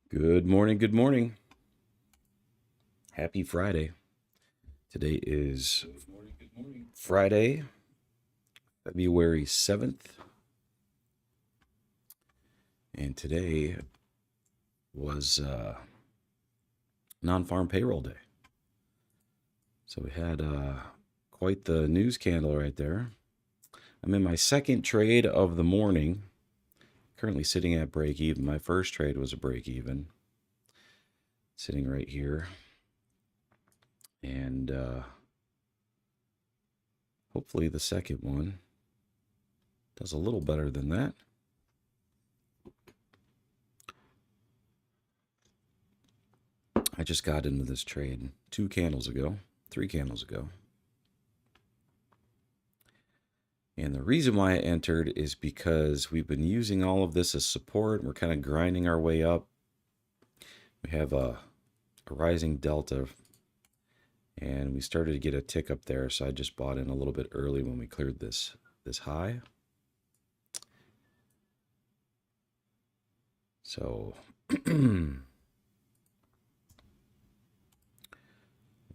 Good morning. Good morning. Happy Friday. Today is Friday, February 7th. And today was non-farm payroll day. So we had quite the news candle right there. I'm in my second trade of the morning, currently sitting at break even. My first trade was a break even, sitting right here. And hopefully the second one does a little better than that. I just got into this trade 3 candles ago. And the reason why I entered is because we've been using all of this as support. We're kind of grinding our way up. We have a rising delta, and we started to get a tick up there, so I just bought in a little bit early when we cleared this high. So we'll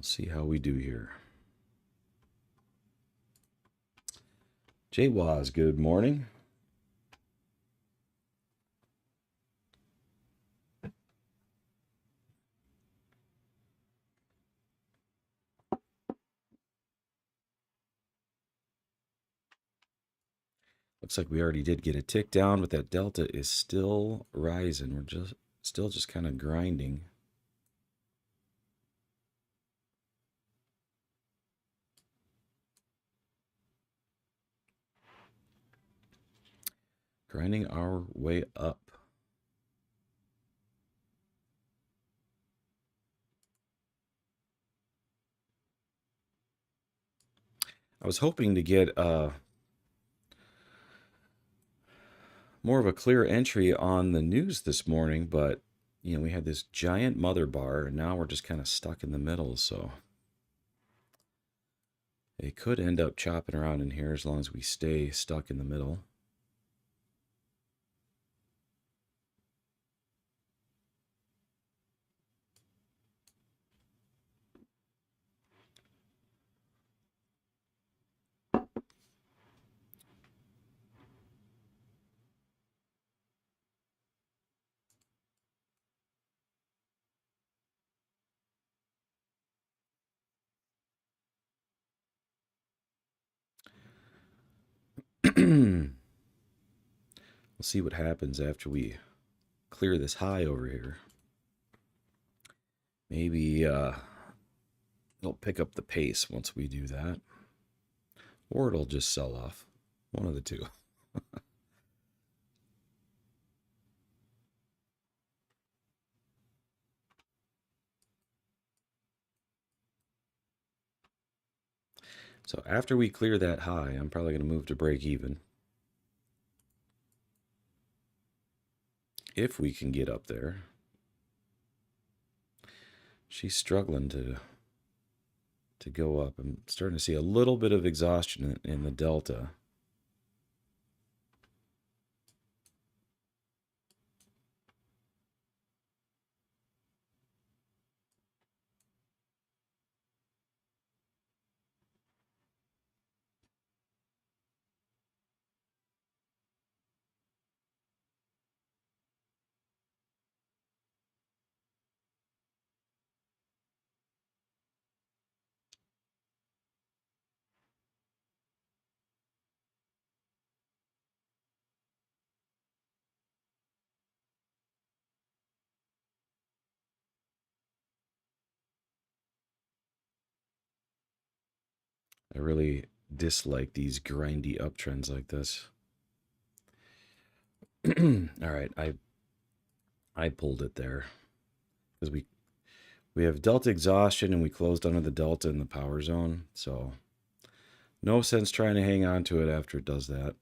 see how we do here. Jay-Waz, good morning. Looks like we already did get a tick down, but that delta is still rising. We're still just kind of grinding. Grinding our way up. I was hoping to get more of a clear entry on the news this morning, but we had this giant mother bar, and now we're just kind of stuck in the middle, so it could end up chopping around in here as long as we stay stuck in the middle. We'll see what happens after we clear this high over here. Maybe it'll pick up the pace once we do that, or it'll just sell off. One of the two. So after we clear that high, I'm probably going to move to break even. If we can get up there. She's struggling to go up. I'm starting to see a little bit of exhaustion in the delta. I really dislike these grindy uptrends like this. All right, I pulled it there because we have delta exhaustion and we closed under the delta in the power zone, so no sense trying to hang on to it after it does that.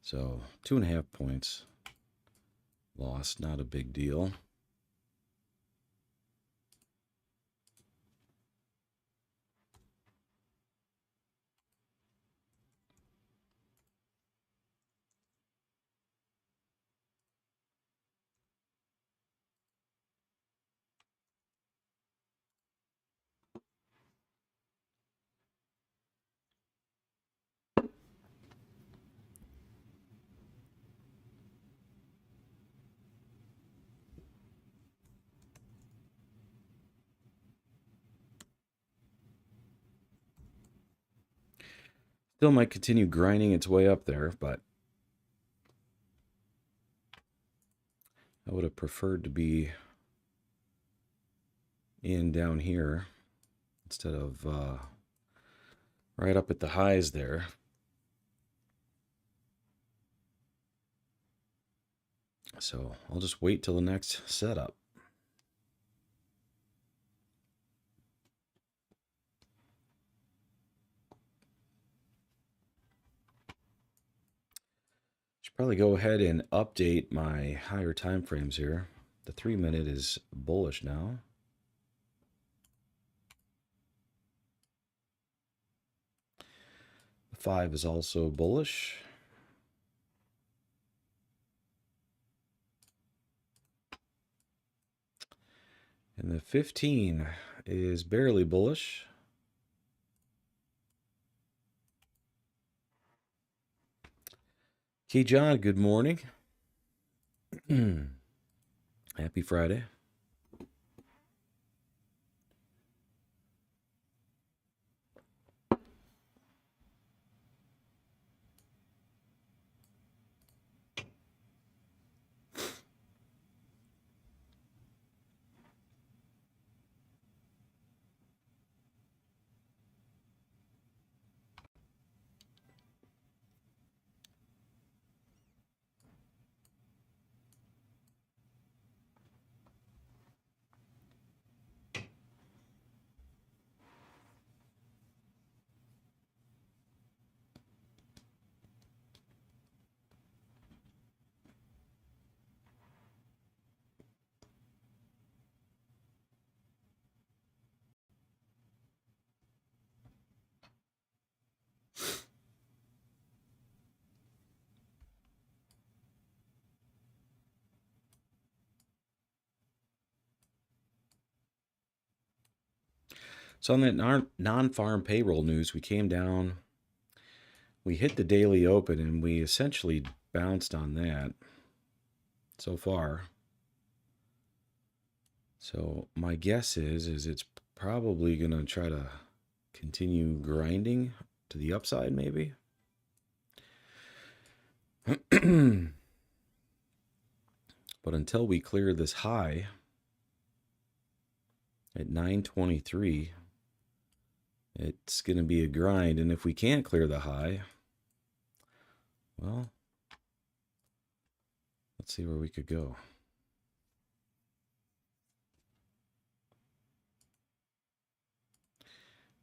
So 2.5 points lost, not a big deal. Still might continue grinding its way up there, but I would have preferred to be in down here instead of right up at the highs there. So I'll just wait till the next setup. Should probably go ahead and update my higher time frames here. The 3-minute is bullish now. The 5 is also bullish. And the 15 is barely bullish. Okay, John, good morning. Happy Friday. So on that non-farm payroll news, we came down, we hit the daily open, and we essentially bounced on that so far. So my guess is it's probably going to try to continue grinding to the upside maybe. But until we clear this high at 923, it's going to be a grind. And if we can't clear the high, well, let's see where we could go.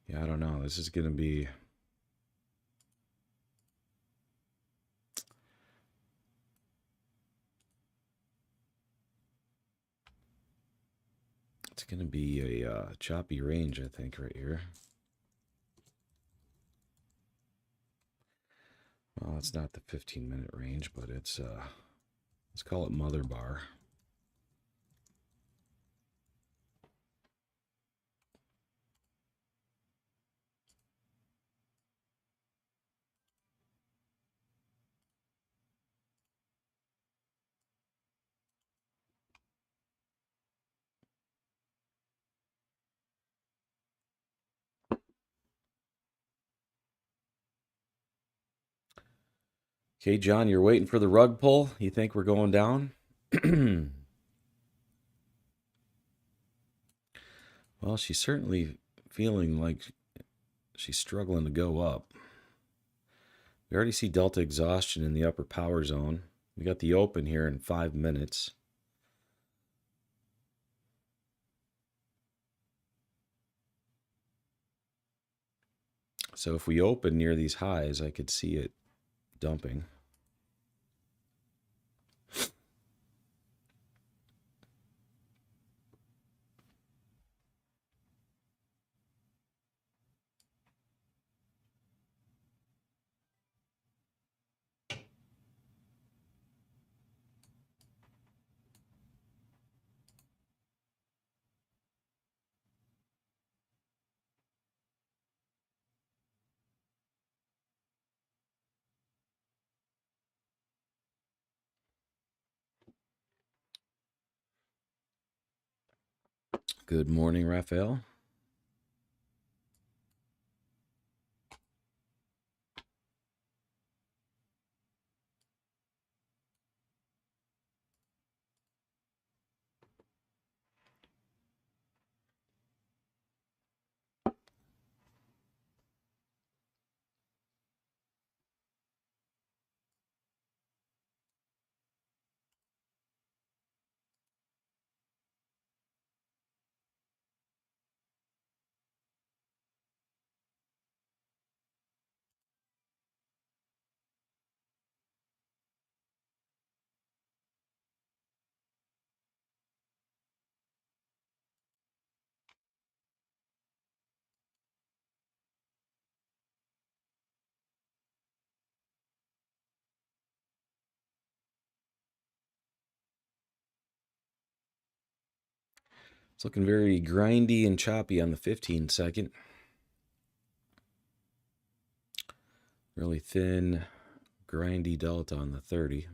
Yeah, I don't know. This is going to be... It's going to be a choppy range, I think, right here. Well, it's not the 15-minute range, but it's, let's call it mother bar. Okay, John, you're waiting for the rug pull? You think we're going down? Well, she's certainly feeling like she's struggling to go up. We already see delta exhaustion in the upper power zone. We got the open here in 5 minutes. So if we open near these highs, I could see it dumping. Good morning, Raphael. It's looking very grindy and choppy on the 15-second. Really thin, grindy delta on the 30.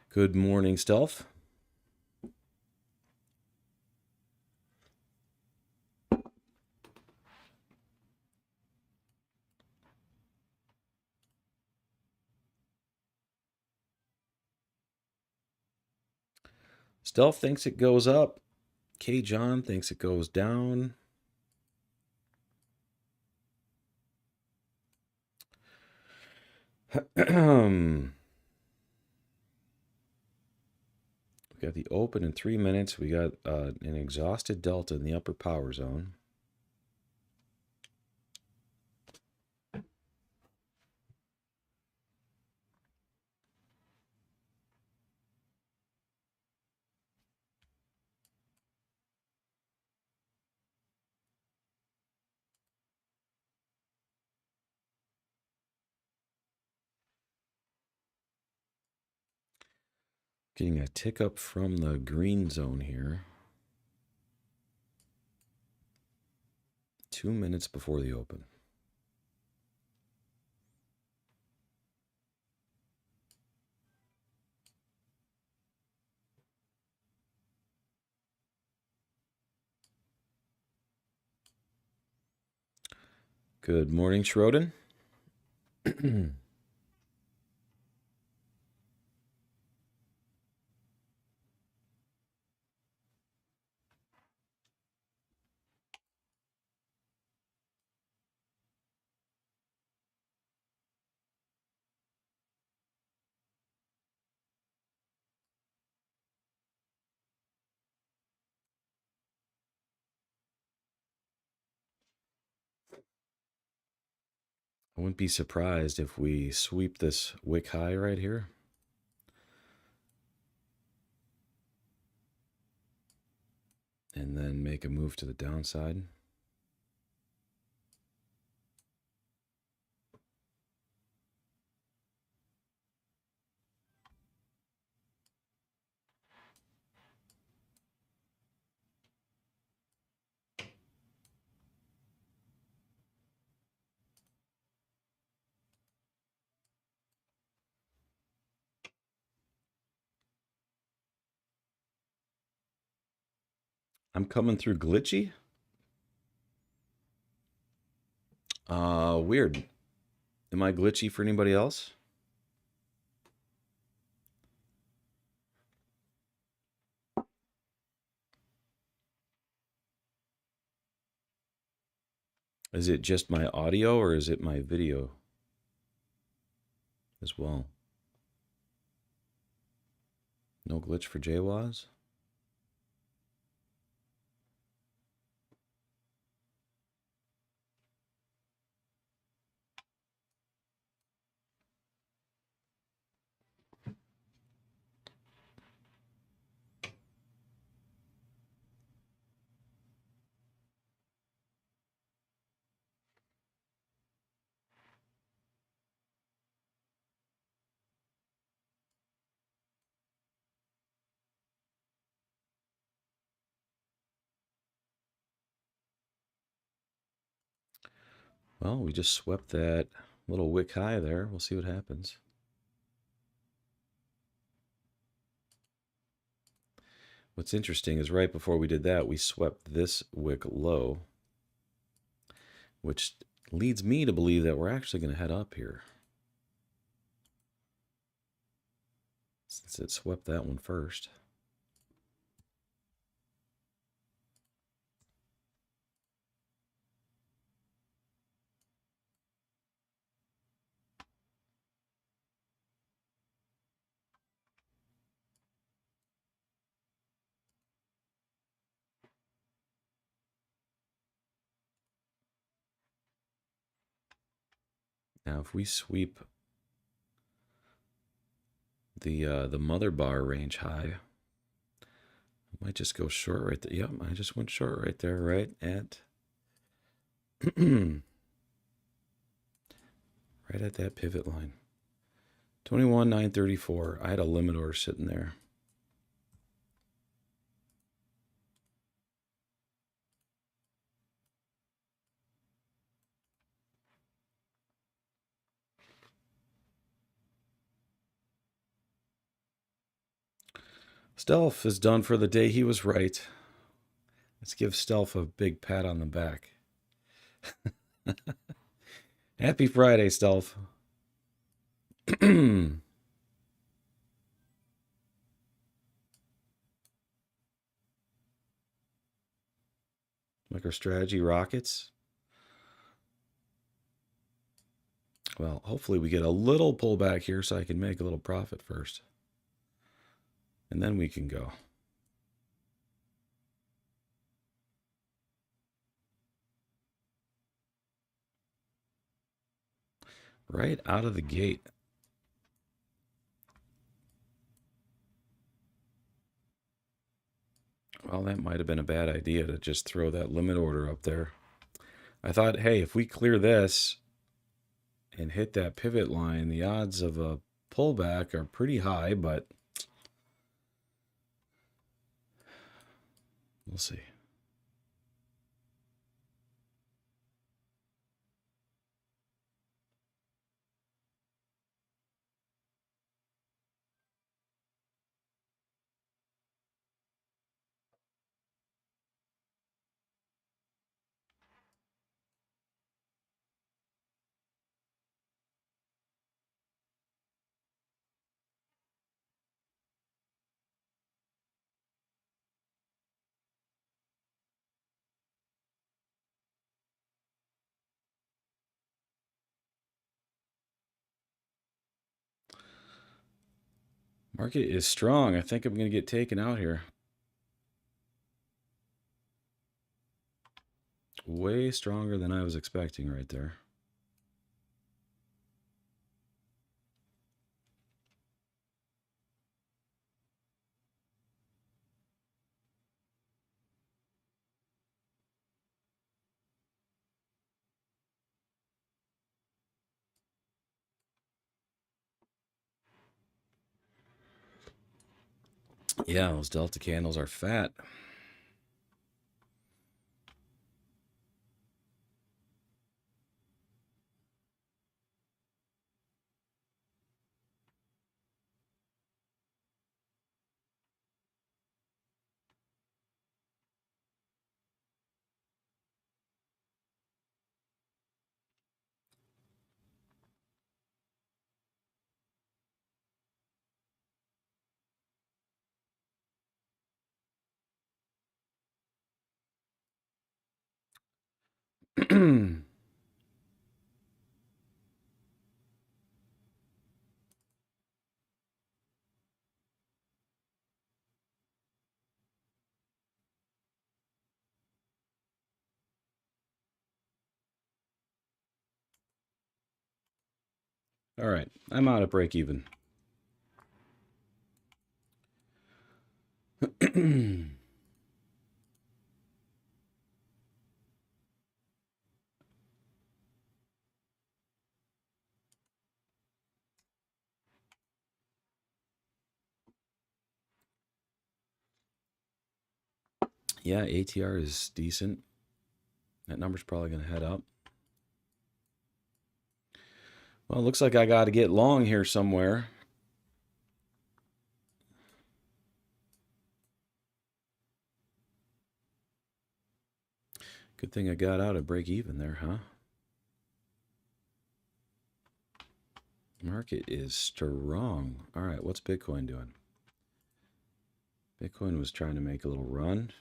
Good morning, Stealth. Stealth thinks it goes up. K. John thinks it goes down. We got the open in 3 minutes. We got an exhausted delta in the upper power zone. Getting a tick up from the green zone here. 2 minutes before the open. Good morning, Schroden. I wouldn't be surprised if we sweep this wick high right here. And then make a move to the downside. I'm coming through glitchy. Weird. Am I glitchy for anybody else? Is it just my audio or is it my video as well? No glitch for JWAS? Well, we just swept that little wick high there. We'll see what happens. What's interesting is right before we did that, we swept this wick low, which leads me to believe that we're actually going to head up here, since it swept that one first. Now, if we sweep the mother bar range high, I might just go short right there. Yep, I just went short right there, right at Right at that pivot line. 21,934. I had a limit order sitting there. Stealth is done for the day. He was right. Let's give Stealth a big pat on the back. Happy Friday, Stealth. MicroStrategy rockets. Well, hopefully we get a little pullback here so I can make a little profit first. And then we can go. Right out of the gate. Well, that might have been a bad idea to just throw that limit order up there. I thought, hey, if we clear this and hit that pivot line, the odds of a pullback are pretty high, but we'll see. Market is strong. I think I'm going to get taken out here. Way stronger than I was expecting right there. Yeah, those Delta candles are fat. All right, I'm out at break even. Yeah, ATR is decent. That number's probably going to head up. Well, it looks like I got to get long here somewhere. Good thing I got out at break even there, huh? Market is strong. All right, what's Bitcoin doing? Bitcoin was trying to make a little run.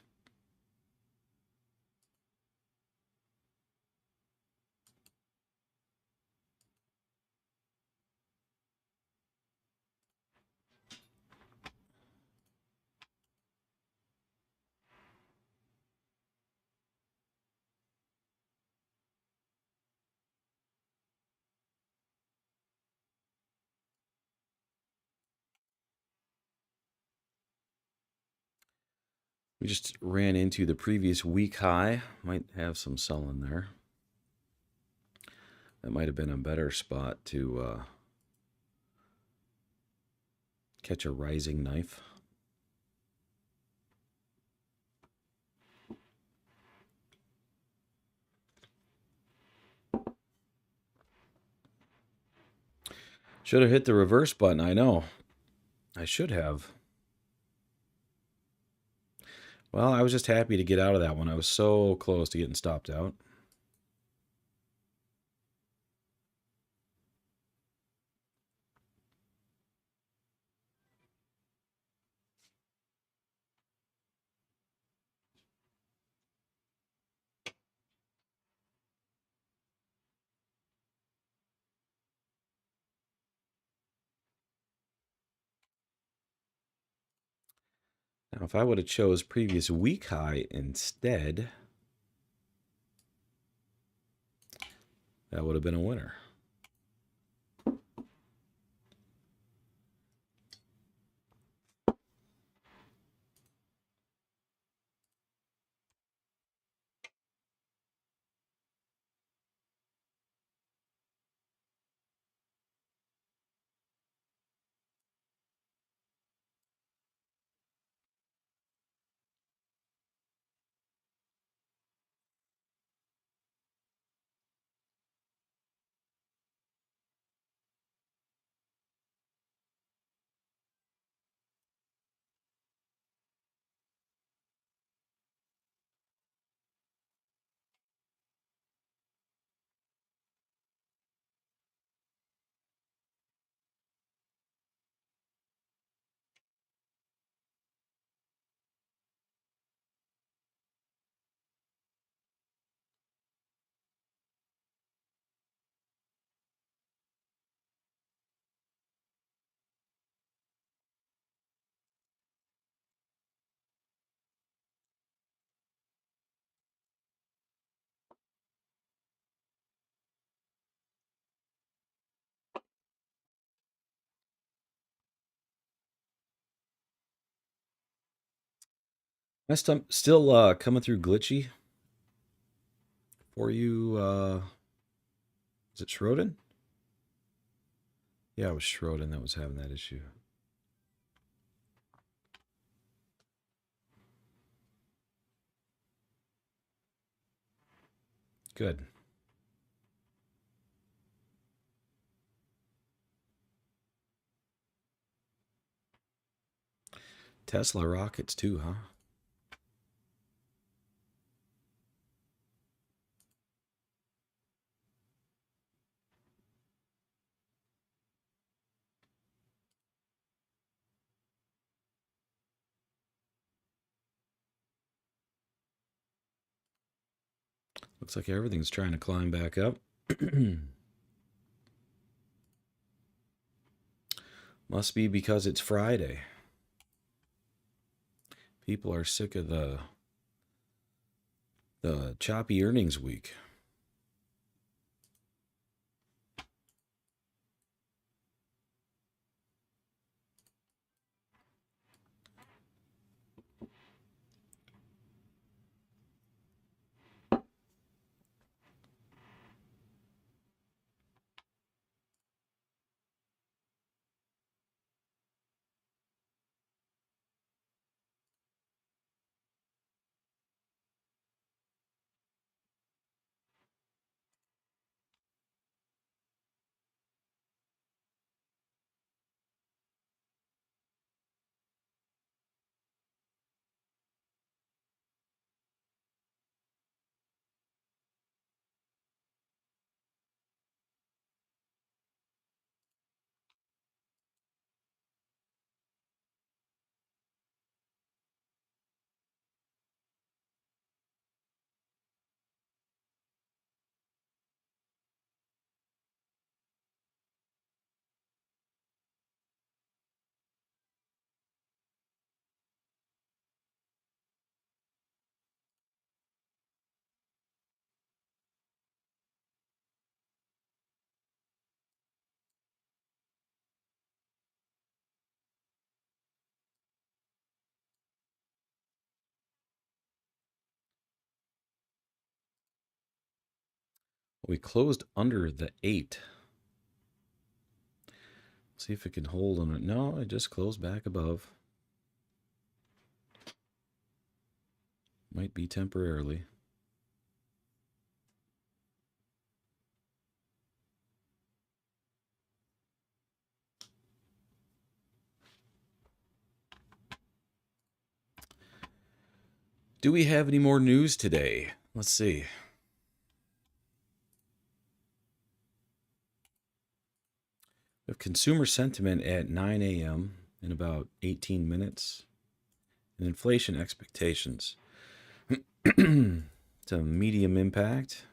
We just ran into the previous week high. Might have some selling there. That might have been a better spot to catch a rising knife. Should have hit the reverse button, I know. I should have. Well, I was just happy to get out of that one. I was so close to getting stopped out. Now, if I would have chose previous week high instead, that would have been a winner. I'm still coming through glitchy for you. Is it Schroden? Yeah, it was Schroden that was having that issue. Good. Tesla rockets too, huh? Looks like everything's trying to climb back up. Must be because it's Friday. People are sick of the choppy earnings week. We closed under the 8. See if it can hold on it. No, it just closed back above. Might be temporarily. Do we have any more news today? Let's see. We have consumer sentiment at 9 a.m. in about 18 minutes. And inflation expectations. It's a medium impact.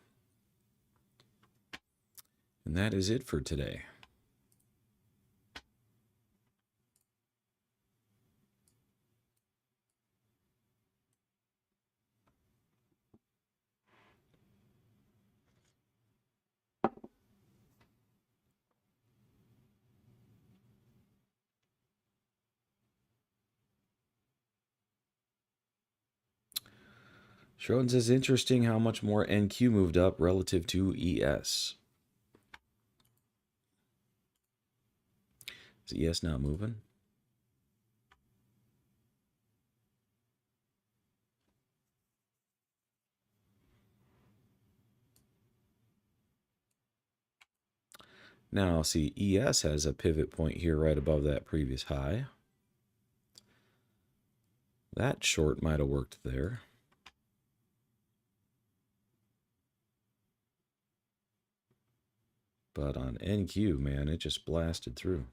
And that is it for today. Schrodin says, interesting how much more NQ moved up relative to ES. Is ES not moving? Now, see, ES has a pivot point here right above that previous high. That short might have worked there. But on NQ, man, it just blasted through.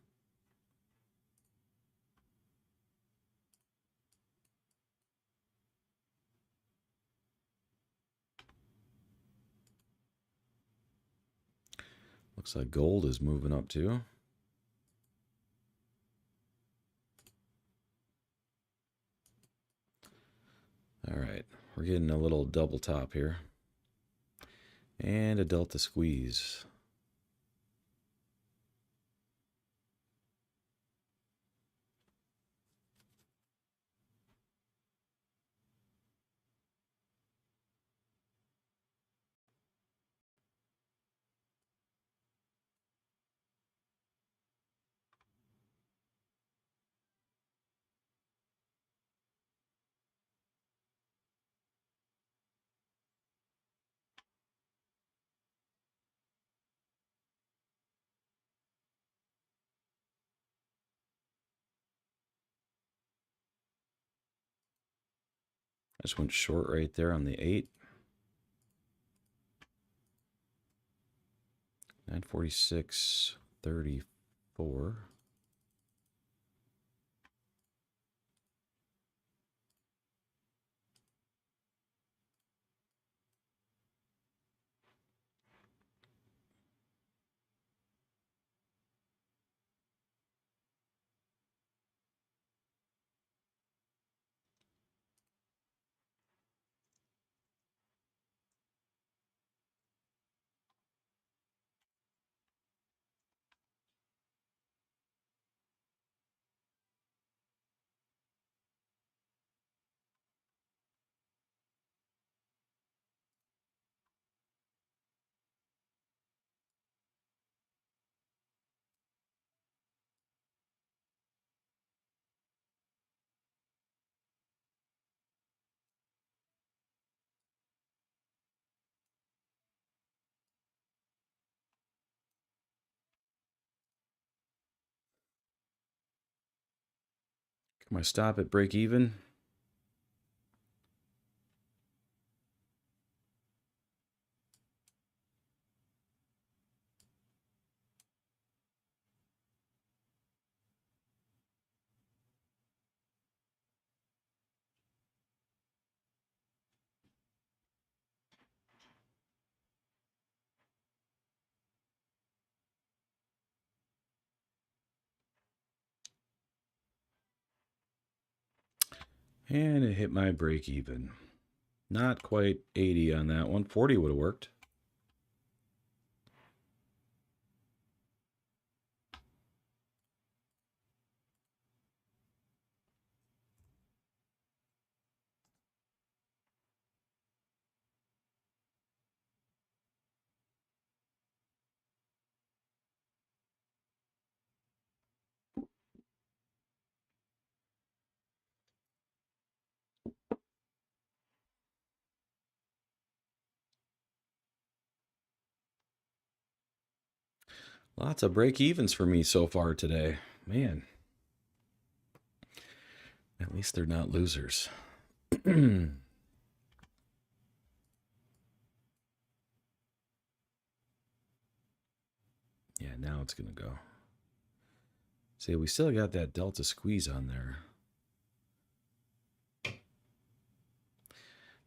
Looks like gold is moving up too. All right, we're getting a little double top here. And a delta squeeze. I just went short right there on the 8. 946.34. Can I stop at break even? And it hit my break even. Not quite 80 on that one. 40 would have worked. Lots of break evens for me so far today. Man, at least they're not losers. Yeah, now it's going to go. See, we still got that delta squeeze on there. The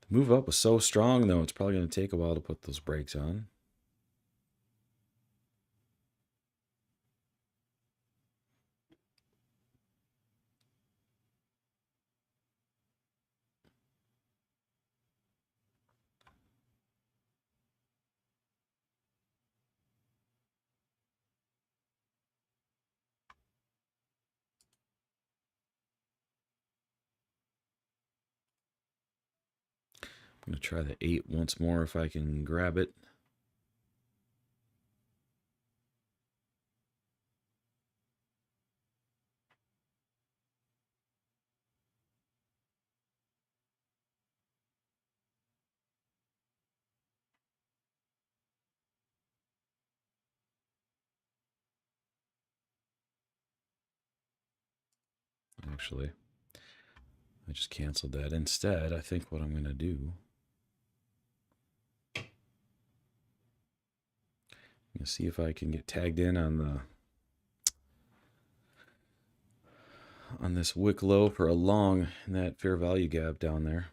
move up was so strong, though, it's probably going to take a while to put those brakes on. I'm going to try the 8 once more if I can grab it. Actually, I just canceled that. Instead, I think what I'm going to do, I'm going to see if I can get tagged in on this wick low for a long in that fair value gap down there.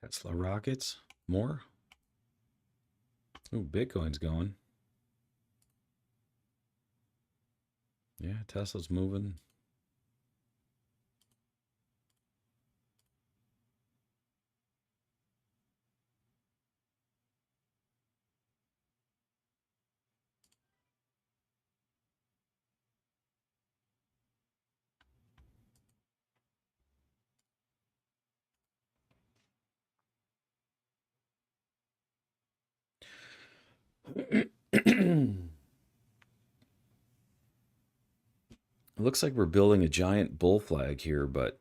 Tesla rockets, more. Ooh, Bitcoin's going. Yeah, Tesla's moving. It looks like we're building a giant bull flag here, but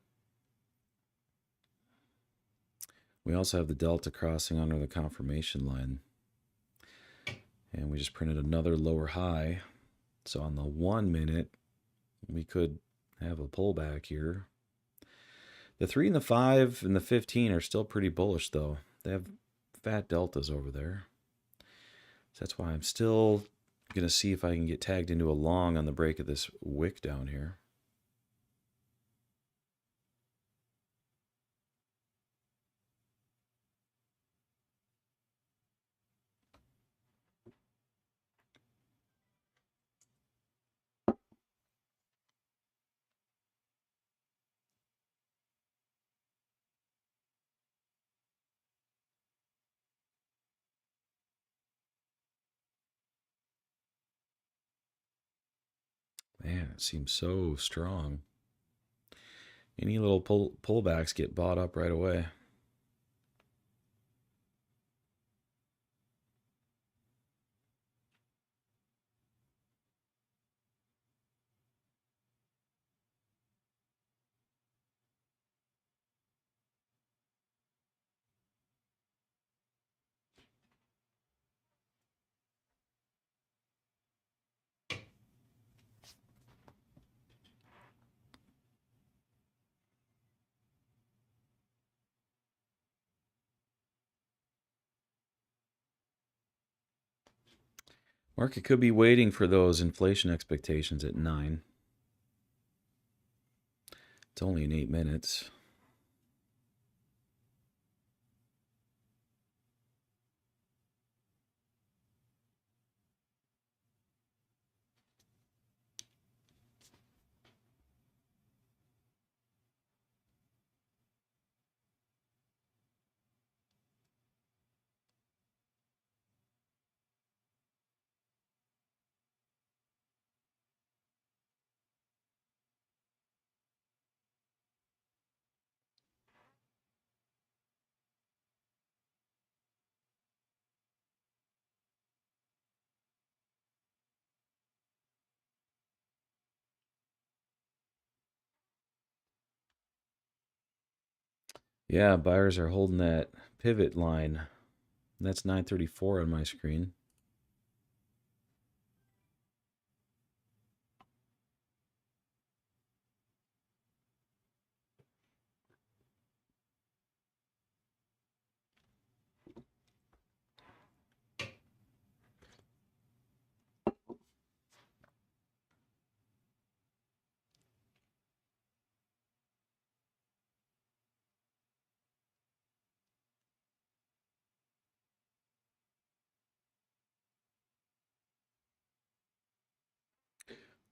we also have the delta crossing under the confirmation line. And we just printed another lower high. So on the 1 minute, we could have a pullback here. The 3 and the 5 and the 15 are still pretty bullish, though. They have fat deltas over there. So that's why I'm still going to see if I can get tagged into a long on the break of this wick down here. Man, it seems so strong. Any little pullbacks get bought up right away. Market could be waiting for those inflation expectations at 9. It's only in 8 minutes. Yeah, buyers are holding that pivot line. That's 934 on my screen.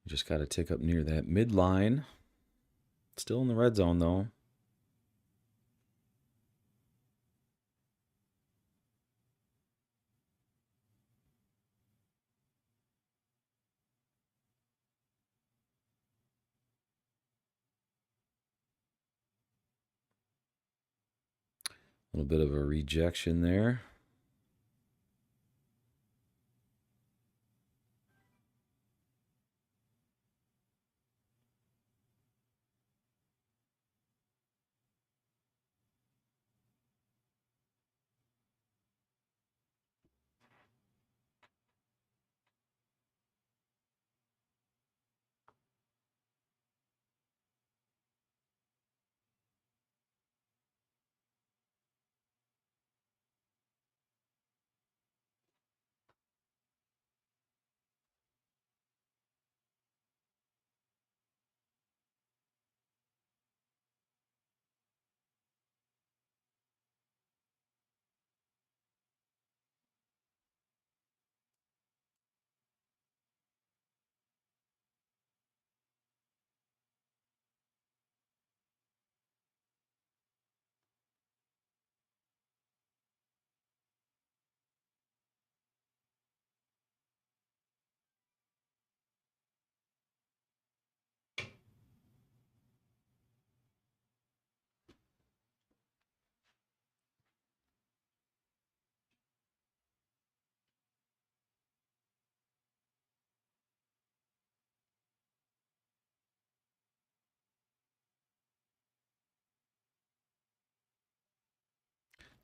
Just got to tick up near that midline. Still in the red zone, though. A little bit of a rejection there.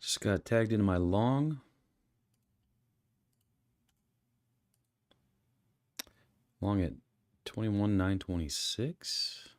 Just got tagged into my long. Long at 21,926.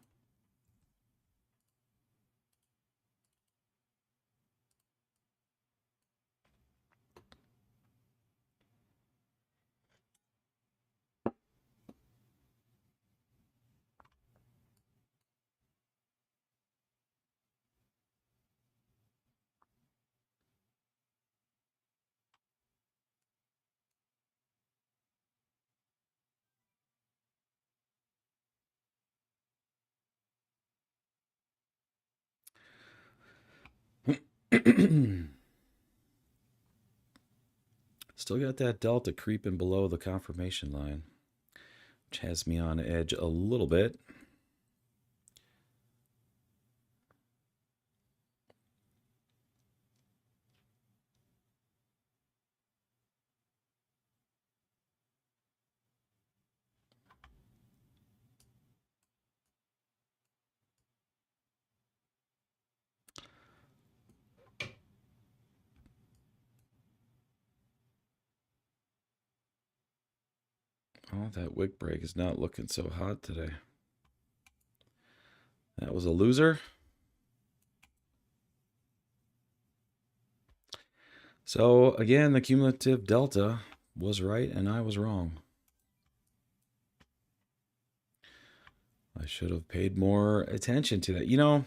Still got that delta creeping below the confirmation line, which has me on edge a little bit. Oh, that wick break is not looking so hot today. That was a loser. So again, the cumulative delta was right and I was wrong. I should have paid more attention to that. You know,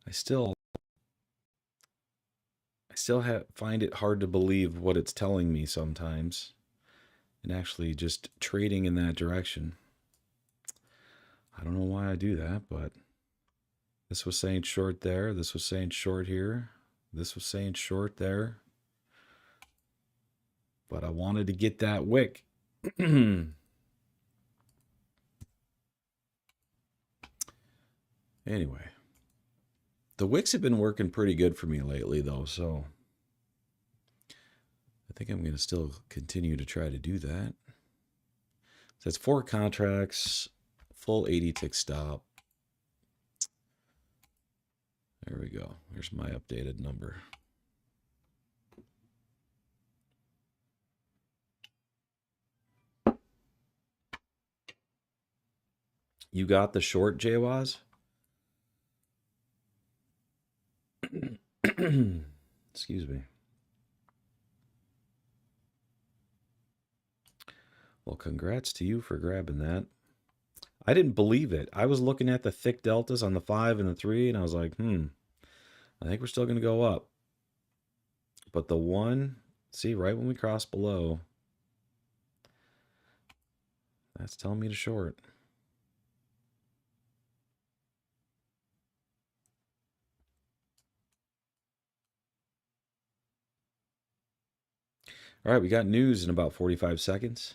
I still find it hard to believe what it's telling me sometimes, and actually just trading in that direction. I don't know why I do that, but this was saying short there, this was saying short here, this was saying short there. But I wanted to get that wick. Anyway, the wicks have been working pretty good for me lately, though, so I think I'm going to still continue to try to do that. So that's 4 contracts, full 80 tick stop. There we go. Here's my updated number. You got the short, JWaz? Excuse me. Well, congrats to you for grabbing that. I didn't believe it. I was looking at the thick deltas on the 5 and the 3, and I was like, I think we're still going to go up. But the 1, see, right when we cross below, that's telling me to short. All right, we got news in about 45 seconds.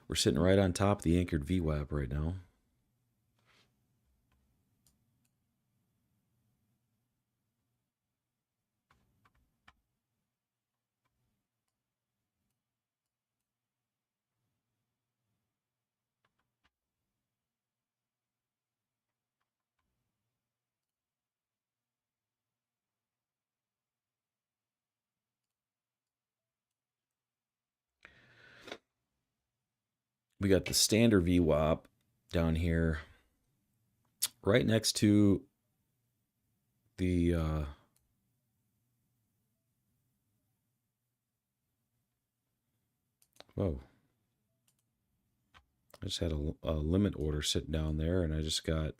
We're sitting right on top of the anchored VWAP right now. We got the standard VWAP down here right next to the whoa. I just had a limit order sitting down there, and I just got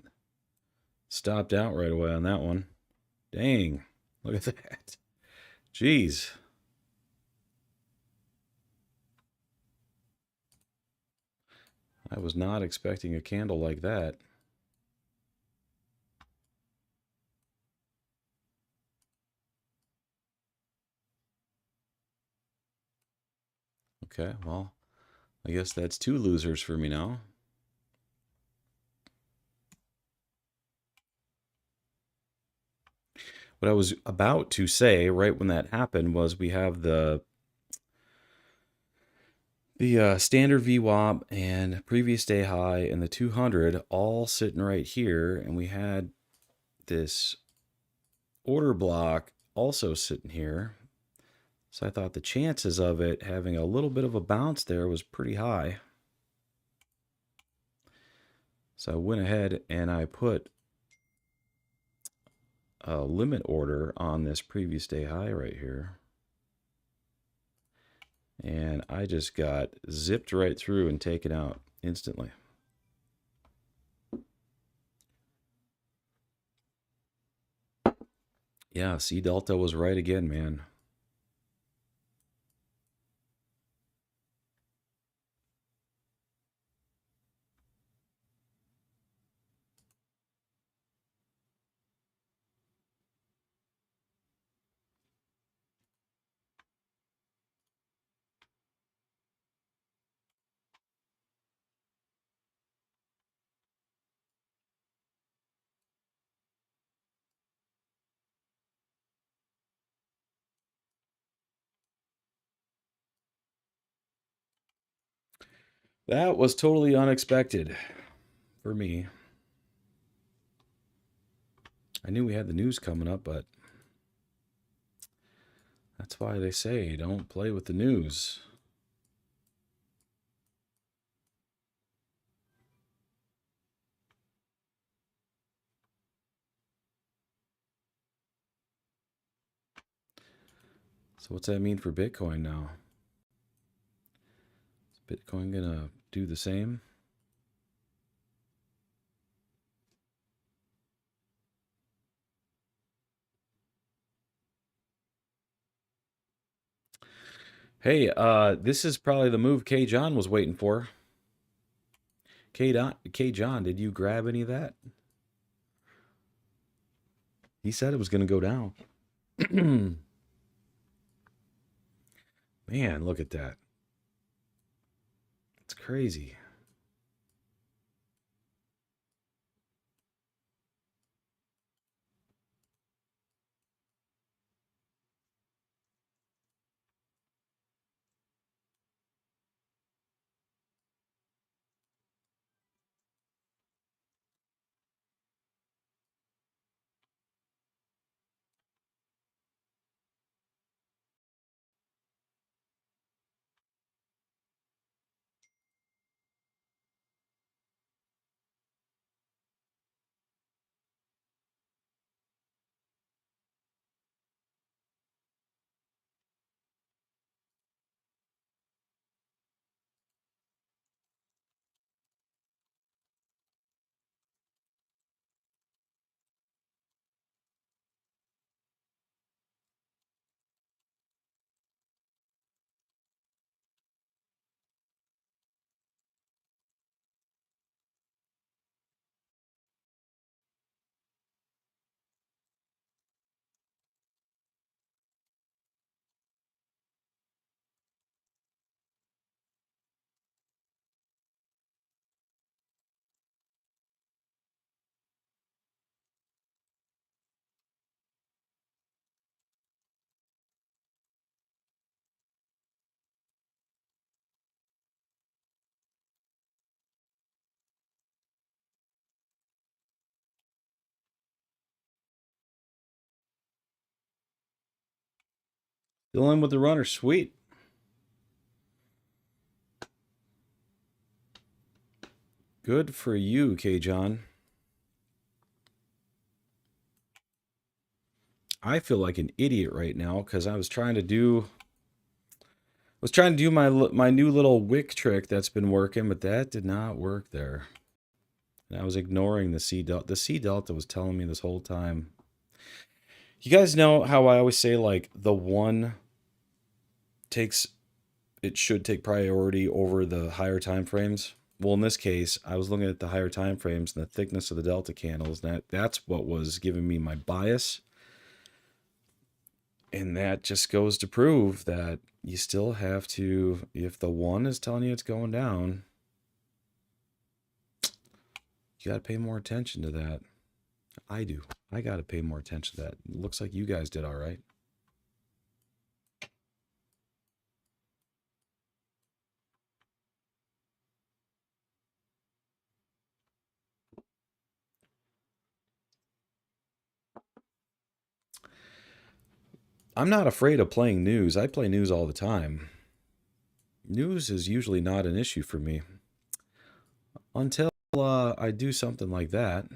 stopped out right away on that one. Dang, look at that. Jeez. I was not expecting a candle like that. Okay, well, I guess that's 2 losers for me now. What I was about to say right when that happened was we have the standard VWAP and previous day high and the 200 all sitting right here, and we had this order block also sitting here. So I thought the chances of it having a little bit of a bounce there was pretty high. So I went ahead and I put a limit order on this previous day high right here. And I just got zipped right through and taken out instantly. Yeah, C Delta was right again, man. That was totally unexpected for me. I knew we had the news coming up, but that's why they say don't play with the news. So what's that mean for Bitcoin now? Is Bitcoin gonna do the same? Hey, this is probably the move K. John was waiting for. K. John, did you grab any of that? He said it was going to go down. Man, look at that. It's crazy. Still in with the runner. Sweet. Good for you, K. John. I feel like an idiot right now because I was trying to do my new little wick trick that's been working, but that did not work there. And I was ignoring the C delta. The C delta was telling me this whole time. You guys know how I always say like the one should take priority over the higher time frames. Well, in this case, I was looking at the higher time frames and the thickness of the delta candles, and that's what was giving me my bias. And that just goes to prove that you still have to, if the one is telling you it's going down, you got to pay more attention to that. I do. I got to pay more attention to that. It looks like you guys did all right. I'm not afraid of playing news. I play news all the time. News is usually not an issue for me until I do something like that.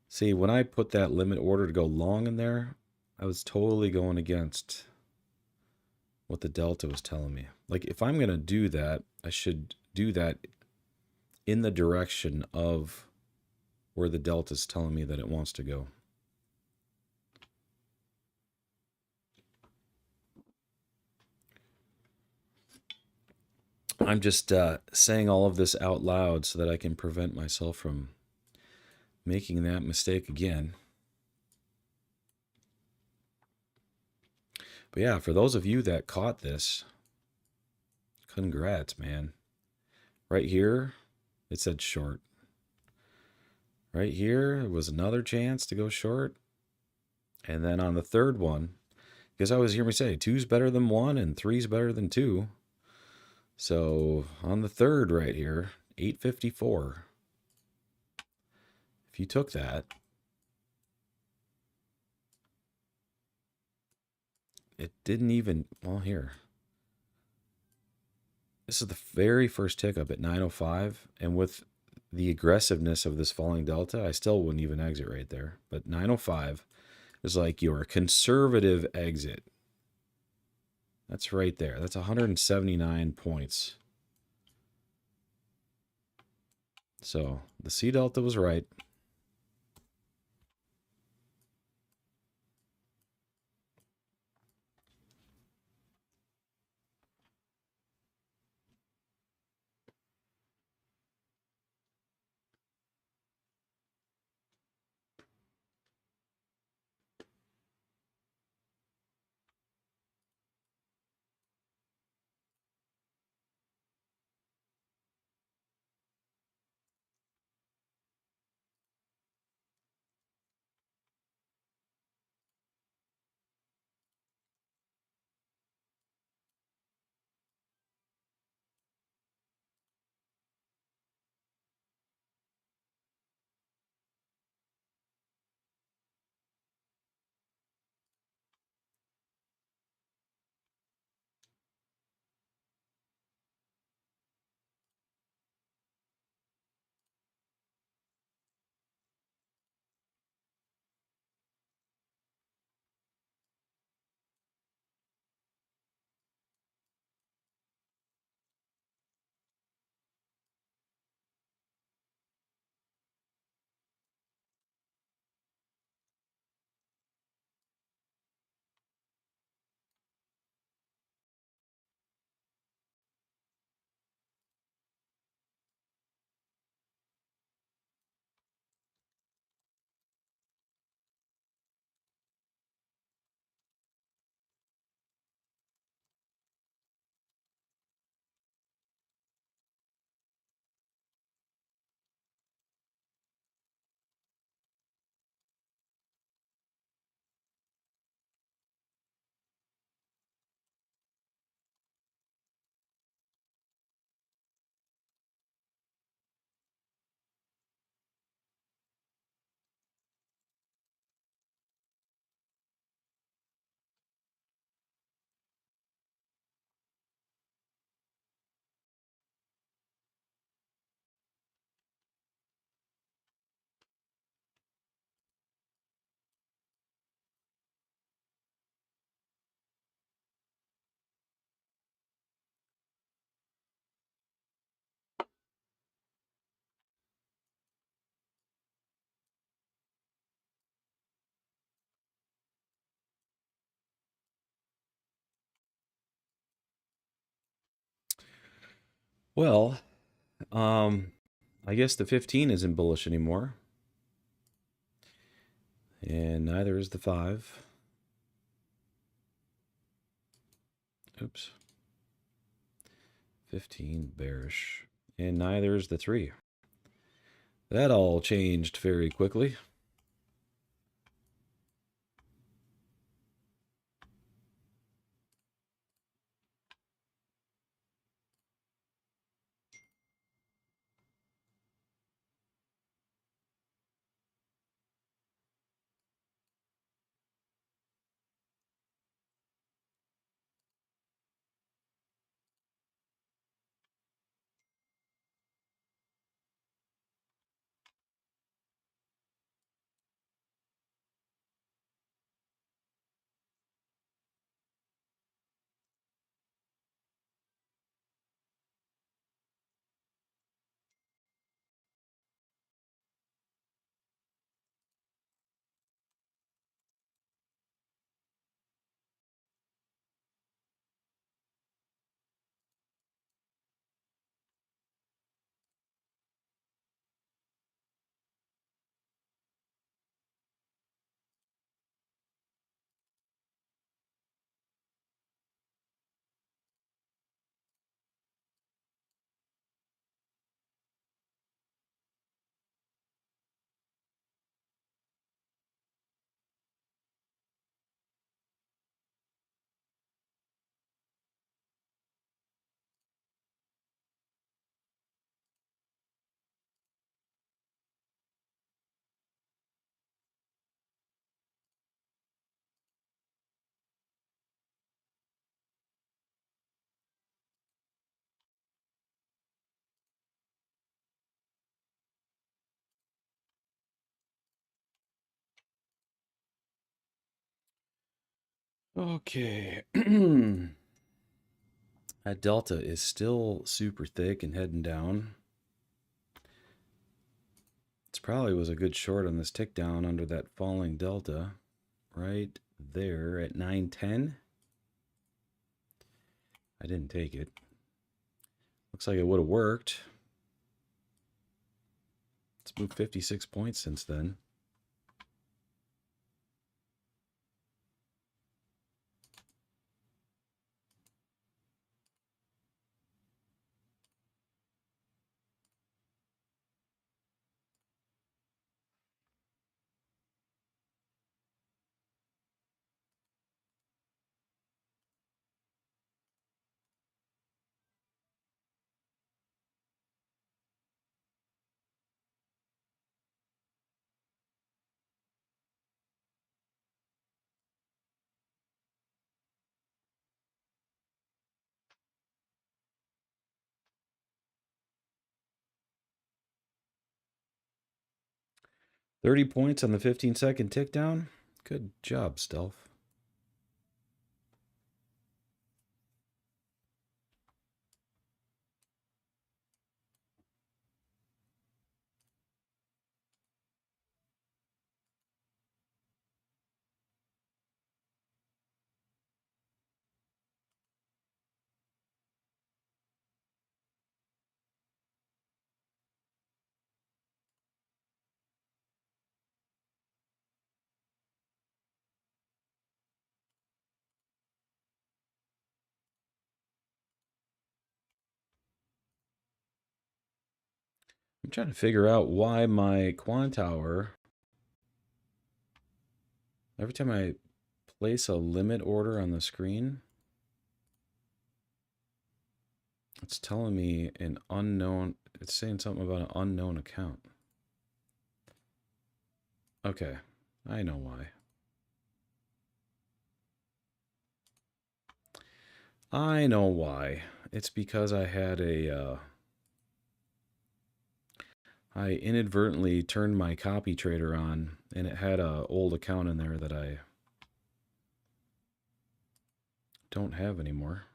See, when I put that limit order to go long in there, I was totally going against what the delta was telling me. Like, if I'm going to do that, I should do that in the direction of where the delta is telling me that it wants to go. I'm just saying all of this out loud so that I can prevent myself from making that mistake again. But yeah, for those of you that caught this, congrats, man. Right here, it said short. Right here was another chance to go short. And then on the third one, because I always hear me say 2's better than 1 and 3's better than 2. So on the third right here, 854. If you took that, it didn't even, well, here. This is the very first tick up at 905. And with the aggressiveness of this falling delta, I still wouldn't even exit right there. But 905 is like your conservative exit. That's right there. That's 179 points. So the C delta was right. Well, I guess the 15 isn't bullish anymore. And neither is the 5. Oops. 15 bearish. And neither is the 3. That all changed very quickly. Okay. That delta is still super thick and heading down. It probably was a good short on this tick down under that falling delta right there at 910. I didn't take it. Looks like it would have worked. It's moved 56 points since then. $30 points on the 15-second tick down. Good job, Stealth. I'm trying to figure out why my quant hour, every time I place a limit order on the screen, it's telling me an unknown, it's saying something about an unknown account. Okay, I know why. I know why. It's because I had I inadvertently turned my copy trader on, and it had a old account in there that I don't have anymore.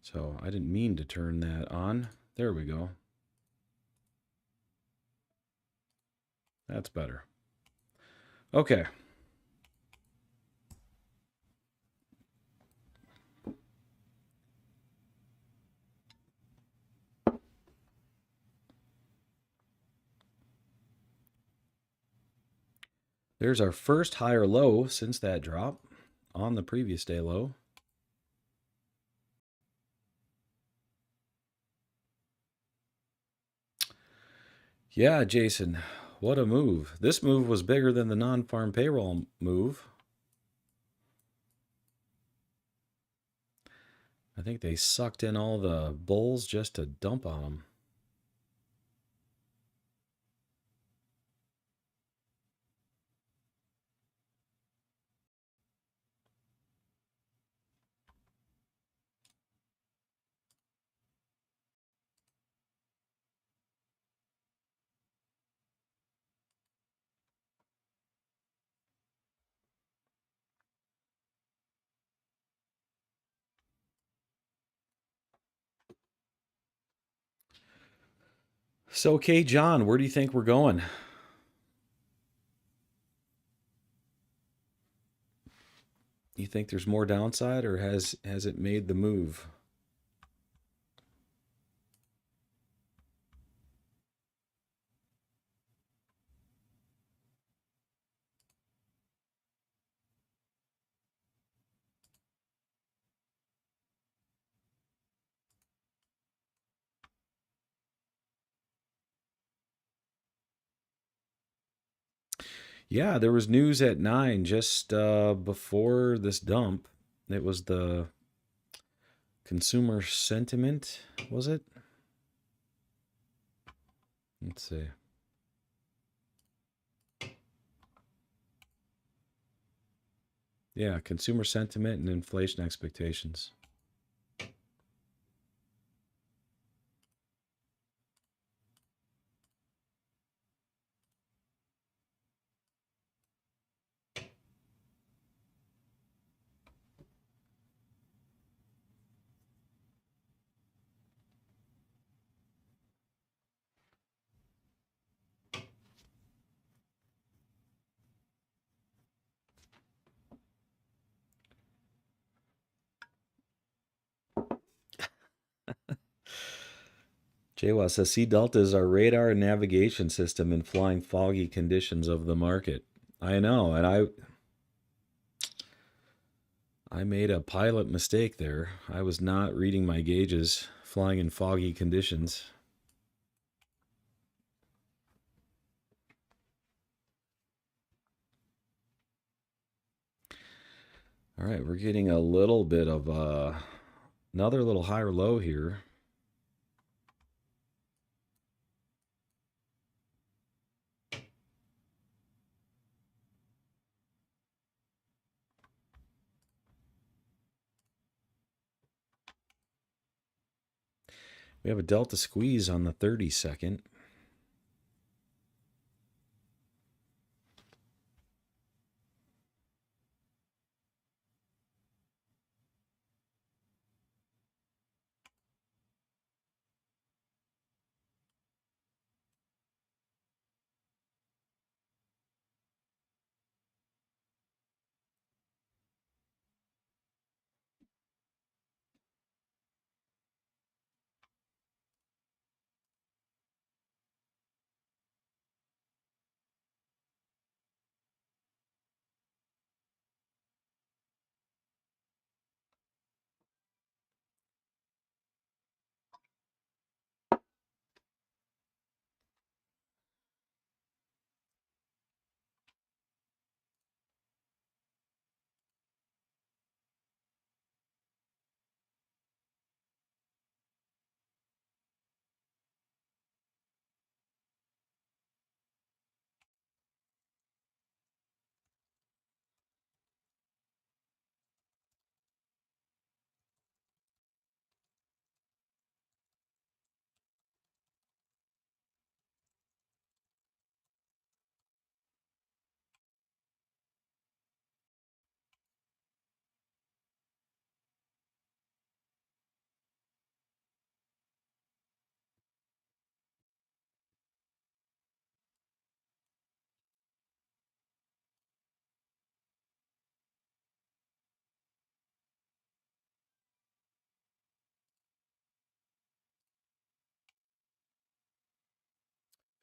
So I didn't mean to turn that on. There we go. That's better. Okay. There's our first higher low since that drop on the previous day low. Yeah, Jason, what a move. This move was bigger than the non-farm payroll move. I think they sucked in all the bulls just to dump on them. So, okay, John, where do you think we're going? You think there's more downside, or has it made the move? Yeah, there was news at 9 just before this dump. It was the consumer sentiment, was it? Let's see. Yeah, consumer sentiment and inflation expectations. JWA says C Delta is our radar and navigation system in flying foggy conditions of the market. I know, and I made a pilot mistake there. I was not reading my gauges flying in foggy conditions. All right, we're getting a little bit of another little higher low here. We have a delta squeeze on the 30-second.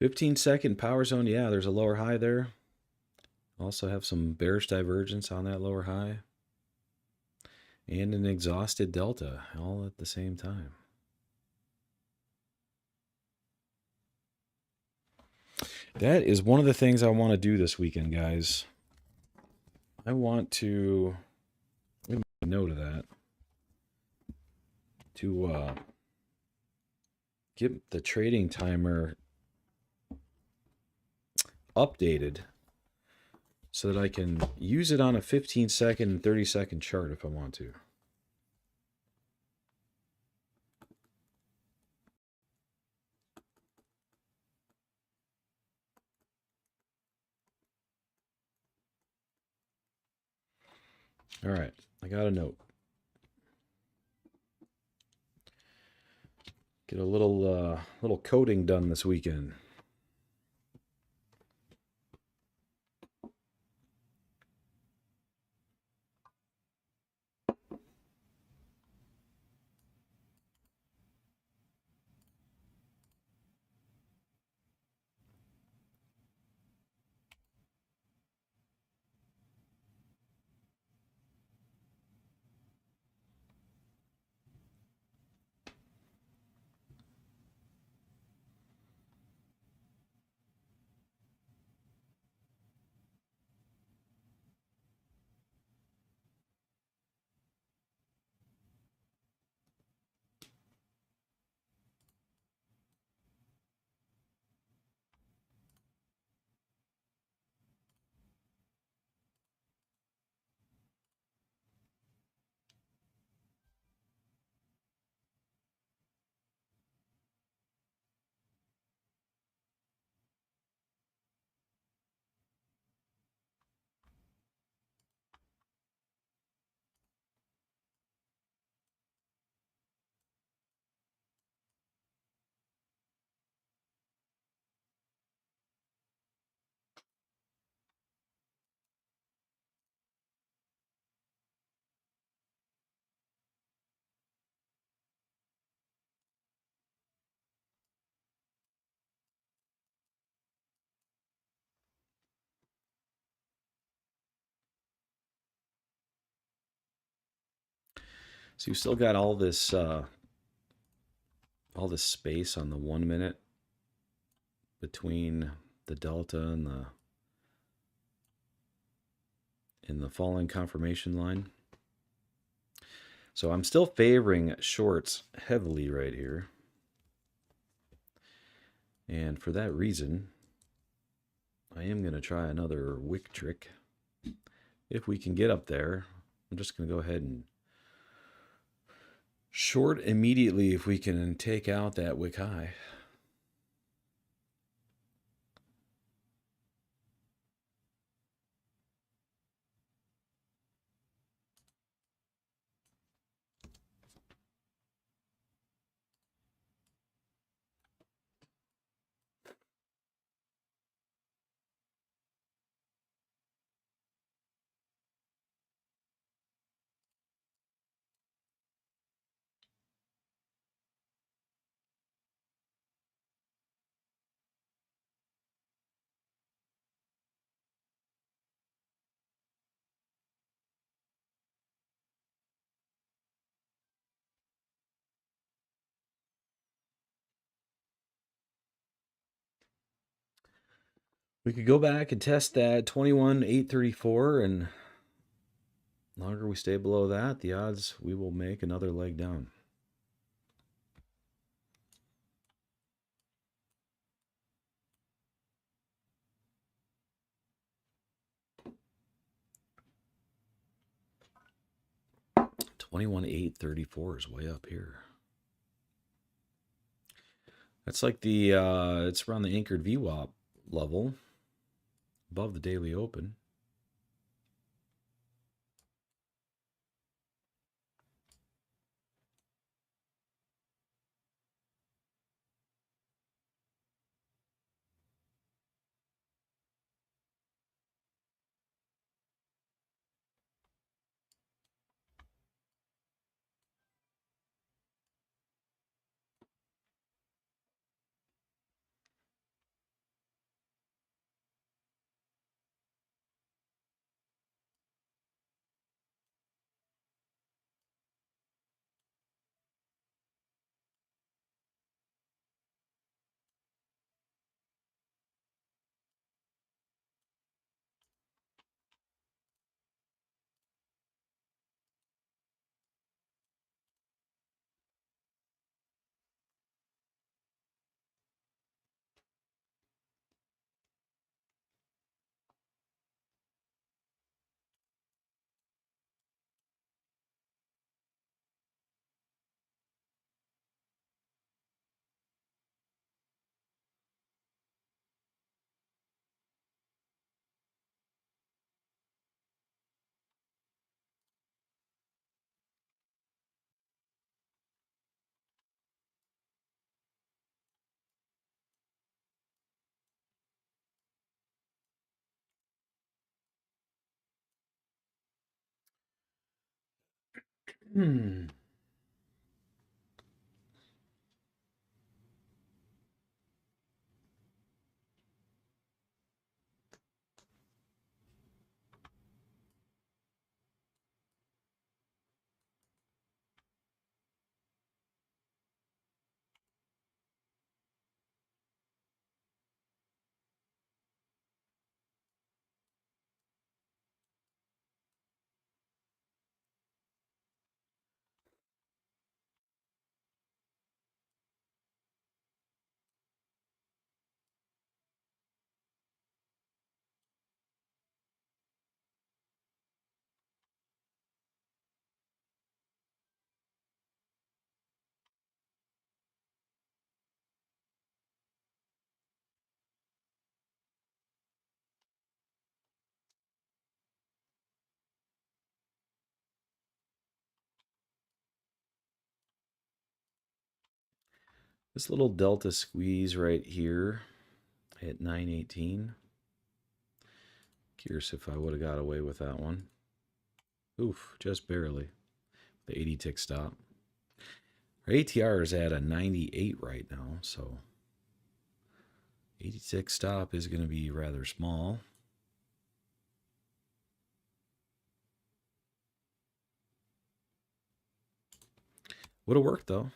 "15-second power zone." Yeah, there's a lower high there. Also have some bearish divergence on that lower high. And an exhausted delta all at the same time. That is one of the things I want to do this weekend, guys. I want to make a note of that. To get the trading timer updated so that I can use it on a 15-second and 30-second chart if I want to. All right, I got a note. Get a little coding done this weekend. So you've still got all this space on the 1 minute between the delta and the falling confirmation line. So I'm still favoring shorts heavily right here. And for that reason, I am going to try another wick trick. If we can get up there, I'm just going to go ahead and short immediately if we can take out that wick high. We could go back and test that 21,834, and the longer we stay below that, the odds we will make another leg down. $21,834 is way up here. That's like the it's around the anchored VWAP level, above the daily open. This little delta squeeze right here at 918. Curious if I would have got away with that one. Oof, just barely. The 80 tick stop. Our ATR is at a 98 right now, so 80 tick stop is going to be rather small. Would have worked though.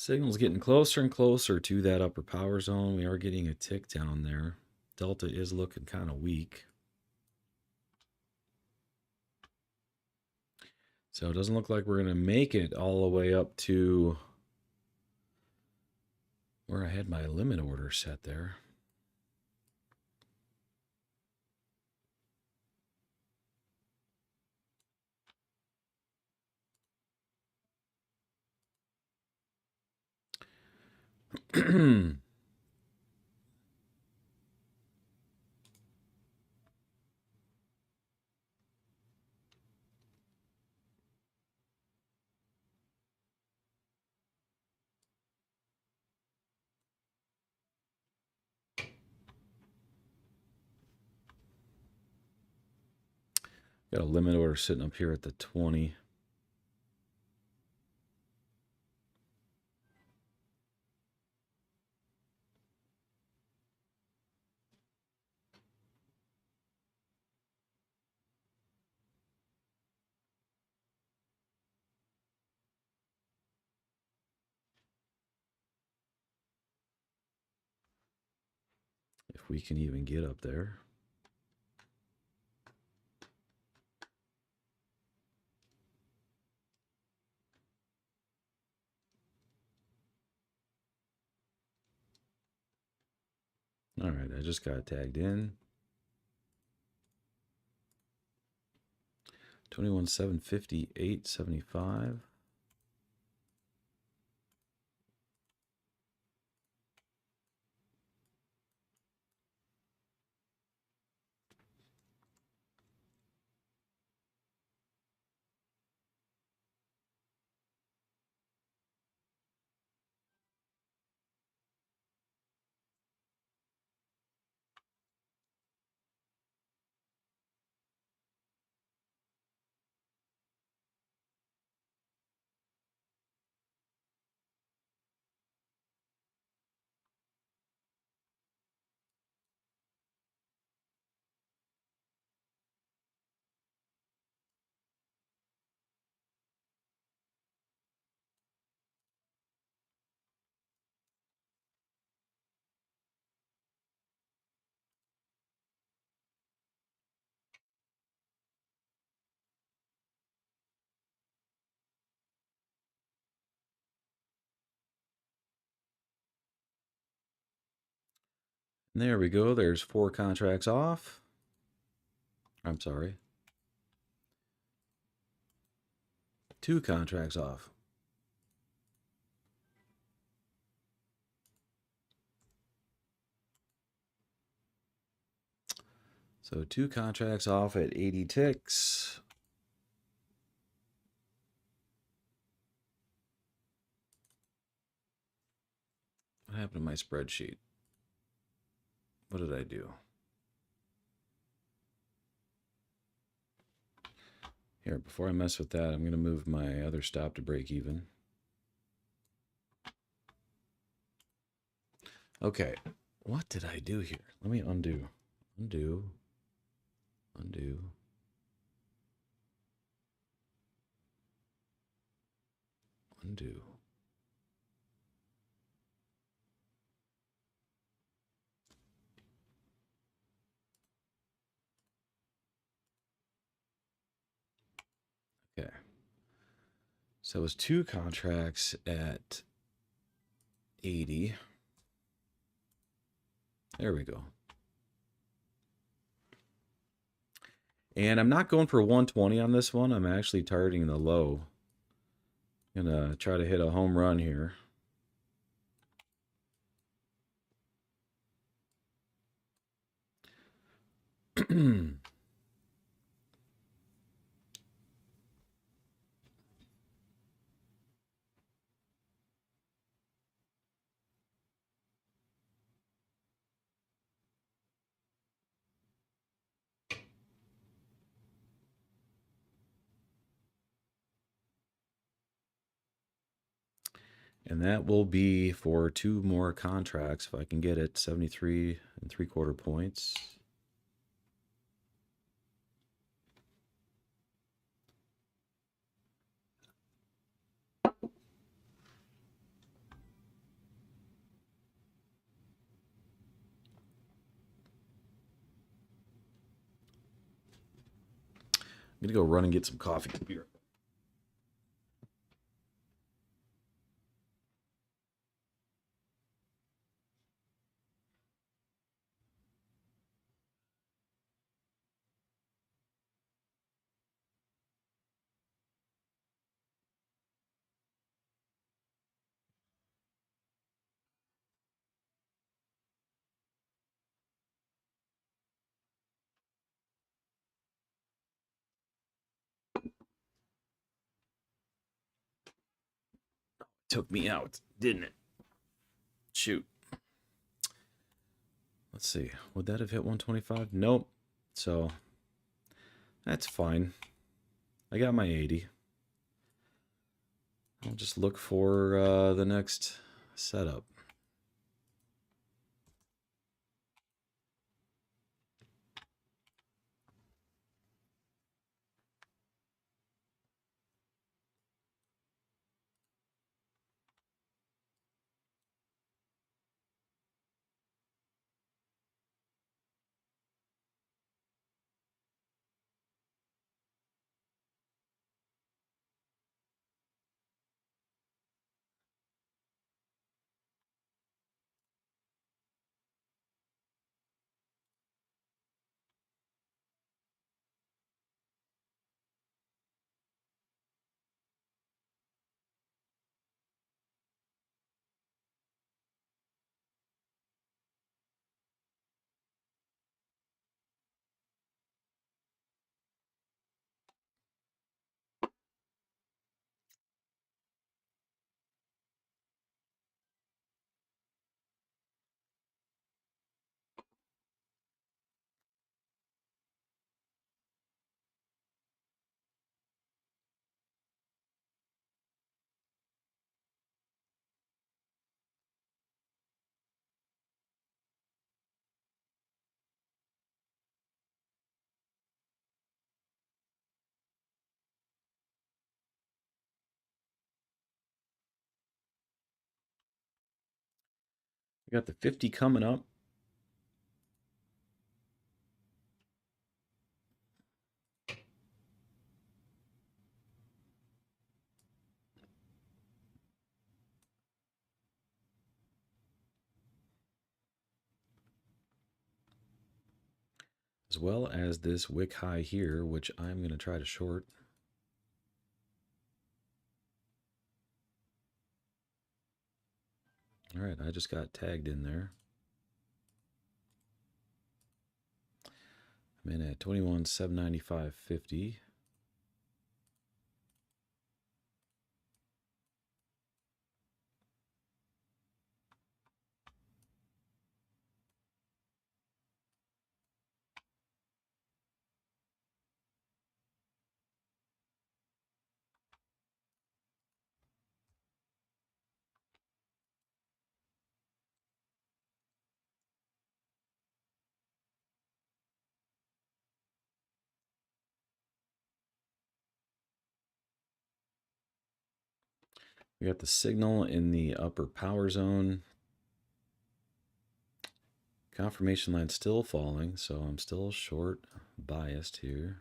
Signal's getting closer and closer to that upper power zone. We are getting a tick down there. Delta is looking kind of weak. So it doesn't look like we're going to make it all the way up to where I had my limit order set there. Got a limit order sitting up here at the 20. If we can even get up there. All right, I just got tagged in. 21,750, 875. And there we go. There's 4 contracts off. I'm sorry. 2 contracts off. So 2 contracts off at 80 ticks. What happened to my spreadsheet? What did I do? Here, before I mess with that, I'm going to move my other stop to break even. Okay, what did I do here? Let me undo. Undo. Undo. Undo. So it was 2 contracts at 80. There we go. And I'm not going for 120 on this one. I'm actually targeting the low. Gonna try to hit a home run here. And that will be for 2 more contracts if I can get it. 73 3/4 points. I'm gonna go run and get some coffee. Beer. Took me out, didn't it? Shoot. Let's see. Would that have hit 125? Nope. So that's fine. I got my 80. I'll just look for the next setup. We got the 50 coming up. As well as this wick high here, which I'm going to try to short. All right, I just got tagged in there. I'm in at 21,795.50. We got the signal in the upper power zone. Confirmation line still falling, so I'm still short biased here.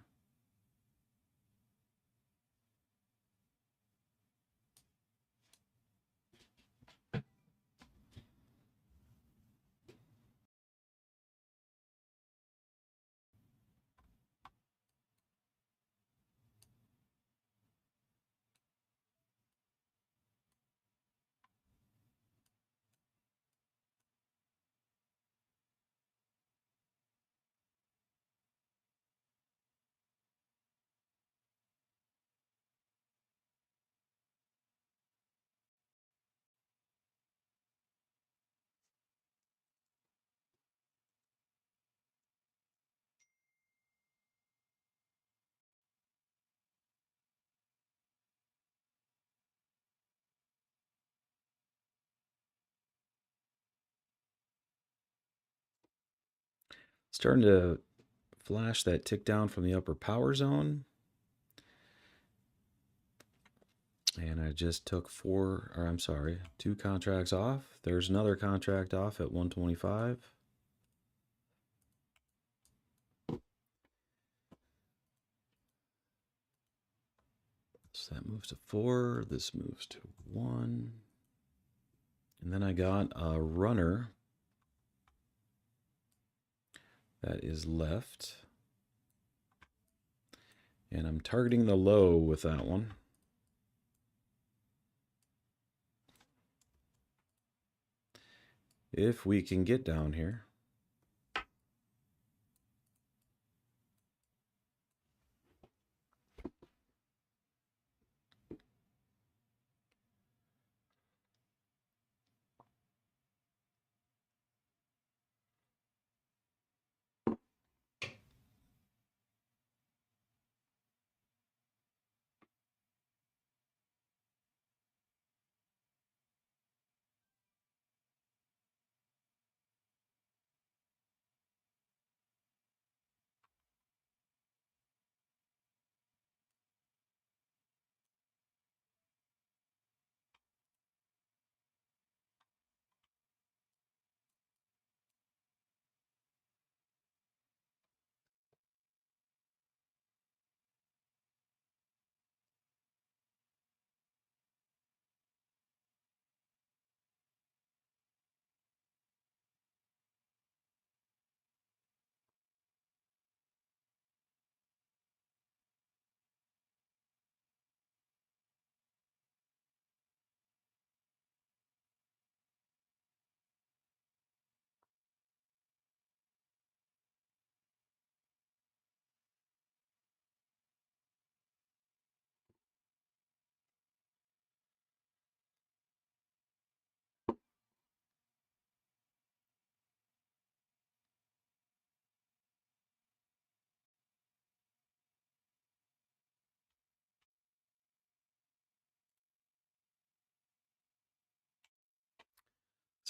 Starting to flash that tick down from the upper power zone. And I just took two contracts off. There's another contract off at 125. So that moves to 4. This moves to 1. And then I got a runner that is left. And I'm targeting the low with that one. If we can get down here.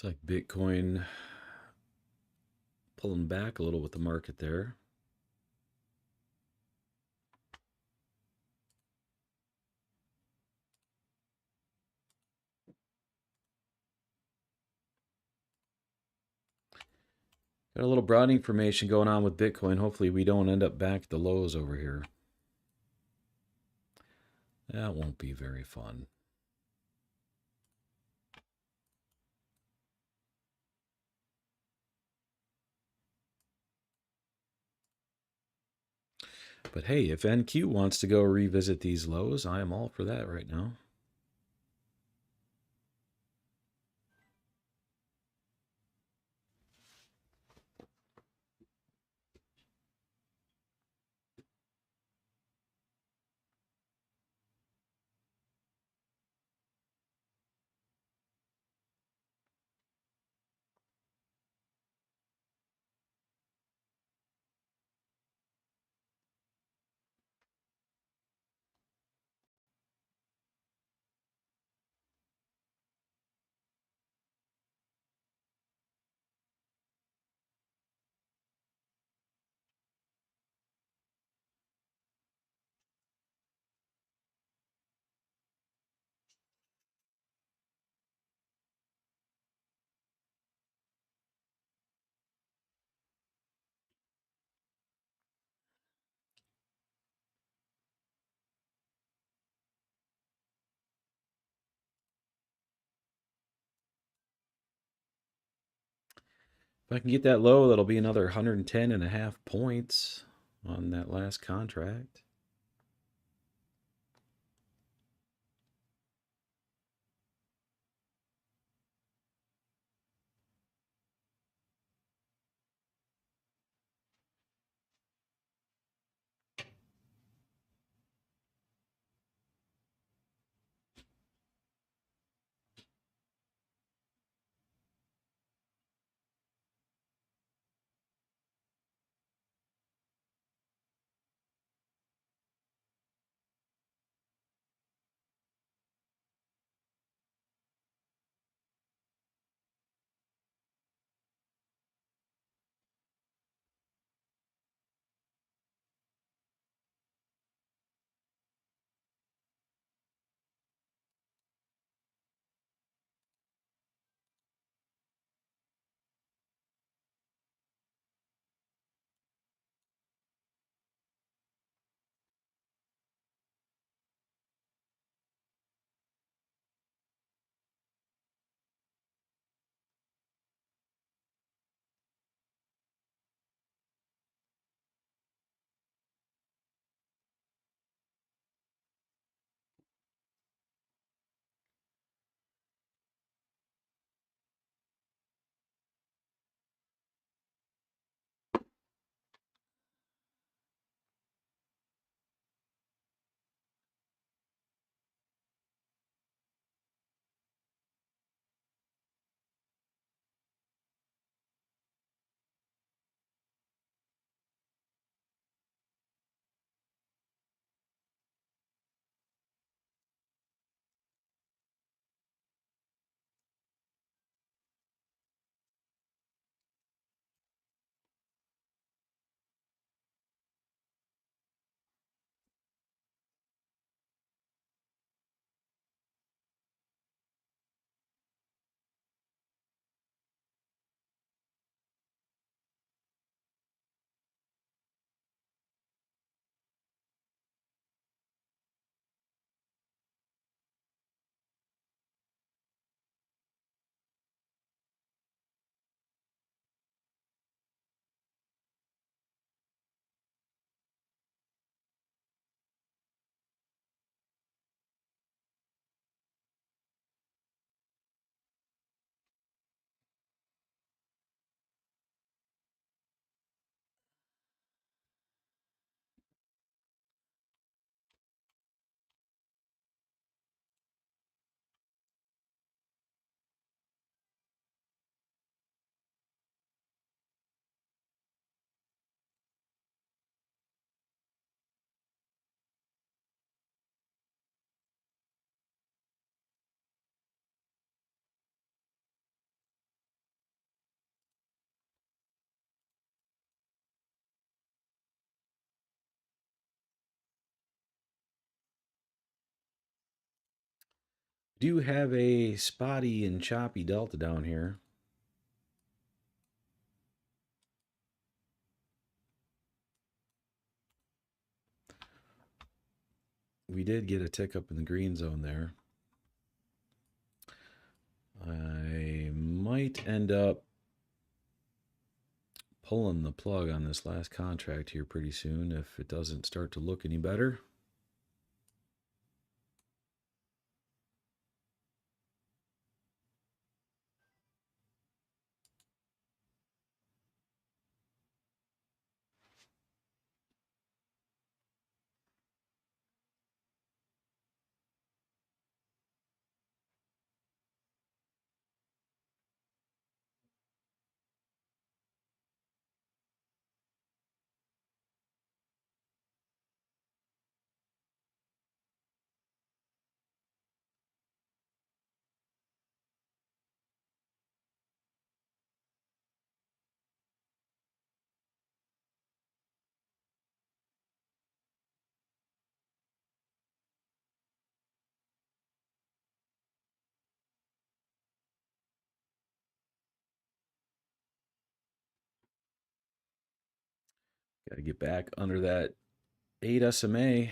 It's like Bitcoin pulling back a little with the market there. Got a little broadening formation going on with Bitcoin. Hopefully we don't end up back at the lows over here. That won't be very fun. But hey, if NQ wants to go revisit these lows, I am all for that right now. If I can get that low, that'll be another 110.5 points on that last contract. Do have a spotty and choppy delta down here. We did get a tick up in the green zone there. I might end up pulling the plug on this last contract here pretty soon if it doesn't start to look any better. Got to get back under that 8 SMA.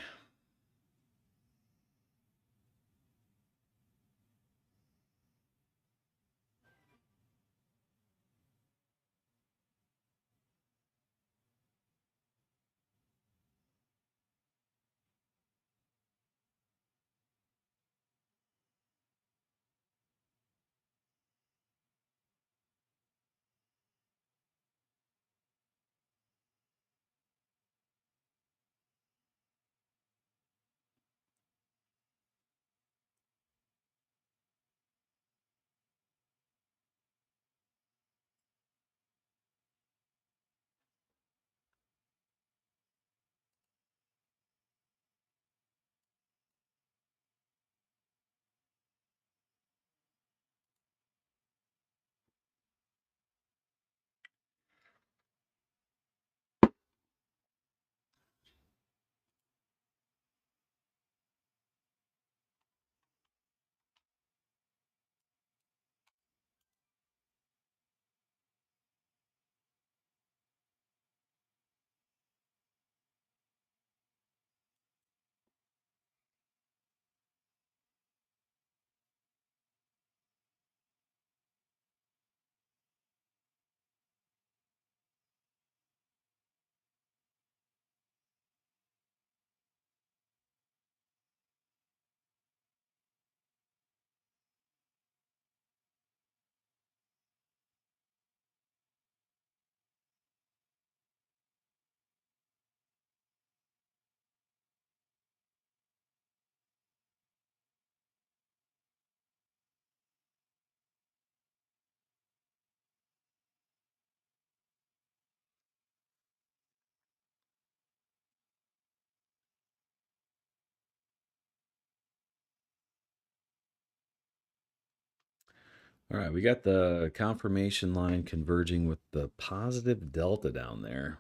All right, we got the confirmation line converging with the positive delta down there.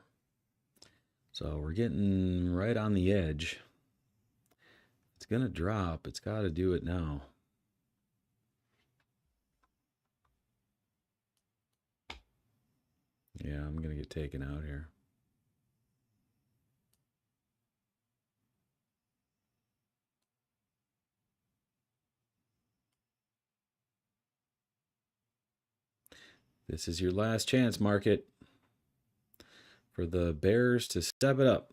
So we're getting right on the edge. It's going to drop. It's got to do it now. Yeah, I'm going to get taken out here. This is your last chance, market, for the bears to step it up.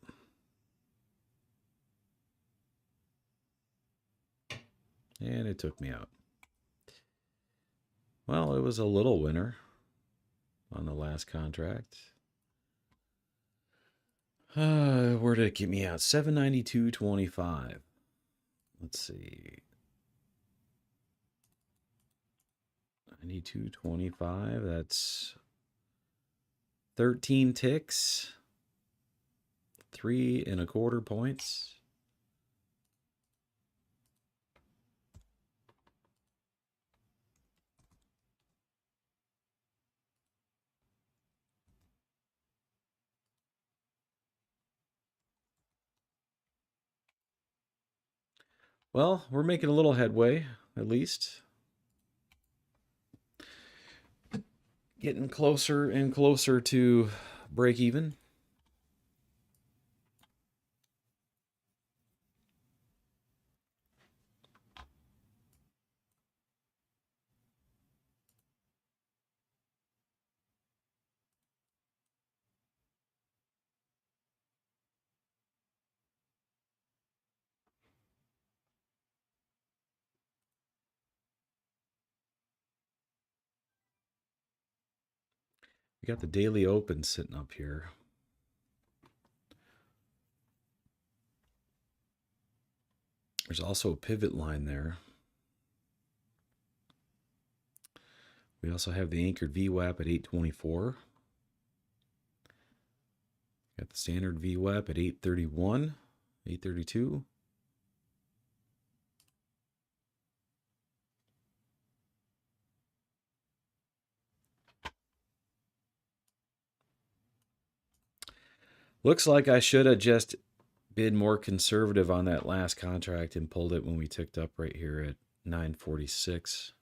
And it took me out. Well, it was a little winner on the last contract. Where did it get me out? 792.25. Let's see. 92.25. That's 13 ticks. 3.25 points. Well, we're making a little headway. at least. Getting closer and closer to break even. We got the daily open sitting up here. There's also a pivot line there. We also have the anchored VWAP at 824. Got the standard VWAP at 831, 832. Looks like I should have just been more conservative on that last contract and pulled it when we ticked up right here at 946.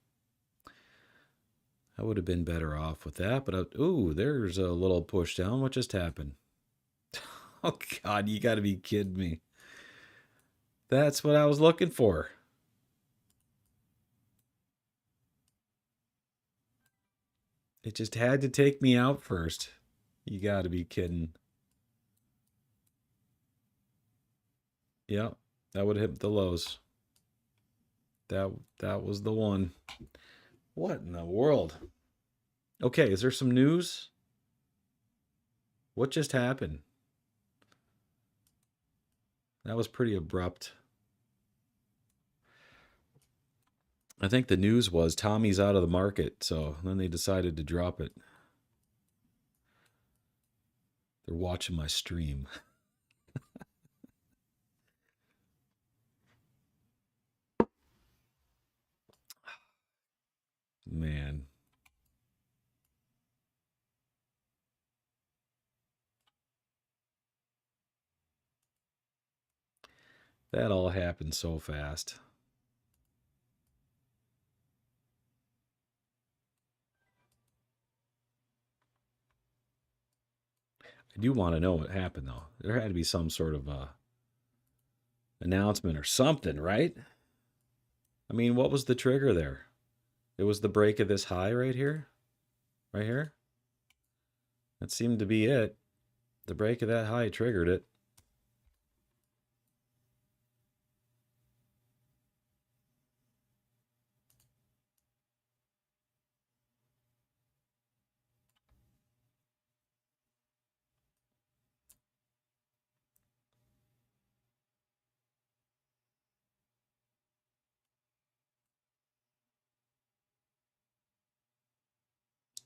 I would have been better off with that, but ooh, there's a little push down. What just happened? Oh God, you got to be kidding me. That's what I was looking for. It just had to take me out first. You got to be kidding. Yeah, that would hit the lows. That was the one. What in the world? Okay, is there some news? What just happened? That was pretty abrupt. I think the news was Tommy's out of the market, so then they decided to drop it. They're watching my stream. Man. That all happened so fast. I do want to know what happened, though. There had to be some sort of announcement or something, right? I mean, what was the trigger there? It was the break of this high right here? Right here? That seemed to be it. The break of that high triggered it.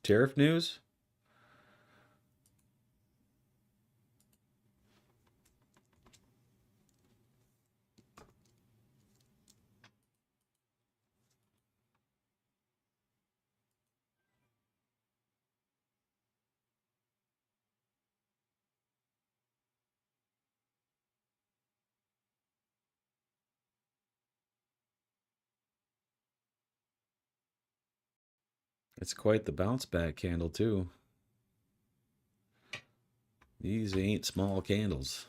Tariff news? It's quite the bounce back candle, too. These ain't small candles.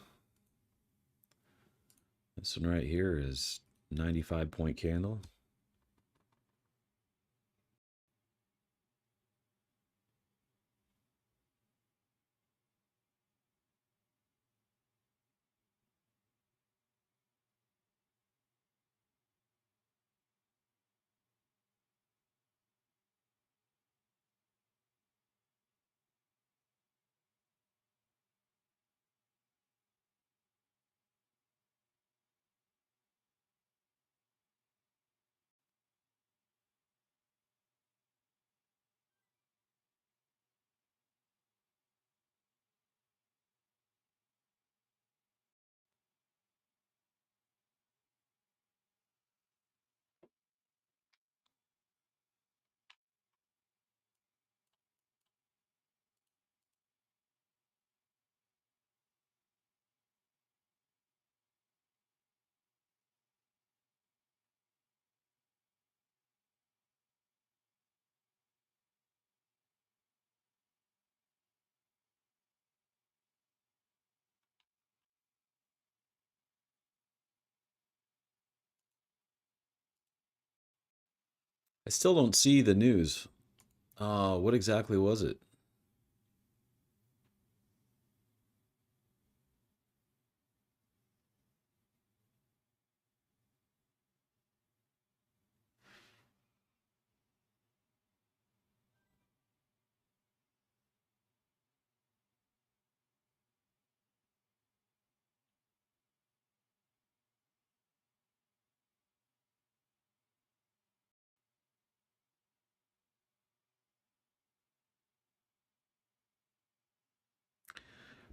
This one right here is 95-point candle. I still don't see the news. What exactly was it?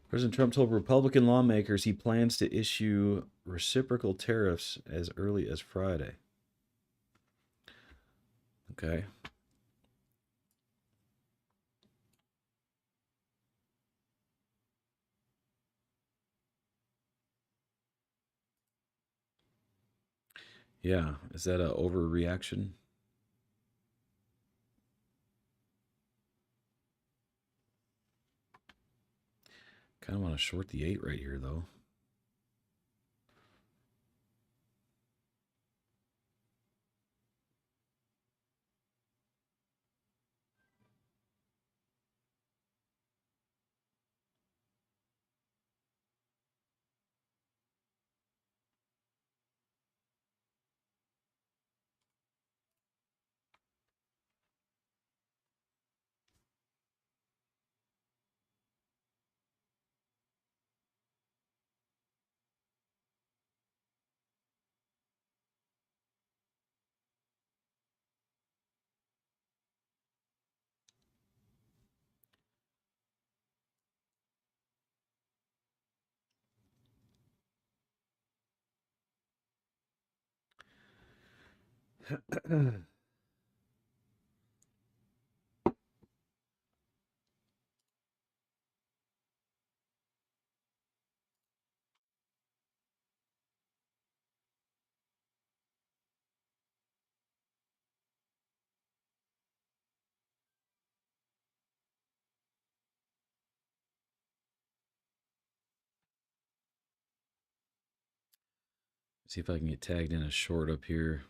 President Trump told Republican lawmakers he plans to issue reciprocal tariffs as early as Friday. Okay. Yeah, is that an overreaction? Kind of want to short the 8 right here, though. See if I can get tagged in a short up here.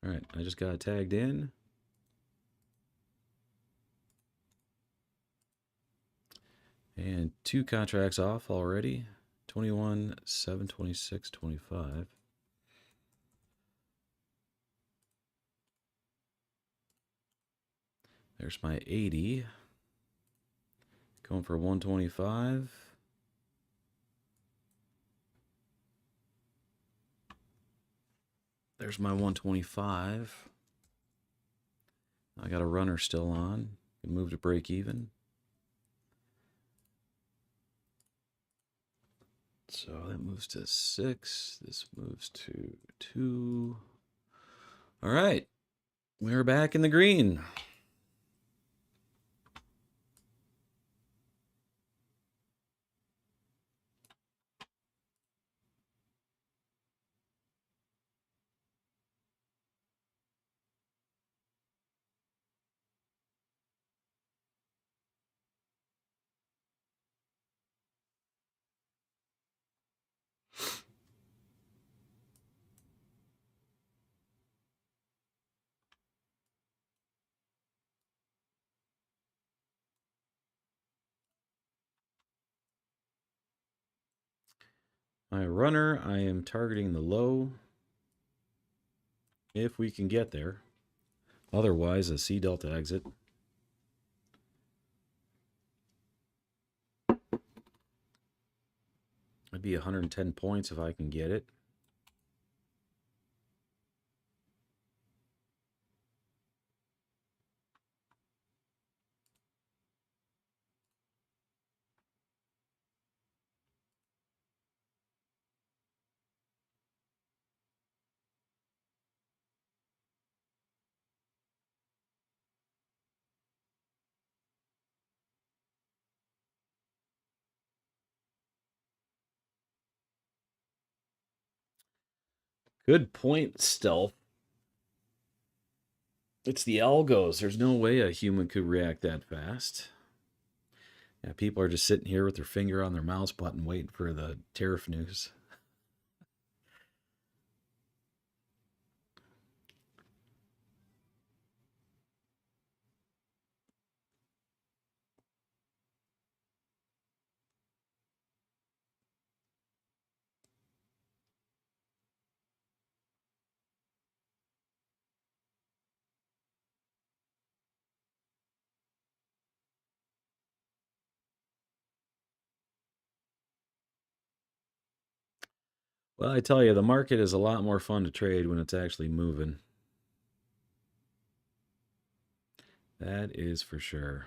All right, I just got tagged in. And 2 contracts off already. 21, 7, 26, 25. There's my 80. Going for 125. There's my 125. I got a runner still on. Can move to break even. So that moves to 6. This moves to 2. All right. We're back in the green. My runner, I am targeting the low if we can get there. Otherwise, a C delta exit. It'd be 110 points if I can get it. Good point, Stealth. It's the algos. There's no way a human could react that fast. Yeah, people are just sitting here with their finger on their mouse button waiting for the tariff news. Well, I tell you, the market is a lot more fun to trade when it's actually moving. That is for sure.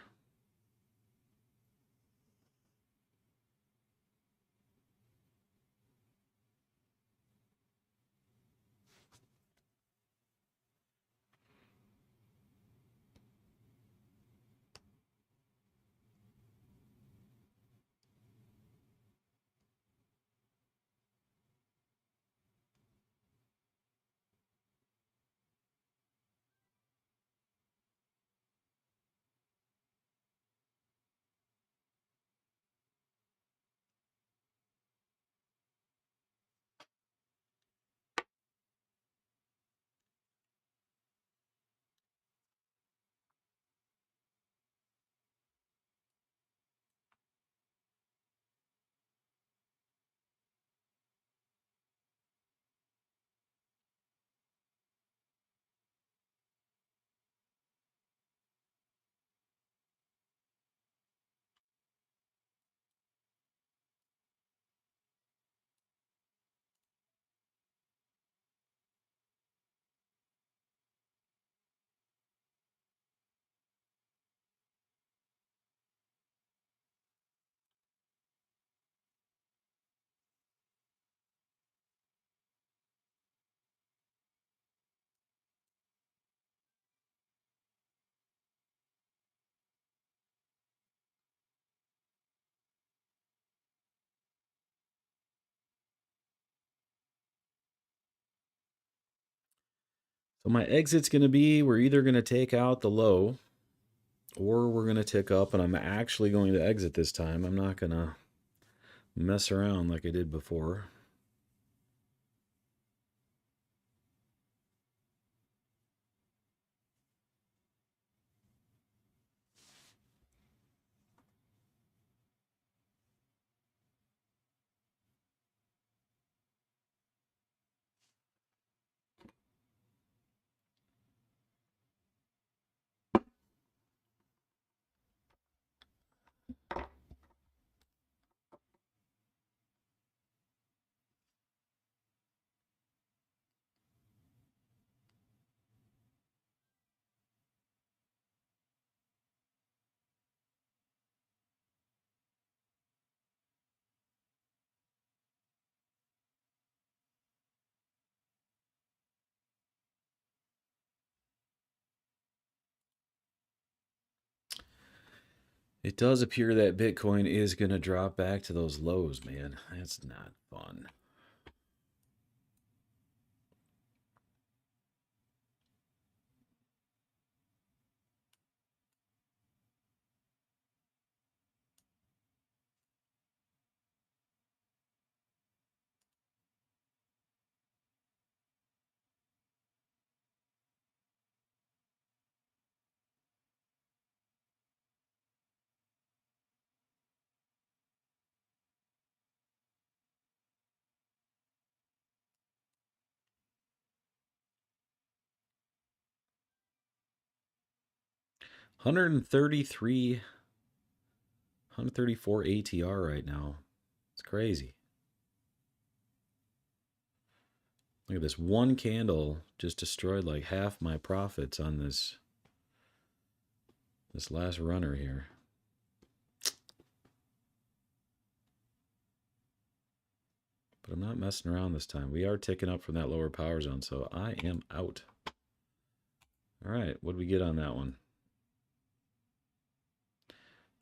So my exit's going to be, we're either going to take out the low or we're going to tick up, and I'm actually going to exit this time. I'm not going to mess around like I did before. It does appear that Bitcoin is going to drop back to those lows, man. That's not fun. $134 ATR right now. It's crazy. Look at this. One candle just destroyed like half my profits on this last runner here. But I'm not messing around this time. We are ticking up from that lower power zone, so I am out. All right, what did we get on that one?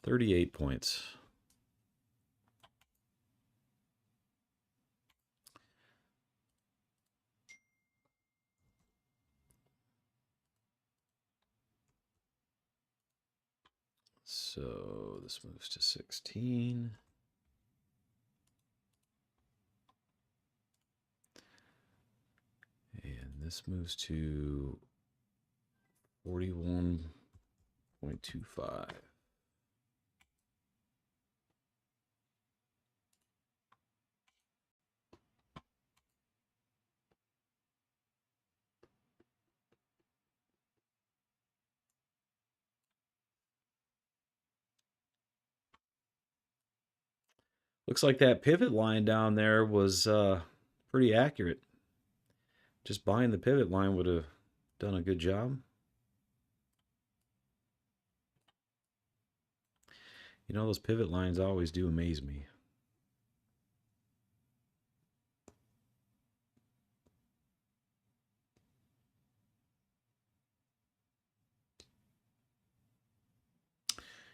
38 points. So this moves to 16. And this moves to 41.25. Looks like that pivot line down there was pretty accurate. Just buying the pivot line would have done a good job. You know, those pivot lines always do amaze me.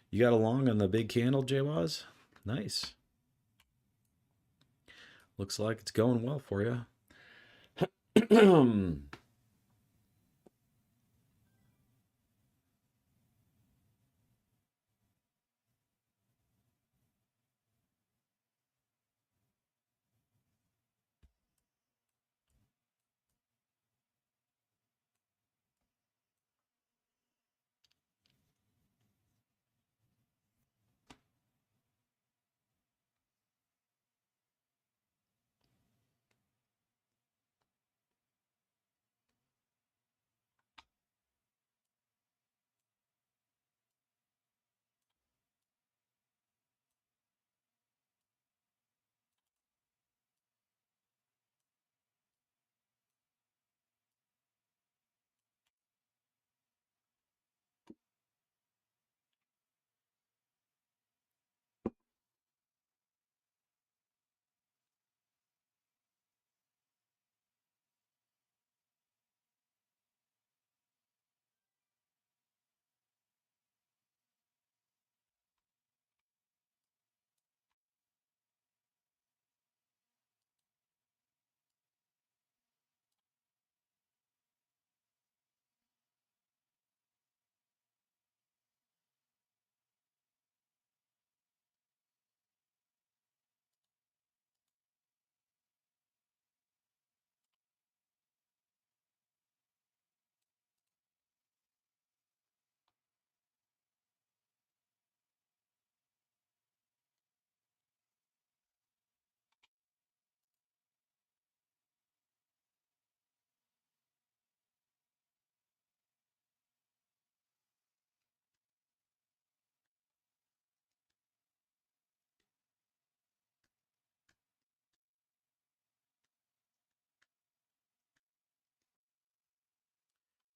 You got a long on the big candle, J-Waz? Nice. Looks like it's going well for you.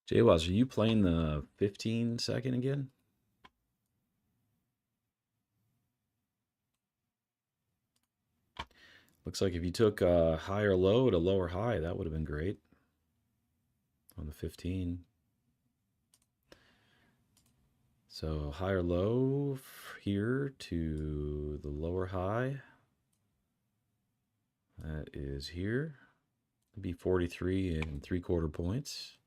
J-Waz, are you playing the 15-second again? Looks like if you took a higher low to lower high, that would have been great on the 15. So higher low here to the lower high. That is here. It'd be 43 3/4 points.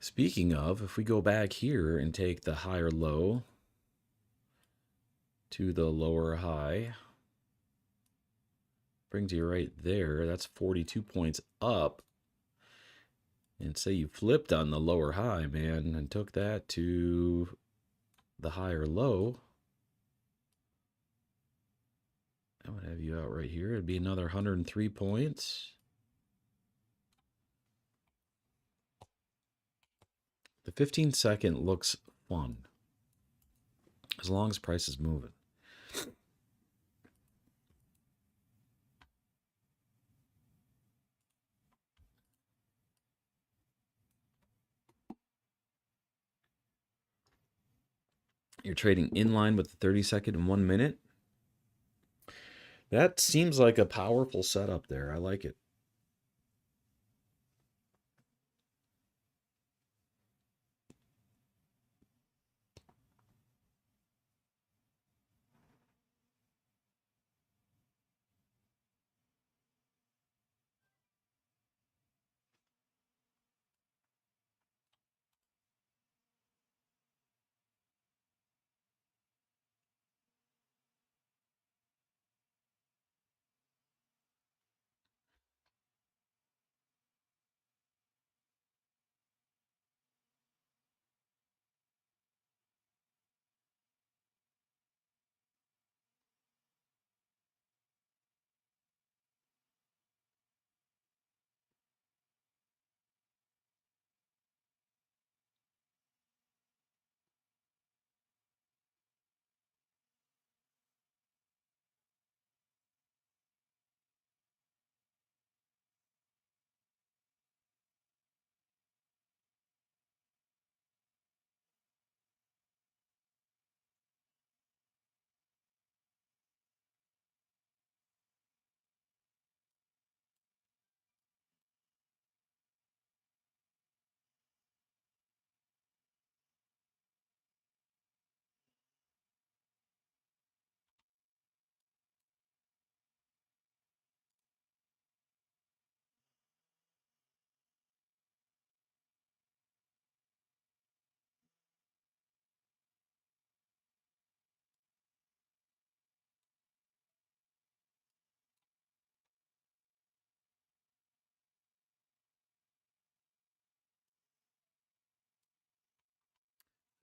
Speaking of, if we go back here and take the higher low to the lower high, brings you right there. That's 42 points up. And say you flipped on the lower high, man, and took that to the higher low. That would have you out right here. It'd be another 103 points. The 15-second looks fun as long as price is moving. You're trading in line with the 30-second and 1 minute. That seems like a powerful setup there. I like it.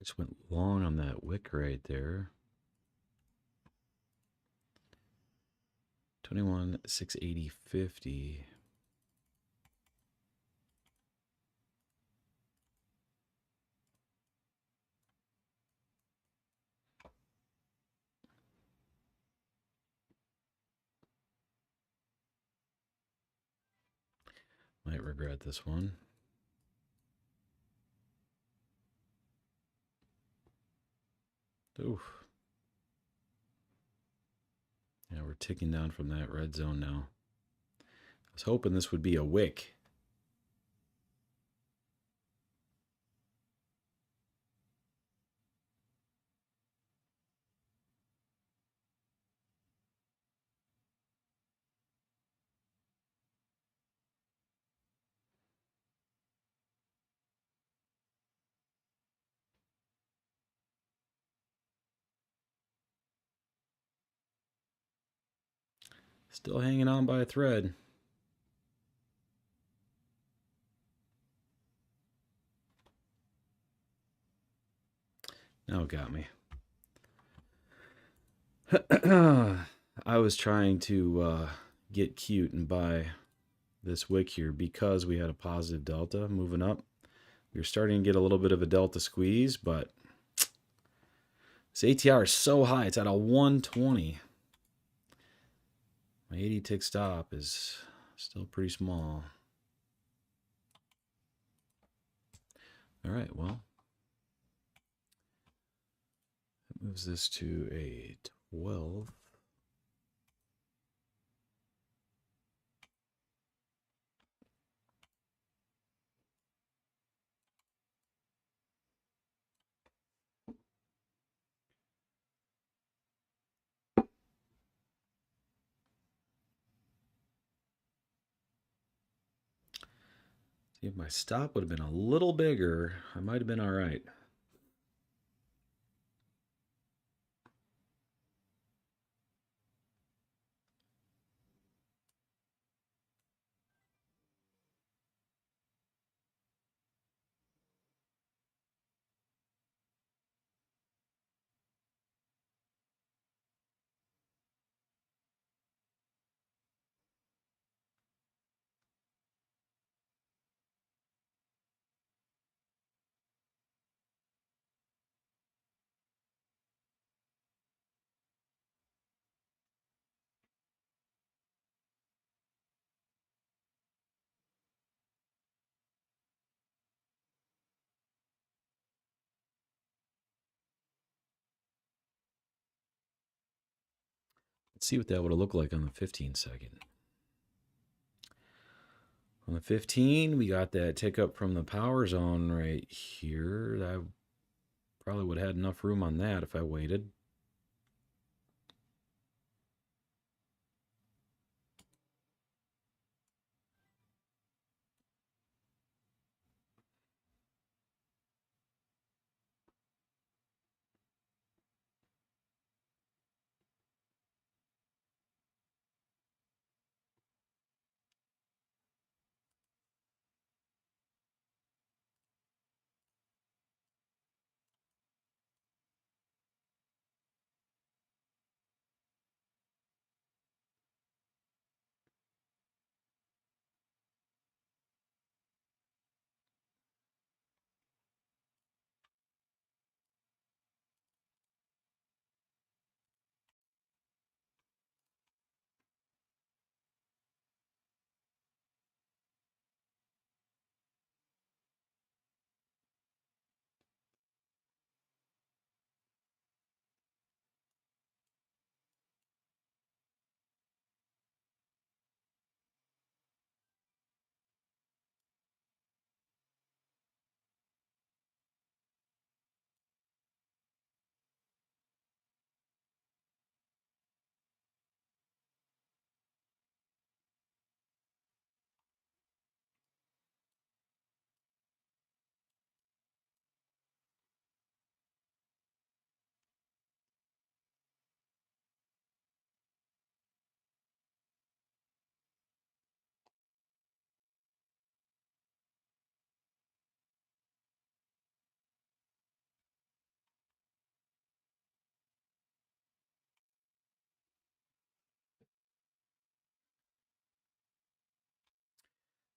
Just went long on that wick right there. 21, 680, 50. Might regret this one. Oof. Yeah, we're ticking down from that red zone now. I was hoping this would be a wick. Still hanging on by a thread. Now it got me. I was trying to get cute and buy this wick here because we had a positive delta moving up. We were starting to get a little bit of a delta squeeze, but this ATR is so high. It's at a 120. My 80 tick stop is still pretty small. All right, well, that moves this to a 12. See, if my stop would have been a little bigger, I might have been all right. Let's see what that would have looked like on the 15-second. On the 15, we got that tick up from the power zone right here. I probably would have had enough room on that if I waited.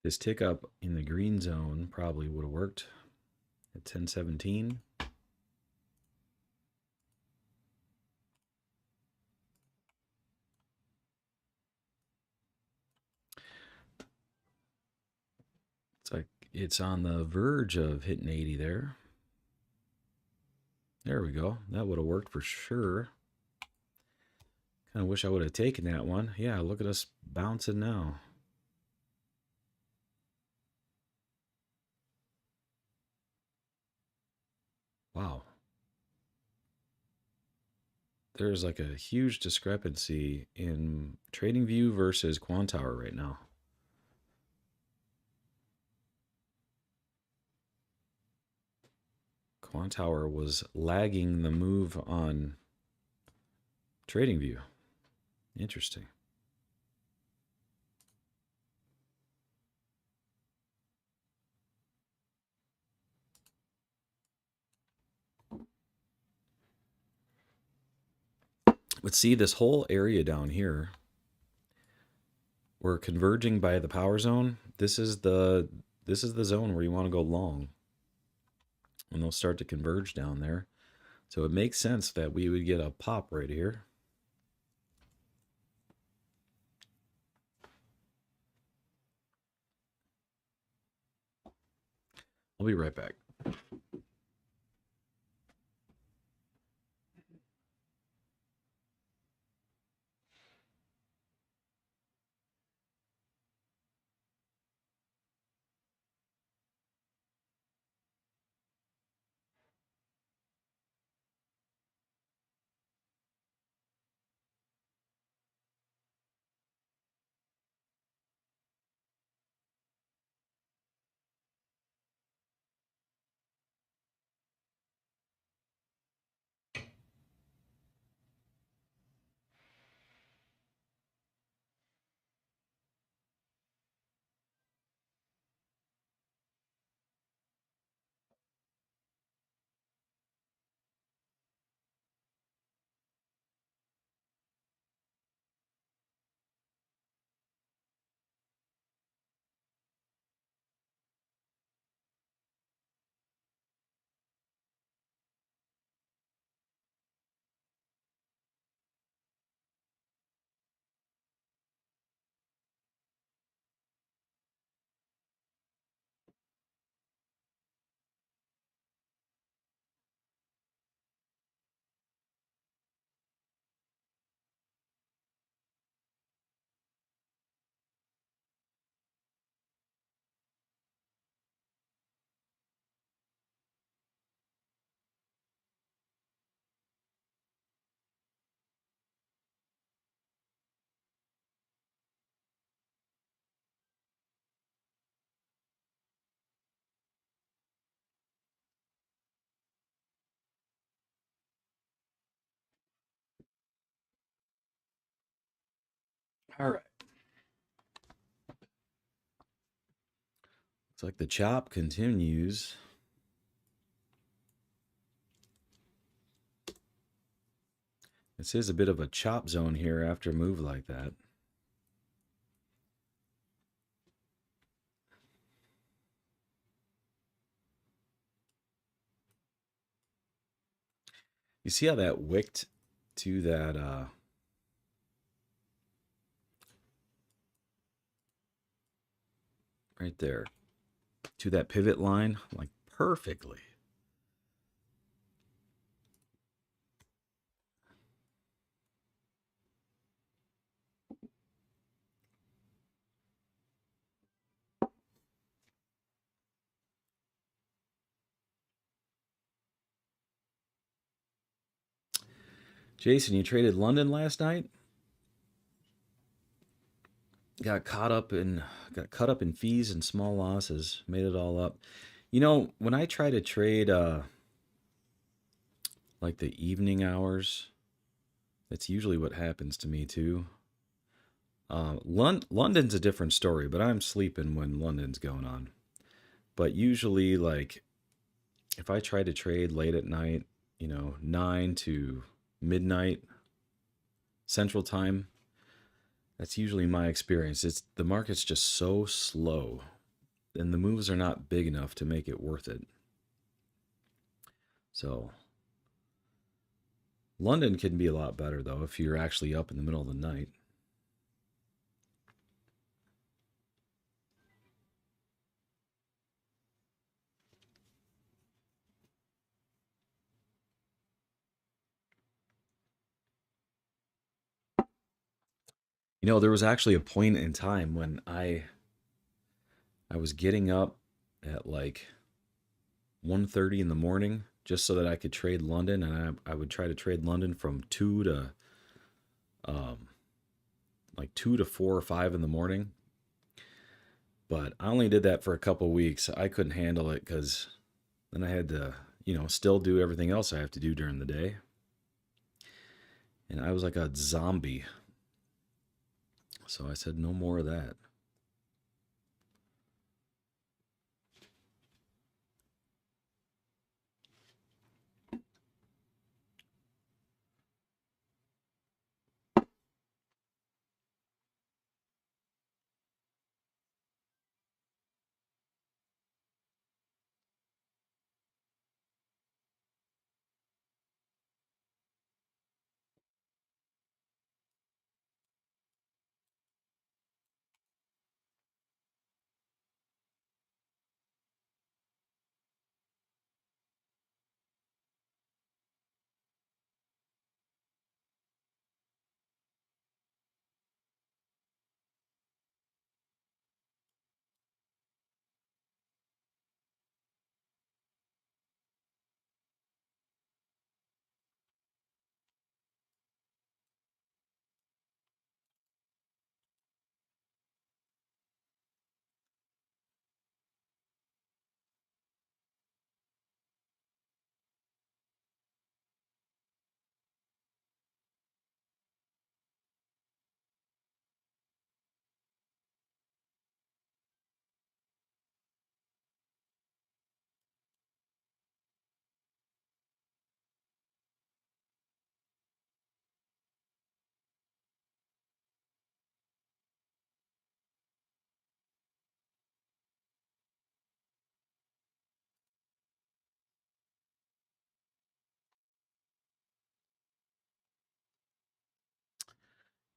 This tick up in the green zone probably would have worked at 1017. It's like it's on the verge of hitting 80 there. There we go. That would have worked for sure. Kind of wish I would have taken that one. Yeah, look at us bouncing now. Wow. There's like a huge discrepancy in TradingVIew versus Quantower right now. Quantower was lagging the move on TradingVIew. Interesting. But see, this whole area down here, we're converging by the power zone. This is the zone where you want to go long. And they'll start to converge down there. So it makes sense that we would get a pop right here. I'll be right back. All right. Looks like the chop continues. This is a bit of a chop zone here after a move like that. You see how that wicked to that right there, to that pivot line, like perfectly. Jason, you traded London last night? Got caught up in fees and small losses, made it all up. You know, when I try to trade like the evening hours, that's usually what happens to me too. London's a different story, but I'm sleeping when London's going on. But usually, like, if I try to trade late at night, you know, 9 to midnight Central Time, That's usually my experience. It's the market's just so slow, and the moves are not big enough to make it worth it. So London can be a lot better though if you're actually up in the middle of the night. You know, there was actually a point in time when I was getting up at like 1:30 in the morning just so that I could trade London, and I would try to trade London from 2 to um like 2 to 4 or 5 in the morning. But I only did that for a couple of weeks. I couldn't handle it cuz then I had to, still do everything else I have to do during the day. And I was like a zombie. So I said no more of that.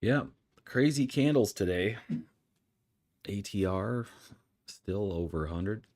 Yeah, crazy candles today. ATR still over 100.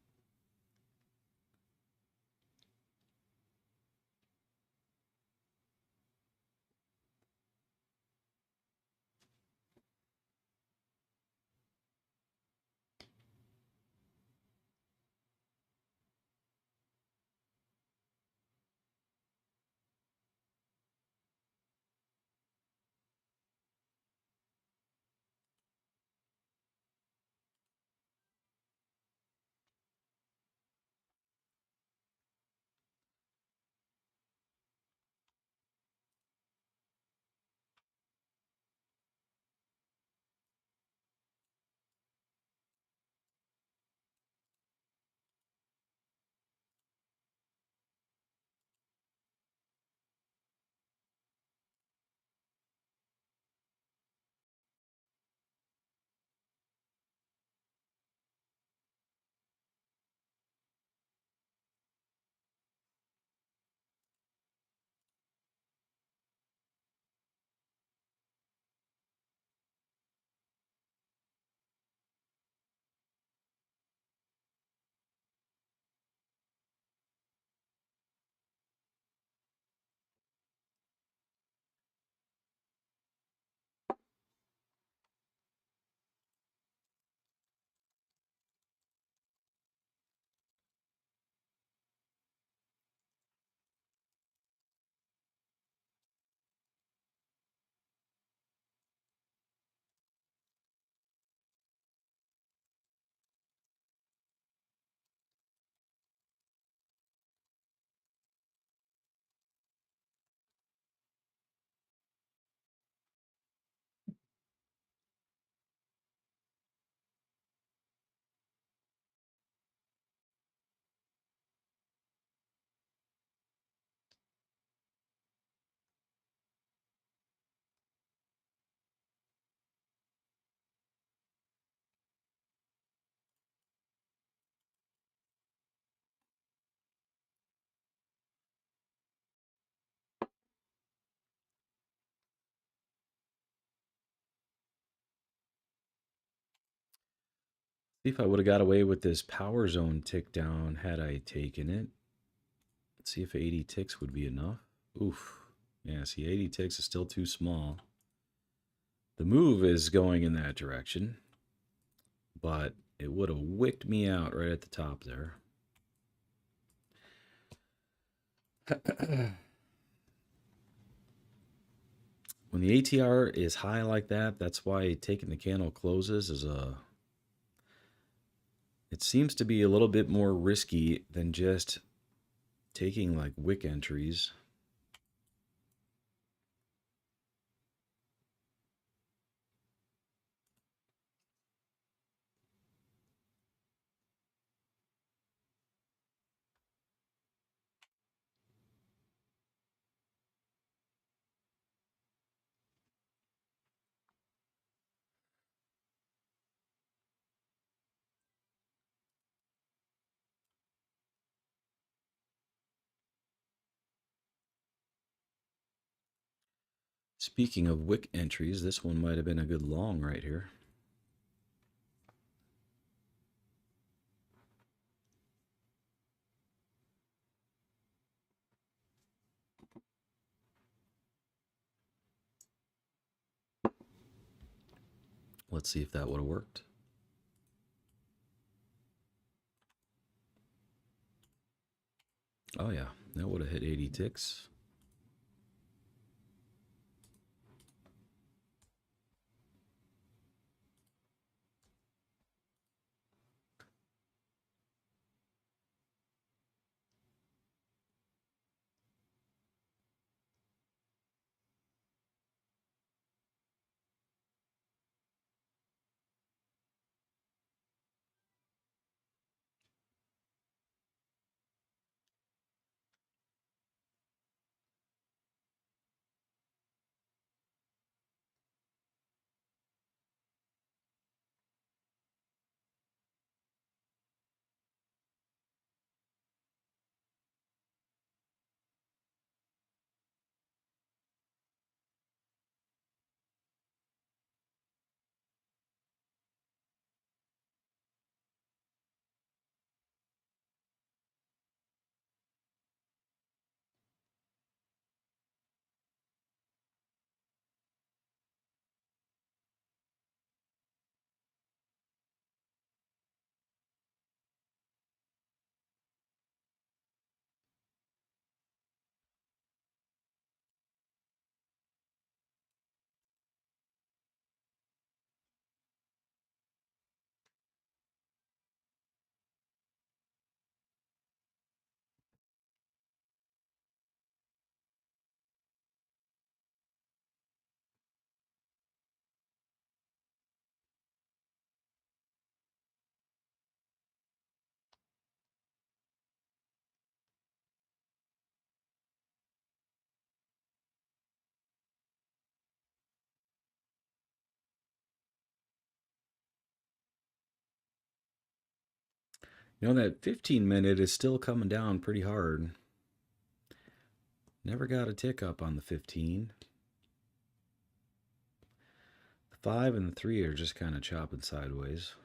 See if I would have got away with this power zone tick down had I taken it. Let's see if 80 ticks would be enough. Oof. Yeah, see, 80 ticks is still too small. The move is going in that direction, but it would have wicked me out right at the top there. When the ATR is high like that, that's why taking the candle closes is it seems to be a little bit more risky than just taking like wick entries. Speaking of wick entries, this one might have been a good long right here. Let's see if that would have worked. Oh yeah, that would have hit 80 ticks. You know, that 15-minute is still coming down pretty hard. Never got a tick up on the 15. The 5 and the 3 are just kind of chopping sideways.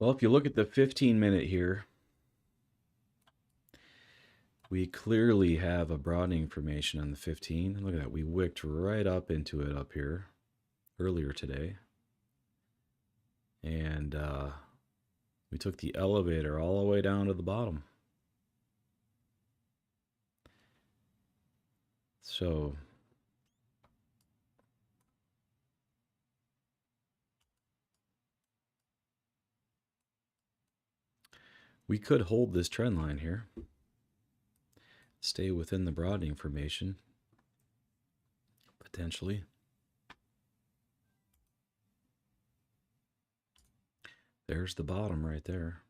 Well, if you look at the 15-minute here, we clearly have a broadening formation on the 15. Look at that. We wicked right up into it up here earlier today. And we took the elevator all the way down to the bottom. So we could hold this trend line here, stay within the broadening formation, potentially. There's the bottom right there.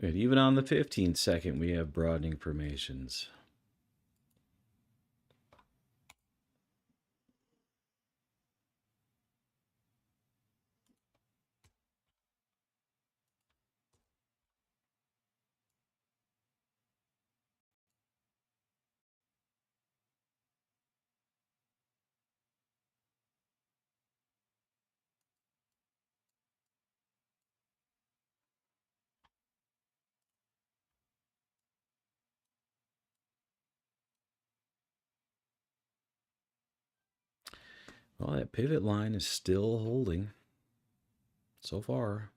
And even on the 15-second, we have broadening formations. Well, that pivot line is still holding so far.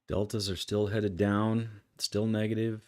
Deltas are still headed down, still negative.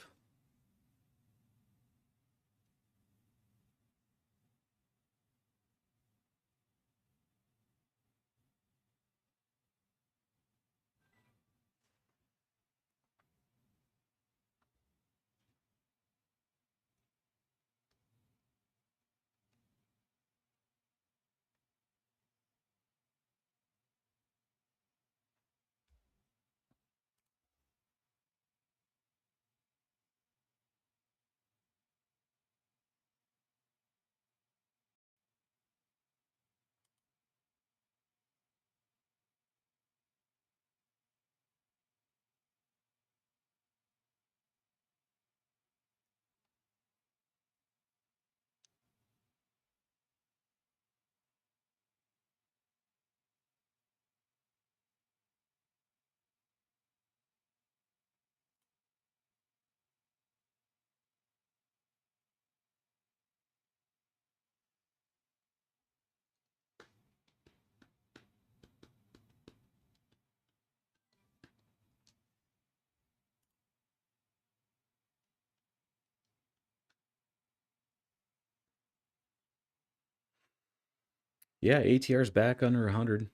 Yeah, ATR's back under 100.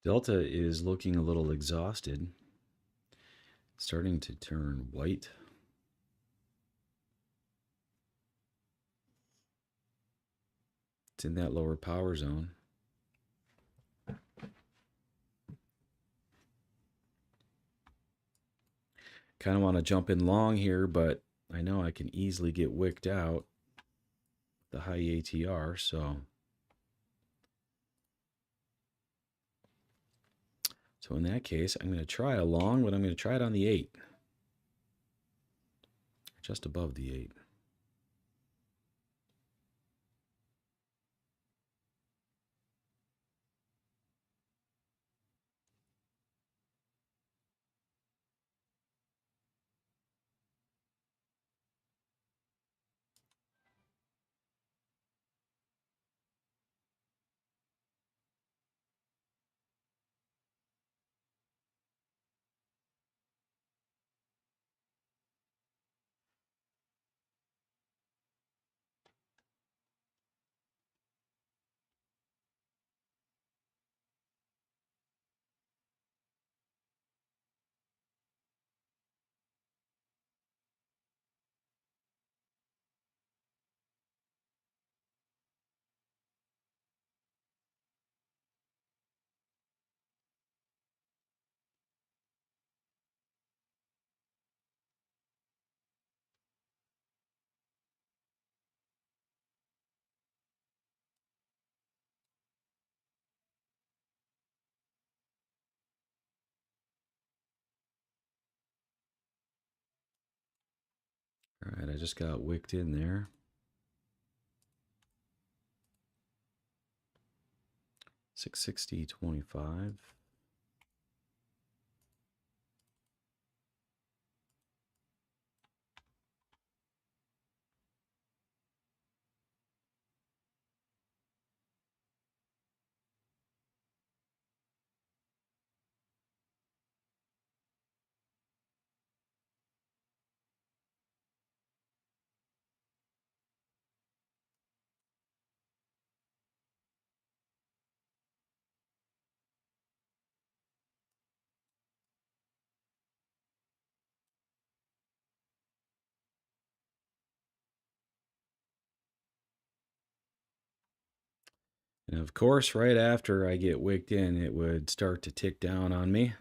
Delta is looking a little exhausted, starting to turn white. It's in that lower power zone. Kind of want to jump in long here, but I know I can easily get wicked out the high ATR, so in that case, I'm going to try a long, but I'm going to try it on the 8. Just above the 8. All right, I just got wicked in there. $660.25. And of course, right after I get wicked in, it would start to tick down on me.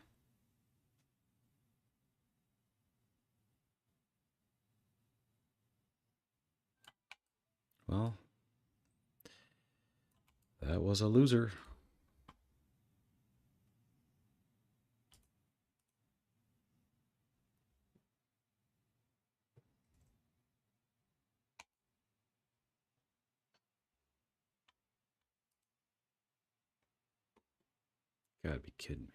Well, that was a loser. Gotta be kidding me.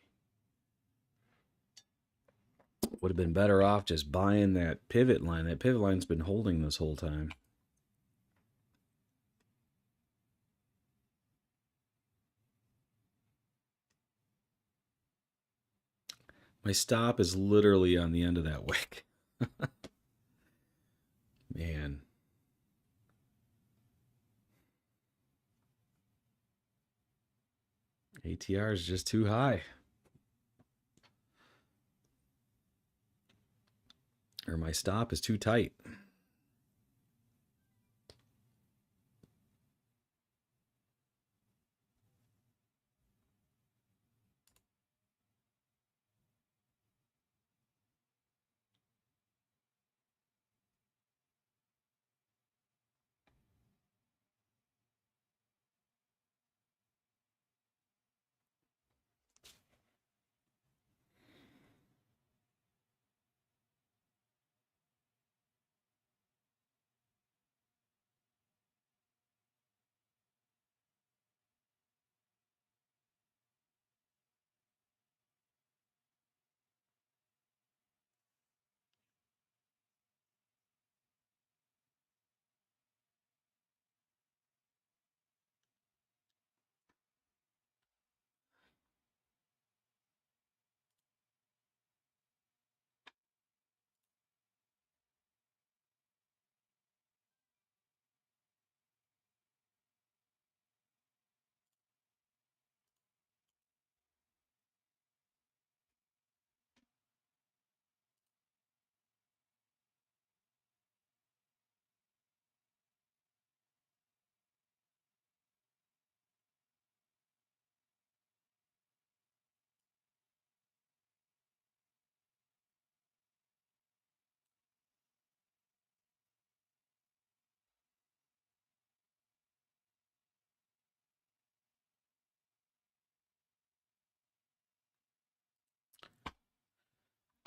Would have been better off just buying that pivot line. That pivot line's been holding this whole time. My stop is literally on the end of that wick. Man. ATR is just too high. Or my stop is too tight.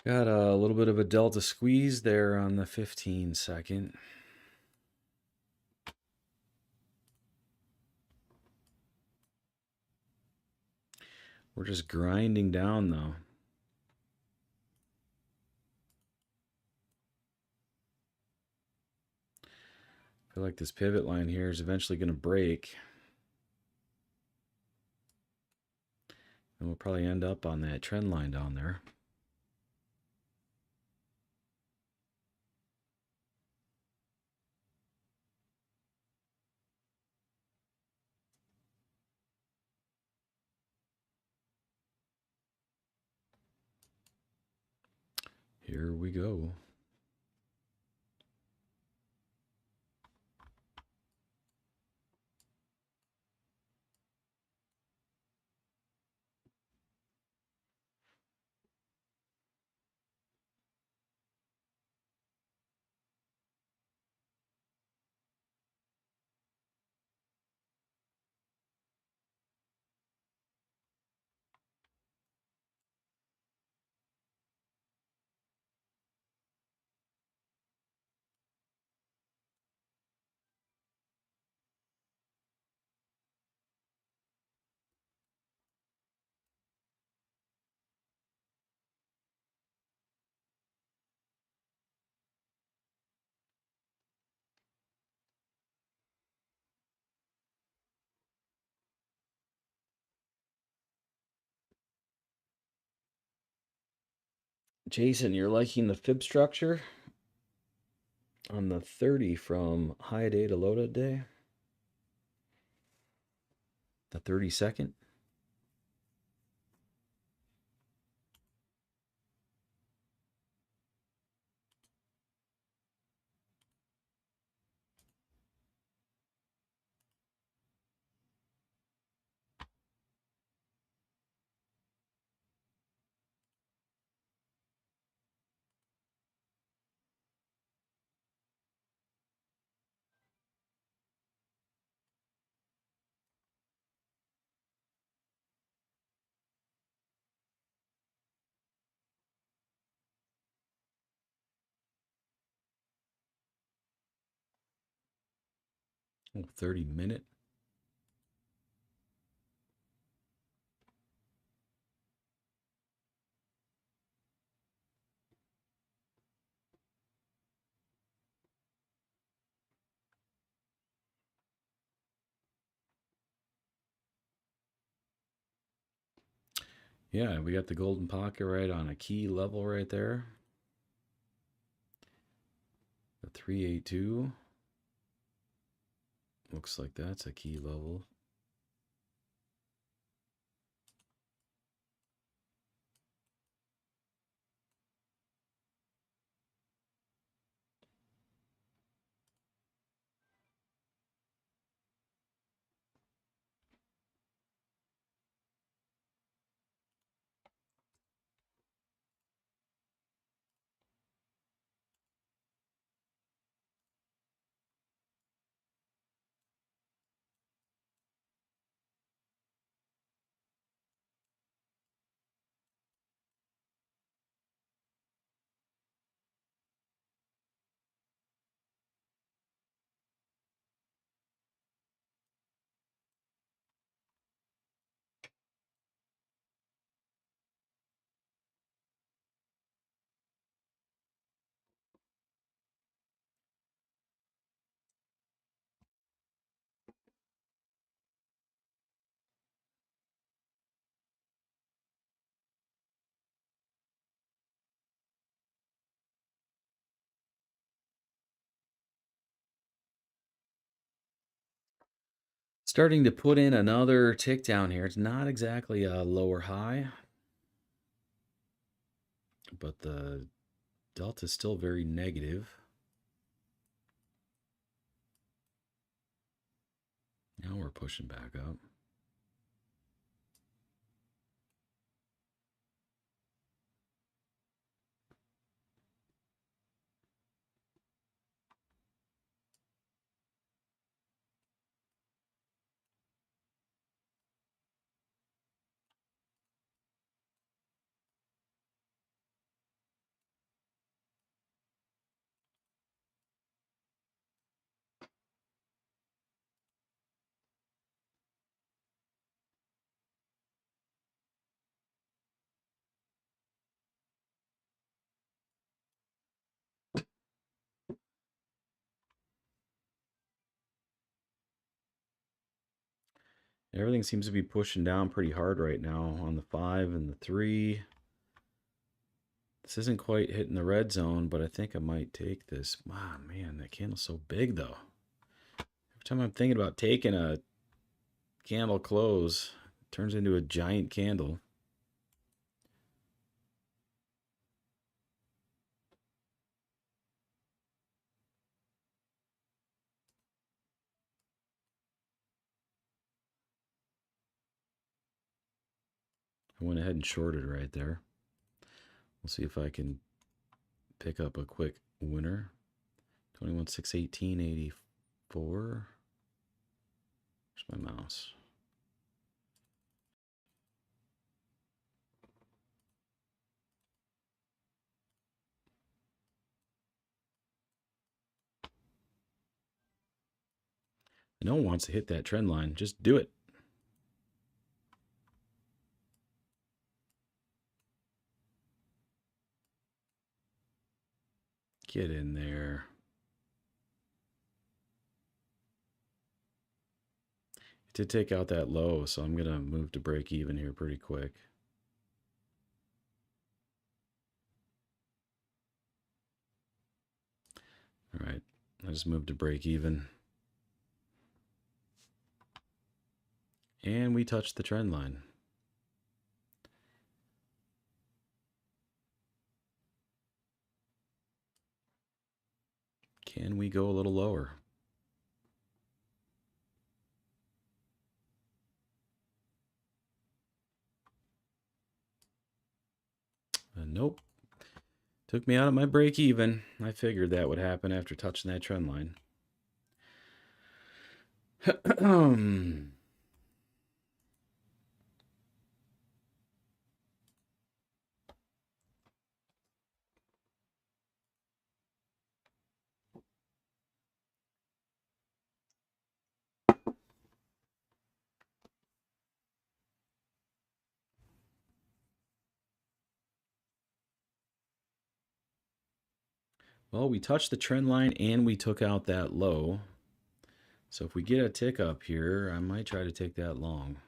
Got a little bit of a delta squeeze there on the 15 second. We're just grinding down though. I feel like this pivot line here is eventually going to break. And we'll probably end up on that trend line down there. Here we go. Jason, you're liking the fib structure on the 30 from high day to low day? The 30-second? Oh, 30-minute. Yeah, we got the golden pocket right on a key level right there. The 382. Looks like that's a key level. Starting to put in another tick down here. It's not exactly a lower high, but the delta is still very negative. Now we're pushing back up. Everything seems to be pushing down pretty hard right now on the 5 and the 3. This isn't quite hitting the red zone, but I think I might take this. Wow, man, that candle's so big, though. Every time I'm thinking about taking a candle close, it turns into a giant candle. I went ahead and shorted right there. We'll see if I can pick up a quick winner. 21,618.84. Where's my mouse? No one wants to hit that trend line. Just do it. Get in there. It did take out that low, so I'm going to move to break even here pretty quick. All right, I just moved to break even. And we touched the trend line. Can we go a little lower? Nope. Took me out of my break even. I figured that would happen after touching that trend line. Well, we touched the trend line and we took out that low. So if we get a tick up here, I might try to take that long.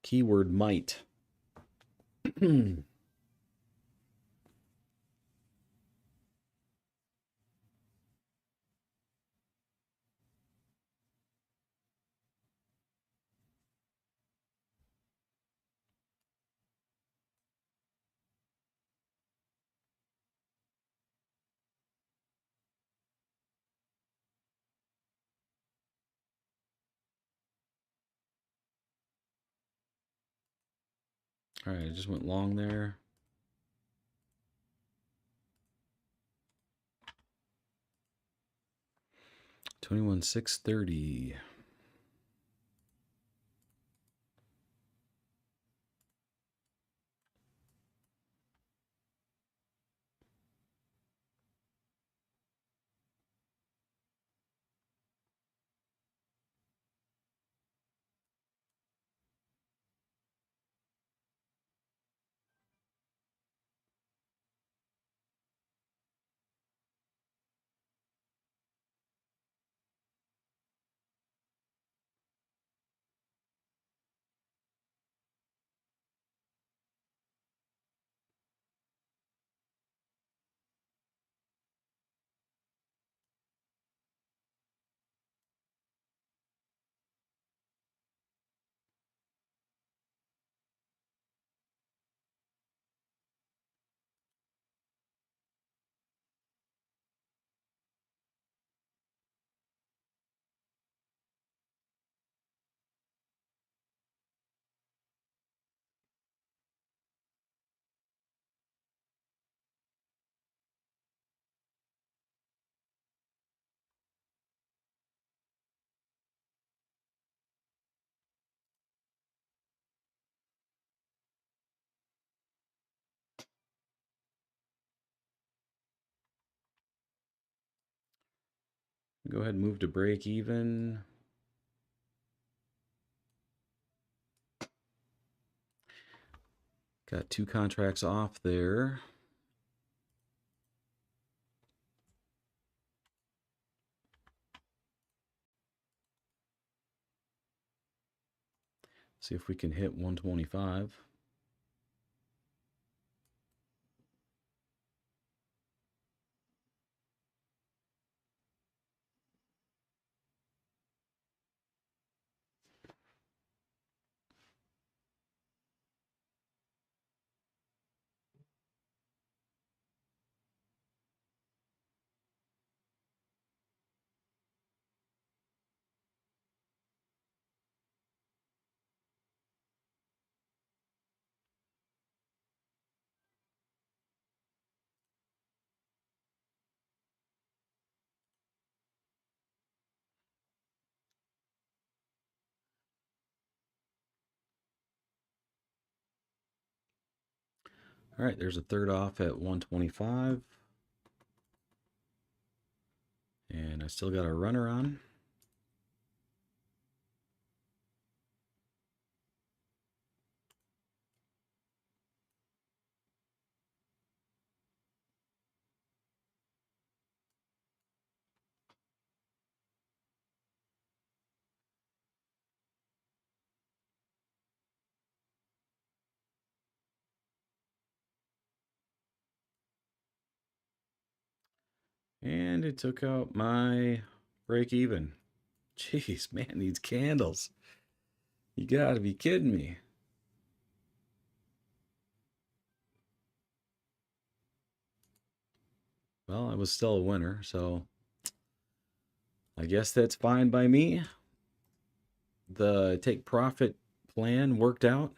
Keyword might. All right, I just went long there. $21,630. go ahead and move to break even. Got 2 contracts off there. See if we can hit 125. All right, there's a third off at 125. And I still got a runner on. And it took out my break even. Jeez, man, these candles. You gotta be kidding me. Well, I was still a winner, so I guess that's fine by me. The take profit plan worked out.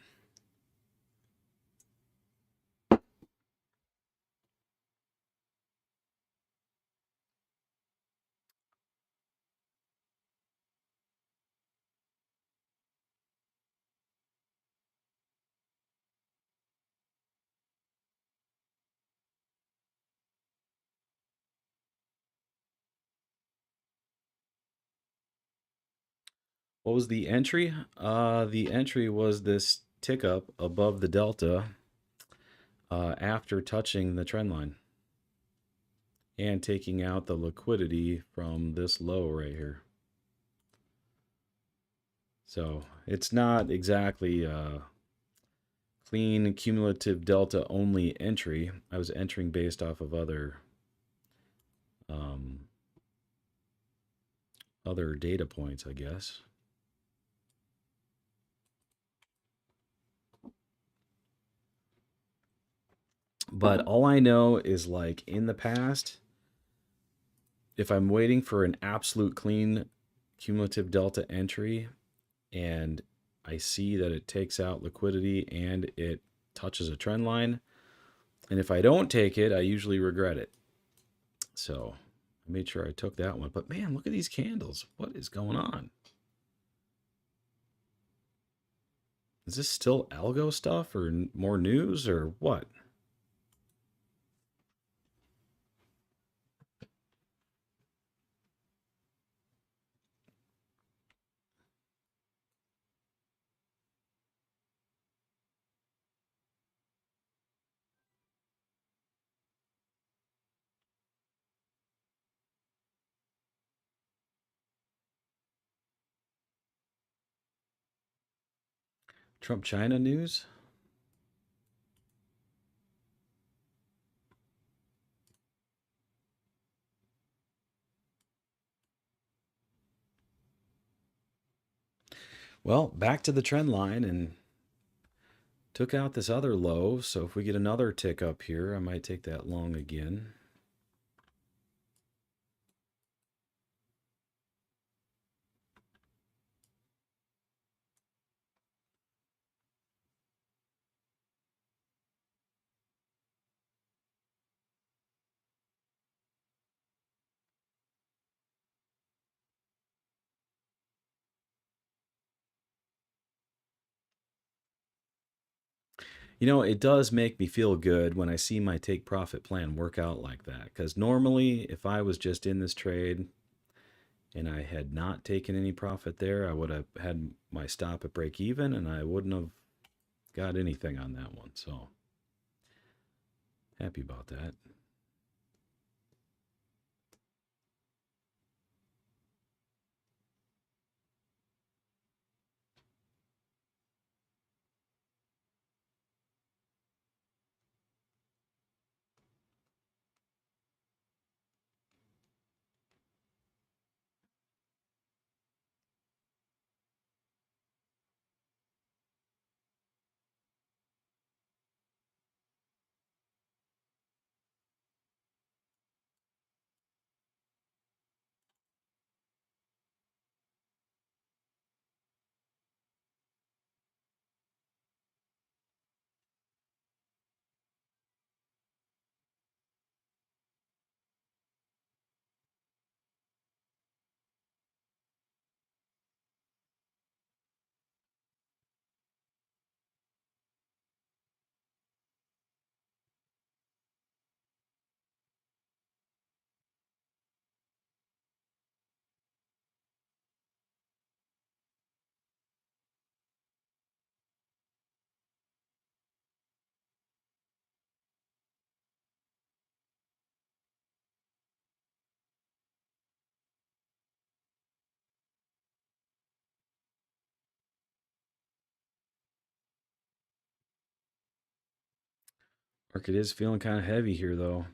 What was the entry? The entry was this tick up above the delta after touching the trend line and taking out the liquidity from this low right here. So it's not exactly clean cumulative delta only entry. I was entering based off of other data points, I guess. But all I know is, like, in the past, if I'm waiting for an absolute clean cumulative delta entry and I see that it takes out liquidity and it touches a trend line, and if I don't take it, I usually regret it. So I made sure I took that one. But man, look at these candles. What is going on? Is this still algo stuff or more news or what? Trump China news? Well, back to the trend line and took out this other low. So if we get another tick up here, I might take that long again. You know, it does make me feel good when I see my take profit plan work out like that. Because normally, if I was just in this trade and I had not taken any profit there, I would have had my stop at break even, and I wouldn't have got anything on that one. So happy about that. Market is feeling kind of heavy here, though.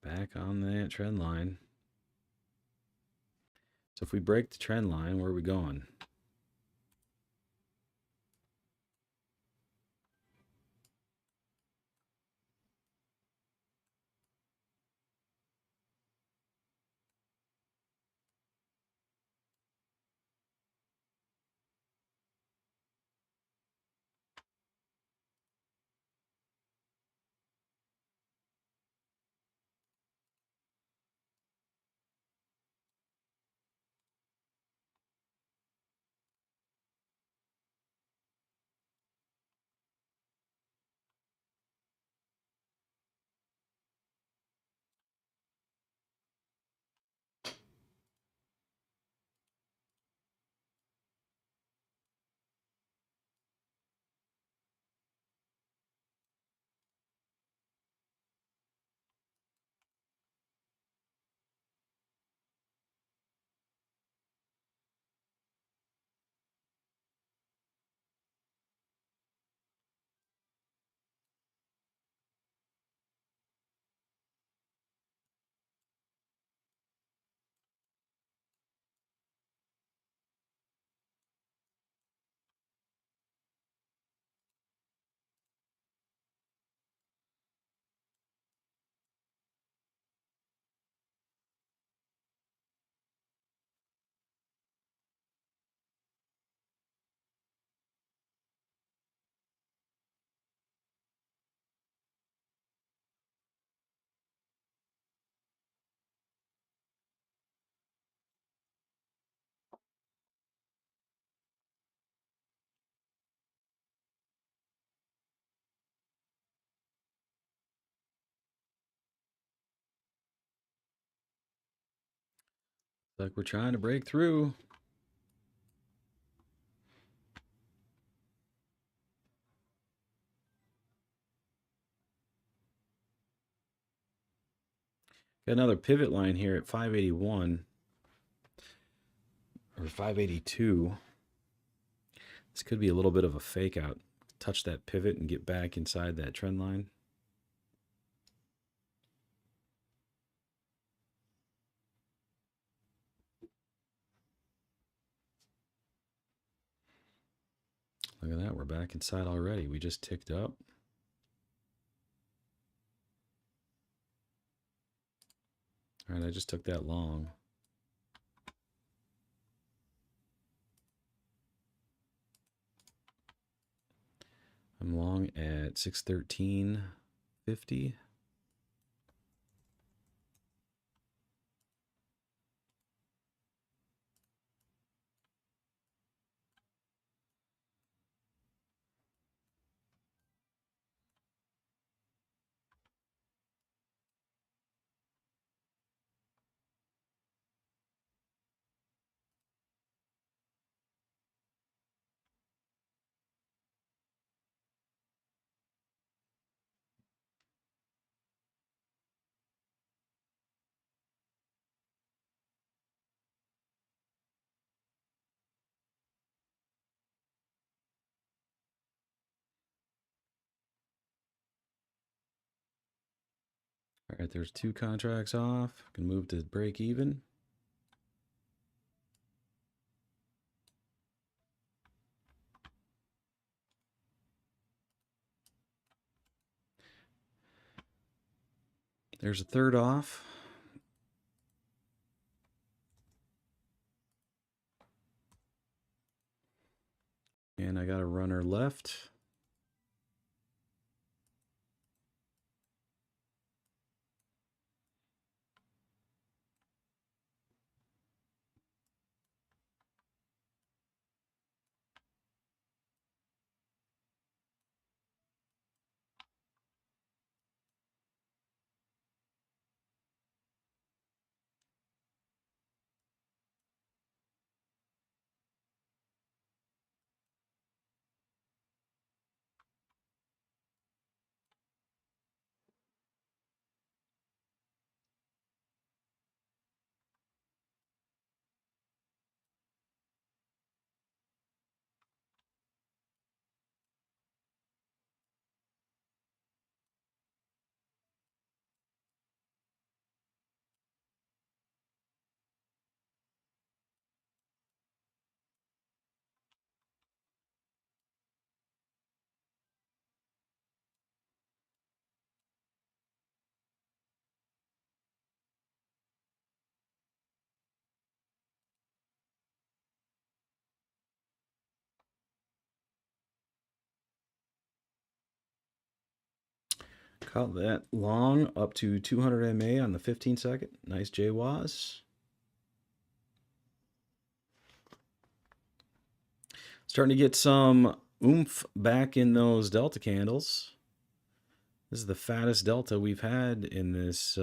Back on that trend line. So if we break the trend line, where are we going? Like we're trying to break through. Got another pivot line here at 581 or 582. This could be a little bit of a fake out. Touch that pivot and get back inside that trend line. Look at that. We're back inside already. We just ticked up. All right, I just took that long. I'm long at 613.50. right, there's 2 contracts off. Can move to break even. There's a third off. And I got a runner left. Caught that long up to 200 MA on the 15 second. Nice JWAS. Starting to get some oomph back in those delta candles. This is the fattest delta we've had in this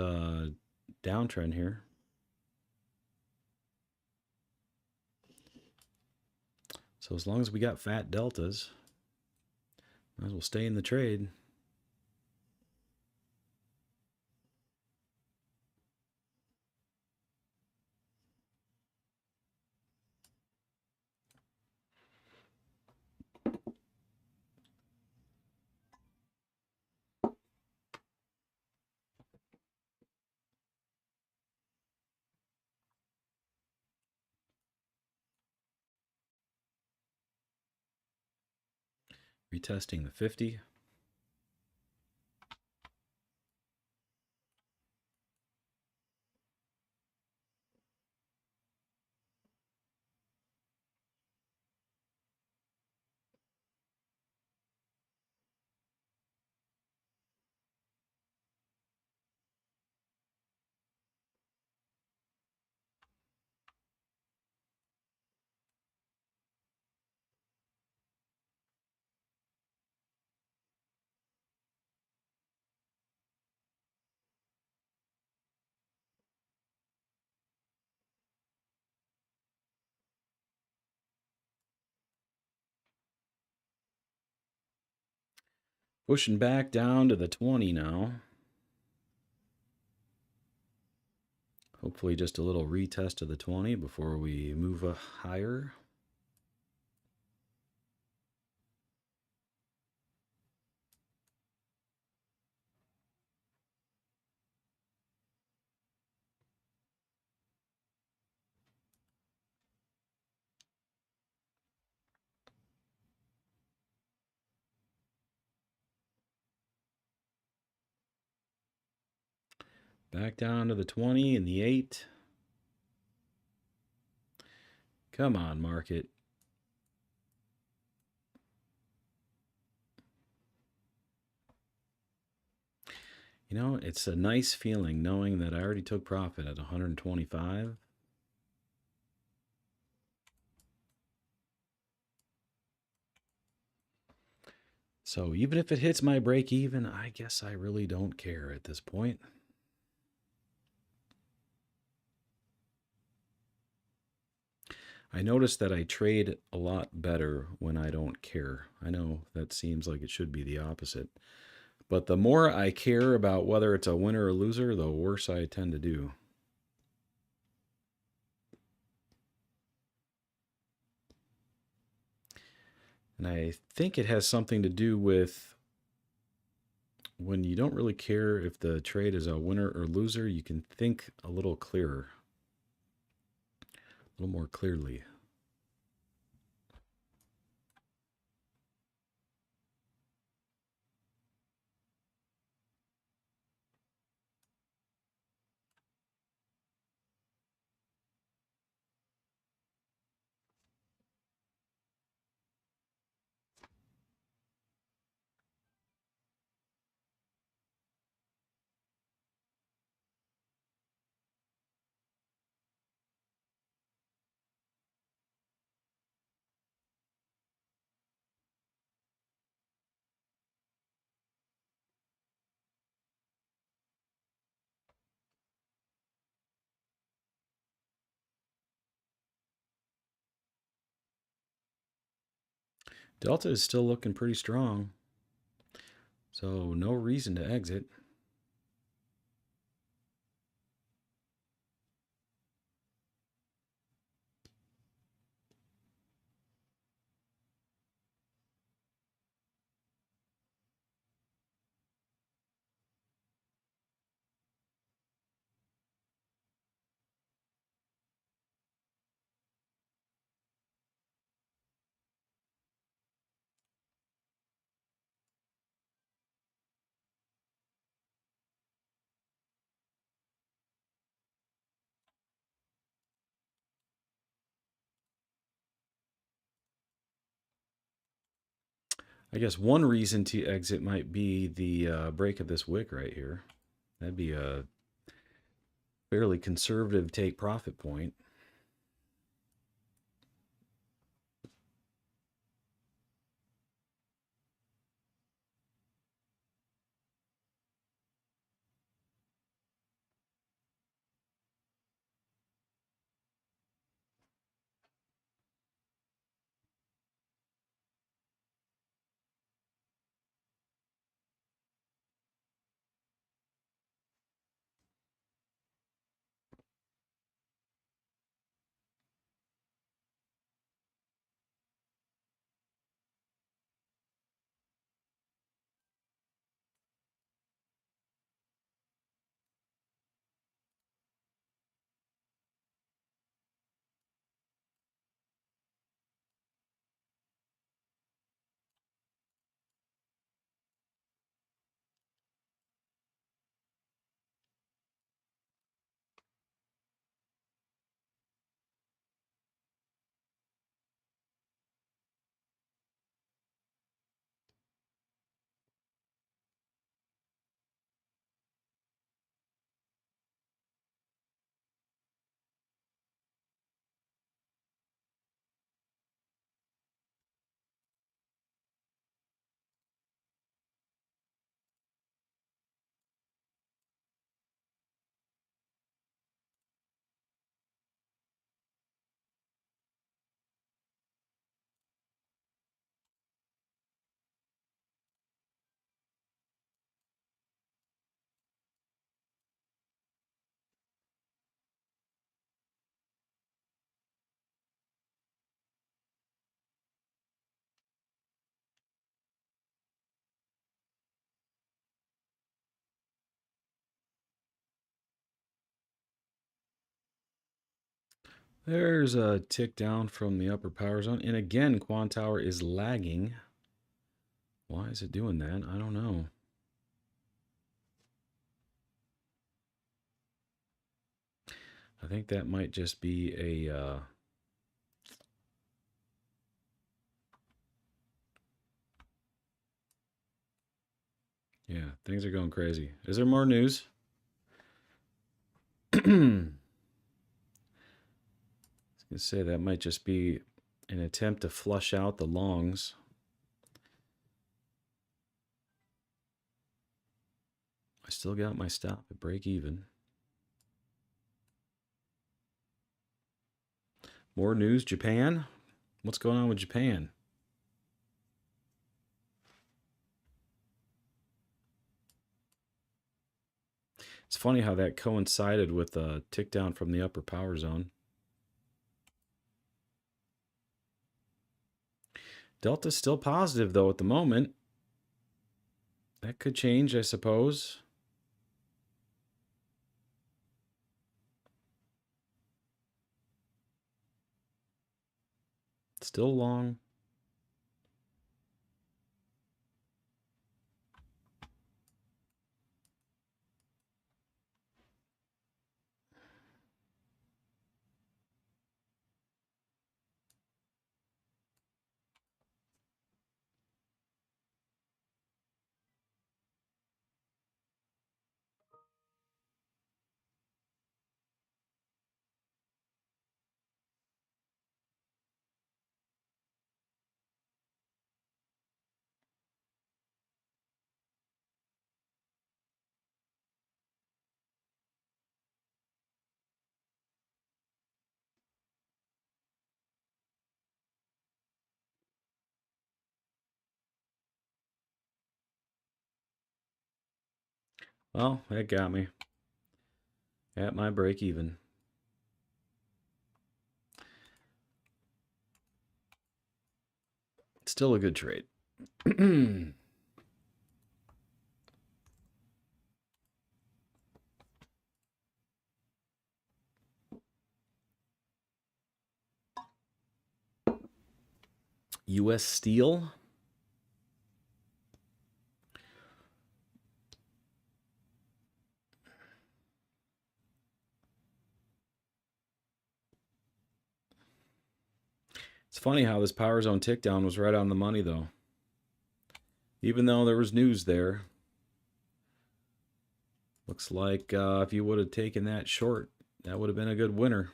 downtrend here. So as long as we got fat deltas, might as well stay in the trade. Retesting the 50. Pushing back down to the 20 now. Hopefully just a little retest of the 20 before we move higher. Back down to the 20 and the 8. Come on, market. You know, it's a nice feeling knowing that I already took profit at 125. So even if it hits my break even, I guess I really don't care at this point. I notice that I trade a lot better when I don't care. I know that seems like it should be the opposite. But the more I care about whether it's a winner or loser, the worse I tend to do. And I think it has something to do with when you don't really care if the trade is a winner or loser, you can think a little clearer, a little more clearly. Delta is still looking pretty strong, so no reason to exit. I guess one reason to exit might be the break of this wick right here. That'd be a fairly conservative take profit point. There's a tick down from the upper power zone. And again, Quantower is lagging. Why is it doing that? I don't know. I think that might just be a... yeah, things are going crazy. Is there more news? I was going to say that might just be an attempt to flush out the longs. I still got my stop at break even. More news, Japan? What's going on with Japan? It's funny how that coincided with a tick down from the upper power zone. Delta's still positive, though, at the moment. That could change, I suppose. Still long. Well, that got me at my break even. Still a good trade. U.S. Steel. It's funny how this power zone tick down was right on the money, though. Even though there was news there. Looks like if you would have taken that short, that would have been a good winner.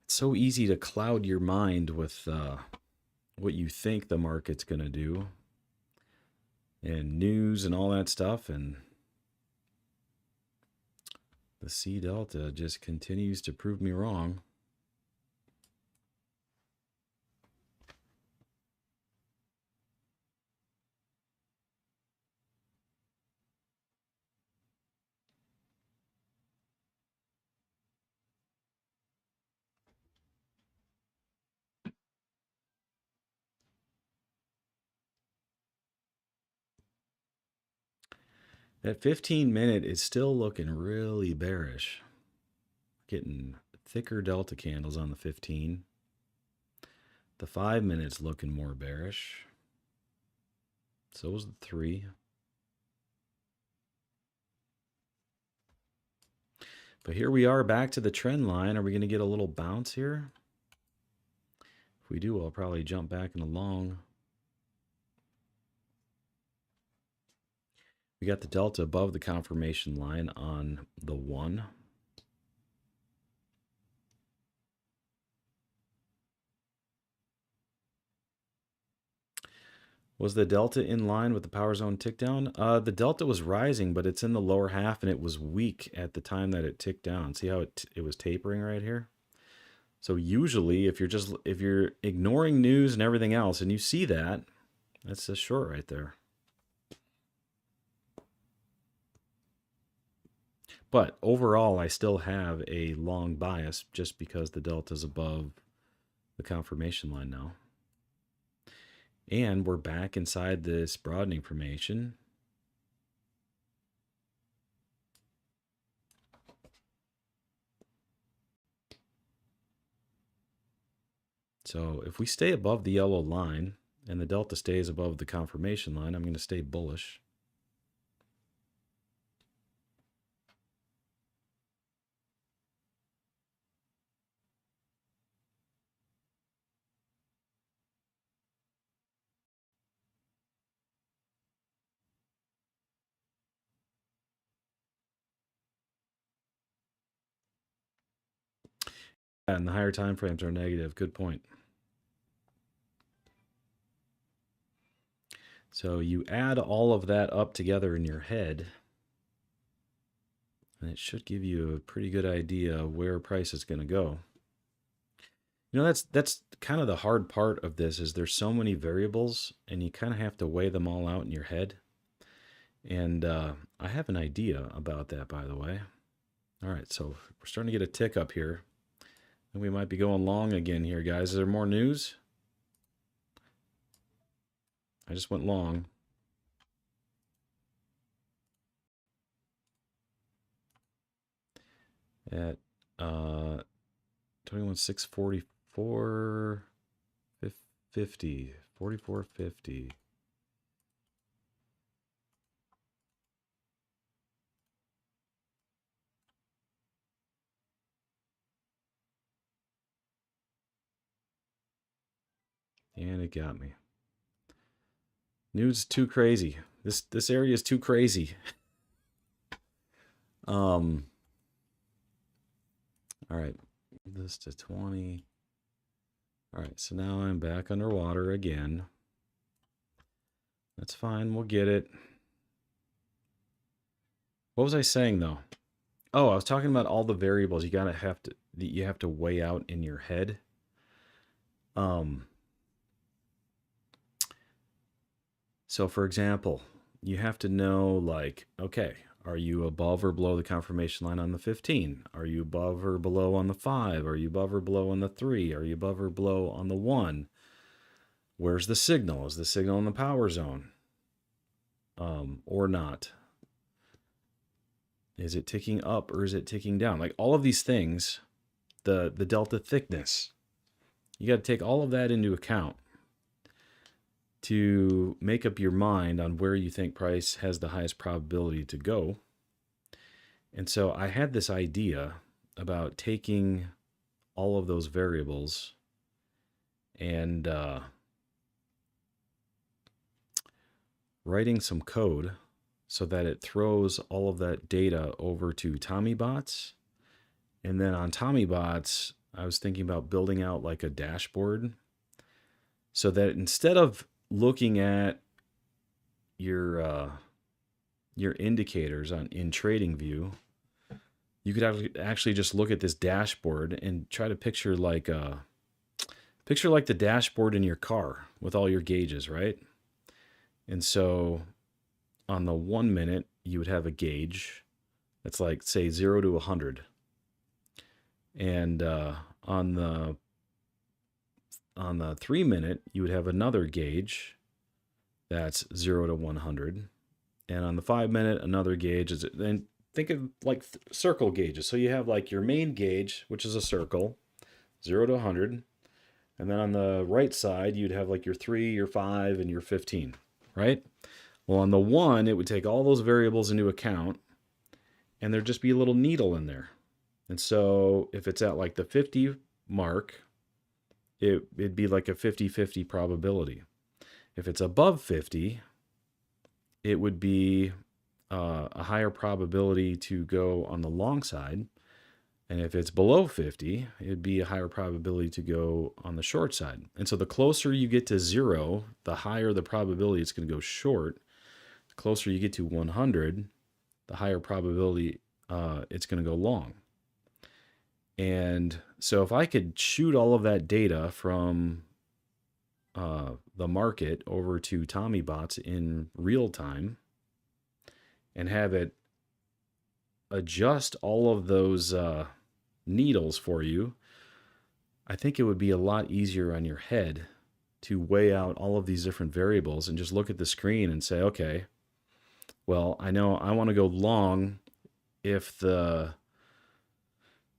It's so easy to cloud your mind with what you think the market's going to do. And news and all that stuff. And the C Delta just continues to prove me wrong. That 15-minute is still looking really bearish. Getting thicker delta candles on the 15. The 5 minutes looking more bearish. So is the 3. But here we are back to the trend line. Are we going to get a little bounce here? If we do, I'll probably jump back in the long. We got the delta above the confirmation line on the 1. Was the delta in line with the power zone tick down? The delta was rising, but it's in the lower half, and it was weak at the time that it ticked down. See how it was tapering right here? So usually, if you're ignoring news and everything else, and you see that, that's a short right there. But overall, I still have a long bias just because the delta is above the confirmation line now. And we're back inside this broadening formation. So if we stay above the yellow line and the delta stays above the confirmation line, I'm going to stay bullish. And the higher time frames are negative. Good point. So you add all of that up together in your head, and it should give you a pretty good idea where price is going to go. You know, that's kind of the hard part of this is there's so many variables, and you kind of have to weigh them all out in your head. And I have an idea about that, by the way. All right, so we're starting to get a tick up here. And we might be going long again here, guys. Is there more news? I just went long. At 21,644, 50, 44.50. And it got me. News too crazy. This area is too crazy. All right, this to 20. All right, so now I'm back underwater again. That's fine, we'll get it. What was I saying though? Oh, I was talking about all the variables you have to weigh out in your head. So for example, you have to know, like, okay, are you above or below the confirmation line on the 15? Are you above or below on the 5? Are you above or below on the 3? Are you above or below on the 1? Where's the signal? Is the signal in the power zone? Or not? Is it ticking up or is it ticking down? Like all of these things, the delta thickness, you got to take all of that into account to make up your mind on where you think price has the highest probability to go. And so I had this idea about taking all of those variables and writing some code so that it throws all of that data over to TOMMYBOTS. And then on TOMMYBOTS, I was thinking about building out like a dashboard so that instead of looking at your indicators in TradingVIew, you could actually just look at this dashboard and try to picture like the dashboard in your car with all your gauges, right? And so on the 1 minute, you would have a gauge that's like, say, 0 to 100. And on the 3 minute, you would have another gauge that's 0 to 100. And on the 5 minute, another gauge is, then think of like circle gauges. So you have like your main gauge, which is a circle, 0 to 100. And then on the right side, you'd have like your 3, your 5, and your 15, right? Well, on the 1, it would take all those variables into account, and there'd just be a little needle in there. And so if it's at like the 50 mark, it'd be like a 50-50 probability. If it's above 50, it would be a higher probability to go on the long side. And if it's below 50, it'd be a higher probability to go on the short side. And so the closer you get to 0, the higher the probability it's going to go short. The closer you get to 100, the higher probability it's going to go long. And so if I could shoot all of that data from the market over to TOMMYBOTS in real time and have it adjust all of those needles for you, I think it would be a lot easier on your head to weigh out all of these different variables and just look at the screen and say, okay, well, I know I want to go long if the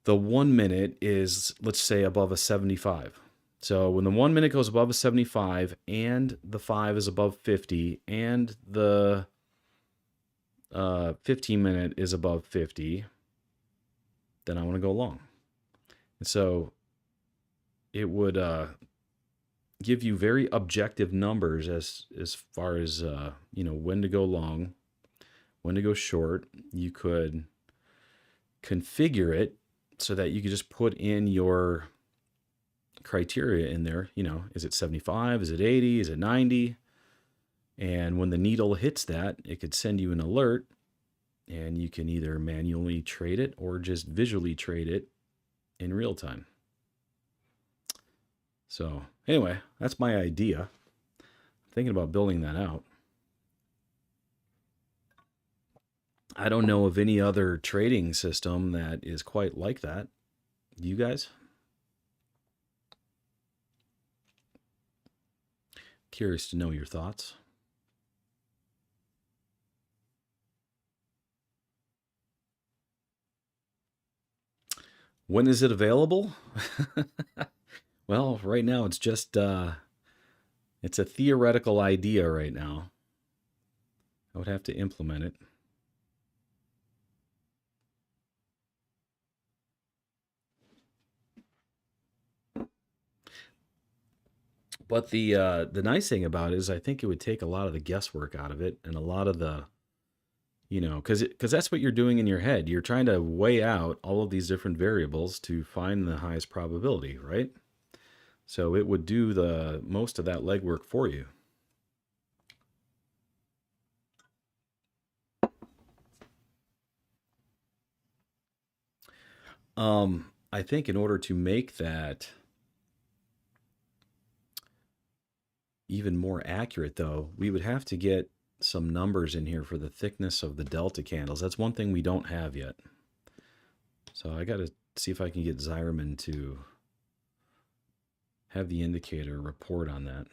1 minute is, let's say, above a 75. So when the 1 minute goes above a 75 and the 5 is above 50 and the 15 minute is above 50, then I want to go long. And so it would give you very objective numbers as far as when to go long, when to go short. You could configure it so that you could just put in your criteria in there. Is it 75? Is it 80? Is it 90? And when the needle hits that, it could send you an alert, and you can either manually trade it or just visually trade it in real time. So anyway, that's my idea. I'm thinking about building that out. I don't know of any other trading system that is quite like that. You guys? Curious to know your thoughts. When is it available? Well, right now it's just it's a theoretical idea right now. I would have to implement it. But the nice thing about it is I think it would take a lot of the guesswork out of it and a lot of the, because that's what you're doing in your head. You're trying to weigh out all of these different variables to find the highest probability, right? So it would do the most of that legwork for you. I think in order to make that even more accurate, though, we would have to get some numbers in here for the thickness of the delta candles. That's one thing we don't have yet. So I got to see if I can get Zeiierman to have the indicator report on that.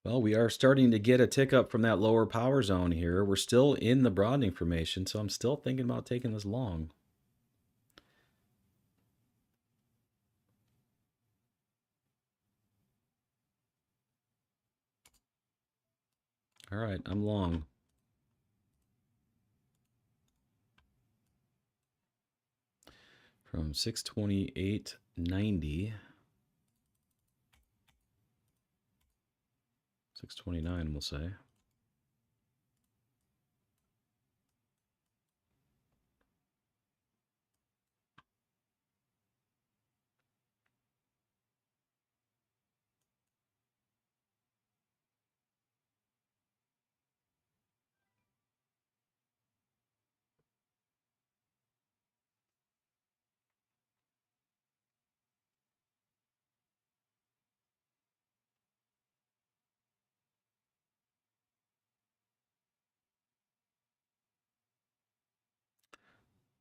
Well, we are starting to get a tick up from that lower power zone here. We're still in the broadening formation, so I'm still thinking about taking this long. All right, I'm long. From 628.90, 629, we'll say.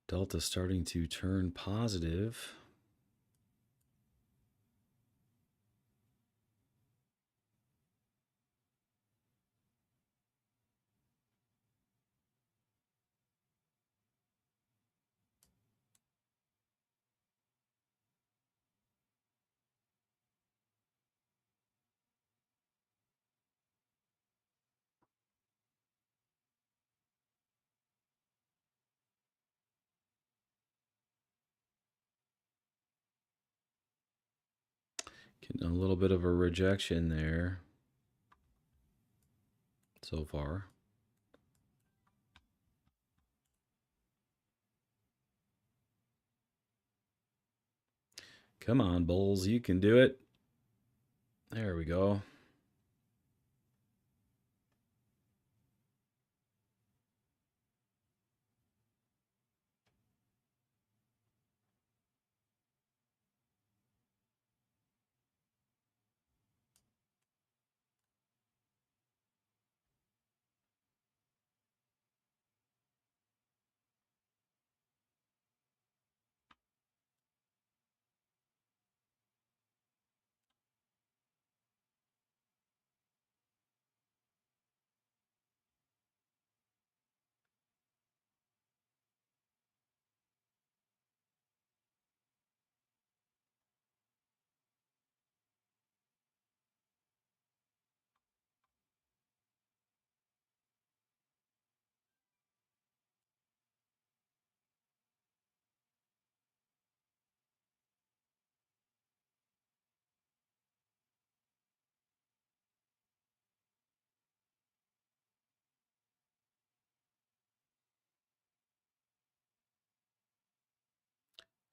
Delta starting to turn positive. Getting a little bit of a rejection there so far. Come on, Bulls, you can do it. There we go.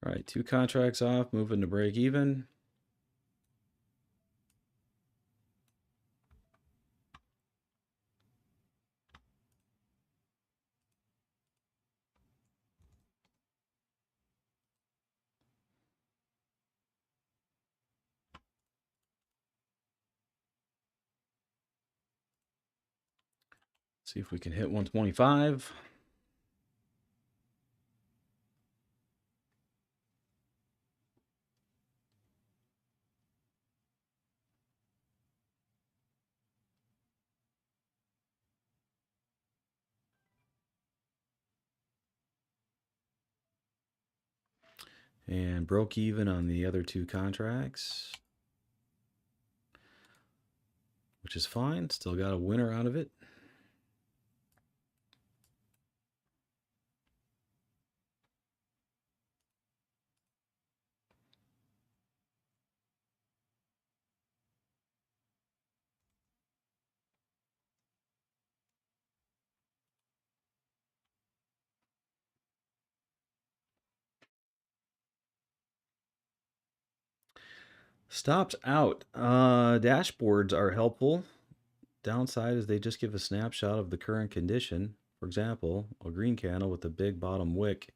All right, 2 contracts off, moving to break even. See if we can hit 125. And broke even on the other two contracts, which is fine. Still got a winner out of it. Stops out. Dashboards are helpful. Downside is they just give a snapshot of the current condition. For example, a green candle with a big bottom wick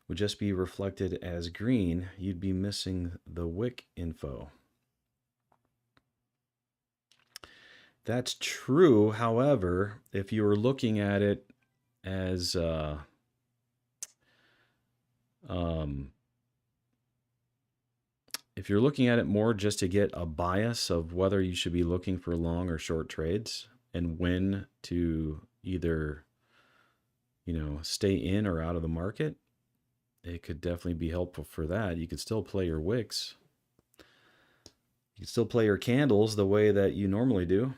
would just be reflected as green. You'd be missing the wick info. That's true. However, if you were looking at it as if you're looking at it more just to get a bias of whether you should be looking for long or short trades and when to either, stay in or out of the market, it could definitely be helpful for that. You could still play your wicks. You could still play your candles the way that you normally do.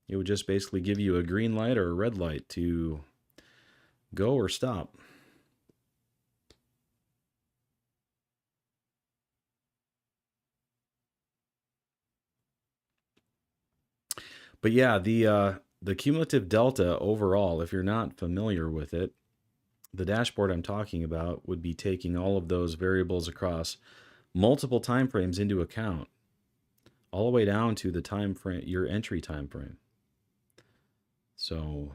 It would just basically give you a green light or a red light to go or stop. But yeah, the cumulative delta overall, if you're not familiar with it, the dashboard I'm talking about would be taking all of those variables across multiple time frames into account, all the way down to the time frame, your entry time frame. So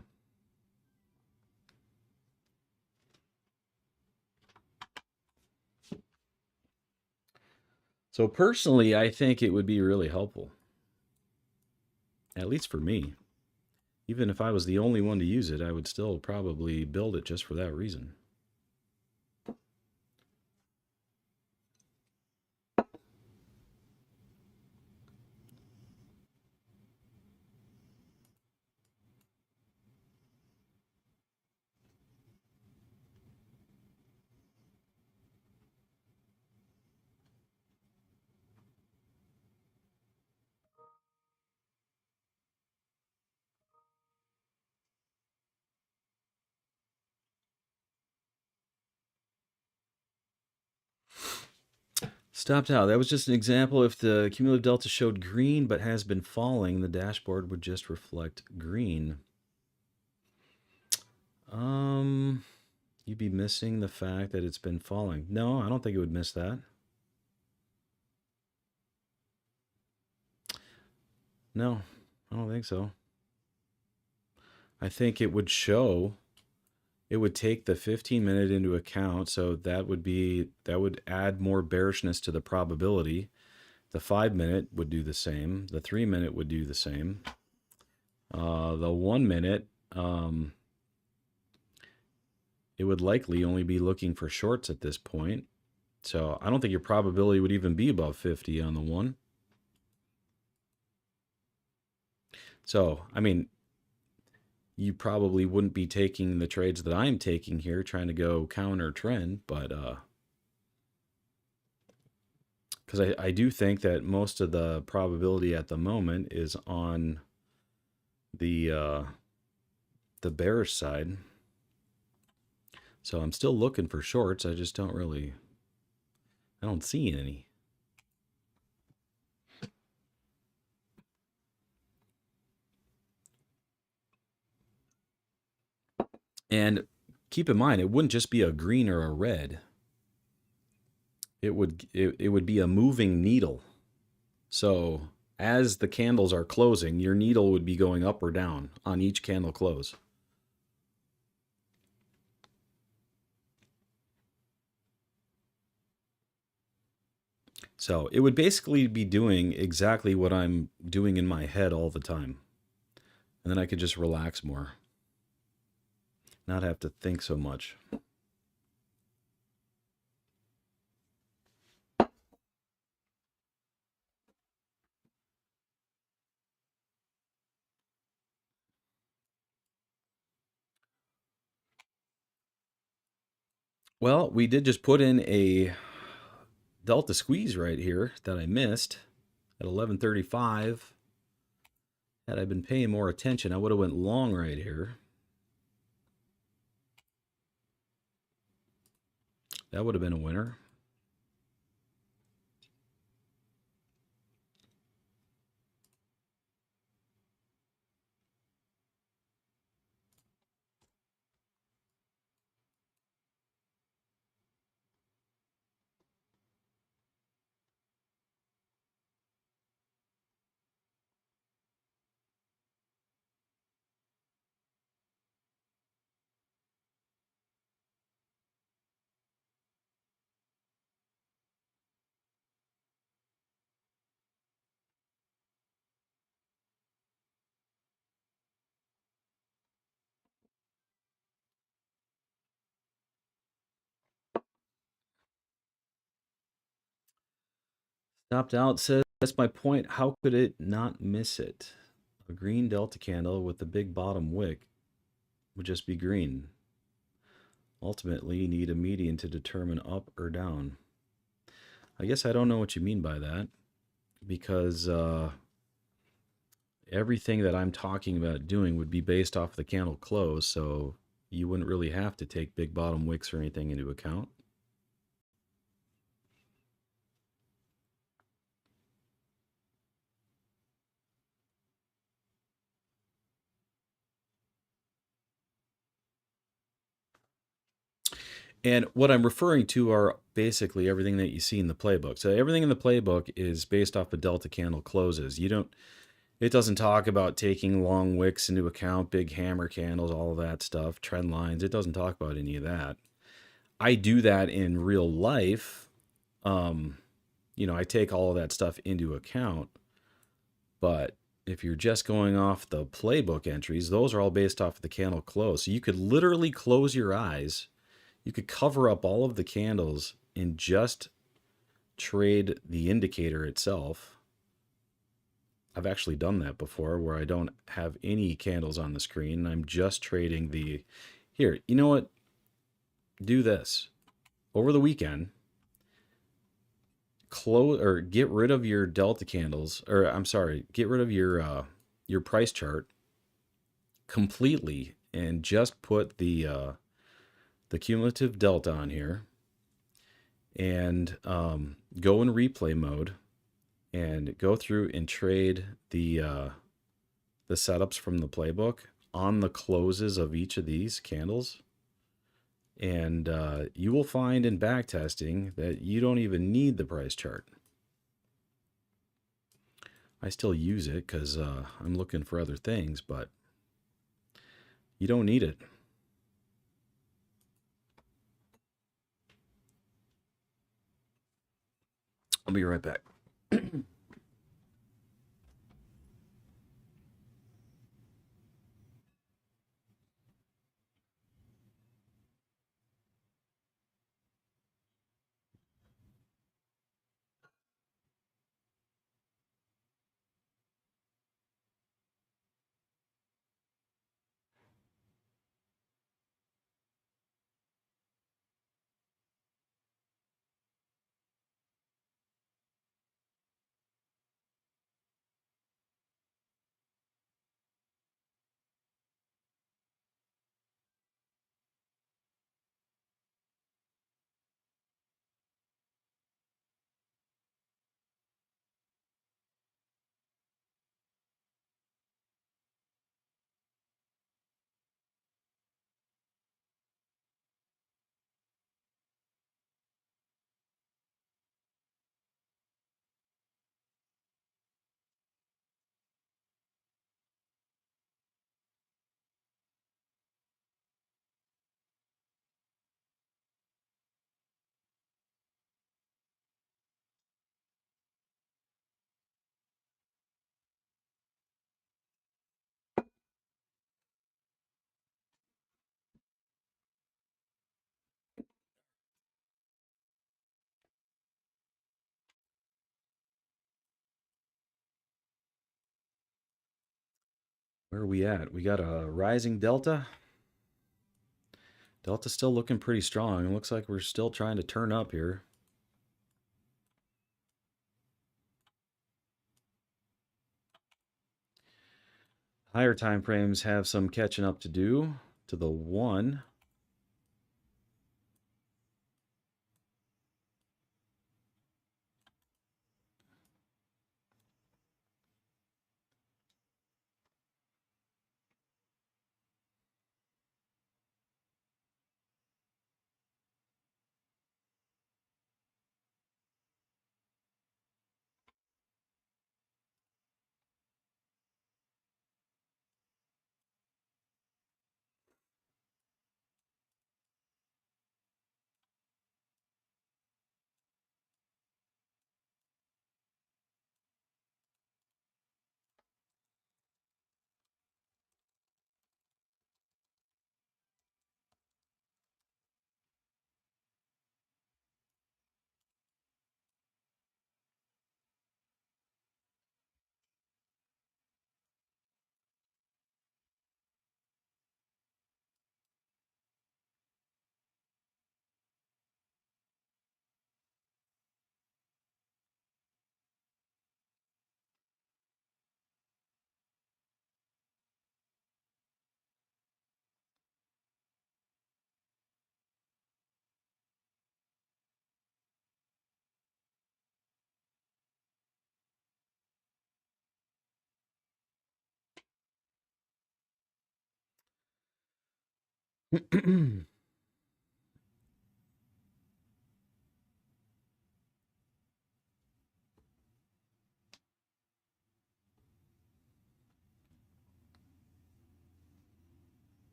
personally, I think it would be really helpful, at least for me. Even if I was the only one to use it, I would still probably build it just for that reason. Stopped out. That was just an example. If the cumulative delta showed green but has been falling, the dashboard would just reflect green. You'd be missing the fact that it's been falling. No, I don't think it would miss that. No, I don't think so. I think it would show, it would take the 15-minute into account, so that would add more bearishness to the probability. The 5-minute would do the same. The 3-minute would do the same. The 1 minute, it would likely only be looking for shorts at this point. So I don't think your probability would even be above 50 on the 1. So, I mean, you probably wouldn't be taking the trades that I'm taking here, trying to go counter trend, but because I do think that most of the probability at the moment is on the bearish side. So I'm still looking for shorts. I just don't really, I don't see any. And keep in mind, it wouldn't just be a green or a red. It would be a moving needle. So as the candles are closing, your needle would be going up or down on each candle close. So it would basically be doing exactly what I'm doing in my head all the time. And then I could just relax more, not have to think so much. Well, we did just put in a delta squeeze right here that I missed at 11:35. Had I been paying more attention, I would have went long right here. That would have been a winner. Stopped out says, that's my point. How could it not miss it? A green delta candle with the big bottom wick would just be green. Ultimately, you need a median to determine up or down. I guess I don't know what you mean by that, because everything that I'm talking about doing would be based off the candle close, so you wouldn't really have to take big bottom wicks or anything into account. And what I'm referring to are basically everything that you see in the playbook. So everything in the playbook is based off the delta candle closes. It doesn't talk about taking long wicks into account, big hammer candles, all of that stuff, trend lines. It doesn't talk about any of that. I do that in real life. I take all of that stuff into account. But if you're just going off the playbook entries, those are all based off of the candle close. So you could literally close your eyes. You could cover up all of the candles and just trade the indicator itself. I've actually done that before where I don't have any candles on the screen. I'm just trading the... Here, you know what? Do this. Over the weekend, close or get rid of your delta candles, or I'm sorry, get rid of your price chart completely and just put the cumulative delta on here and go in replay mode and go through and trade the setups from the playbook on the closes of each of these candles. And you will find in backtesting that you don't even need the price chart. I still use it because I'm looking for other things, but you don't need it. I'll be right back. Where are we at? We got a rising delta. Delta's still looking pretty strong. It looks like we're still trying to turn up here. Higher time frames have some catching up to do to the 1.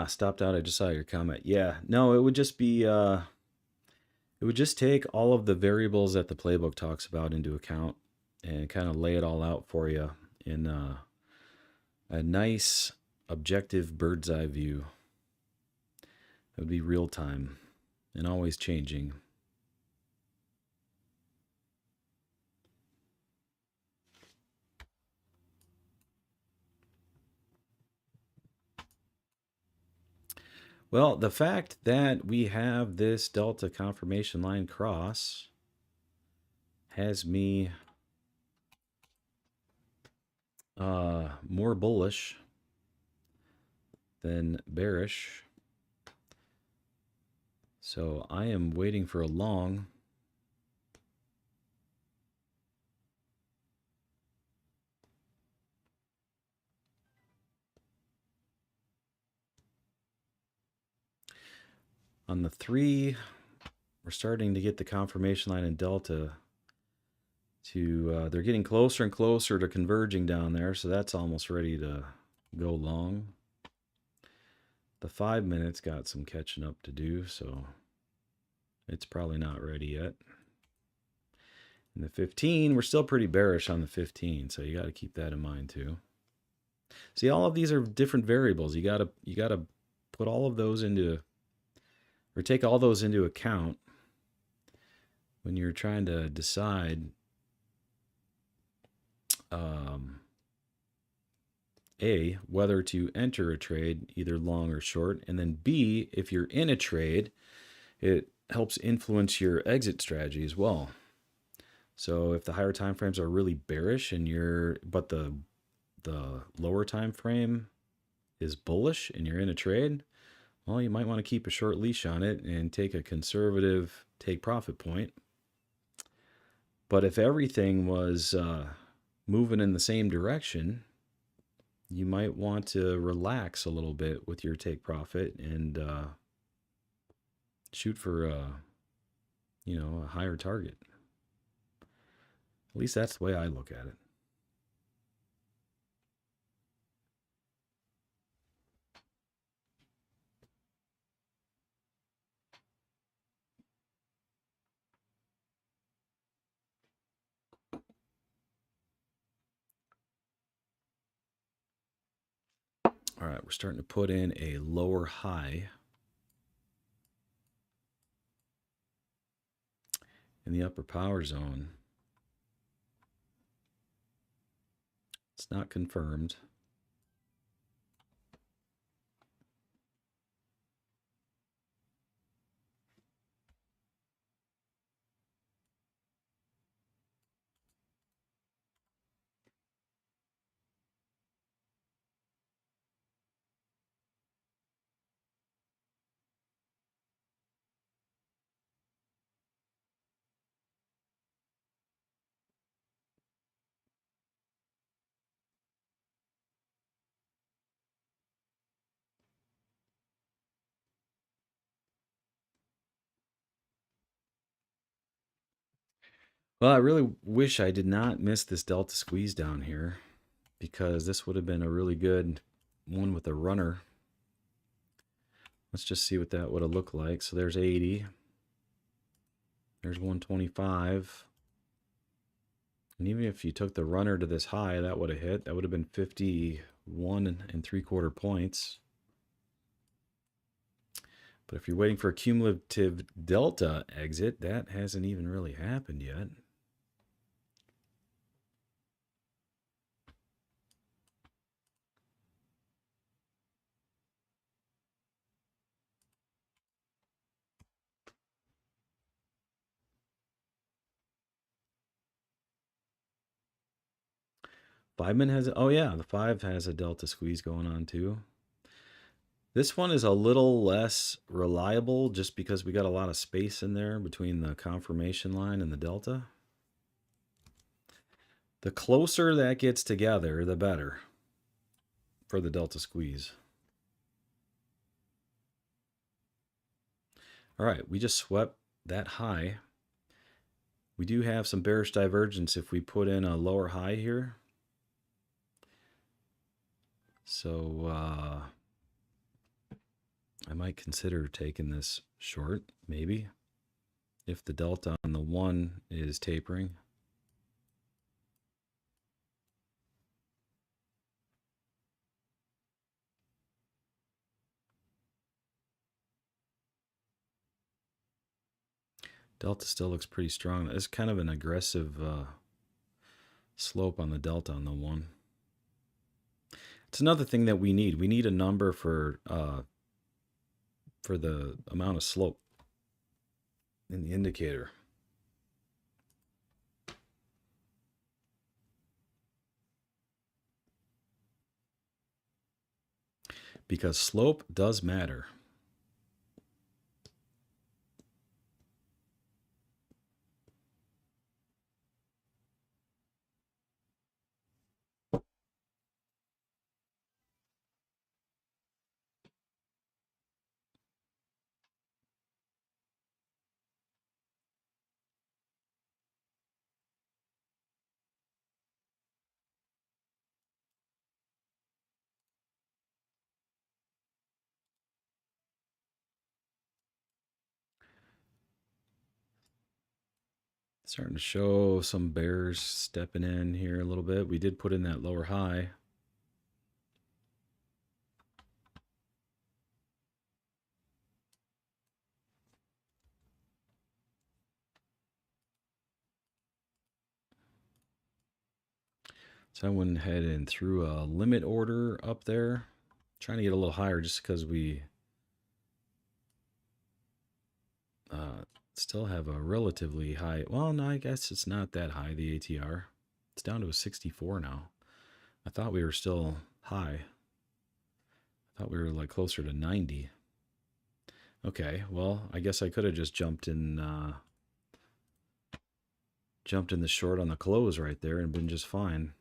Stopped out. I just saw your comment. Yeah, no, it would just be, it would just take all of the variables that the playbook talks about into account and kind of lay it all out for you in a nice, objective bird's eye view. It would be real time and always changing. Well, the fact that we have this delta confirmation line cross has me more bullish than bearish. So I am waiting for a long. On the 3, we're starting to get the confirmation line in delta to, they're getting closer and closer to converging down there, so that's almost ready to go long. The 5 minutes got some catching up to do, so it's probably not ready yet. And the 15, we're still pretty bearish on the 15, so you got to keep that in mind too. See, all of these are different variables. You got to put all of those into, or take all those into account when you're trying to decide A, whether to enter a trade, either long or short, and then B, if you're in a trade, it helps influence your exit strategy as well. So if the higher time frames are really bearish and but the lower time frame is bullish and you're in a trade, well, you might want to keep a short leash on it and take a conservative take profit point. But if everything was moving in the same direction, you might want to relax a little bit with your take profit and shoot for a higher target. At least that's the way I look at it. All right, we're starting to put in a lower high in the upper power zone. It's not confirmed. Well, I really wish I did not miss this delta squeeze down here, because this would have been a really good one with a runner. Let's just see what that would have looked like. So there's 80. There's 125. And even if you took the runner to this high, that would have hit. That would have been 51.75 points. But if you're waiting for a cumulative delta exit, that hasn't even really happened yet. Fiveman has, oh yeah, the 5 has a delta squeeze going on too. This one is a little less reliable just because we got a lot of space in there between the confirmation line and the delta. The closer that gets together, the better for the delta squeeze. All right, we just swept that high. We do have some bearish divergence if we put in a lower high here. So I might consider taking this short, maybe, if the delta on the 1 is tapering. Delta still looks pretty strong. It's kind of an aggressive slope on the delta on the 1. It's another thing that we need. We need a number for the amount of slope in the indicator. Because slope does matter. Starting to show some bears stepping in here a little bit. We did put in that lower high. So I went ahead and threw a limit order up there, trying to get a little higher just because we still have a relatively high. Well, no, I guess it's not that high, the ATR. It's down to a 64 now. I thought we were still high. I thought we were like closer to 90. Okay, well, I guess I could have just jumped in the short on the close right there and been just fine.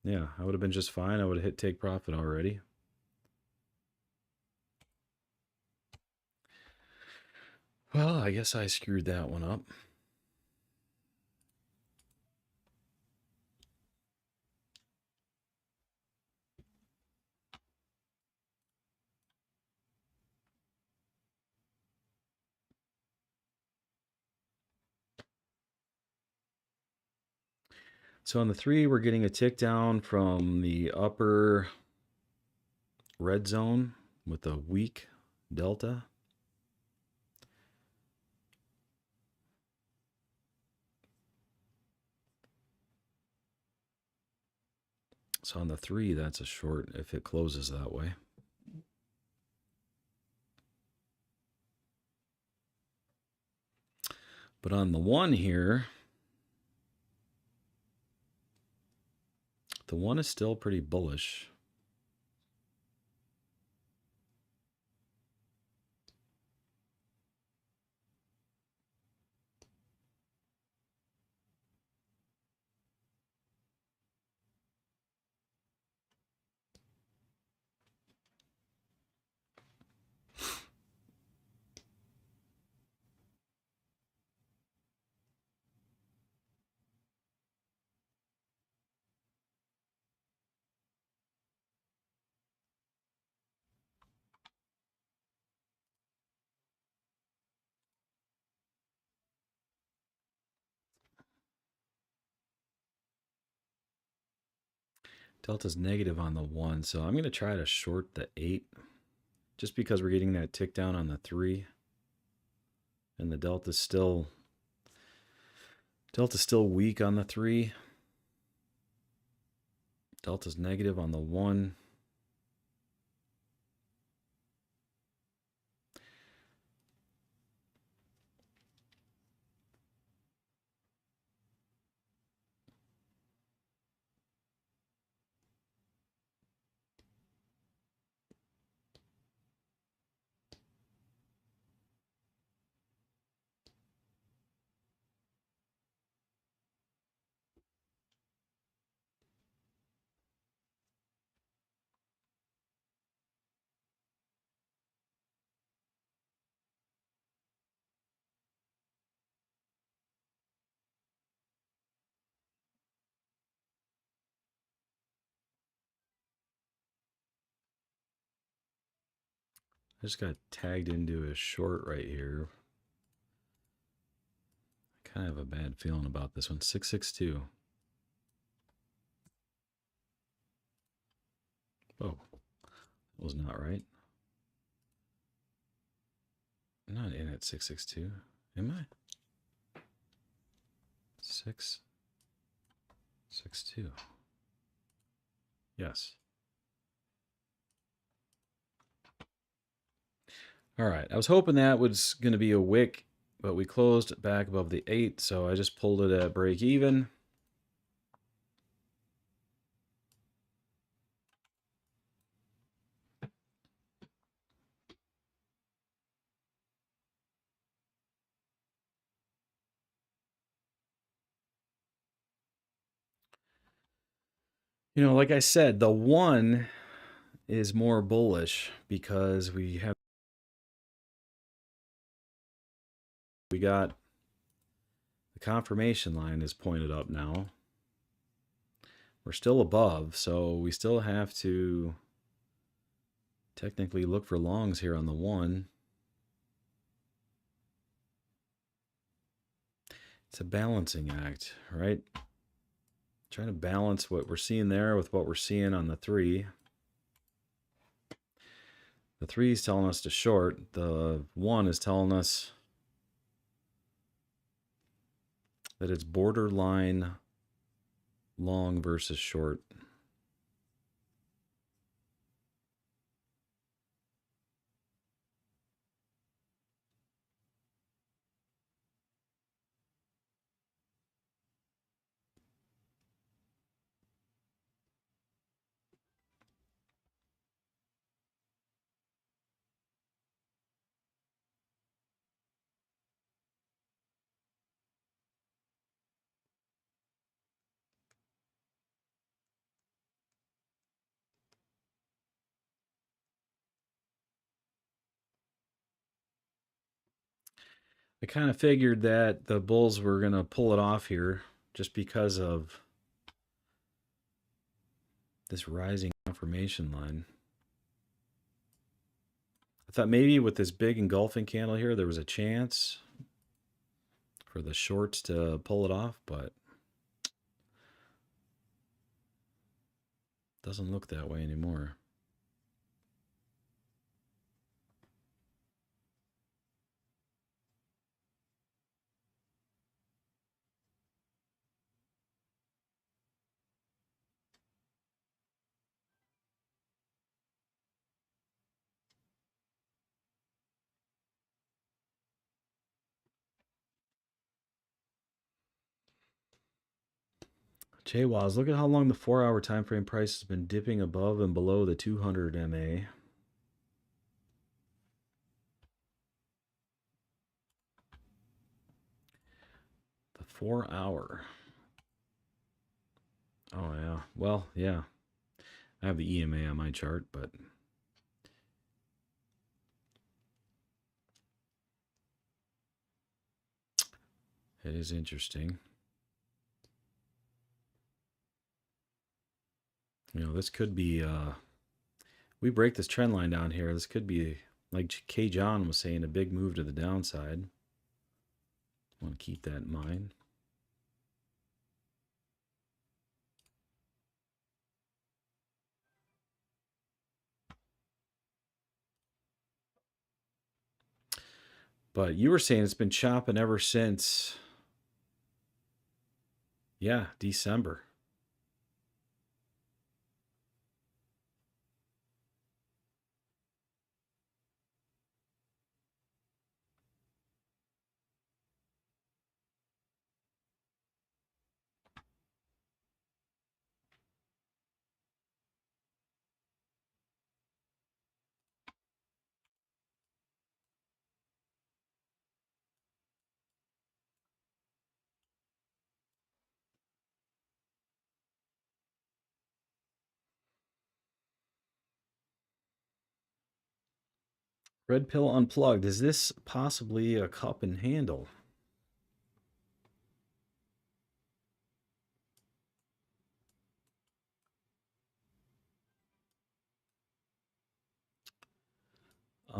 Yeah, I would have been just fine. I would have hit take profit already. Well, I guess I screwed that one up. So on the 3, we're getting a tick down from the upper red zone with a weak delta. So on the 3, that's a short if it closes that way. But on the 1 here, the 1 is still pretty bullish. Delta's negative on the 1, so I'm going to try to short the 8 just because we're getting that tick down on the 3. And the delta's still weak on the 3. Delta's negative on the 1. I just got tagged into a short right here. I kind of have a bad feeling about this one. 662. Oh, that was not right. I'm not in at 662. Am I? 662. Yes. All right. I was hoping that was going to be a wick, but we closed back above the 8, so I just pulled it at break even. You know, like I said, the 1 is more bullish because we got the confirmation line is pointed up now. We're still above, so we still have to technically look for longs here on the 1. It's a balancing act, right? Trying to balance what we're seeing there with what we're seeing on the 3. The 3 is telling us to short. The 1 is telling us that it's borderline long versus short. I kind of figured that the bulls were going to pull it off here just because of this rising confirmation line. I thought maybe with this big engulfing candle here, there was a chance for the shorts to pull it off, but doesn't look that way anymore. JWAS, look at how long the 4-hour time frame price has been dipping above and below the 200 MA. The 4-hour. Oh, yeah. Well, yeah. I have the EMA on my chart, but it is interesting. You know, this could be, we break this trend line down here. This could be, like K. John was saying, a big move to the downside. Want to keep that in mind. But you were saying it's been chopping ever since, yeah, December. Red Pill Unplugged. Is this possibly a cup and handle? If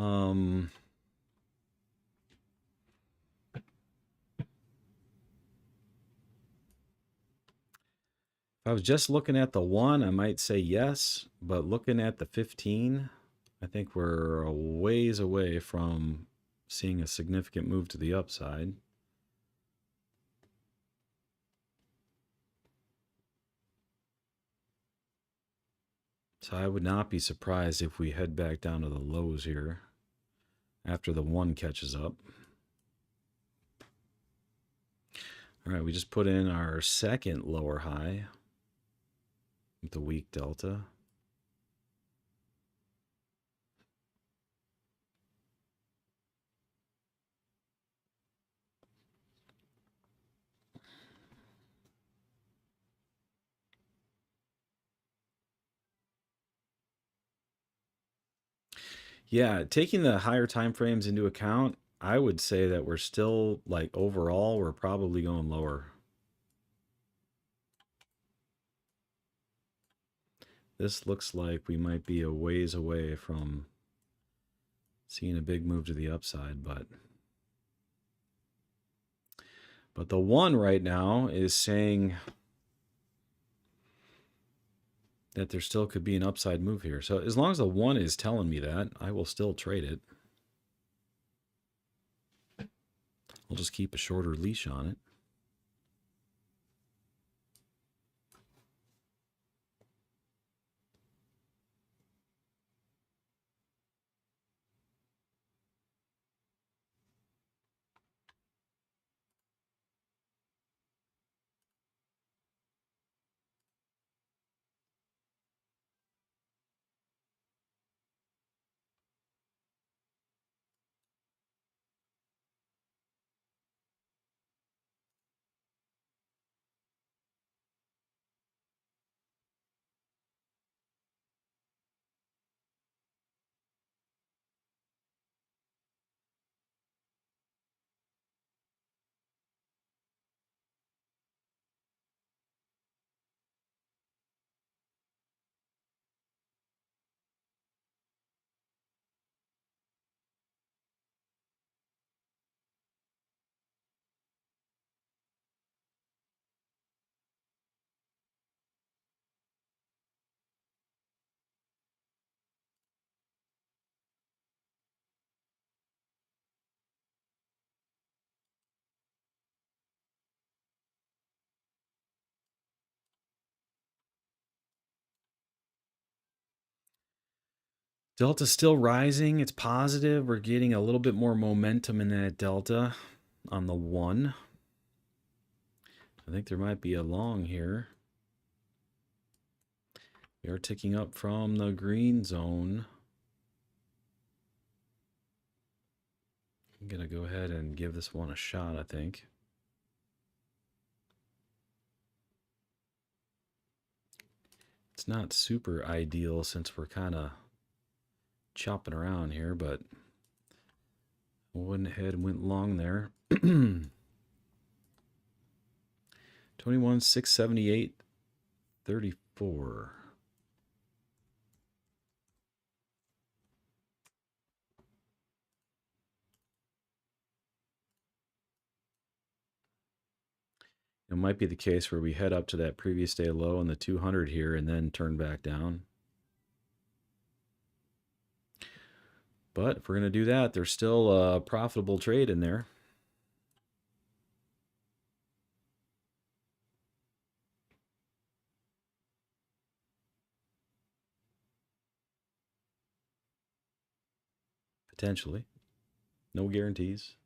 I was just looking at the 1, I might say yes, but looking at the 15, I think we're a ways away from seeing a significant move to the upside. So I would not be surprised if we head back down to the lows here after the 1 catches up. All right, we just put in our second lower high with the weak delta. Yeah, taking the higher time frames into account, I would say that we're still, like, overall, we're probably going lower. This looks like we might be a ways away from seeing a big move to the upside, but the 1 right now is saying that there still could be an upside move here. So as long as the 1 is telling me that, I will still trade it. I'll just keep a shorter leash on it. Delta's still rising. It's positive. We're getting a little bit more momentum in that delta on the 1. I think there might be a long here. We are ticking up from the green zone. I'm going to go ahead and give this one a shot, I think. It's not super ideal since we're kind of chopping around here, but went ahead and went long there. 21,678.34. It might be the case where we head up to that previous day low in the 200 here and then turn back down. But if we're going to do that, there's still a profitable trade in there. Potentially. No guarantees.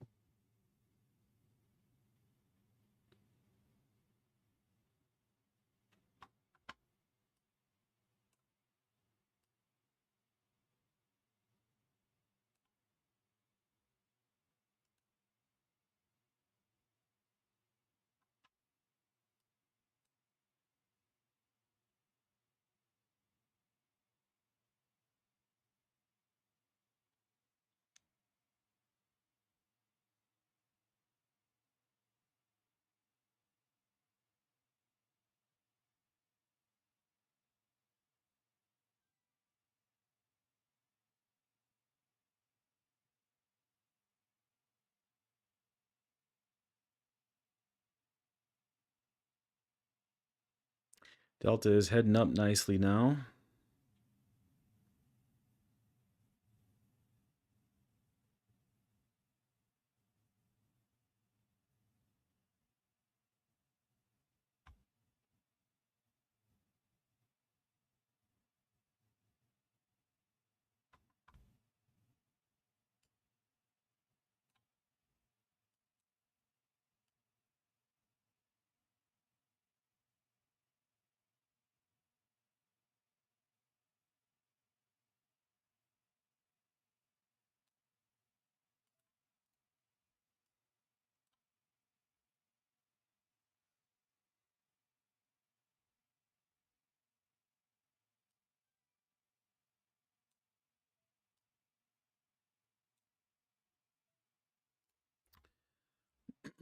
Delta is heading up nicely now.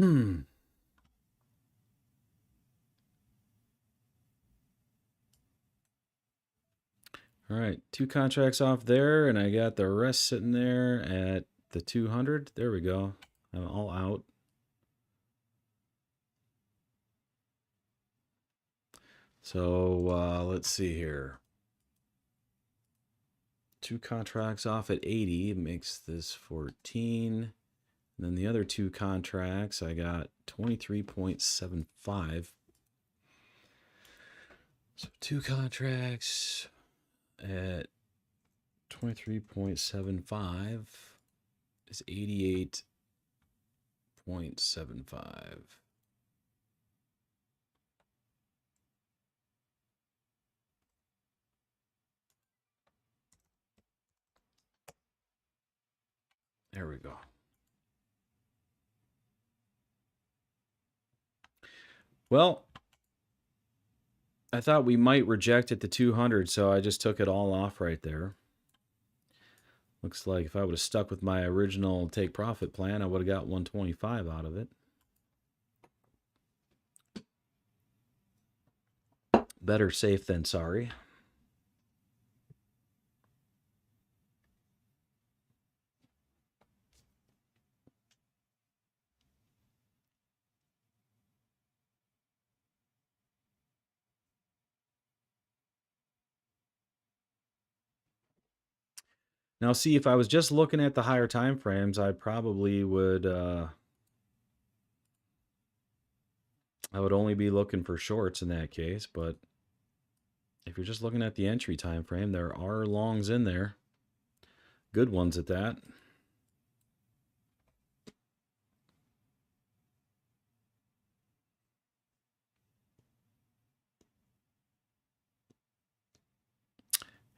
All right, 2 contracts off there, and I got the rest sitting there at the 200. There we go. I'm all out. So let's see here. 2 contracts off at 80 makes this 14. And then the other 2 contracts, I got 23.75. So 2 contracts at 23.75 is 88.75. There we go. Well, I thought we might reject at the 200, so I just took it all off right there. Looks like if I would have stuck with my original take profit plan, I would have got 125 out of it. Better safe than sorry. Now, see, if I was just looking at the higher time frames, I probably would I would only be looking for shorts in that case, but if you're just looking at the entry time frame, there are longs in there. Good ones at that.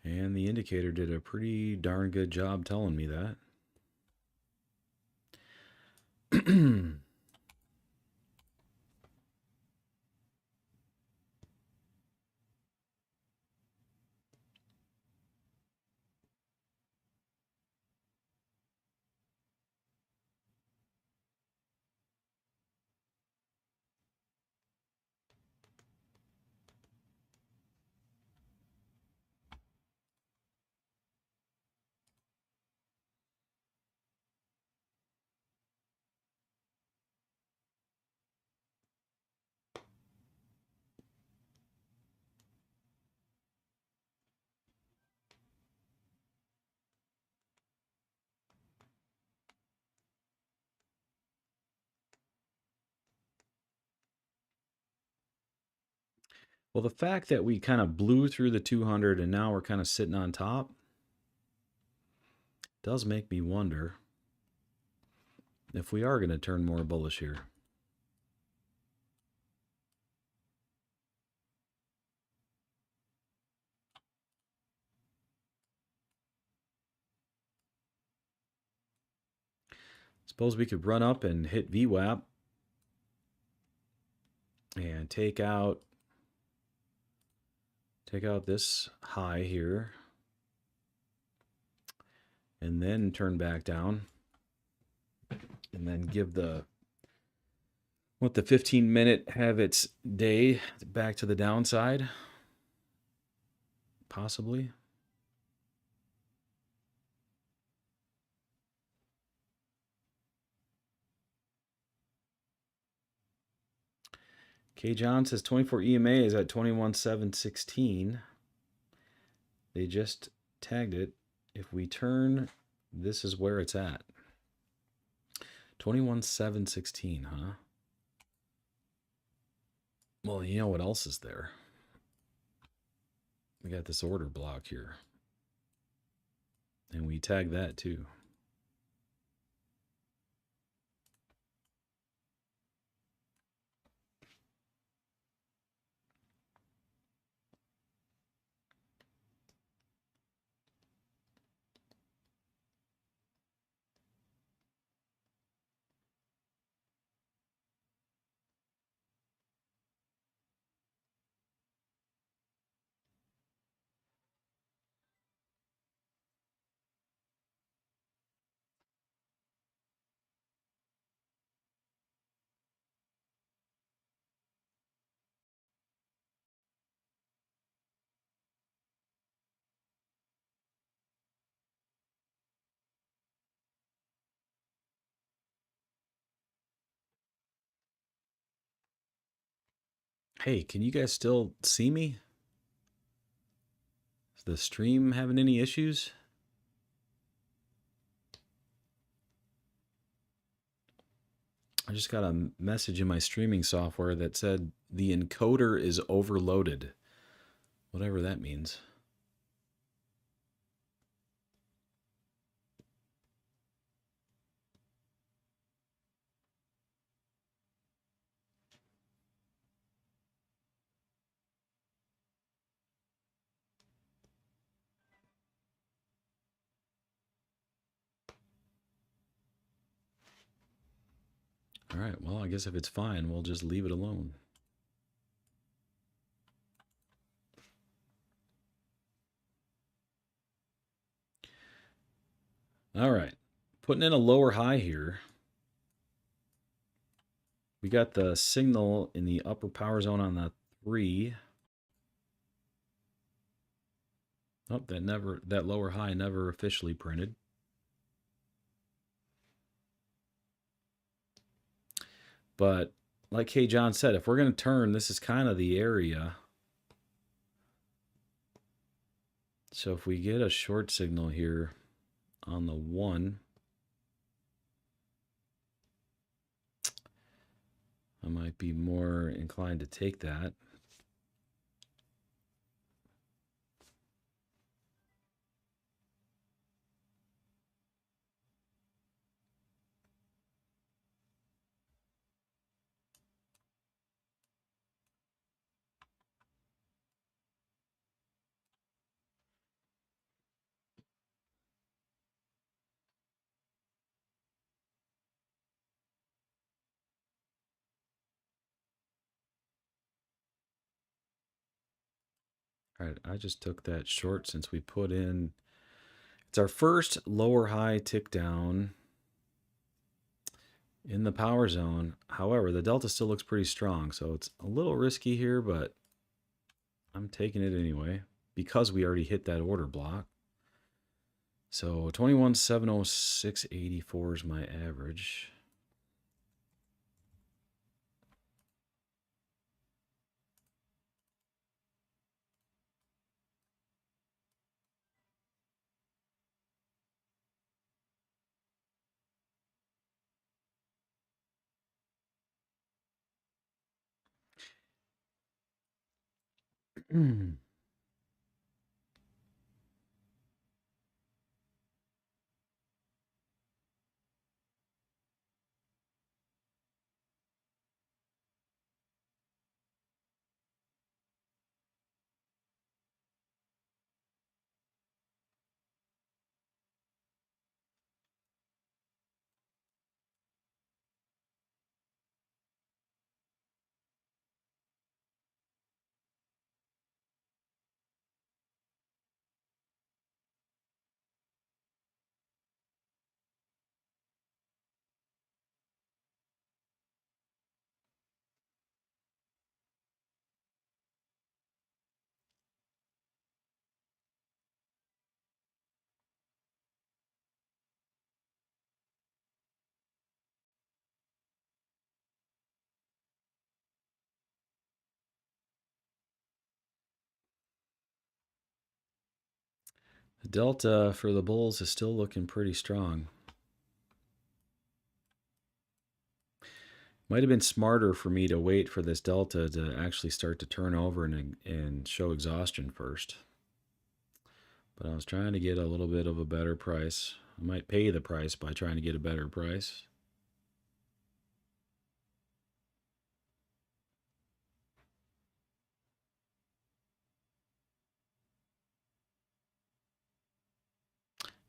And the indicator did a pretty darn good job telling me that. Well, the fact that we kind of blew through the 200 and now we're kind of sitting on top does make me wonder if we are going to turn more bullish here. Suppose we could run up and hit VWAP and take out this high here and then turn back down and then give the 15-minute have its day back to the downside, possibly. K. John says 24 EMA is at 21,716. They just tagged it. If we turn, this is where it's at. 21,716, huh? Well, you know what else is there? We got this order block here. And we tag that too. Hey, can you guys still see me? Is the stream having any issues? I just got a message in my streaming software that said the encoder is overloaded. Whatever that means. All right, well, I guess if it's fine, we'll just leave it alone. All right, putting in a lower high here. We got the signal in the upper power zone on the 3. Oh, that lower high never officially printed. But like K. John said, if we're going to turn, this is kind of the area. So if we get a short signal here on the 1, I might be more inclined to take that. All right, I just took that short since we put in, it's our first lower high tick down in the power zone. However, the delta still looks pretty strong, so it's a little risky here, but I'm taking it anyway because we already hit that order block. So 21,706.84 is my average. The delta for the bulls is still looking pretty strong. Might have been smarter for me to wait for this delta to actually start to turn over and show exhaustion first. But I was trying to get a little bit of a better price. I might pay the price by trying to get a better price.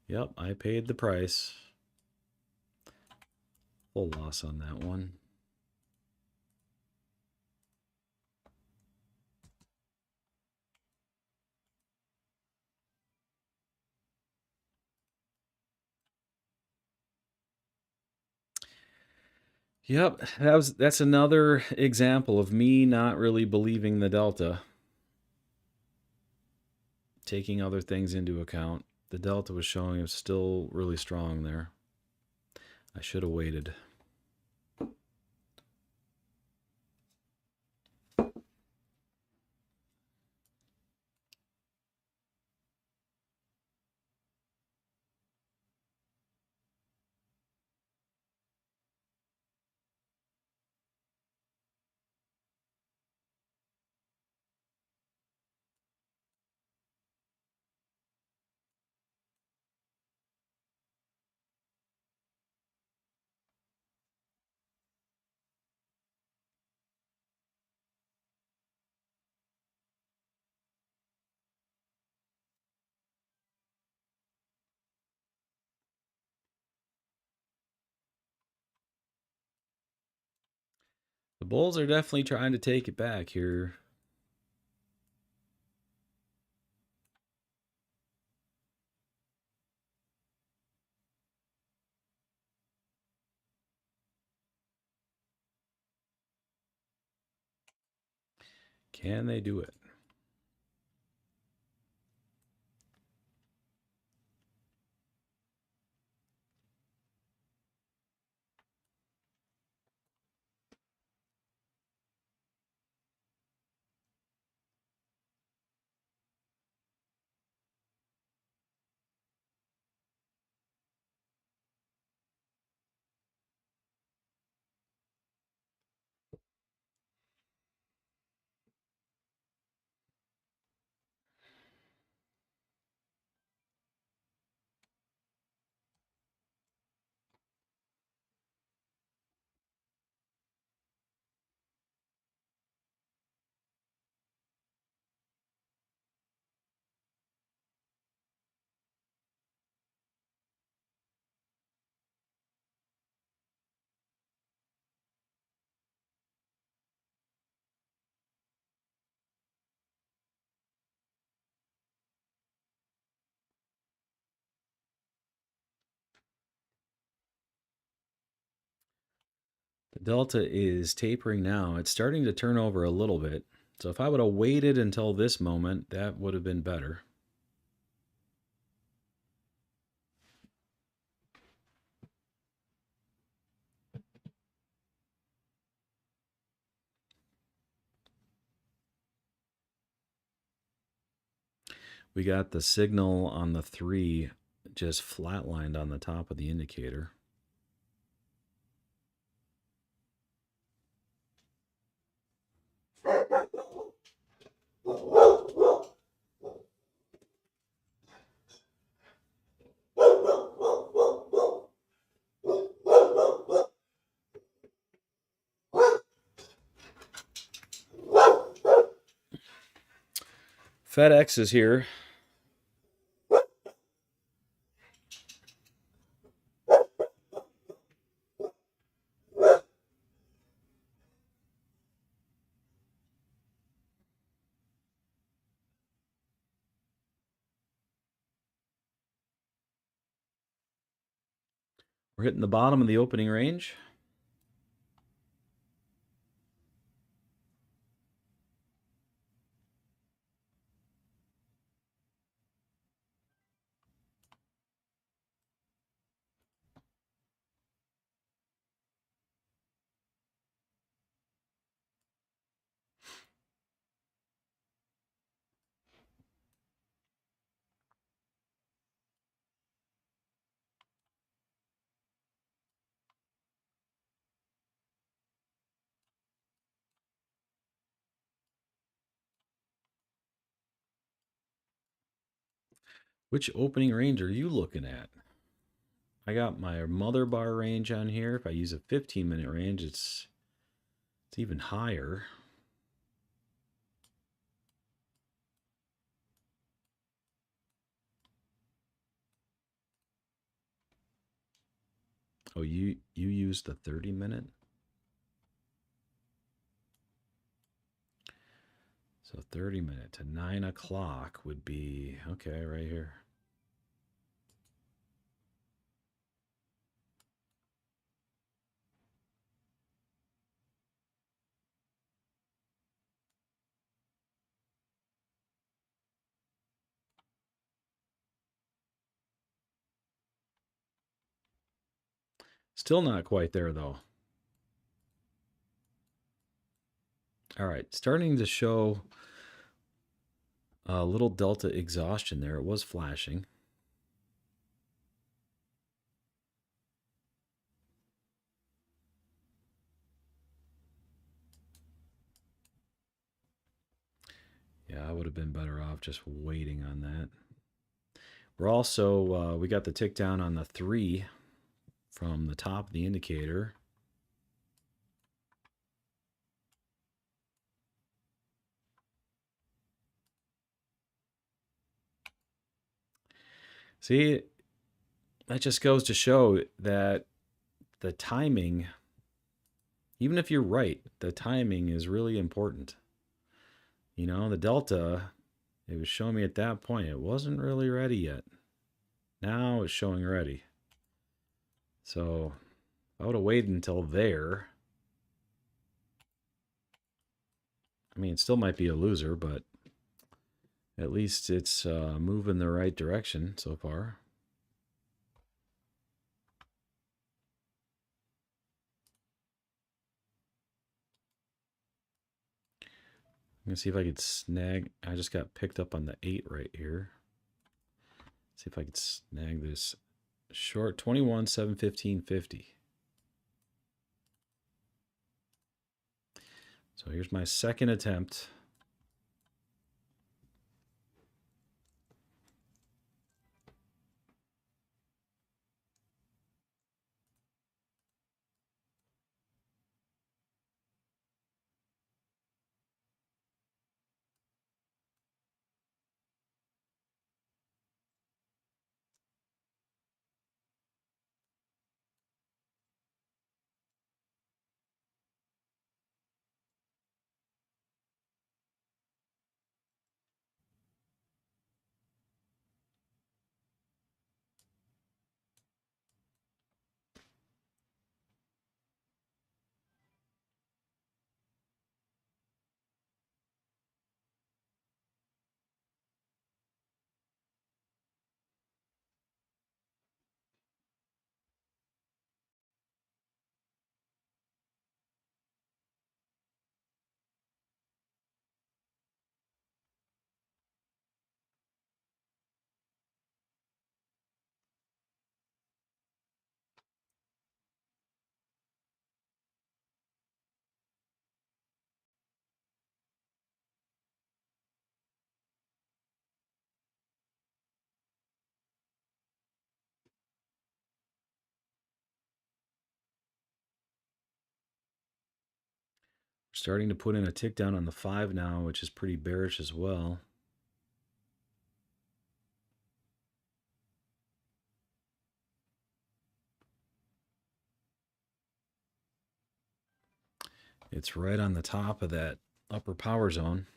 Yep, I paid the price. Full loss on that one. Yep, that's another example of me not really believing the delta. Taking other things into account. The delta was showing it was still really strong there. I should have waited. The bulls are definitely trying to take it back here. Can they do it? Delta is tapering now. It's starting to turn over a little bit. So if I would have waited until this moment, that would have been better. We got the signal on the 3 just flatlined on the top of the indicator. FedEx is here. We're hitting the bottom of the opening range. Which opening range are you looking at? I got my mother bar range on here. If I use a 15-minute range, it's even higher. Oh, you used the 30-minute? So 30-minute to 9 o'clock would be, okay, right here. Still not quite there, though. All right, starting to show a little delta exhaustion there. It was flashing. Yeah, I would have been better off just waiting on that. We're also, we got the tick down on the 3 from the top of the indicator. See, that just goes to show that the timing, even if you're right, the timing is really important. You know, the delta, it was showing me at that point, it wasn't really ready yet. Now it's showing ready. So I would have waited until there. I mean, it still might be a loser, but at least it's moving the right direction so far. I'm going to see if I could snag. I just got picked up on the 8 right here. See if I could snag this short 21, 7, 15, 50. So here's my second attempt. Starting to put in a tick down on the 5 now, which is pretty bearish as well. It's right on the top of that upper power zone.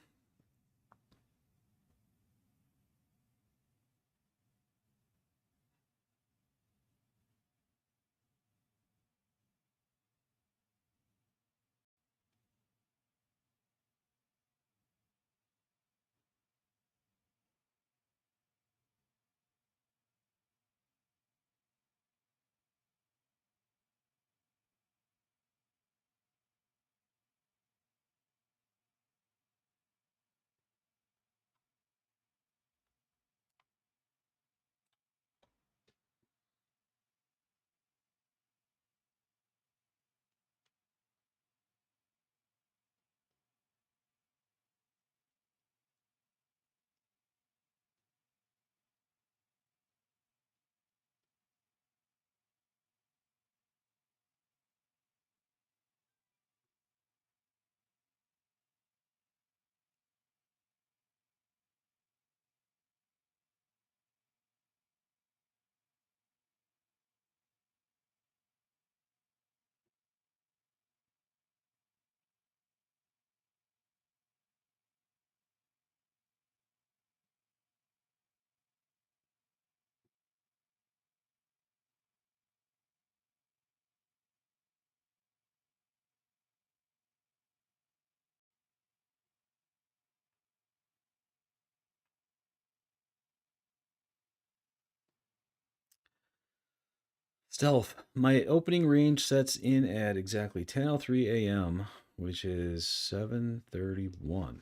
Stealth. My opening range sets in at exactly 10:03 a.m., which is 7:31.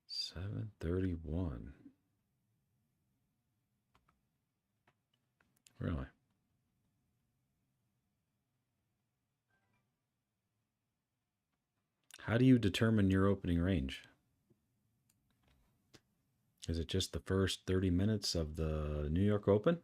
7:31. Really? How do you determine your opening range? Is it just the first 30 minutes of the New York Open?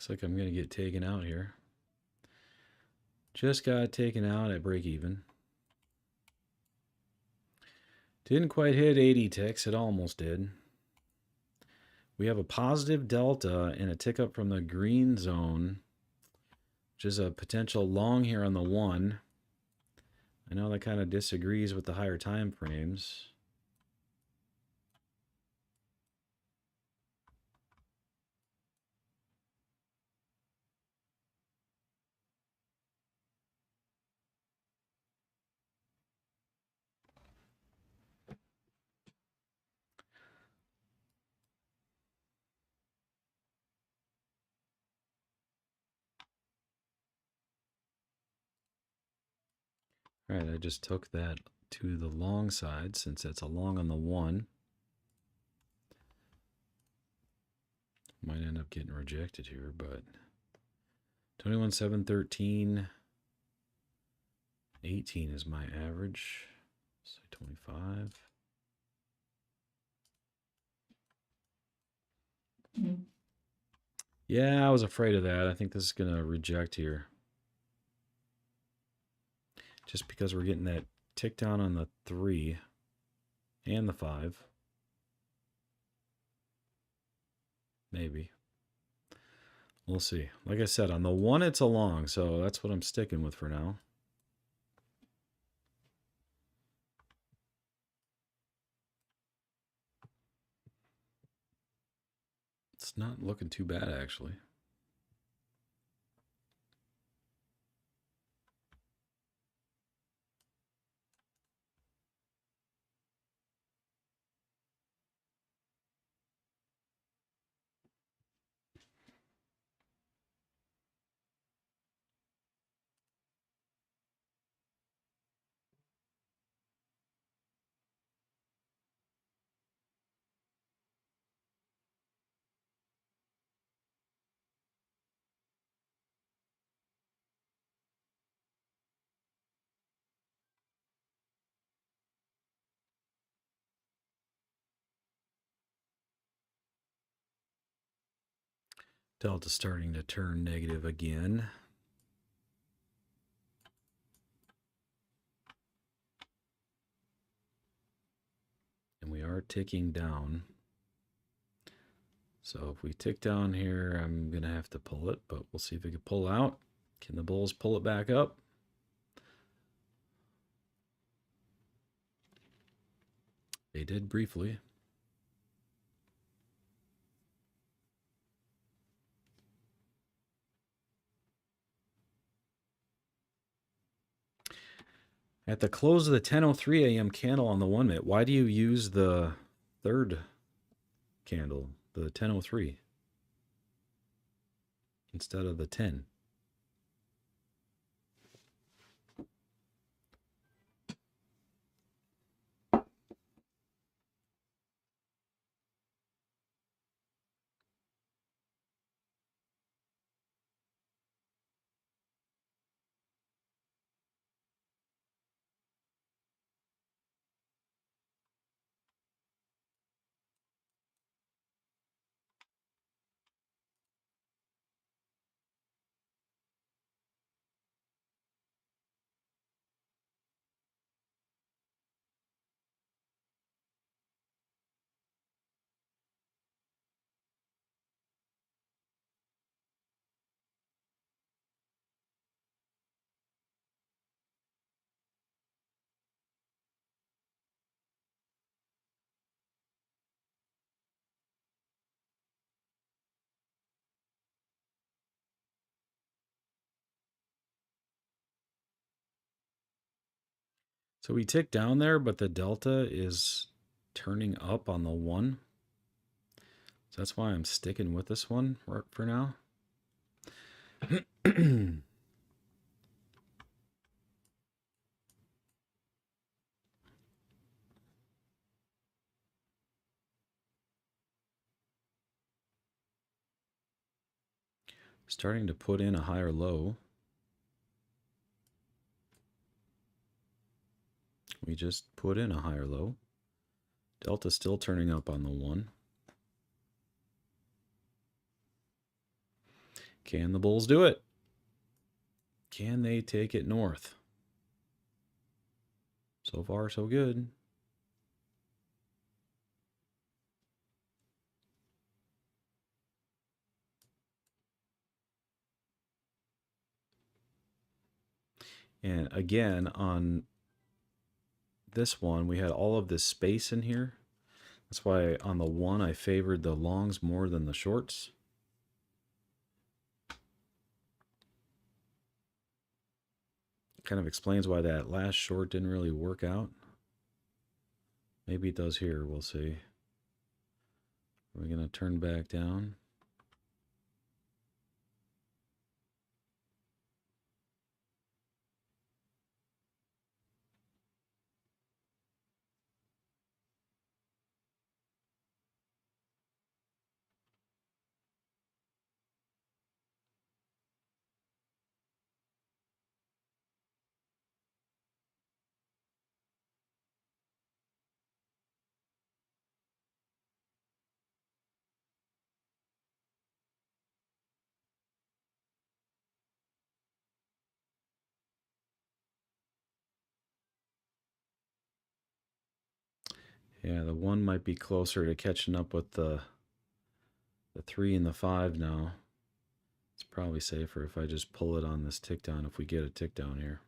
Looks like I'm going to get taken out here. Just got taken out at break even. Didn't quite hit 80 ticks. It almost did. We have a positive delta and a tick up from the green zone, which is a potential long here on the 1. I know that kind of disagrees with the higher time frames. All right, I just took that to the long side since that's a long on the 1. Might end up getting rejected here, but 21, 7, 13, 18 is my average. Say 25. Yeah, I was afraid of that. I think this is going to reject here. Just because we're getting that tick down on the 3 and the 5. Maybe. We'll see. Like I said, on the 1, it's a long, so that's what I'm sticking with for now. It's not looking too bad, actually. Delta starting to turn negative again. And we are ticking down. So if we tick down here, I'm going to have to pull it, but we'll see if we can pull out. Can the bulls pull it back up? They did briefly. At the close of the 10:03 a.m. candle on the 1 minute, why do you use the third candle, the 10:03, instead of the 10? So we tick down there, but the delta is turning up on the 1. So that's why I'm sticking with this one for now. Starting to put in a higher low. We just put in a higher low. Delta still turning up on the 1. Can the bulls do it? Can they take it north? So far, so good. And again, on this one, we had all of this space in here. That's why on the 1, I favored the longs more than the shorts. Kind of explains why that last short didn't really work out. Maybe it does here, we'll see. We're going to turn back down. Yeah, the 1 might be closer to catching up with the 3 and the 5 now. It's probably safer if I just pull it on this tick down if we get a tick down here.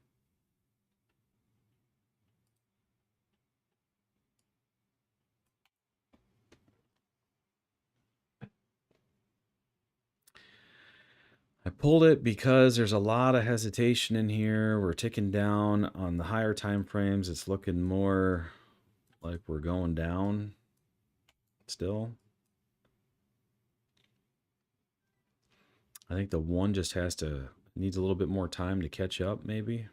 I pulled it because there's a lot of hesitation in here. We're ticking down on the higher time frames. It's looking more like we're going down still. I think the 1 just needs a little bit more time to catch up, maybe.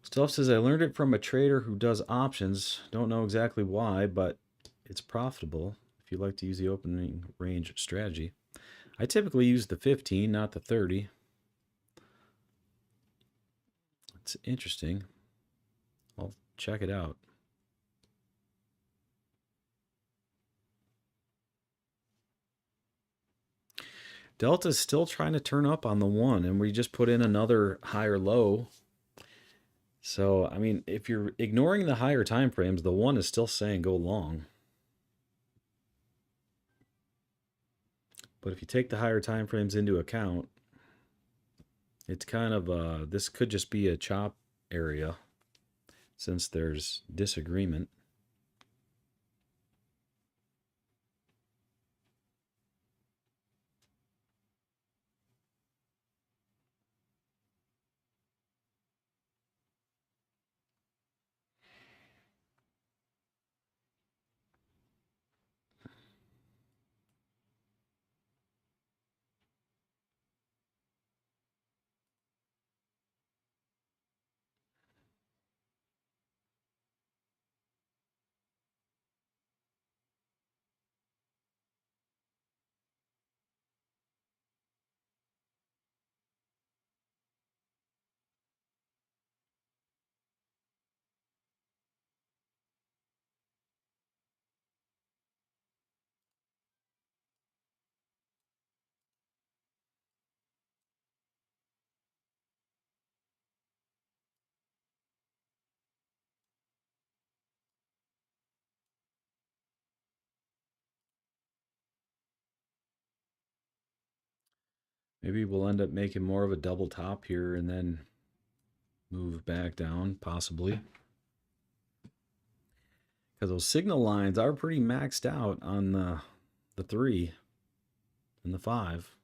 Stuff says, I learned it from a trader who does options. Don't know exactly why, but it's profitable if you like to use the opening range strategy. I typically use the 15, not the 30. It's interesting. I'll check it out. Delta's still trying to turn up on the 1, and we just put in another higher low. So, I mean, if you're ignoring the higher time frames, the 1 is still saying go long. But if you take the higher time frames into account, it's kind of this could just be a chop area since there's disagreement. Maybe we'll end up making more of a double top here and then move back down, possibly. Because those signal lines are pretty maxed out on the 3 and the 5.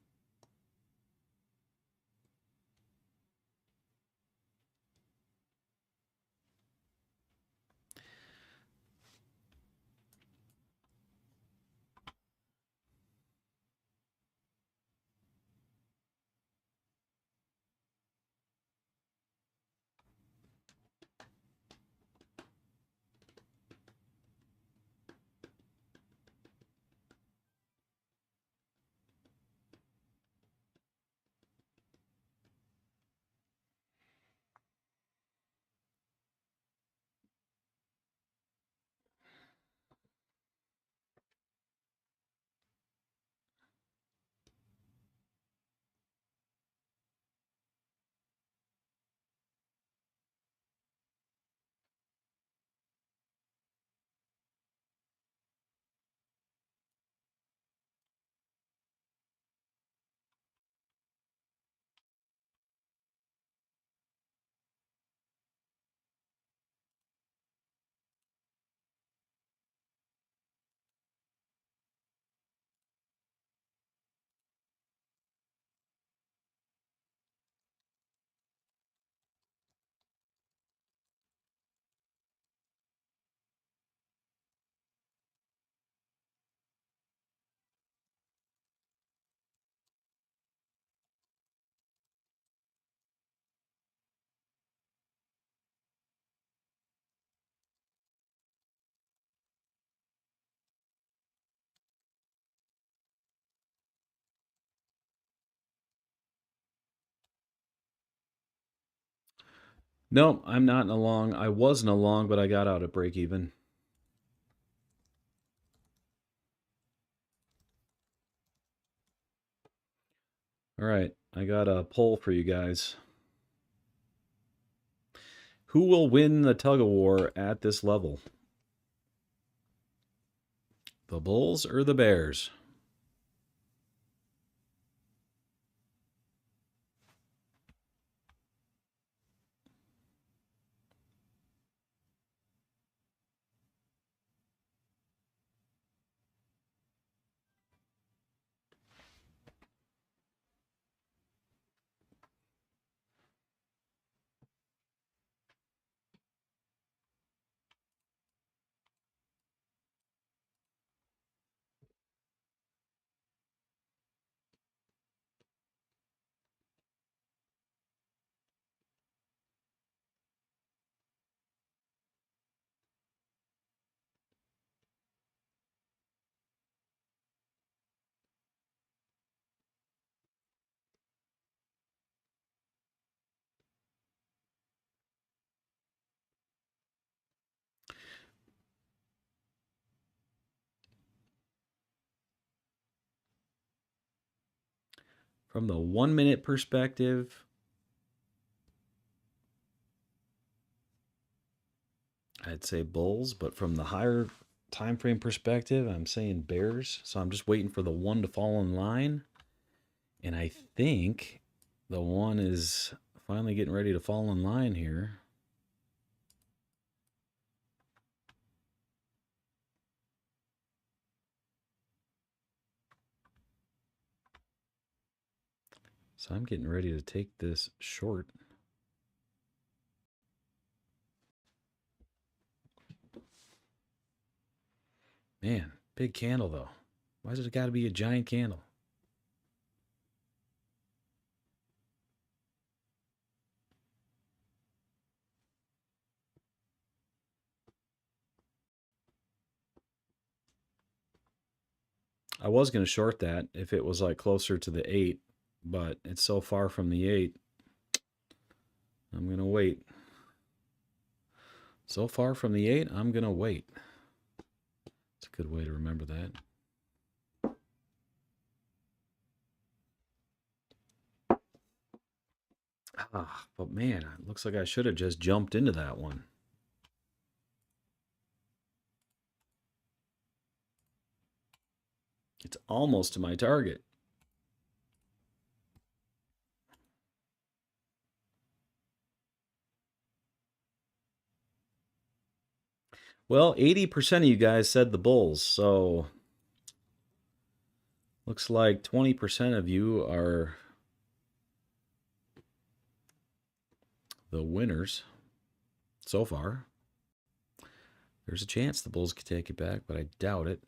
No, I'm not in a long. I was in a long, but I got out at break even. All right, I got a poll for you guys. Who will win the tug of war at this level? The Bulls or the Bears? From the 1 minute perspective, I'd say bulls, but from the higher time frame perspective, I'm saying bears. So I'm just waiting for the one to fall in line. And I think the one is finally getting ready to fall in line here. So I'm getting ready to take this short. Man, big candle though. Why does it got to be a giant candle? I was going to short that if it was like closer to the 8, but it's so far from the 8. I'm going to wait. So far from the 8, I'm going to wait. It's a good way to remember that. But man, it looks like I should have just jumped into that one. It's almost to my target. Well, 80% of you guys said the bulls, so looks like 20% of you are the winners so far. There's a chance the bulls could take it back, but I doubt it.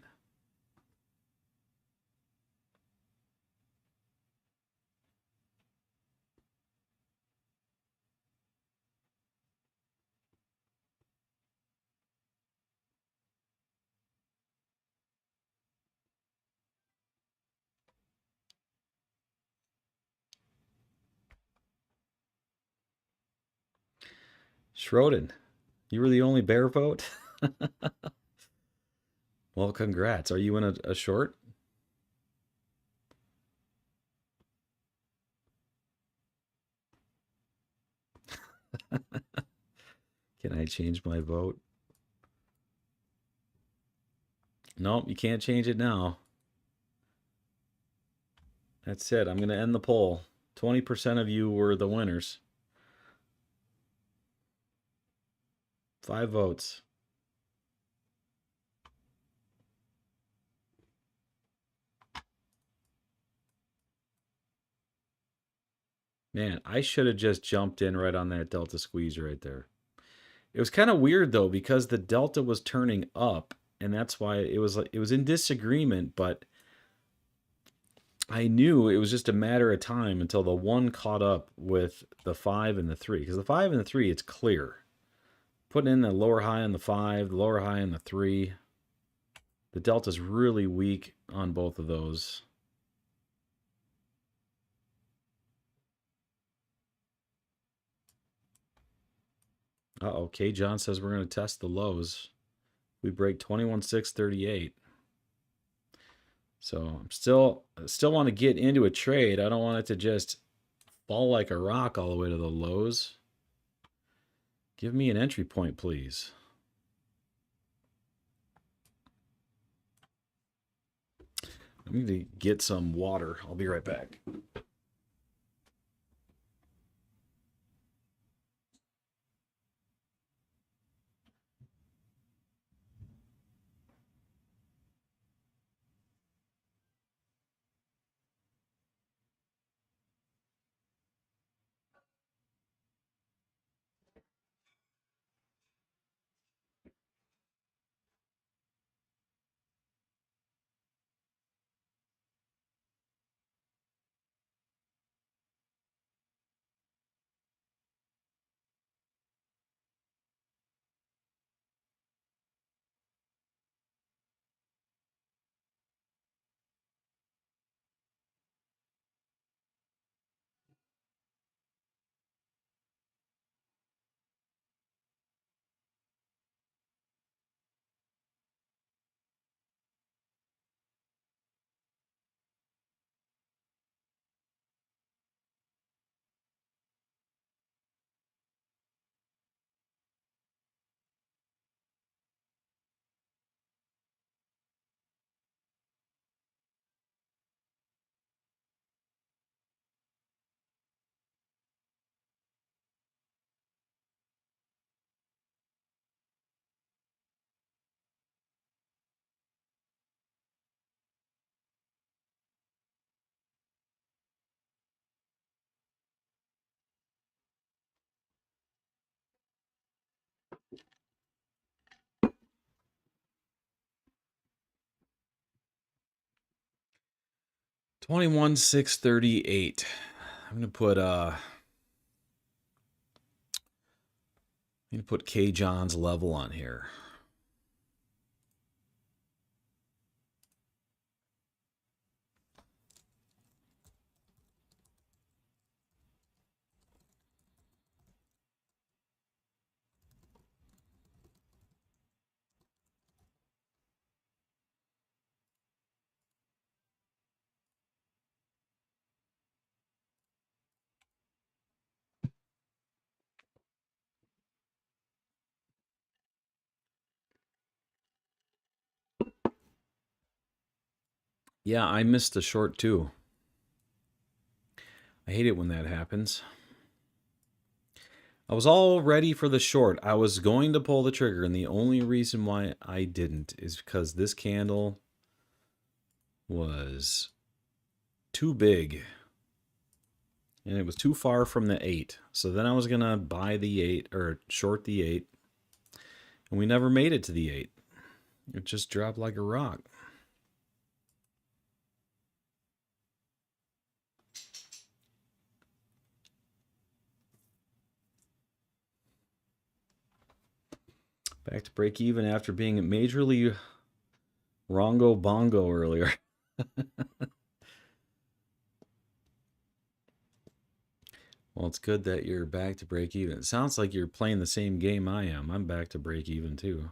Schroden, you were the only bear vote? Well, congrats. Are you in a short? Can I change my vote? Nope, you can't change it now. That's it. I'm going to end the poll. 20% of you were the winners. 5 votes. Man, I should have just jumped in right on that delta squeeze right there. It was kind of weird though because the delta was turning up, and that's why it was in disagreement, but I knew it was just a matter of time until the 1 caught up with the 5 and the 3. Because the 5 and the 3, it's clear. Putting in the lower high on the 5, the lower high on the 3. The delta's really weak on both of those. Uh-oh, K. John says we're going to test the lows. We break 21.638. So I'm still want to get into a trade. I don't want it to just fall like a rock all the way to the lows. Give me an entry point, please. I need to get some water. I'll be right back. 21,638. I'm gonna put K John's level on here. Yeah, I missed the short too. I hate it when that happens. I was all ready for the short. I was going to pull the trigger, and the only reason why I didn't is because this candle was too big. And it was too far from the 8. So then I was going to buy the 8 or short the 8. And we never made it to the 8. It just dropped like a rock. Back to break even after being majorly wrongo bongo earlier. Well, it's good that you're back to break even. It sounds like you're playing the same game I am. I'm back to break even too.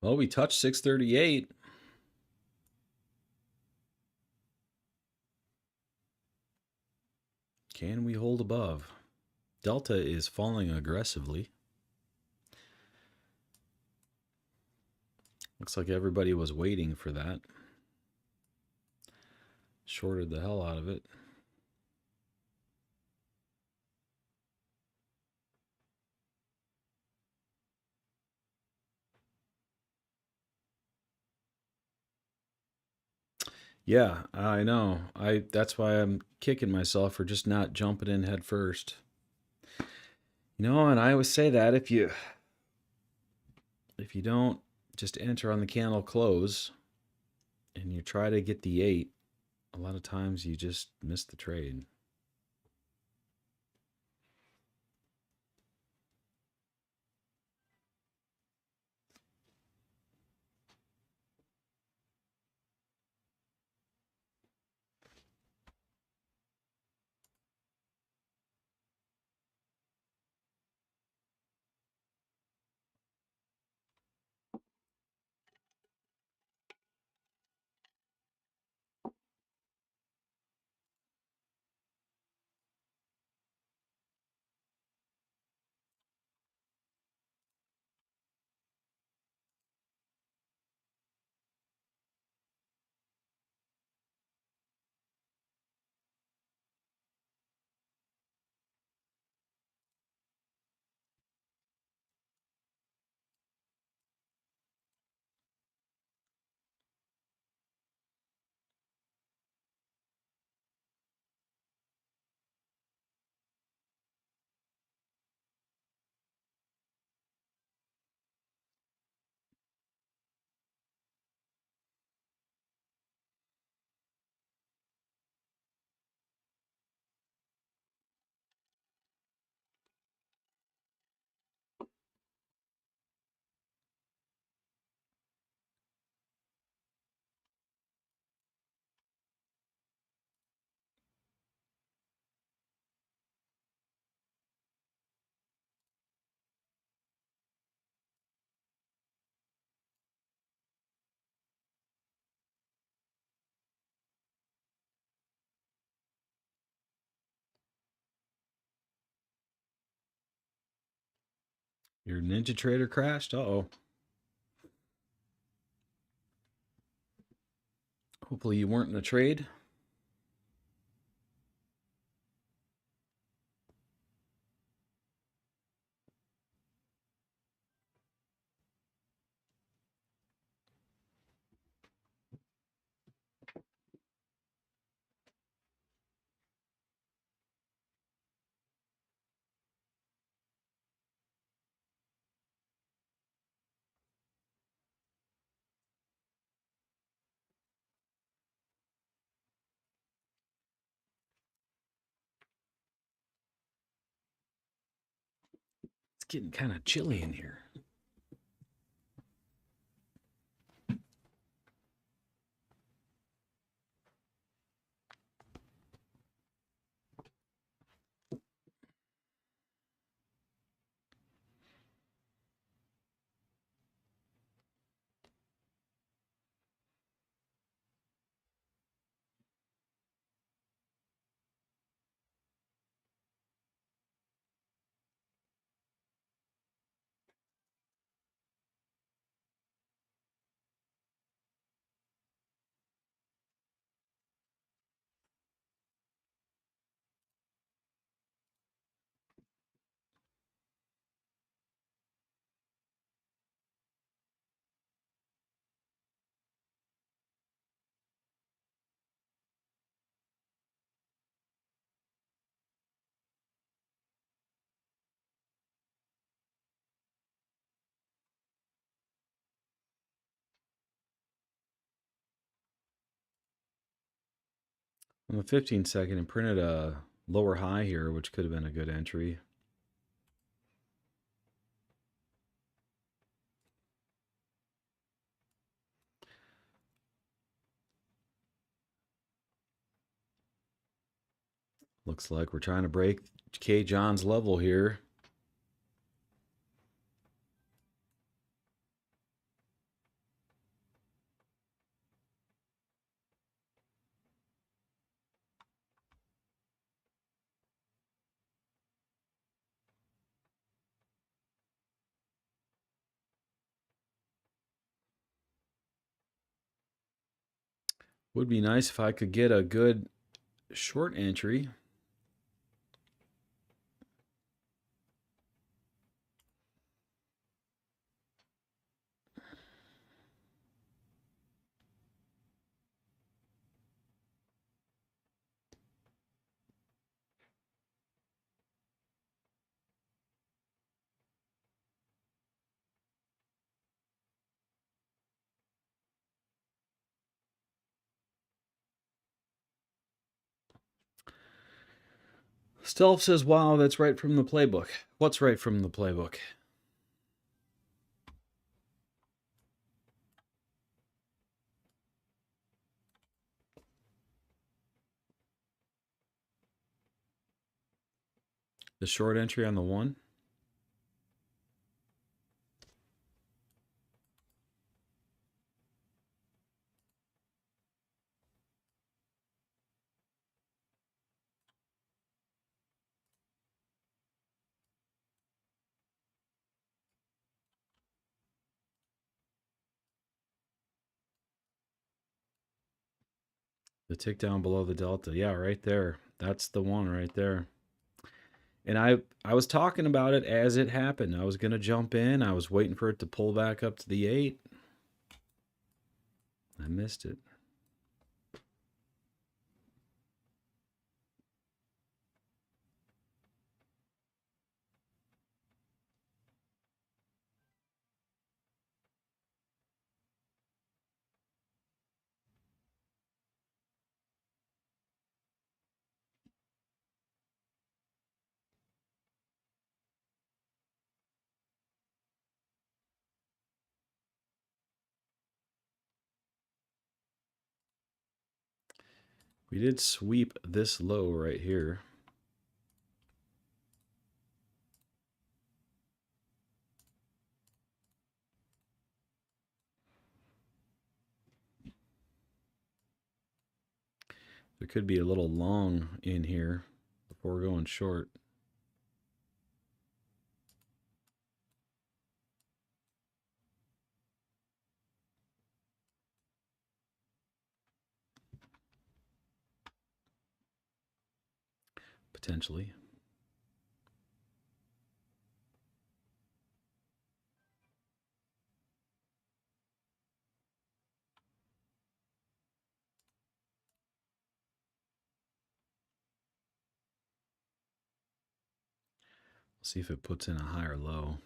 Well, we touched 638. Can we hold above? Delta is falling aggressively. Looks like everybody was waiting for that. Shorted the hell out of it. Yeah, I know. That's why I'm kicking myself for just not jumping in head first. You know, and I always say that if you don't just enter on the candle close and you try to get the 8, a lot of times you just miss the trade. Your Ninja Trader crashed? Uh-oh. Hopefully you weren't in a trade. It's getting kind of chilly in here. On the 15-second, and printed a lower high here, which could have been a good entry. Looks like we're trying to break K. John's level here. Would be nice if I could get a good short entry. Stealth says, wow, that's right from the playbook. What's right from the playbook? The short entry on the 1? The tick down below the delta. Yeah, right there. That's the one right there. And I was talking about it as it happened. I was going to jump in. I was waiting for it to pull back up to the 8. I missed it. We did sweep this low right here. There could be a little long in here before going short. potentially. See if it puts in a higher low.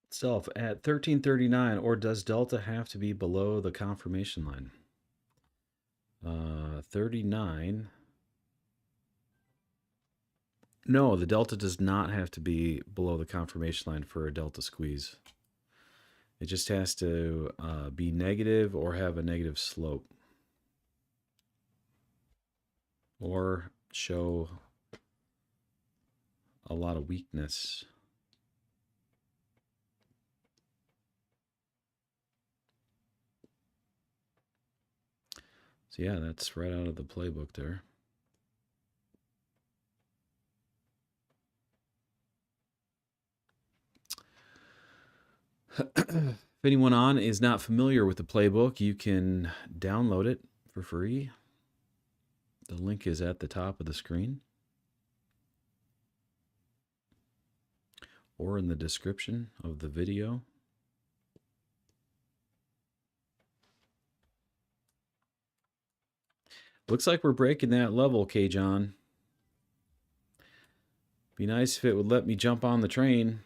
Self at 1339, or does delta have to be below the confirmation line? 39. No, the delta does not have to be below the confirmation line for a delta squeeze. It just has to be negative or have a negative slope, or show a lot of weakness. So yeah, that's right out of the playbook there. If anyone on is not familiar with the playbook, you can download it for free. The link is at the top of the screen or in the description of the video. Looks like we're breaking that level, K-John. Be nice if it would let me jump on the train.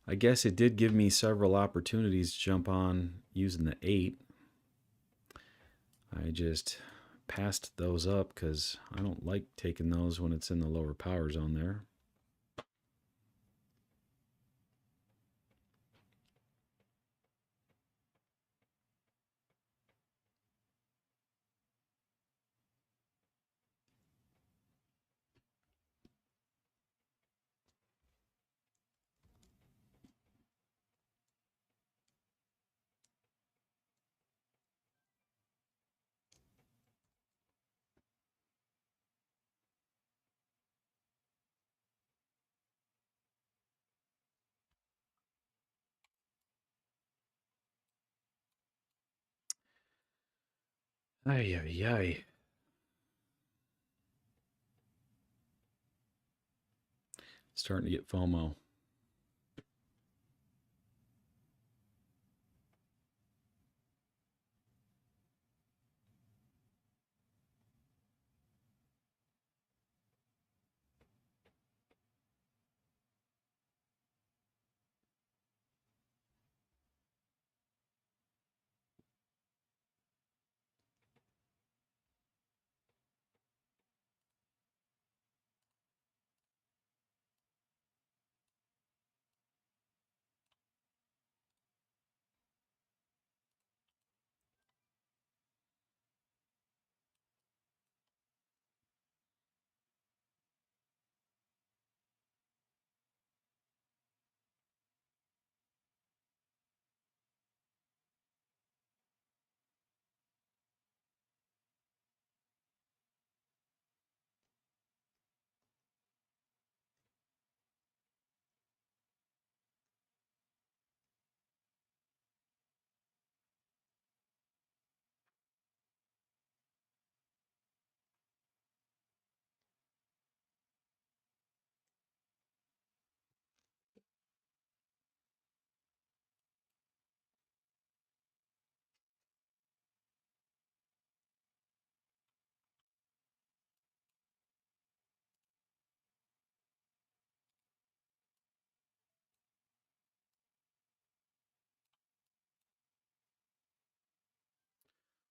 I guess it did give me several opportunities to jump on using the 8. I just passed those up because I don't like taking those when it's in the lower power zone there. Ay, ay, ay. Starting to get FOMO.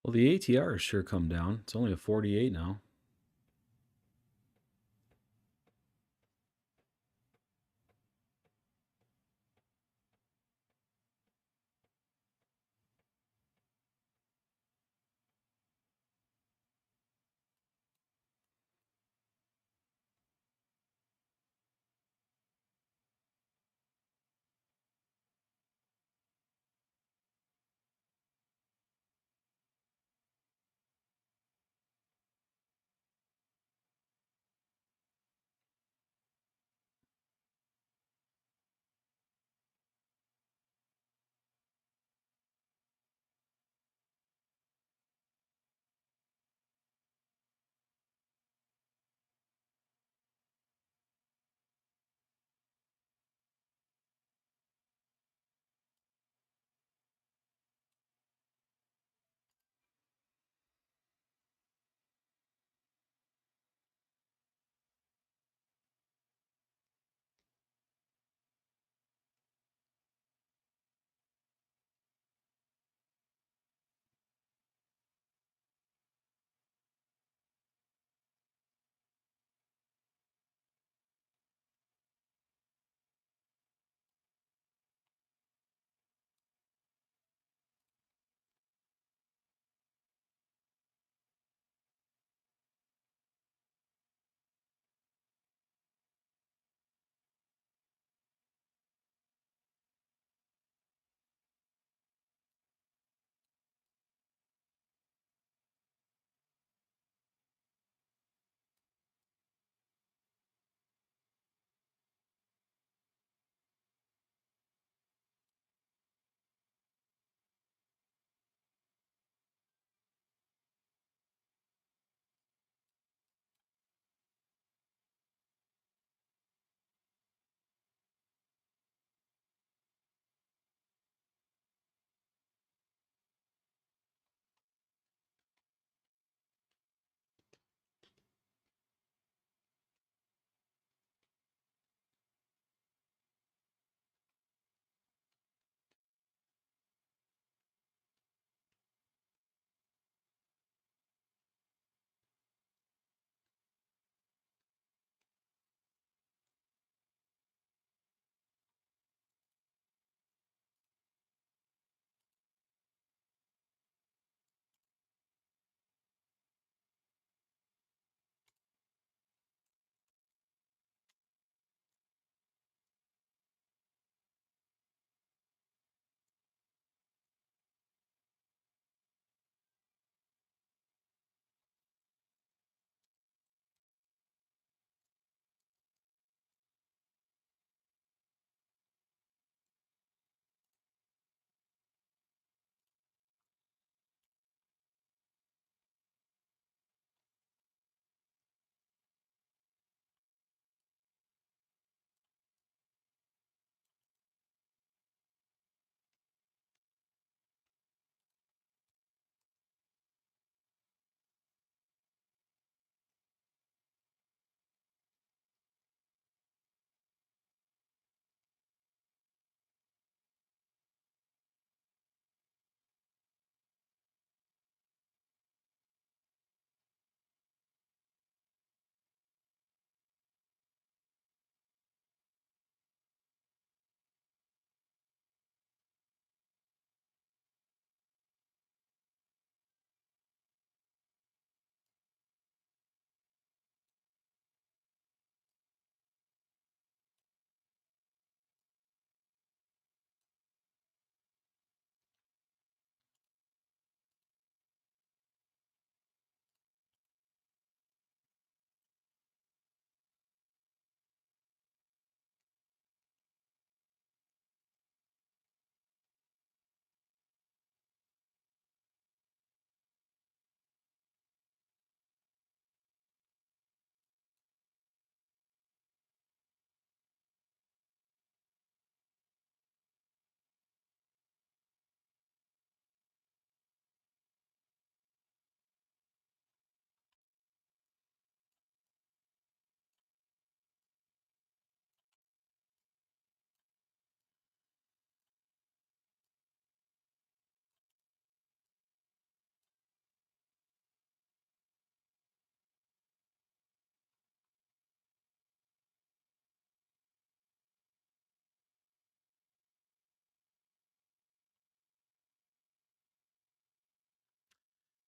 Well, the ATR has sure come down. It's only a 48 now.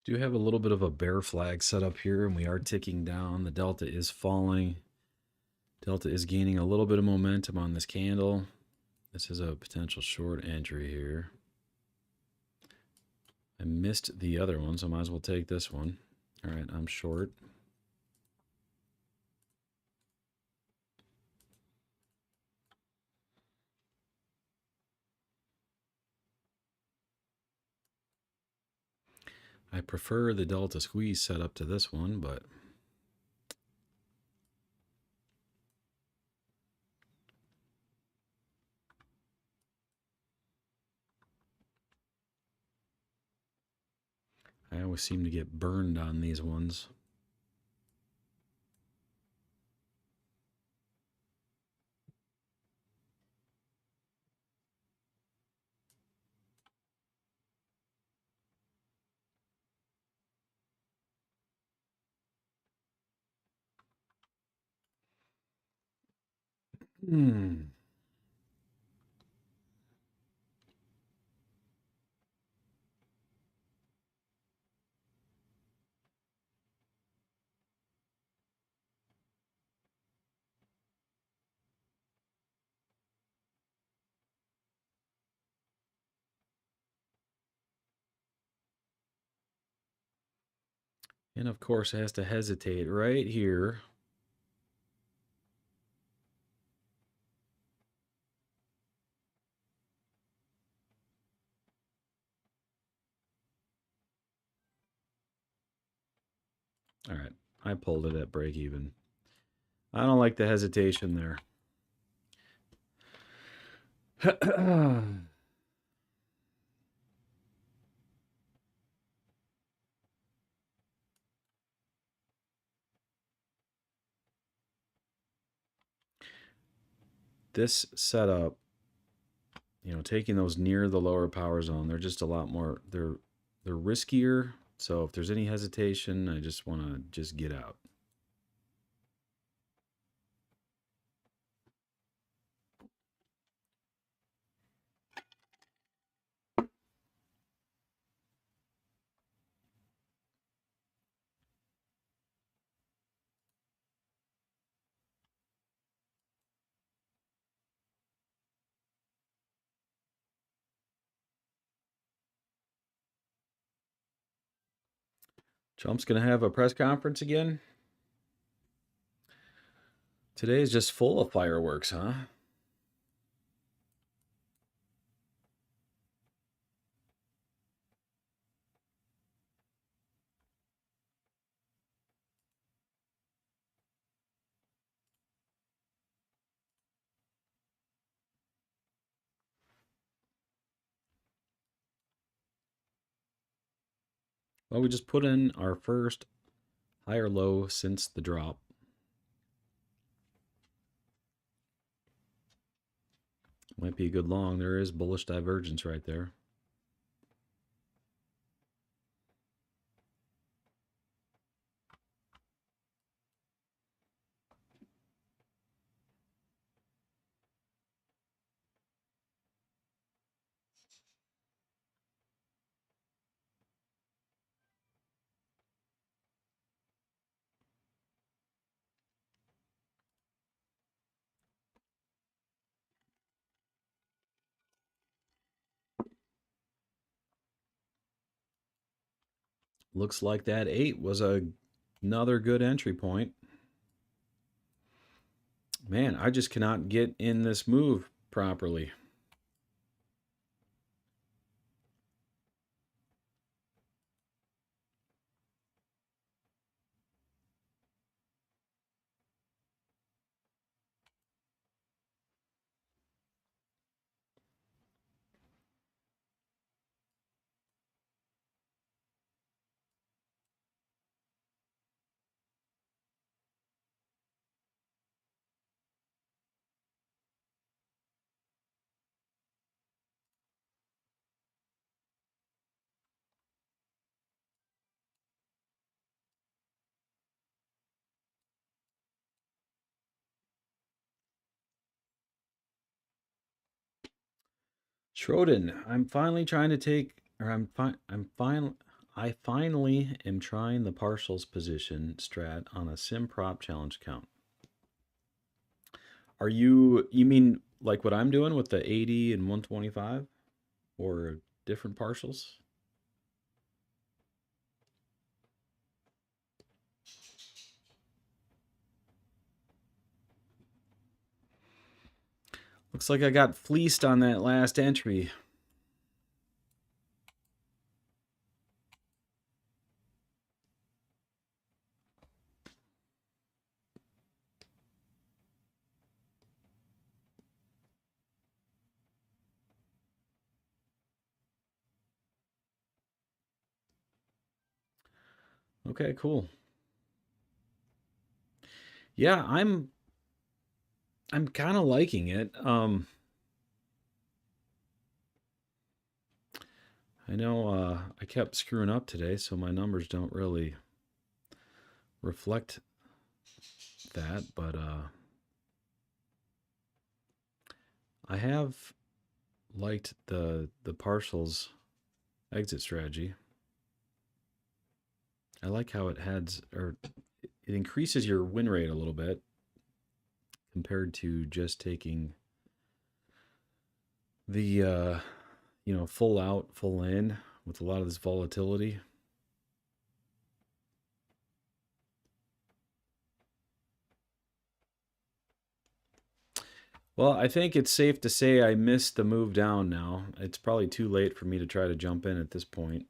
Do have a little bit of a bear flag set up here, and we are ticking down. The delta is falling. Delta is gaining a little bit of momentum on this candle. This is a potential short entry here. I missed the other one, so I might as well take this one. All right, I'm short. I prefer the delta squeeze setup to this one, but I always seem to get burned on these ones. And of course, it has to hesitate right here. All right, I pulled it at break even. I don't like the hesitation there. This setup, you know, taking those near the lower power zone, they're just a lot more, they're riskier. So if there's any hesitation, I just want to just get out. Trump's going to have a press conference again. Today is just full of fireworks, huh? Well, we just put in our first higher low since the drop. Might be a good long. There is bullish divergence right there. Looks like that 8 was another good entry point. Man, I just cannot get in this move properly. Schroden, I'm finally trying to take, or I'm finally, I finally am trying the partials position strat on a sim prop challenge account. Are you mean like what I'm doing with the 80 and 125 or different partials? Looks like I got fleeced on that last entry. Okay, cool. Yeah, I'm kind of liking it. I know I kept screwing up today, so my numbers don't really reflect that, but I have liked the partials exit strategy. I like how it it increases your win rate a little bit compared to just taking the full out, full in with a lot of this volatility. Well, I think it's safe to say I missed the move down now. It's probably too late for me to try to jump in at this point.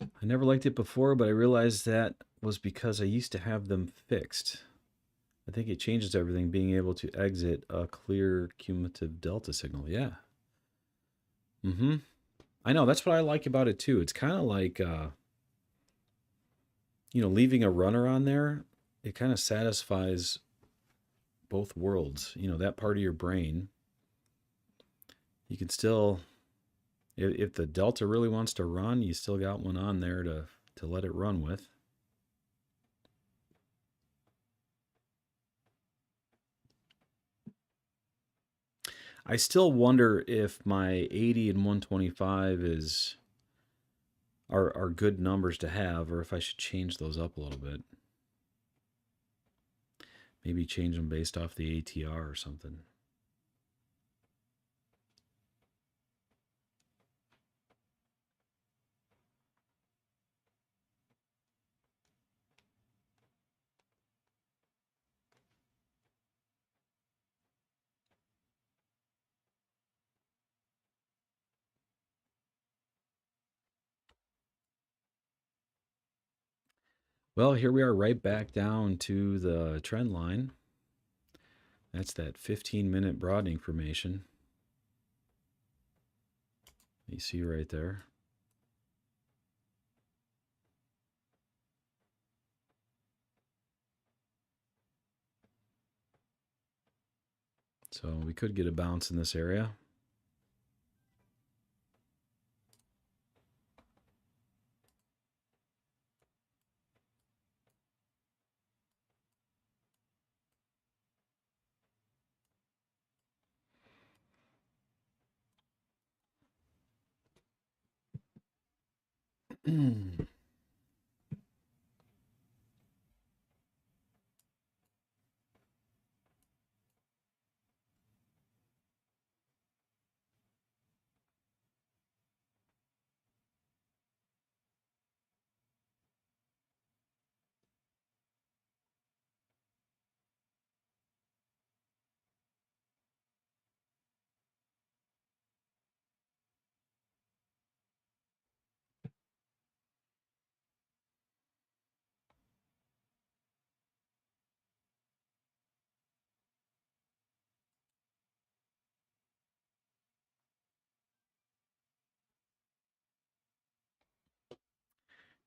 I never liked it before, but I realized that was because I used to have them fixed. I think it changes everything, being able to exit a clear cumulative delta signal. Yeah. Mm-hmm. I know, that's what I like about it too. It's kind of like leaving a runner on there. It kind of satisfies both worlds. That part of your brain. You can still, if the delta really wants to run, you still got one on there to let it run with. I still wonder if my 80 and 125 are good numbers to have, or if I should change those up a little bit. Maybe change them based off the ATR or something. Well, here we are right back down to the trend line. That's that 15-minute broadening formation. You see right there. So we could get a bounce in this area.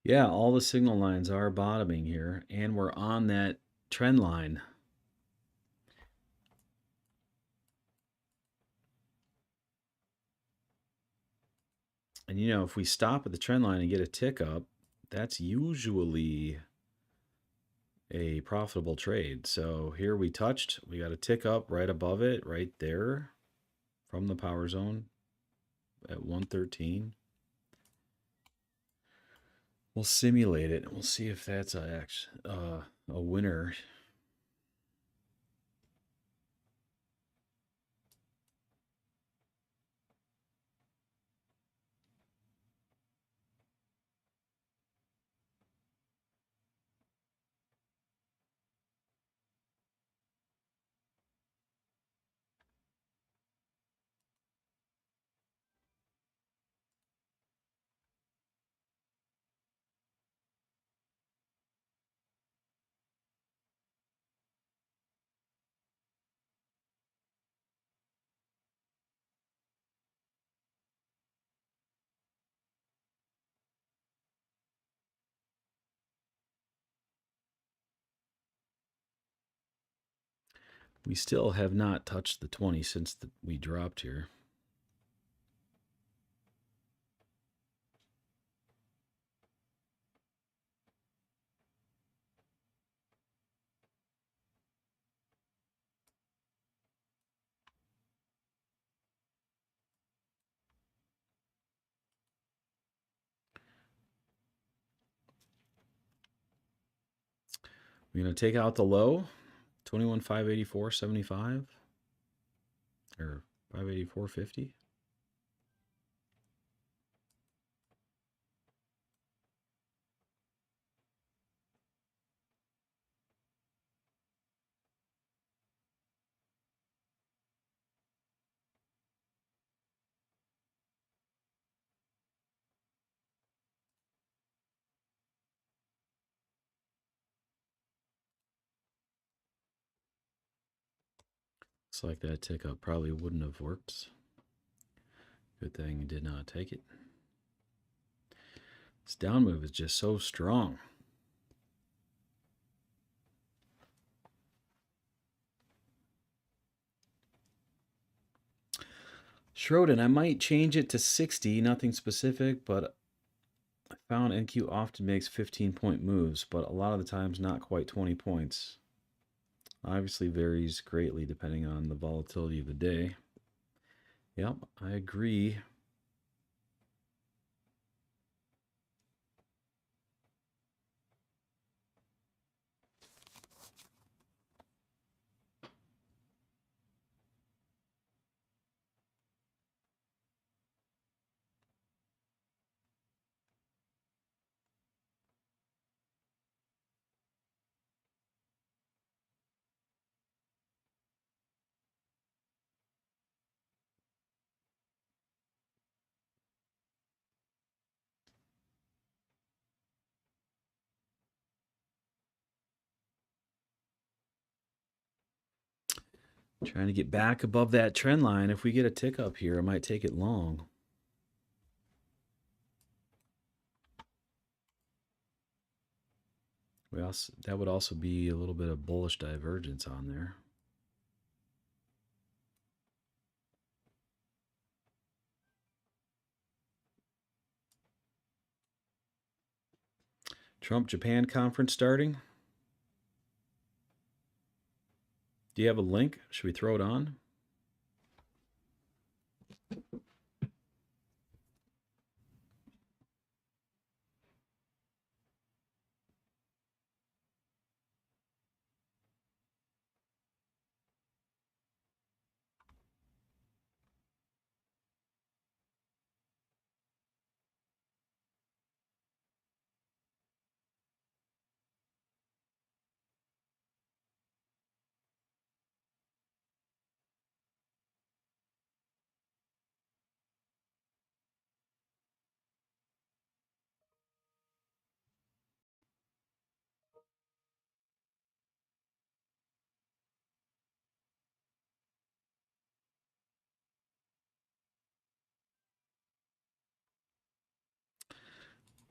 Yeah, all the signal lines are bottoming here, and we're on that trend line. And you know, if we stop at the trend line and get a tick up, that's usually a profitable trade. So here we touched, we got a tick up right above it, right there from the power zone at 113. We'll simulate it. We'll see if that's a winner. We still have not touched the 20 since we dropped here. We're going to take out the low, 21,584.75 or 584.50. Looks like that tick up probably wouldn't have worked. Good thing it did not take it. This down move is just so strong. Schroden, I might change it to 60, nothing specific, but I found NQ often makes 15-point moves, but a lot of the times not quite 20 points. Obviously varies greatly depending on the volatility of the day. Yep, I agree. Trying to get back above that trend line. If we get a tick up here, I might take it long. That would also be a little bit of bullish divergence on there. Trump-Japan conference starting. Do you have a link? Should we throw it on?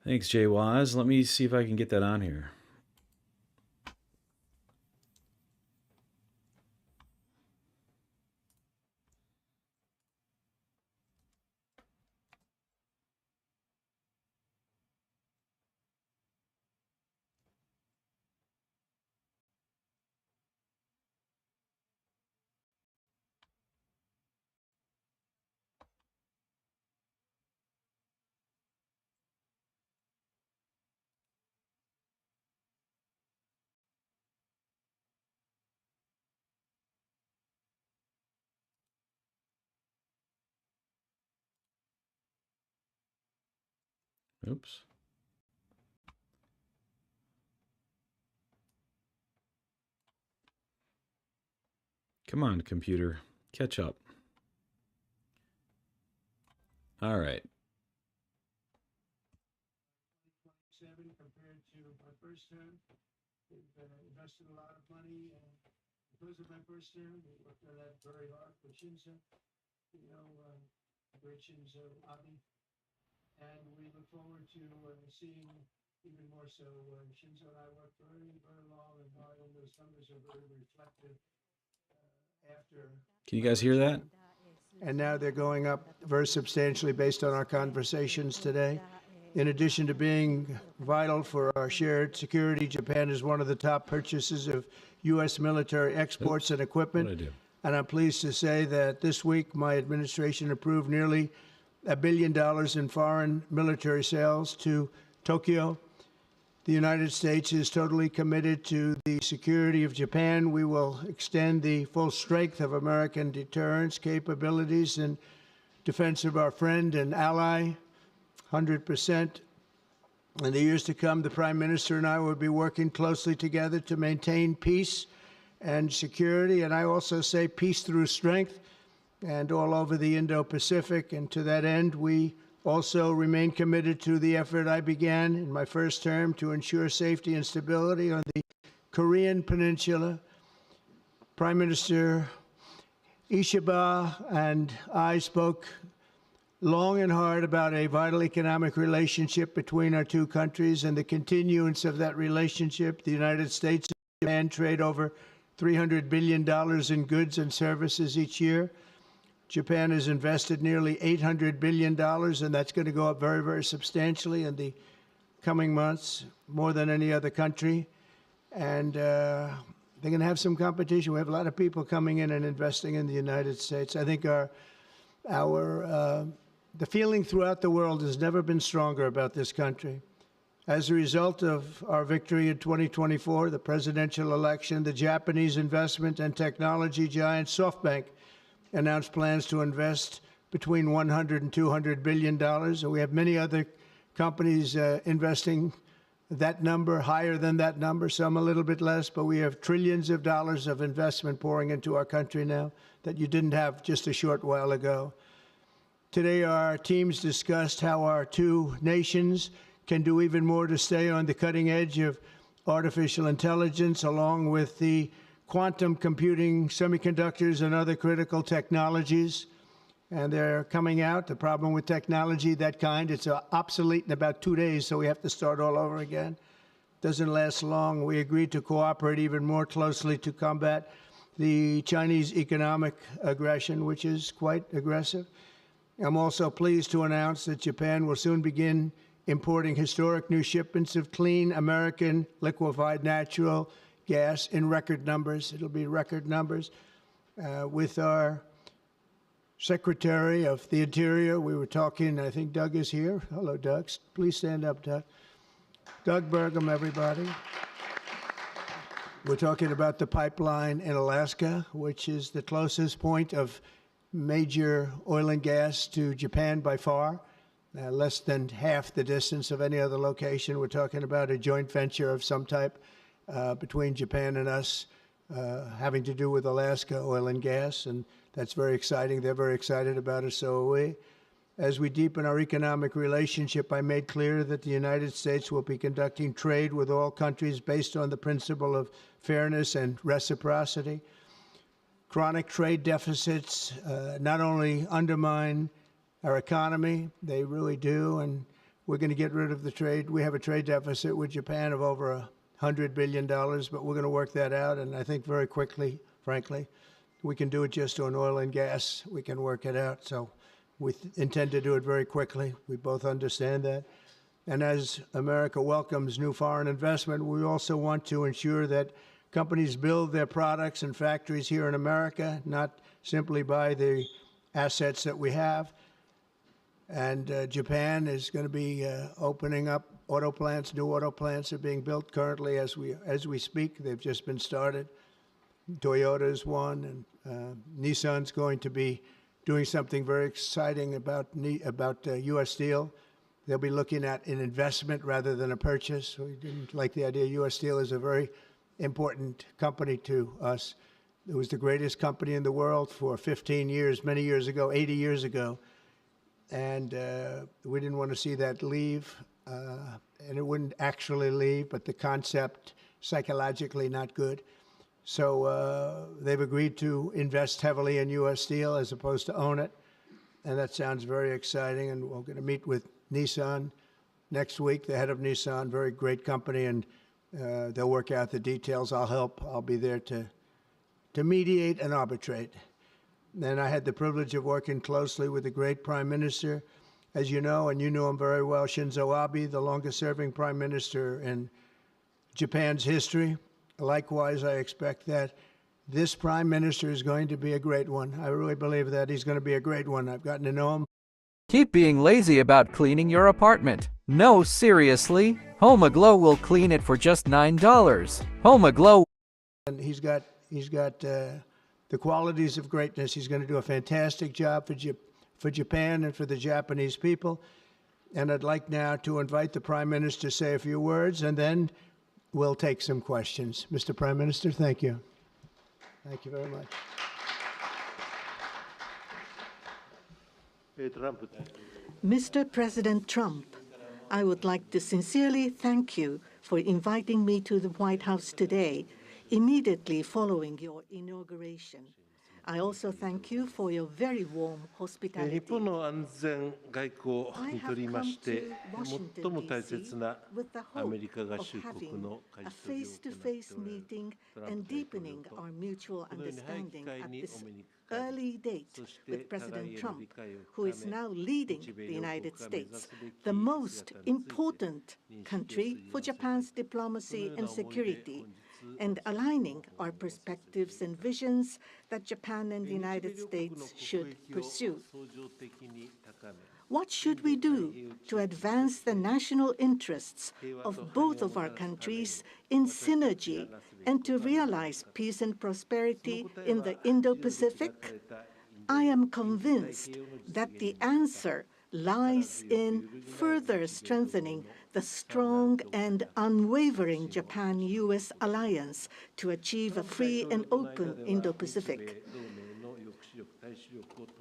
Thanks, Jay Waz. Let me see if I can get that on here. Oops. Come on, computer. Catch up. All right. Compared to my first term, we've invested a lot of money, and because of my first term, we worked on that very hard for Shinzo, great Shinzo Abe, and we look forward to seeing even more so. Shinzo and I worked very, very long and hard, and those numbers are very reflective after. Can you guys hear that? And now they're going up very substantially based on our conversations today. In addition to being vital for our shared security, Japan is one of the top purchasers of U.S. military exports and equipment. What'd I do? And I'm pleased to say that this week my administration approved nearly $1 billion in foreign military sales to Tokyo. The United States is totally committed to the security of Japan. We will extend the full strength of American deterrence capabilities in defense of our friend and ally, 100%. In the years to come, the Prime Minister and I will be working closely together to maintain peace and security, and I also say peace through strength, and all over the Indo-Pacific. And to that end, we also remain committed to the effort I began in my first term to ensure safety and stability on the Korean Peninsula. Prime Minister Ishiba and I spoke long and hard about a vital economic relationship between our two countries and the continuance of that relationship. The United States and Japan trade over $300 billion in goods and services each year. Japan has invested nearly $800 billion, and that's going to go up very, very substantially in the coming months, more than any other country. And they're going to have some competition. We have a lot of people coming in and investing in the United States. I think the feeling throughout the world has never been stronger about this country. As a result of our victory in 2024, the presidential election, the Japanese investment and technology giant SoftBank announced plans to invest between $100 and $200 billion. And we have many other companies investing that number, higher than that number, some a little bit less, but we have trillions of dollars of investment pouring into our country now that you didn't have just a short while ago. Today, our teams discussed how our two nations can do even more to stay on the cutting edge of artificial intelligence, along with the quantum computing, semiconductors, and other critical technologies. And they're coming out. The problem with technology, that kind, it's obsolete in about 2 days, so we have to start all over again. Doesn't last long. We agreed to cooperate even more closely to combat the Chinese economic aggression, which is quite aggressive. I'm also pleased to announce that Japan will soon begin importing historic new shipments of clean American liquefied natural gas in record numbers. It'll be record numbers. With our Secretary of the Interior, we were talking, I think Doug is here. Hello, Doug. Please stand up, Doug. Doug Burgum, everybody. We're talking about the pipeline in Alaska, which is the closest point of major oil and gas to Japan by far, less than half the distance of any other location. We're talking about a joint venture of some type between Japan and us, having to do with Alaska oil and gas, and that's very exciting. They're very excited about it, so are we. As we deepen our economic relationship, I made clear that the United States will be conducting trade with all countries based on the principle of fairness and reciprocity. Chronic trade deficits not only undermine our economy, they really do, and we're going to get rid of the trade. We have a trade deficit with Japan of over $100 billion, but we're going to work that out, and I think very quickly, frankly. We can do it just on oil and gas. We can work it out, so we intend to do it very quickly. We both understand that. And as America welcomes new foreign investment, we also want to ensure that companies build their products and factories here in America, not simply buy the assets that we have. And Japan is going to be opening up auto plants. New auto plants are being built currently as we speak. They've just been started. Toyota is one, and Nissan's going to be doing something very exciting about U.S. Steel. they'll be looking at an investment rather than a purchase. We didn't like the idea. U.S. Steel is a very important company to us. It was the greatest company in the world for 15 years, many years ago, 80 years ago. And we didn't want to see that leave. And it wouldn't actually leave, but the concept, psychologically not good. So they've agreed to invest heavily in U.S. Steel as opposed to own it. And that sounds very exciting. And we're going to meet with Nissan next week, the head of Nissan, very great company, and they'll work out the details. I'll help. I'll be there to mediate and arbitrate. And I had the privilege of working closely with the great Prime Minister, as you know, and you know him very well, Shinzo Abe, the longest-serving Prime Minister in Japan's history. Likewise, I expect that this Prime Minister is going to be a great one. I really believe that he's going to be a great one. I've gotten to know him. Keep being lazy about cleaning your apartment. No, seriously. Home Aglow will clean it for just $9. Home Aglow. And he's got the qualities of greatness. He's going to do a fantastic job for Japan and for the Japanese people. And I'd like now to invite the Prime Minister to say a few words, and then we'll take some questions. Mr. Prime Minister, thank you. Thank you very much. Mr. President Trump, I would like to sincerely thank you for inviting me to the White House today, immediately following your inauguration. I also thank you for your very warm 日 hospitality. 本の安全外交にとりまして最も大切なアメリカ合衆国の開 a 始という face-to-face meeting and deepening our mutual understanding at this early date with President Trump, who is now leading the United States, the most important country for Japan's diplomacy and security, and aligning our perspectives and visions that Japan and the United States should pursue. What should we do to advance the national interests of both of our countries in synergy and to realize peace and prosperity in the Indo-Pacific? I am convinced that the answer lies in further strengthening the strong and unwavering Japan-U.S. alliance to achieve a free and open Indo-Pacific.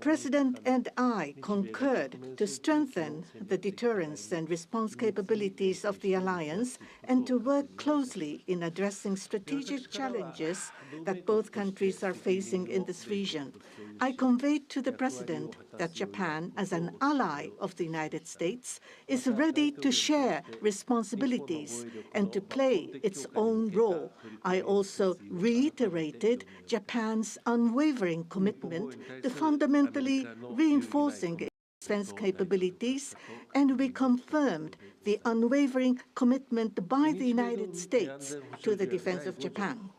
President and I concurred to strengthen the deterrence and response capabilities of the alliance and to work closely in addressing strategic challenges that both countries are facing in this region. I conveyed to the President that Japan, as an ally of the United States, is ready to share responsibilities and to play its own role. I also reiterated Japan's unwavering commitment to fundamentally reinforcing its defense capabilities, and we confirmed the unwavering commitment by the United States to the defense of Japan.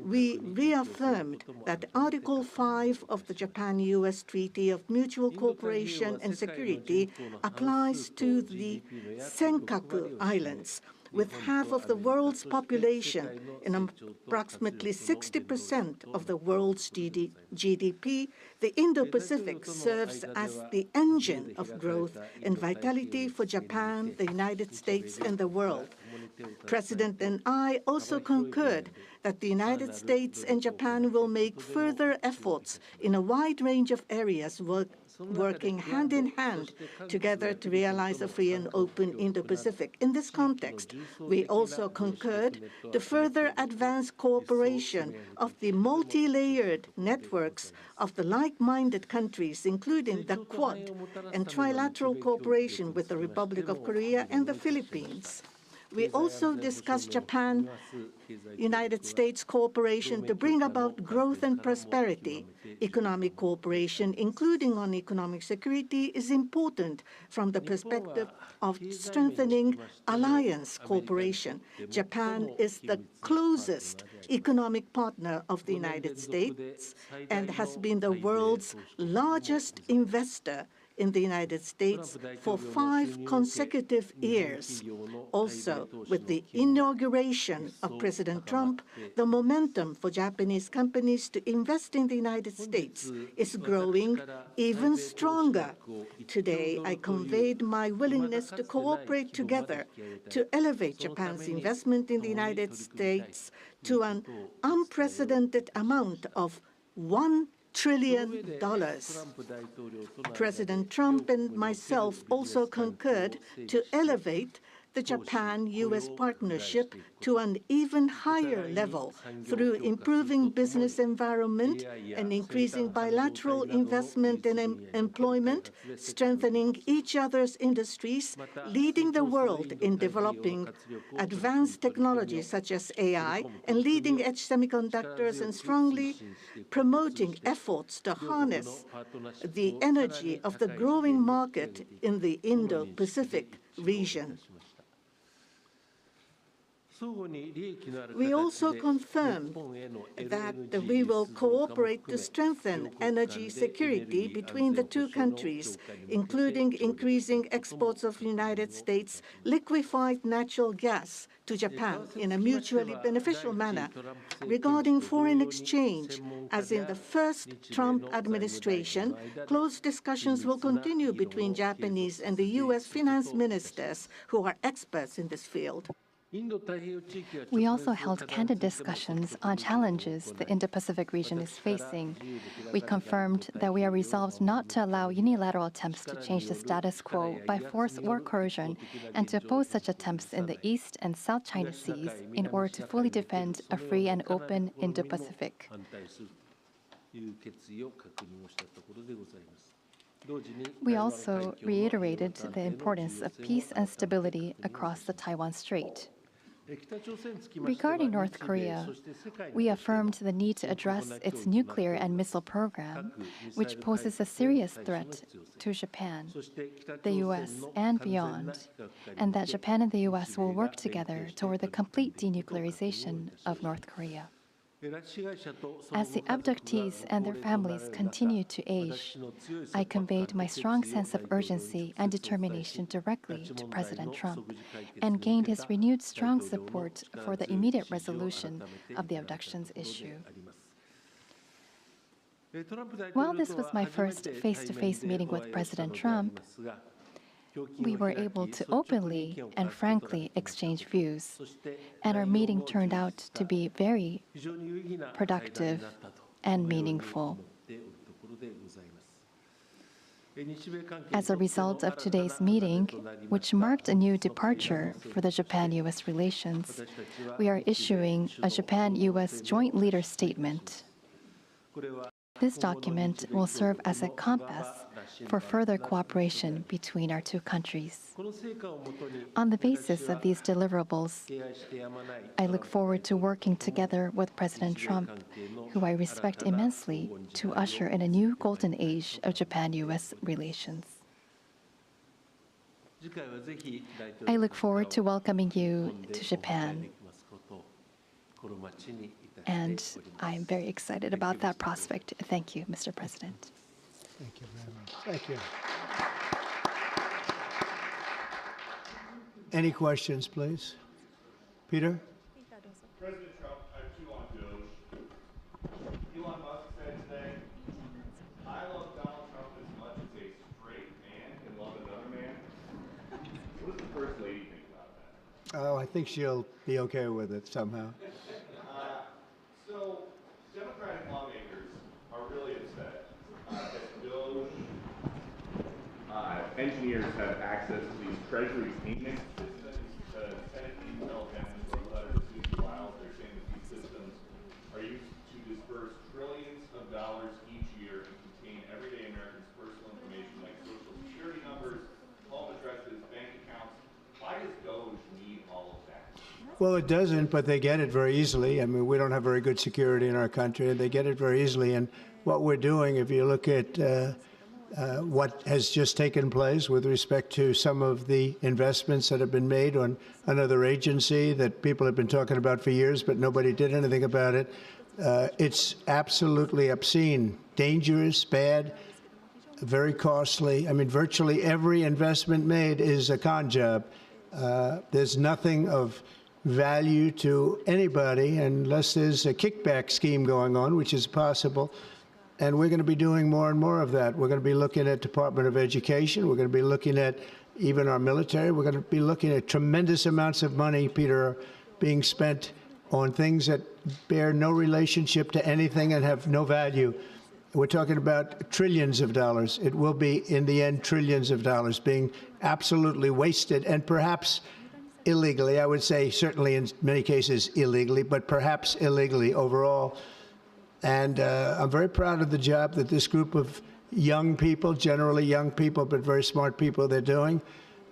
We reaffirmed that Article 5 of the Japan-U.S. Treaty of Mutual Cooperation and Security applies to the Senkaku Islands. With half of the world's population and approximately 60% of the world's GDP, the Indo-Pacific serves as the engine of growth and vitality for Japan, the United States, and the world. President and I also concurred that the United States and Japan will make further efforts in a wide range of areas, working hand in hand together to realize a free and open Indo-Pacific. In this context, we also concurred to further advance cooperation of the multi-layered networks of the like-minded countries, including the Quad and trilateral cooperation with the Republic of Korea and the Philippines. We also discussed Japan-United States cooperation to bring about growth and prosperity. Economic cooperation, including on economic security, is important from the perspective of strengthening alliance cooperation. Japan is the closest economic partner of the United States and has been the world's largest investor in the United States for 5 consecutive years. Also, with the inauguration of President Trump, the momentum for Japanese companies to invest in the United States is growing even stronger. Today, I conveyed my willingness to cooperate together to elevate Japan's investment in the United States to an unprecedented amount of $1 trillion. President Trump and myself also concurred to elevate the Japan-U.S. partnership to an even higher level through improving business environment and increasing bilateral investment and employment, strengthening each other's industries, leading the world in developing advanced technologies such as AI and leading-edge semiconductors, and strongly promoting efforts to harness the energy of the growing market in the Indo-Pacific region. We also confirm that we will cooperate to strengthen energy security between the two countries, including increasing exports of United States liquefied natural gas to Japan in a mutually beneficial manner. Regarding foreign exchange, as in the first Trump administration, close discussions will continue between Japanese and the U.S. finance ministers who are experts in this field. We also held candid discussions on challenges the Indo-Pacific region is facing. We confirmed that we are resolved not to allow unilateral attempts to change the status quo by force or coercion, and to oppose such attempts in the East and South China Seas in order to fully defend a free and open Indo-Pacific. We also reiterated the importance of peace and stability across the Taiwan Strait. Regarding North Korea, we affirmed the need to address its nuclear and missile program, which poses a serious threat to Japan, the U.S., and beyond, and that Japan and the U.S. will work together toward the complete denuclearization of North Korea. As the abductees and their families continue to age, I conveyed my strong sense of urgency and determination directly to President Trump, and gained his renewed strong support for the immediate resolution of the abductions issue. While this was my first face-to-face meeting with President Trump, we were able to openly and frankly exchange views, and our meeting turned out to be very productive and meaningful. As a result of today's meeting, which marked a new departure for the Japan-U.S. relations, we are issuing a Japan-U.S. Joint Leader Statement. This document will serve as a compass for further cooperation between our two countries. On the basis of these deliverables, I look forward to working together with President Trump, who I respect immensely, to usher in a new golden age of Japan-U.S. relations. I look forward to welcoming you to Japan, and I am very excited about that prospect. Thank you, Mr. President. Thank you very much. Thank you. Any questions, please? Peter? President Trump, I have two on Doge. Elon Musk said today, I love Donald Trump as much as a straight man can love another man. What does the First Lady think about that? Oh, I think she'll be okay with it somehow. So, Democratic lawmakers are really upset that Doge engineers have access to these Treasury payment systems. The Senate Intel Democrats wrote a letter to Susie Wiles. They're saying that these systems are used to disperse trillions of dollars each year and contain everyday Americans' personal information like social security numbers, home addresses, bank accounts. Why does Doge need all of that? Well, it doesn't, but they get it very easily. I mean, we don't have very good security in our country, and they get it very easily. And what we're doing, if you look at what has just taken place with respect to some of the investments that have been made on another agency that people have been talking about for years, but nobody did anything about it, it's absolutely obscene, dangerous, bad. very costly. I mean, virtually every investment made is a con job. There's nothing of value to anybody unless there's a kickback scheme going on, which is possible. And we're going to be doing more and more of that. We're going to be looking at Department of Education. We're going to be looking at even our military. We're going to be looking at tremendous amounts of money, Peter, being spent on things that bear no relationship to anything and have no value. We're talking about trillions of dollars. It will be, in the end, trillions of dollars being absolutely wasted, and perhaps illegally. I would say certainly in many cases illegally, but perhaps illegally overall. And I'm very proud of the job that this group of young people, generally young people, but very smart people, they're doing.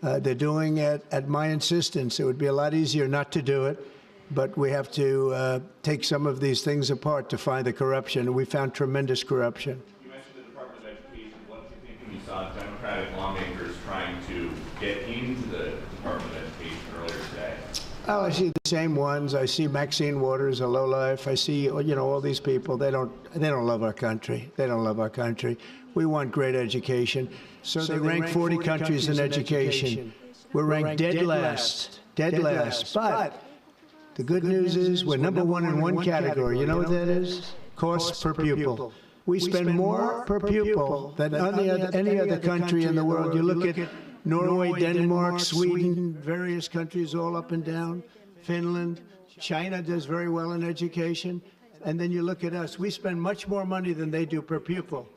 They're doing it at my insistence. It would be a lot easier not to do it, but we have to take some of these things apart to find the corruption. And we found tremendous corruption. You mentioned the Department of Education. What did you think when you saw Democratic lawmakers trying to get into the Department of Education earlier today? Oh, I see the same ones. I see Maxine Waters, a lowlife. I see, you know, all these people. They don't love our country. They don't love our country. We want great education. So they rank 40 countries in education. We're ranked dead last. Dead last. But the good news is we're number one in one category. You know what that is? Cost per pupil. We spend more per pupil than any other country in the world. You look at Norway, Denmark, Sweden, various countries all up and down, Finland. China does very well in education. And then you look at us. We spend much more money than they do per pupil,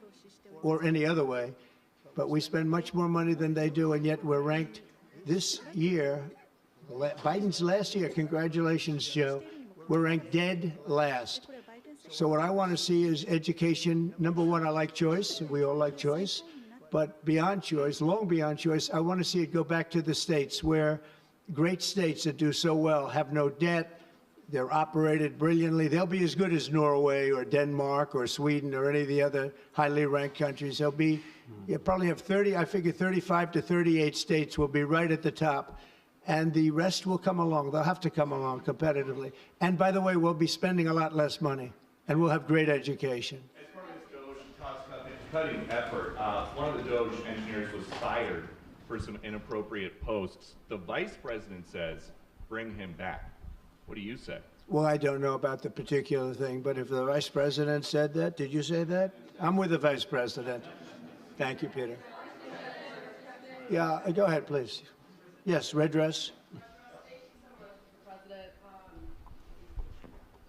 or any other way. But we spend much more money than they do, and yet we're ranked this year, Biden's last year, congratulations, Joe, we're ranked dead last. So what I want to see is education. Number one, I like choice. We all like choice. But beyond choice, long beyond choice, I want to see it go back to the states where great states that do so well have no debt. They're operated brilliantly. They'll be as good as Norway or Denmark or Sweden or any of the other highly ranked countries. They'll be, you probably have 30, I figure 35 to 38 states will be right at the top. And the rest will come along. They'll have to come along competitively. And by the way, we'll be spending a lot less money. And we'll have great education. As part of this DOGE cost-cutting effort, one of the DOGE engineers was fired for some inappropriate posts. The vice president says, bring him back. What do you say? Well, I don't know about the particular thing, but if the vice president said that, did you say that? I'm with the vice president. Thank you, Peter. Yeah, go ahead, please. Yes, red dress.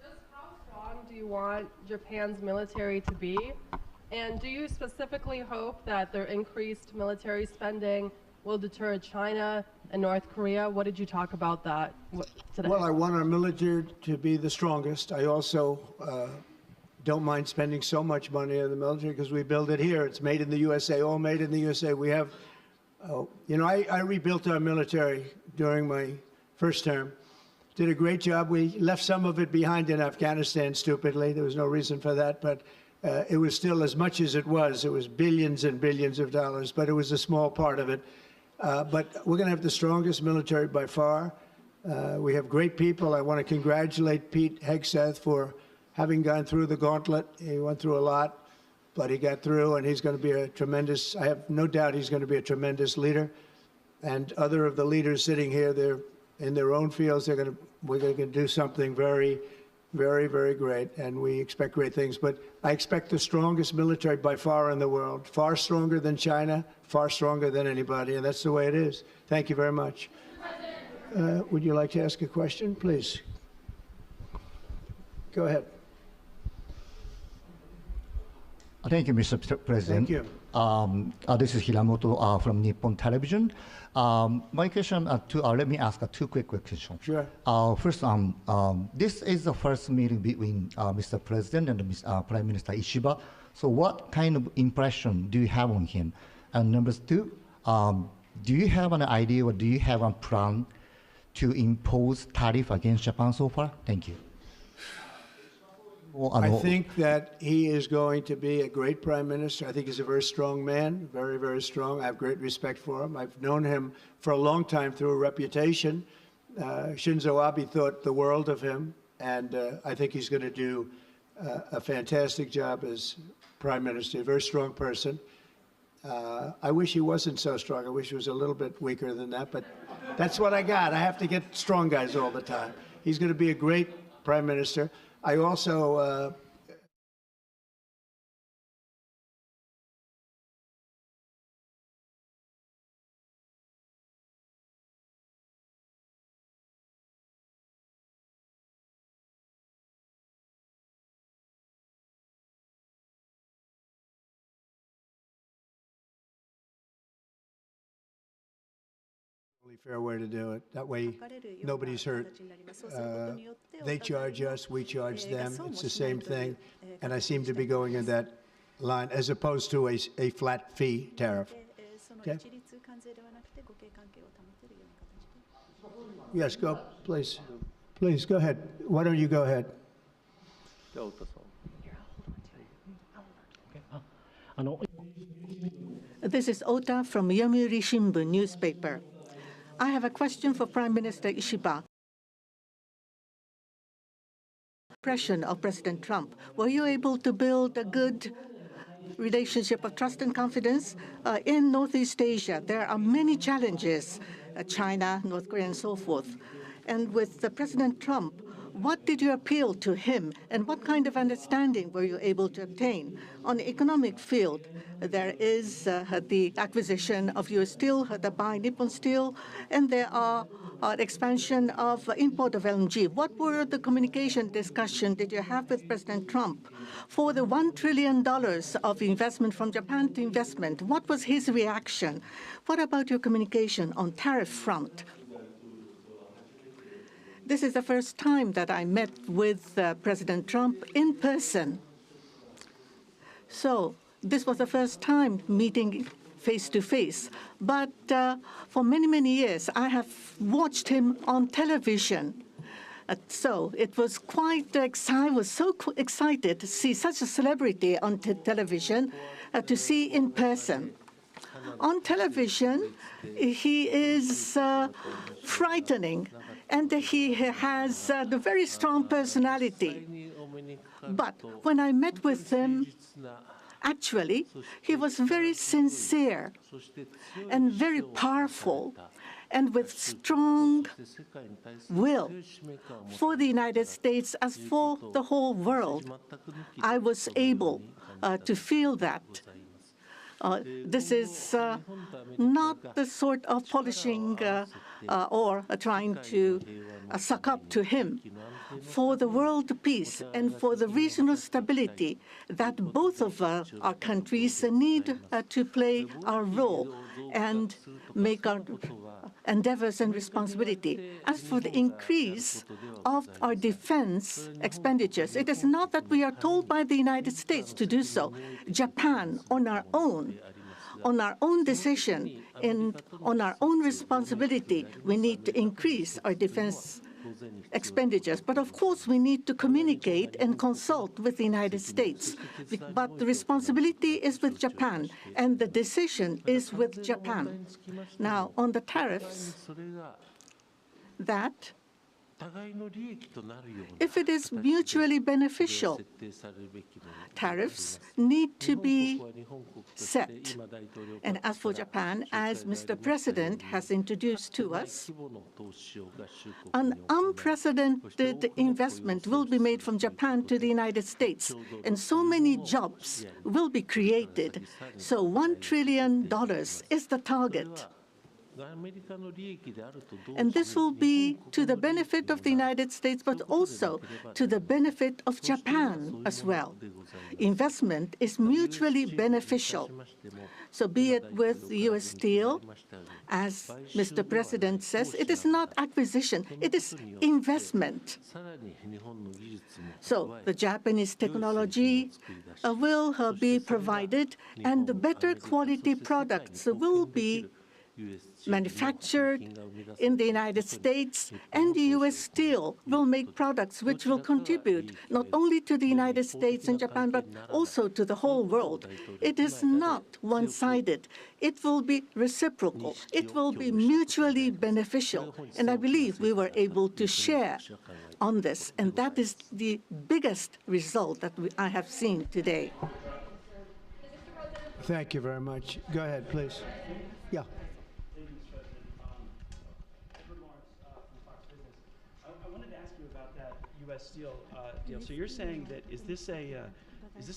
Just how strong do you want Japan's military to be? And do you specifically hope that their increased military spending will deter China and North Korea? What did you talk about that today? Well, I want our military to be the strongest. I also don't mind spending so much money on the military because we build it here. It's made in the USA, all made in the USA. We have, you know, I rebuilt our military during my first term. Did a great job. We left some of it behind in Afghanistan, stupidly. There was no reason for that, but it was still, as much as it was billions and billions of dollars, but it was a small part of it. But we're going to have the strongest military by far. We have great people. I want to congratulate Pete Hegseth for having gone through the gauntlet. He went through a lot, but he got through, and he's going to be a tremendous, I have no doubt he's going to be a tremendous leader. And other of the leaders sitting here, they're in their own fields. We're going to do something very, very, very great, and we expect great things. But I expect the strongest military by far in the world, far stronger than China, far stronger than anybody, and that's the way it is. Thank you very much. Would you like to ask a question, please? Go ahead. Thank you, Mr. President. Thank you. This is Hiramoto from Nippon Television. My question, let me ask two quick questions. Sure. First, this is the first meeting between Mr. President and Prime Minister Ishiba. So what kind of impression do you have on him? And number two, do you have an idea or do you have a plan to impose tariff against Japan so far? Thank you. I think that he is going to be a great prime minister. I think he's a very strong man, very, very strong. I have great respect for him. I've known him for a long time through a reputation. Shinzo Abe thought the world of him, and I think he's going to do a fantastic job as prime minister, a very strong person. I wish he wasn't so strong. I wish he was a little bit weaker than that, but that's what I got. I have to get strong guys all the time. He's going to be a great prime minister. I also fair way to do it. That way, nobody's hurt. They charge us, we charge them. It's the same thing. And I seem to be going in that line as opposed to a flat fee tariff. Okay? Yes, go, please. Please, go ahead. Why don't you go ahead? This is Ota from Yomiuri Shimbun newspaper. I have a question for Prime Minister Ishiba. Impression of President Trump. Were you able to build a good relationship of trust and confidence in Northeast Asia? There are many challenges, China, North Korea, and so forth. And with President Trump, what did you appeal to him, and what kind of understanding were you able to obtain? On the economic field, there is the acquisition of U.S. Steel, by Nippon Steel, and there are expansion of import of LNG. What were the communication discussion did you have with President Trump? For the $1 trillion of investment from Japan to investment, what was his reaction? What about your communication on tariff front? This is the first time that I met with President Trump in person. So this was the first time meeting face-to-face. But for many, many years, I have watched him on television. So it was quite I was so excited to see such a celebrity on television, to see in person. On television, he is frightening, and he has a very strong personality. But when I met with him, actually, he was very sincere and very powerful, and with strong will for the United States as for the whole world. I was able to feel that. This is not the sort of polishing or trying to suck up to him. For the world peace and for the regional stability that both of our countries need to play our role and make our endeavors and responsibility. As for the increase of our defense expenditures, it is not that we are told by the United States to do so. Japan, on our own decision and on our own responsibility, we need to increase our defense expenditures. But of course, we need to communicate and consult with the United States. But the responsibility is with Japan, and the decision is with Japan. Now, on the tariffs, that if it is mutually beneficial, tariffs need to be set. And as for Japan, as Mr. President has introduced to us, an unprecedented investment will be made from Japan to the United States, and so many jobs will be created. So $1 trillion is the target. And this will be to the benefit of the United States, but also to the benefit of Japan as well. Investment is mutually beneficial. So be it with U.S. Steel, as Mr. President says, it is not acquisition, it is investment. So the Japanese technology will be provided, and the better quality products will be manufactured in the United States, and the U.S. Steel will make products which will contribute not only to the United States and Japan, but also to the whole world. It is not one-sided. It will be reciprocal. It will be mutually beneficial. And I believe we were able to share on this, and that is the biggest result that I have seen today. Thank you very much. Go ahead, please. Yeah. Thank you, Mr. President. Edward Lawrence from Fox Business. I wanted to ask you about that U.S. Steel deal. So you're saying that is this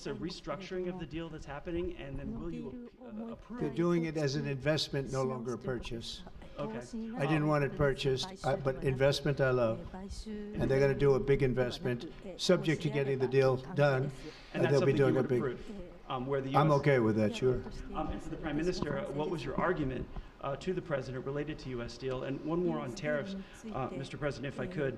a restructuring of the deal that's happening, and then will you approve? They're doing it as an investment, no longer a purchase. Okay. I didn't want it purchased, but investment I love. And they're going to do a big investment, subject to getting the deal done. And that's they'll be something doing you a would big. approve, where the US, I'm okay with that, sure. And for the Prime Minister, what was your argument to the President related to U.S. Steel? And one more on tariffs, Mr. President, if I could.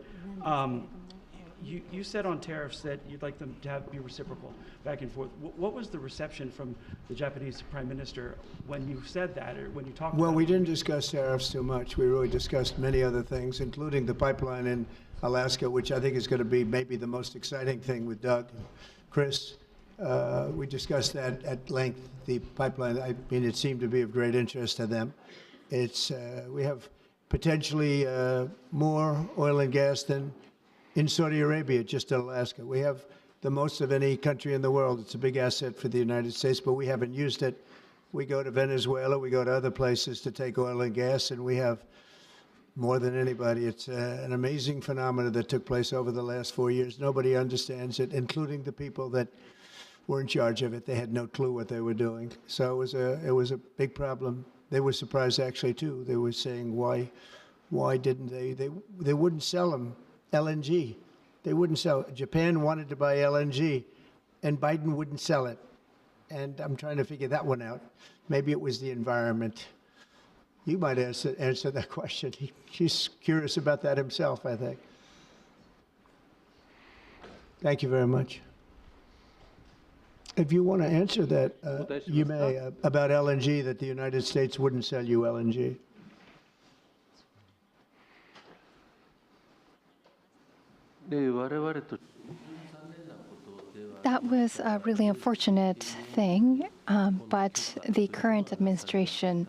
You said on tariffs that you'd like them to be reciprocal, back and forth. What was the reception from the Japanese Prime Minister when you said that, or when you talked about it? Well, we didn't discuss tariffs too much. We really discussed many other things, including the pipeline in Alaska, which I think is going to be maybe the most exciting thing with Doug and Chris. We discussed that at length, the pipeline. I mean, it seemed to be of great interest to them. It's, we have potentially more oil and gas than in Saudi Arabia, just in Alaska. We have the most of any country in the world. It's a big asset for the United States, but we haven't used it. We go to Venezuela, we go to other places to take oil and gas, and we have more than anybody. It's an amazing phenomenon that took place over the last 4 years. Nobody understands it, including the people that were in charge of it. They had no clue what they were doing. So it was a big problem. They were surprised actually too. They were saying why didn't they wouldn't sell them LNG. They wouldn't sell it. Japan wanted to buy LNG, and Biden wouldn't sell it. And I'm trying to figure that one out. Maybe it was the environment. You might answer that question. He's curious about that himself, I think. Thank you very much. If you want to answer that, you may, about LNG, that the United States wouldn't sell you LNG. That was a really unfortunate thing, but the current administration,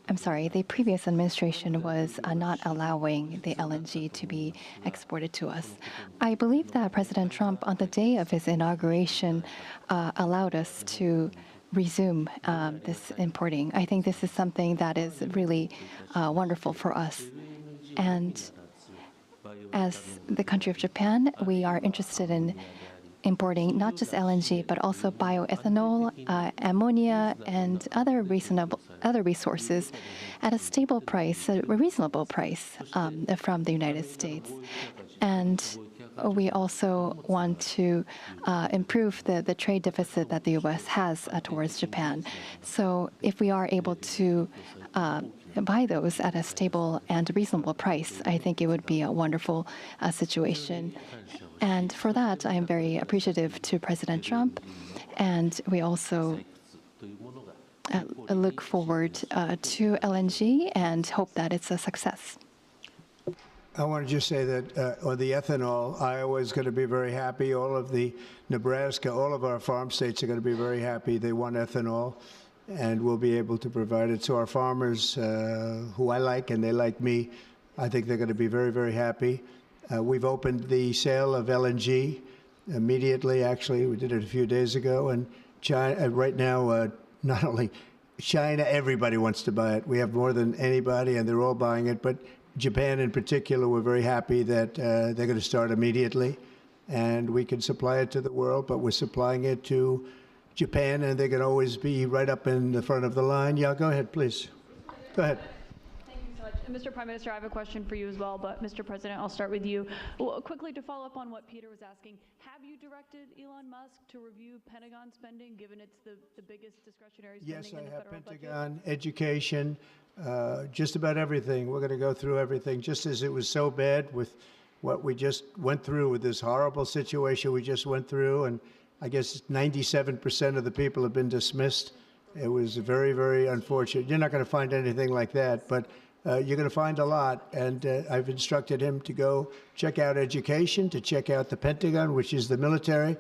the previous administration was not allowing the LNG to be exported to us. I believe that President Trump, on the day of his inauguration, allowed us to resume this importing. I think this is something that is really wonderful for us. And as the country of Japan, we are interested in importing not just LNG, but also bioethanol, ammonia, and other resources at a stable price, a reasonable price from the United States. And we also want to improve the trade deficit that the U.S. has towards Japan. So if we are able to buy those at a stable and reasonable price, I think it would be a wonderful situation. And for that, I am very appreciative to President Trump. And we also look forward to LNG and hope that it's a success. I want to just say that on the ethanol, Iowa is going to be very happy. All of the Nebraska, all of our farm states are going to be very happy. They want ethanol, and we'll be able to provide it. So our farmers, who I like and they like me, I think they're going to be very, very happy. We've opened the sale of LNG immediately. Actually, we did it a few days ago. And China, right now, not only China, everybody wants to buy it. We have more than anybody, and they're all buying it. But Japan in particular, we're very happy that they're going to start immediately. And we can supply it to the world, but we're supplying it to Japan, and they can always be right up in the front of the line. Yeah, go ahead, please. Go ahead. Thank you so much. And Mr. Prime Minister, I have a question for you as well, but Mr. President, I'll start with you. Well, quickly to follow up on what Peter was asking, have you directed Elon Musk to review Pentagon spending, given it's the biggest discretionary spending Yes, in I the have federal Pentagon, budget? education, just about everything. We're going to go through everything, just as it was so bad with what we just went through with this horrible situation we just went through, and I guess 97% of the people have been dismissed. It was very, very unfortunate. You're not going to find anything like that, but you're going to find a lot. And I've instructed him to go check out education, to check out the Pentagon, which is the military.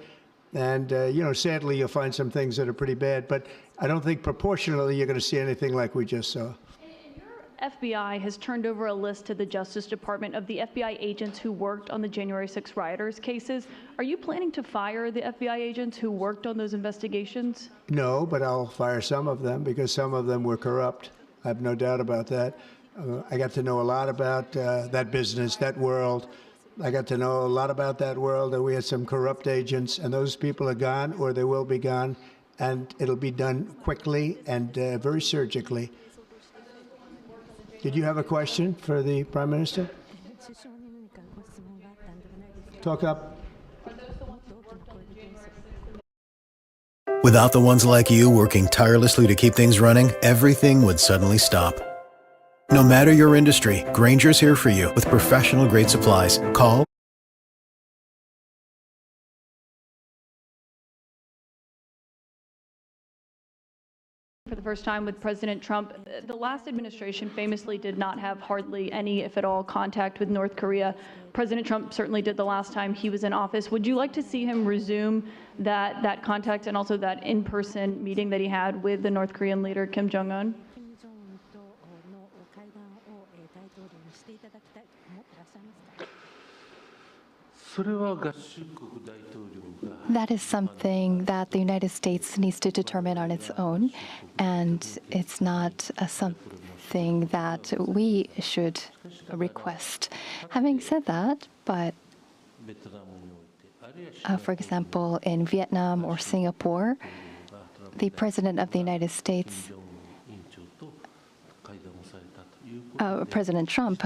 And, sadly, you'll find some things that are pretty bad. But I don't think proportionally you're going to see anything like we just saw. In your FBI has turned over a list to the Justice Department of the FBI agents who worked on the January 6 rioters cases. Are you planning to fire the FBI agents who worked on those investigations? No, but I'll fire some of them because some of them were corrupt. I have no doubt about that. I got to know a lot about that business, that world. I got to know a lot about that world, and we had some corrupt agents, and those people are gone, or they will be gone, and it'll be done quickly and very surgically. Did you have a question for the Prime Minister? Talk up. Without the ones like you working tirelessly to keep things running, everything would suddenly stop. No matter your industry, Grainger's here for you with professional-grade supplies. Call For the first time with President Trump. The last administration famously did not have hardly any, if at all, contact with North Korea. President Trump certainly did the last time he was in office. Would you like to see him resume that contact and also that in-person meeting that he had with the North Korean leader, Kim Jong-un? That is something that the United States needs to determine on its own, and it's not something that we should request. Having said that, but for example, in Vietnam or Singapore, the President of the United States, President Trump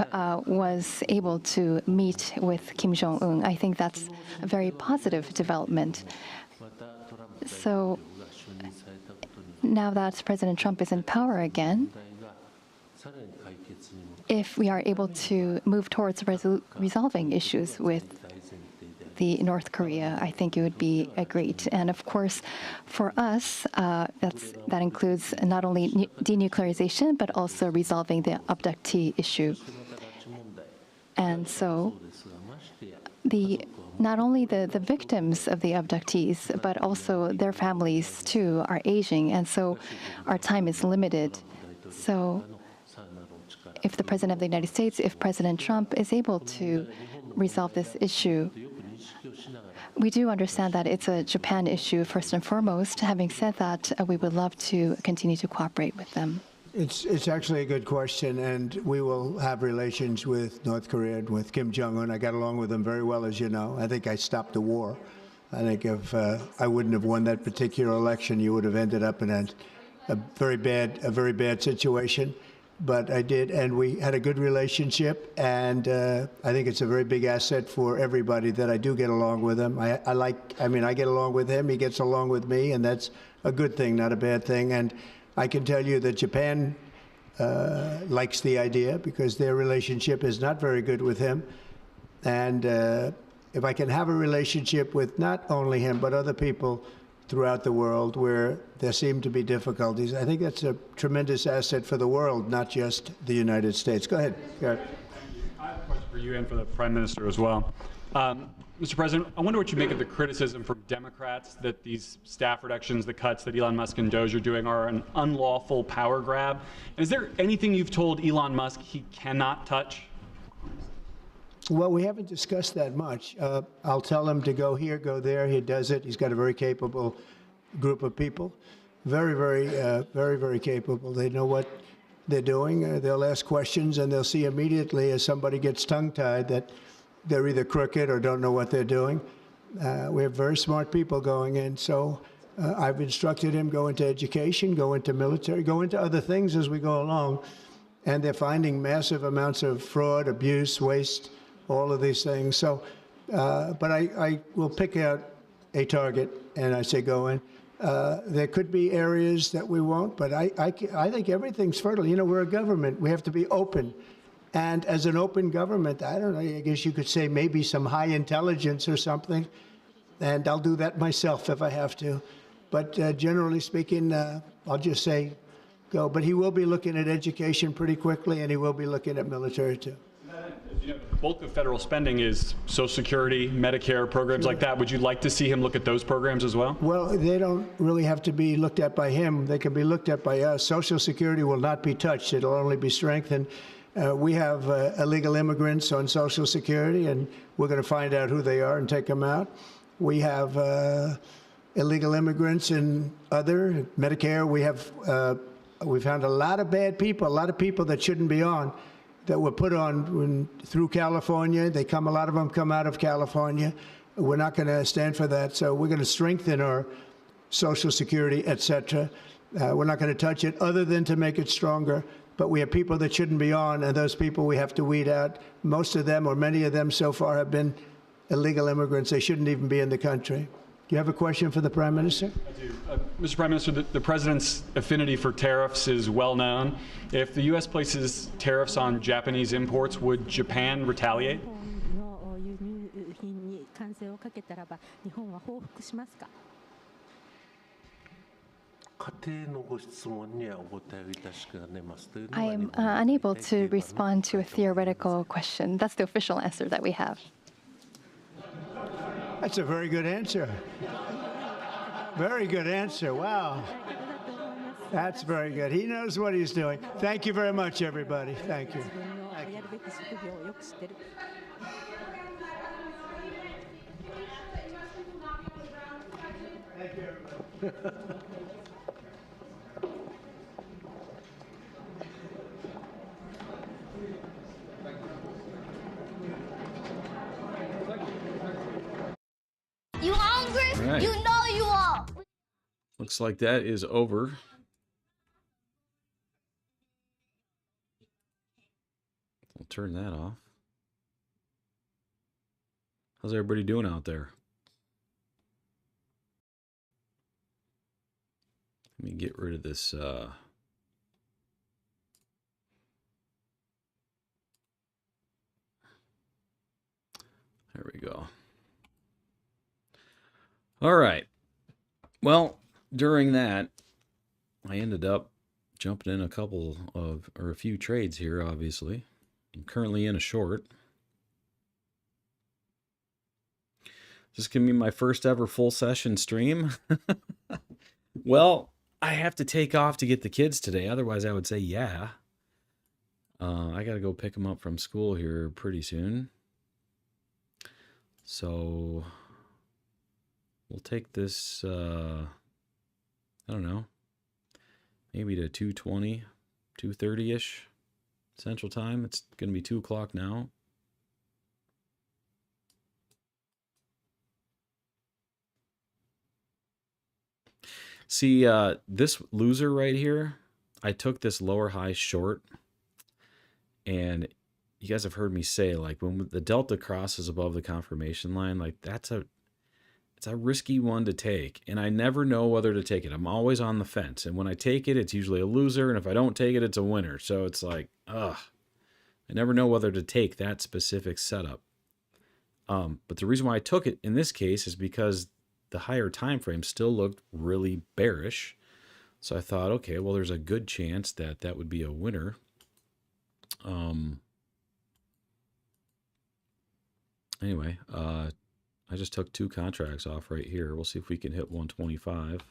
was able to meet with Kim Jong-un. I think that's a very positive development. So now that President Trump is in power again, if we are able to move towards resolving issues with the North Korea, I think it would be great. And of course, for us, that includes not only denuclearization, but also resolving the abductee issue. And so not only the victims of the abductees, but also their families too are aging. And so our time is limited. So if the President of the United States, if President Trump is able to resolve this issue, we do understand that it's a Japan issue first and foremost. Having said that, we would love to continue to cooperate with them. It's actually a good question, and we will have relations with North Korea and with Kim Jong-un. I got along with him very well, as you know. I think I stopped the war. I think if I wouldn't have won that particular election, you would have ended up in a very bad situation. But I did, and we had a good relationship, and I think it's a very big asset for everybody that I do get along with him. I get along with him, he gets along with me, and that's a good thing, not a bad thing. And I can tell you that Japan likes the idea because their relationship is not very good with him. And if I can have a relationship with not only him, but other people throughout the world where there seem to be difficulties, I think that's a tremendous asset for the world, not just the United States. Go ahead. I have a question for you and for the Prime Minister as well. Mr. President, I wonder what you make of the criticism from Democrats that these staff reductions, the cuts that Elon Musk and Doge are doing are an unlawful power grab. And is there anything you've told Elon Musk he cannot touch? Well, we haven't discussed that much. I'll tell him to go here, go there. He does it. He's got a very capable group of people. Very capable. They know what they're doing. They'll ask questions, and they'll see immediately as somebody gets tongue-tied that they're either crooked or don't know what they're doing. We have very smart people going in. So I've instructed him go into education, go into military, go into other things as we go along. And they're finding massive amounts of fraud, abuse, waste, all of these things. So, but I will pick out a target, and I say go in. There could be areas that we won't, but I think everything's fertile. You know, we're a government. We have to be open. And as an open government, I don't know, I guess you could say maybe some high intelligence or something. And I'll do that myself if I have to. But generally speaking, I'll just say go. But he will be looking at education pretty quickly, and he will be looking at military too. As you You know, the bulk of federal spending is Social Security, Medicare, programs like that. Would you like to see him look at those programs as well? Well, they don't really have to be looked at by him. They can be looked at by us. Social Security will not be touched. It'll only be strengthened. We have illegal immigrants on Social Security, and we're going to find out who they are and take them out. We have illegal immigrants in other Medicare. We found a lot of bad people, a lot of people that shouldn't be on, that were put on through California. A lot of them come out of California. We're not going to stand for that. So we're going to strengthen our Social Security, et cetera. We're not going to touch it other than to make it stronger. But we have people that shouldn't be on, and those people we have to weed out. Most of them, or many of them so far, have been illegal immigrants. They shouldn't even be in the country. Do you have a question for the Prime Minister? I do. Mr. Prime Minister, the President's affinity for tariffs is well known. If the U.S. places tariffs on Japanese imports, would Japan retaliate? I am unable to respond to a theoretical question. That's the official answer that we have. That's a very good answer. Very good answer. Wow. That's very good. He knows what he's doing. Thank you very much, everybody. Thank you. Thank you. Thank you, everybody. You hungry? Right. You know you are. Looks like that is over. I'll turn that off. How's everybody doing out there? Let me get rid of this. There we go. All right. Well, during that, I ended up jumping in a few trades here, obviously. I'm currently in a short. This is going to be my first ever full session stream. Well, I have to take off to get the kids today. Otherwise, I would say yeah. I got to go pick them up from school here pretty soon. So we'll take this, I don't know, maybe to 2:20, 2:30-ish Central Time. It's going to be 2 o'clock now. See, this loser right here, I took this lower high short, and you guys have heard me say, like, when the delta crosses above the confirmation line, like, it's a risky one to take, and I never know whether to take it. I'm always on the fence, and when I take it, it's usually a loser, and if I don't take it, it's a winner. So it's like, I never know whether to take that specific setup. But the reason why I took it in this case is because the higher time frame still looked really bearish. So I thought, okay, well, there's a good chance that that would be a winner. Anyway, I just took 2 contracts off right here. We'll see if we can hit 125.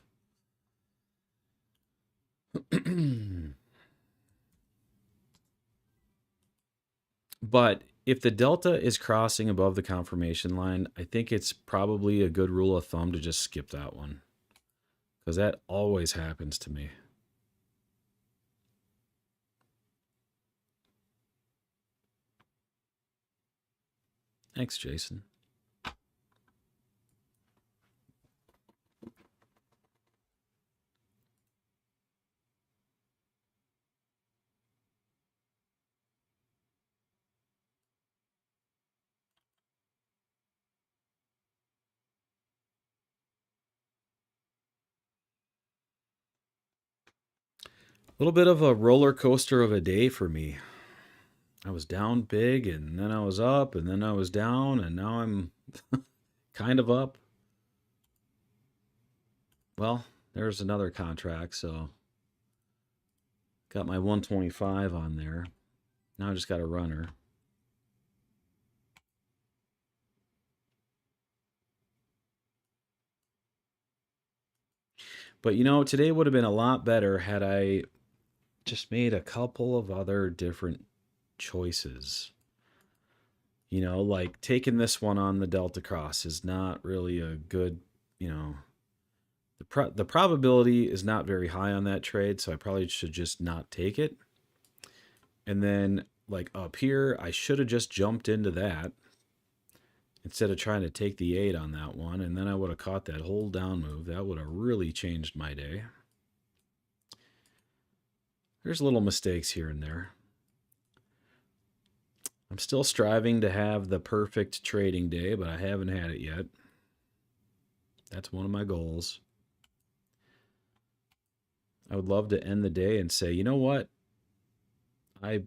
But if the delta is crossing above the confirmation line, I think it's probably a good rule of thumb to just skip that one, because that always happens to me. Thanks, Jason. A little bit of a roller coaster of a day for me. I was down big, and then I was up, and then I was down, and now I'm kind of up. Well, there's another contract, so got my 125 on there. Now I just got a runner. But you know, today would have been a lot better had I just made a couple of other different choices. You know, like taking this one on the Delta Cross is not really a good, you know, the probability is not very high on that trade, so I probably should just not take it. And then like up here, I should have just jumped into that instead of trying to take the 8 on that one, and then I would have caught that whole down move. That would have really changed my day. There's little mistakes here and there. I'm still striving to have the perfect trading day, but I haven't had it yet. That's one of my goals. I would love to end the day and say, you know what? I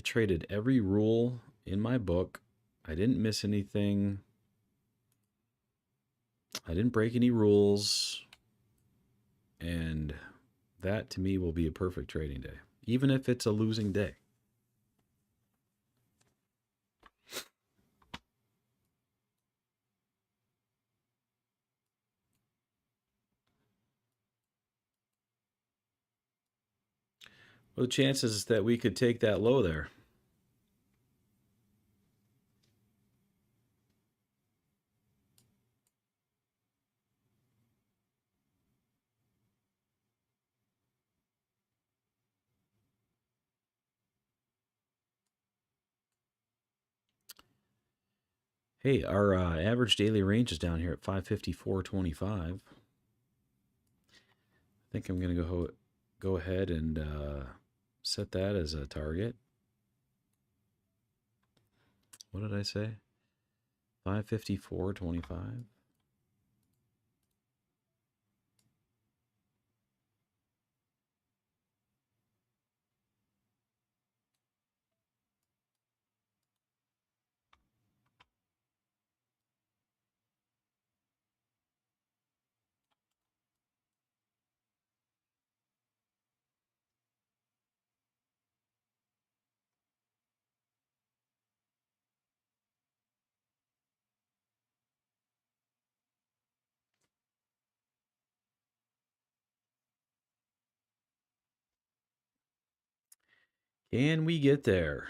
traded every rule in my book. I didn't miss anything. I didn't break any rules. And that to me will be a perfect trading day, even if it's a losing day. What are the chances that we could take that low there? Hey, our average daily range is down here at 554.25. I think I'm going to go ahead and set that as a target. What did I say? 554.25. Can we get there?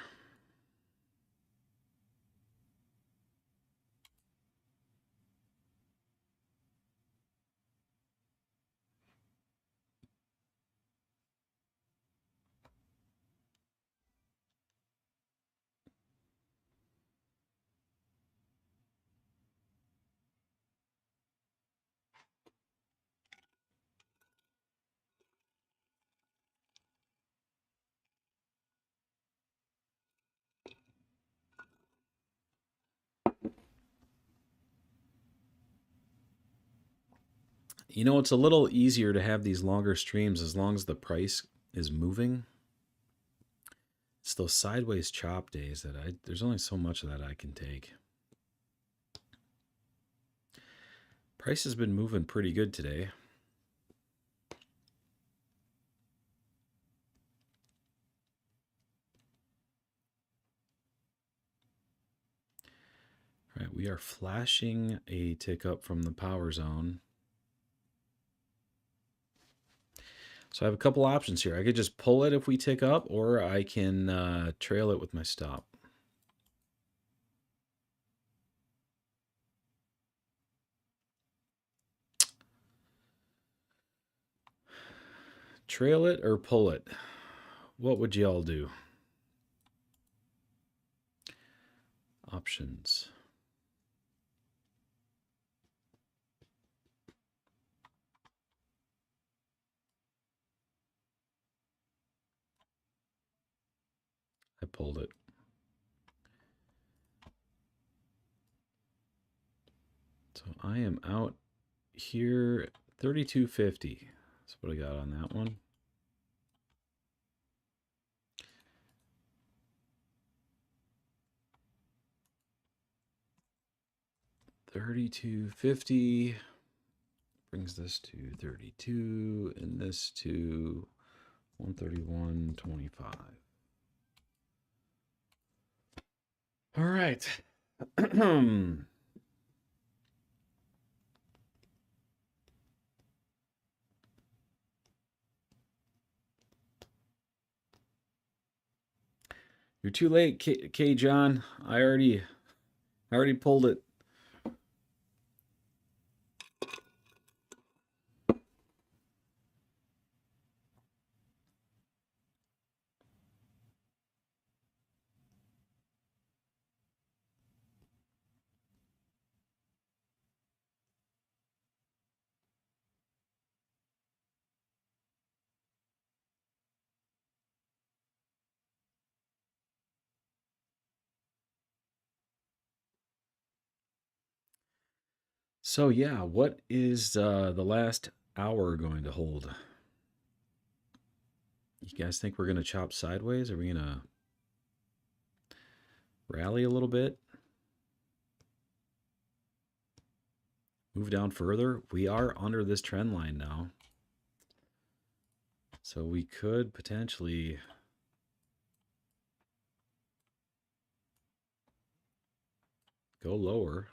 You know, it's a little easier to have these longer streams as long as the price is moving. It's those sideways chop days that there's only so much of that I can take. Price has been moving pretty good today. All right, we are flashing a tick up from the power zone. So I have a couple options here. I could just pull it if we tick up, or I can trail it with my stop. Trail it or pull it? What would y'all do? Options. I pulled it. So I am out here 32.50. That's what I got on that one. $32.50 brings this to 32, and this to 131.25. All right. You're too late, K John. I already pulled it. So yeah, what is the last hour going to hold? You guys think we're going to chop sideways? Are we going to rally a little bit? Move down further? We are under this trend line now. So we could potentially go lower.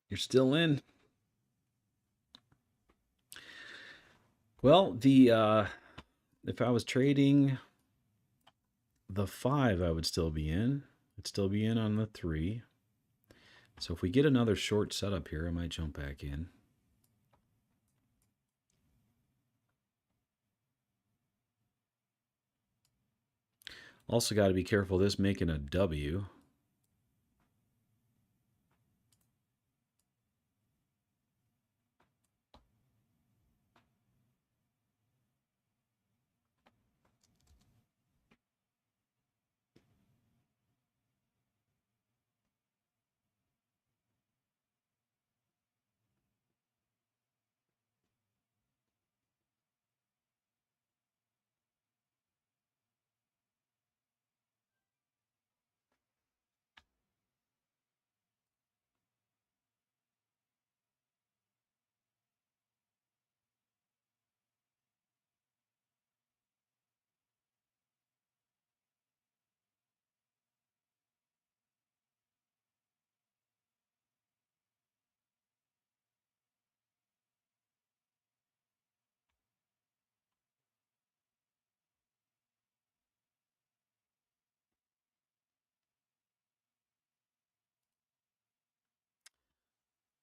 You're still in. Well, if I was trading the 5, I would still be in. I'd still be in on the 3. So if we get another short setup here, I might jump back in. Also got to be careful this making a W.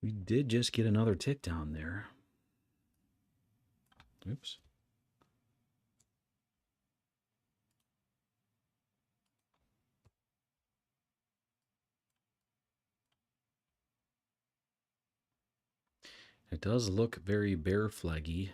We did just get another tick down there. Oops. It does look very bear flaggy.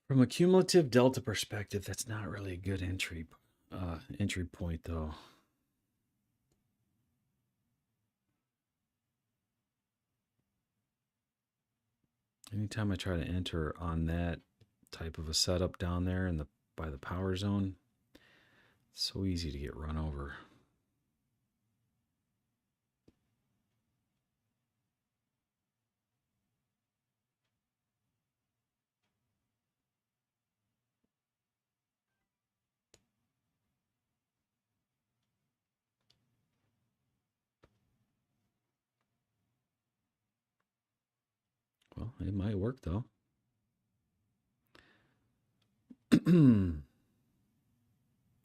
From a cumulative delta perspective, that's not really a good entry point, though. Anytime I try to enter on that type of a setup down there in by the power zone, it's so easy to get run over. Well, it might work, though.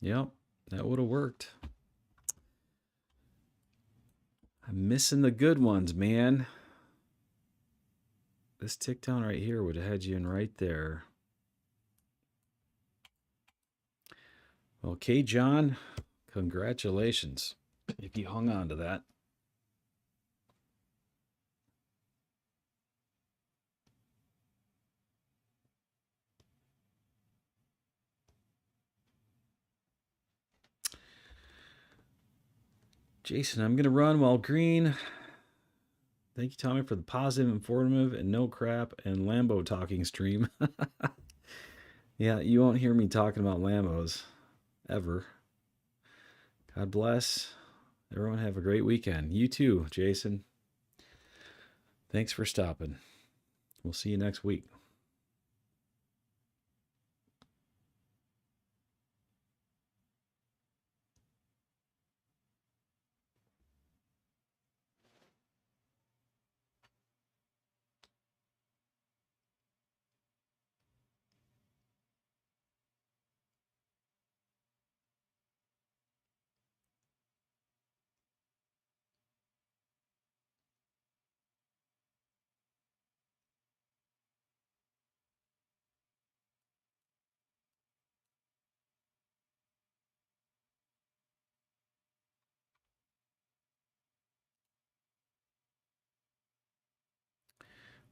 Yep, that would have worked. I'm missing the good ones, man. This tick down right here would have had you in right there. Okay, John, congratulations if you hung on to that. Jason, I'm going to run while green. Thank you, Tommy, for the positive, informative, and no crap and Lambo talking stream. Yeah, you won't hear me talking about Lambos ever. God bless. Everyone have a great weekend. You too, Jason. Thanks for stopping. We'll see you next week.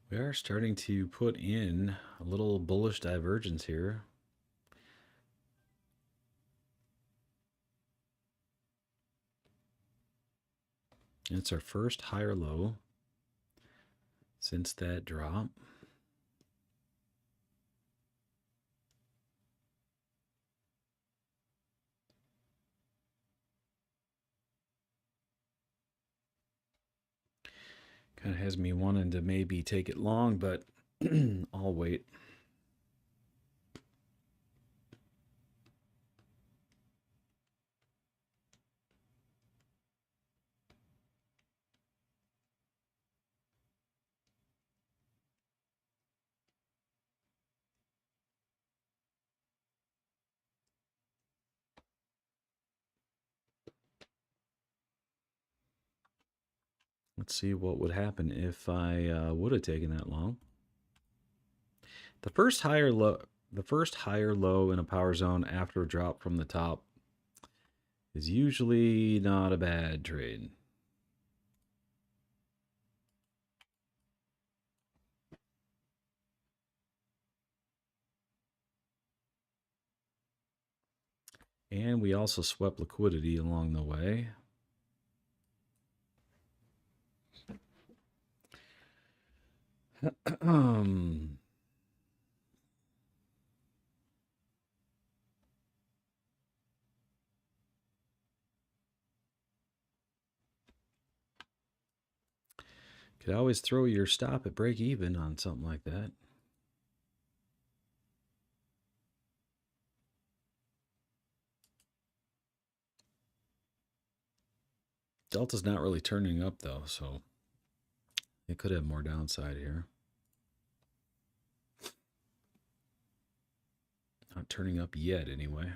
We are starting to put in a little bullish divergence here. And it's our first higher low since that drop. Kind of has me wanting to maybe take it long, but I'll wait. Let's see what would happen if I would have taken that long. The first higher low in a power zone after a drop from the top is usually not a bad trade. And we also swept liquidity along the way. Could always throw your stop at break even on something like that. Delta's not really turning up though, so it could have more downside here. Not turning up yet anyway.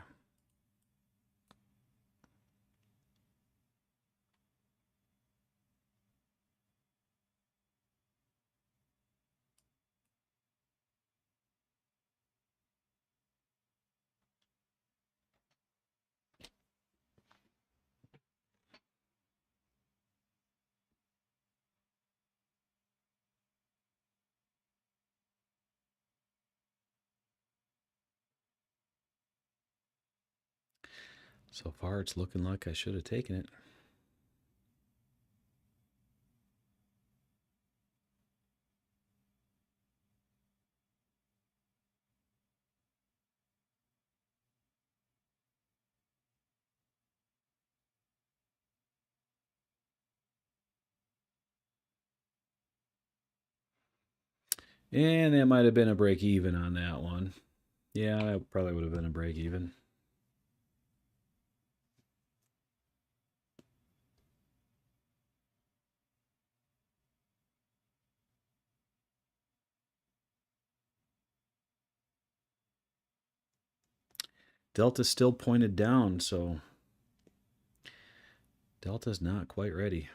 So far, it's looking like I should have taken it. And that might have been a break even on that one. Yeah, that probably would have been a break even. Delta's still pointed down, so Delta's not quite ready.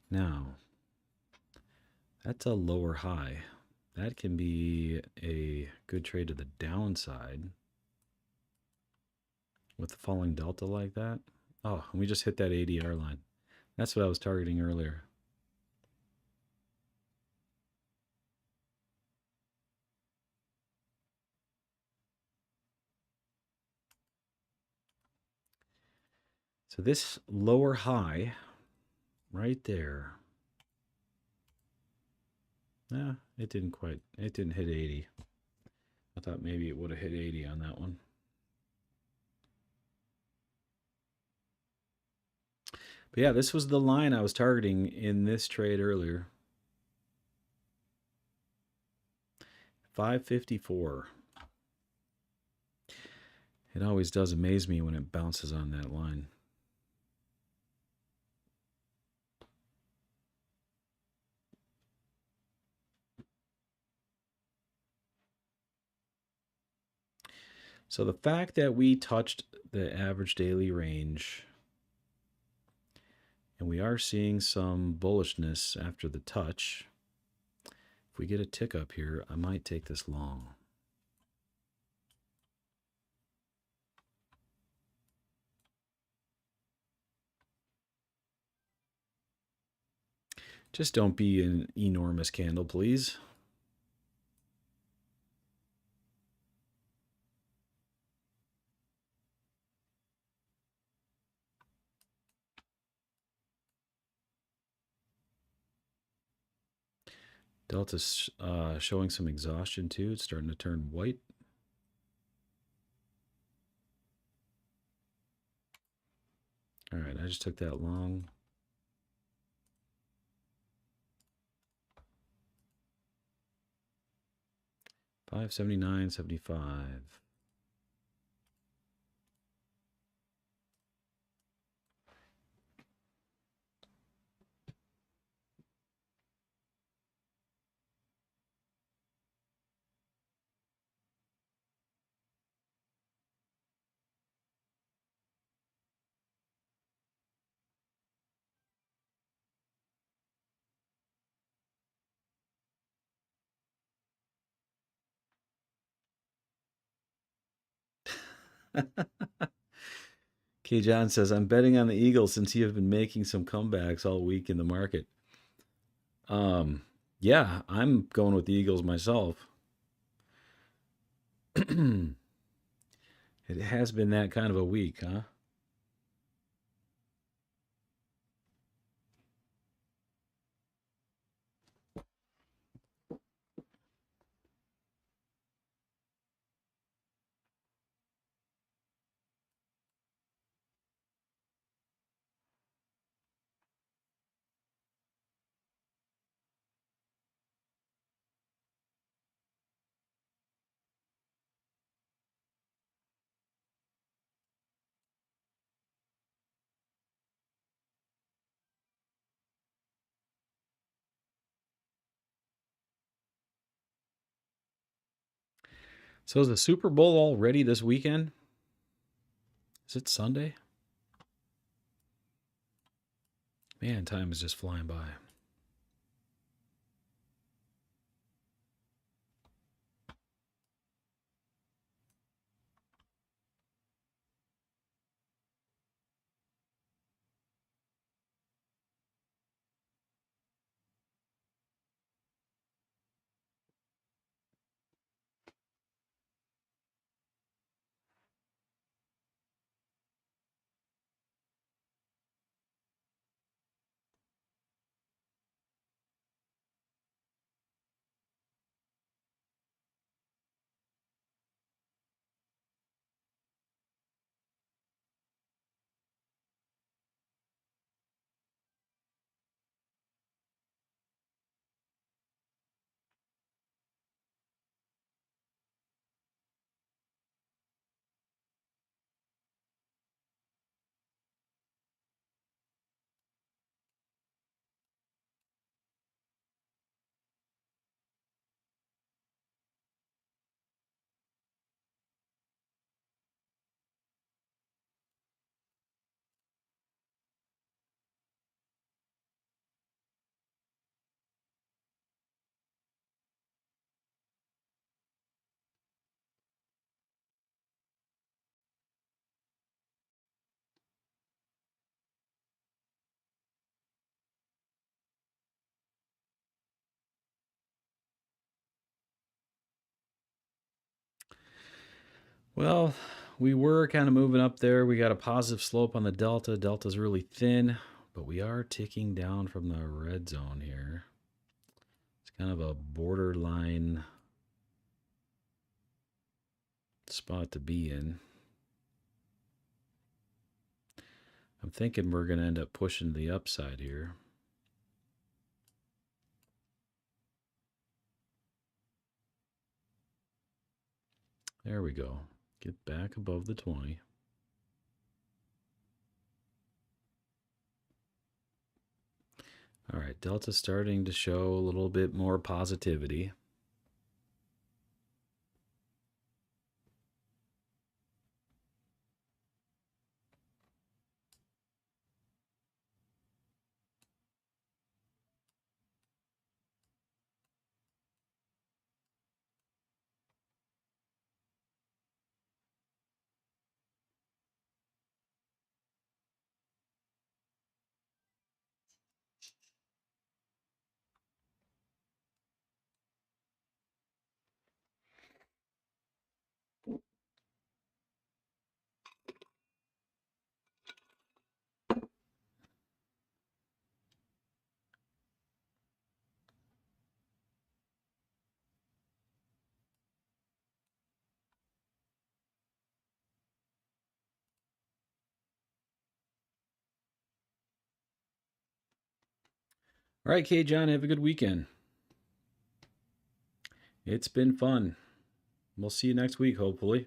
Now, that's a lower high. That can be a good trade to the downside with the falling Delta like that. Oh, and we just hit that ADR line. That's what I was targeting earlier. So this lower high right there. Yeah, it didn't hit 80. I thought maybe it would have hit 80 on that one. But yeah, this was the line I was targeting in this trade earlier. 554. It always does amaze me when it bounces on that line. So the fact that we touched the average daily range, and we are seeing some bullishness after the touch. If we get a tick up here, I might take this long. Just don't be an enormous candle, please. Delta's showing some exhaustion too. It's starting to turn white. All right, I just took that long. $579.75. K. John says, I'm betting on the Eagles since you have been making some comebacks all week in the market. Yeah, I'm going with the Eagles myself. It has been that kind of a week, huh? So is the Super Bowl already this weekend? Is it Sunday? Man, time is just flying by. Well, we were kind of moving up there. We got a positive slope on the delta. Delta's really thin, but we are ticking down from the red zone here. It's kind of a borderline spot to be in. I'm thinking we're going to end up pushing to the upside here. There we go. Get back above the 20. All right, Delta's starting to show a little bit more positivity. All right, Kay John, have a good weekend. It's been fun. We'll see you next week, hopefully.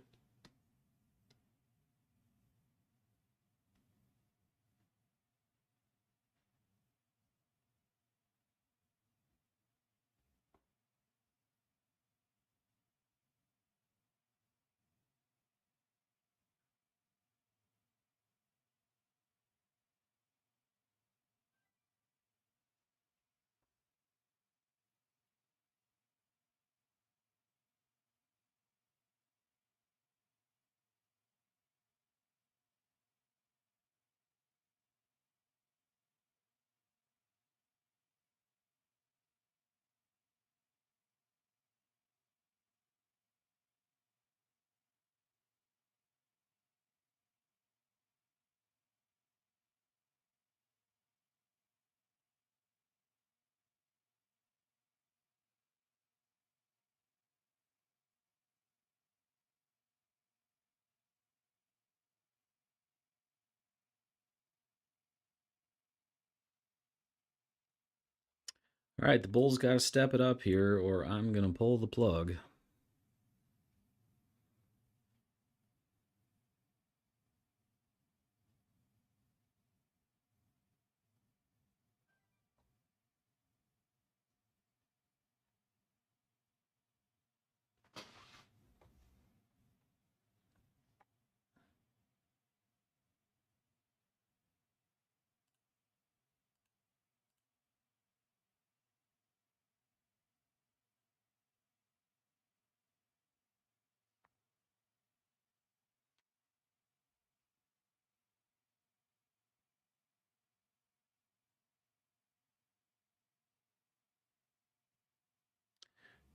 All right, the Bulls got to step it up here, or I'm going to pull the plug.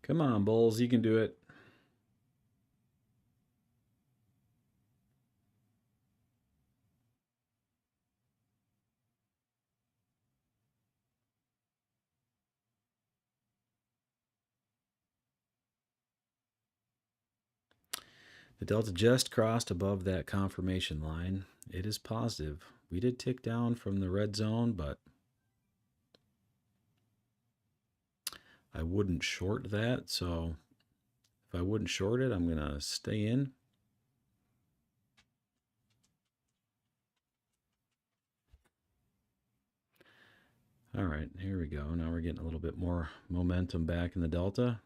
Come on, Bulls, you can do it. The delta just crossed above that confirmation line. It is positive. We did tick down from the red zone, but I wouldn't short that. So if I wouldn't short it, I'm going to stay in. All right, here we go. Now we're getting a little bit more momentum back in the delta.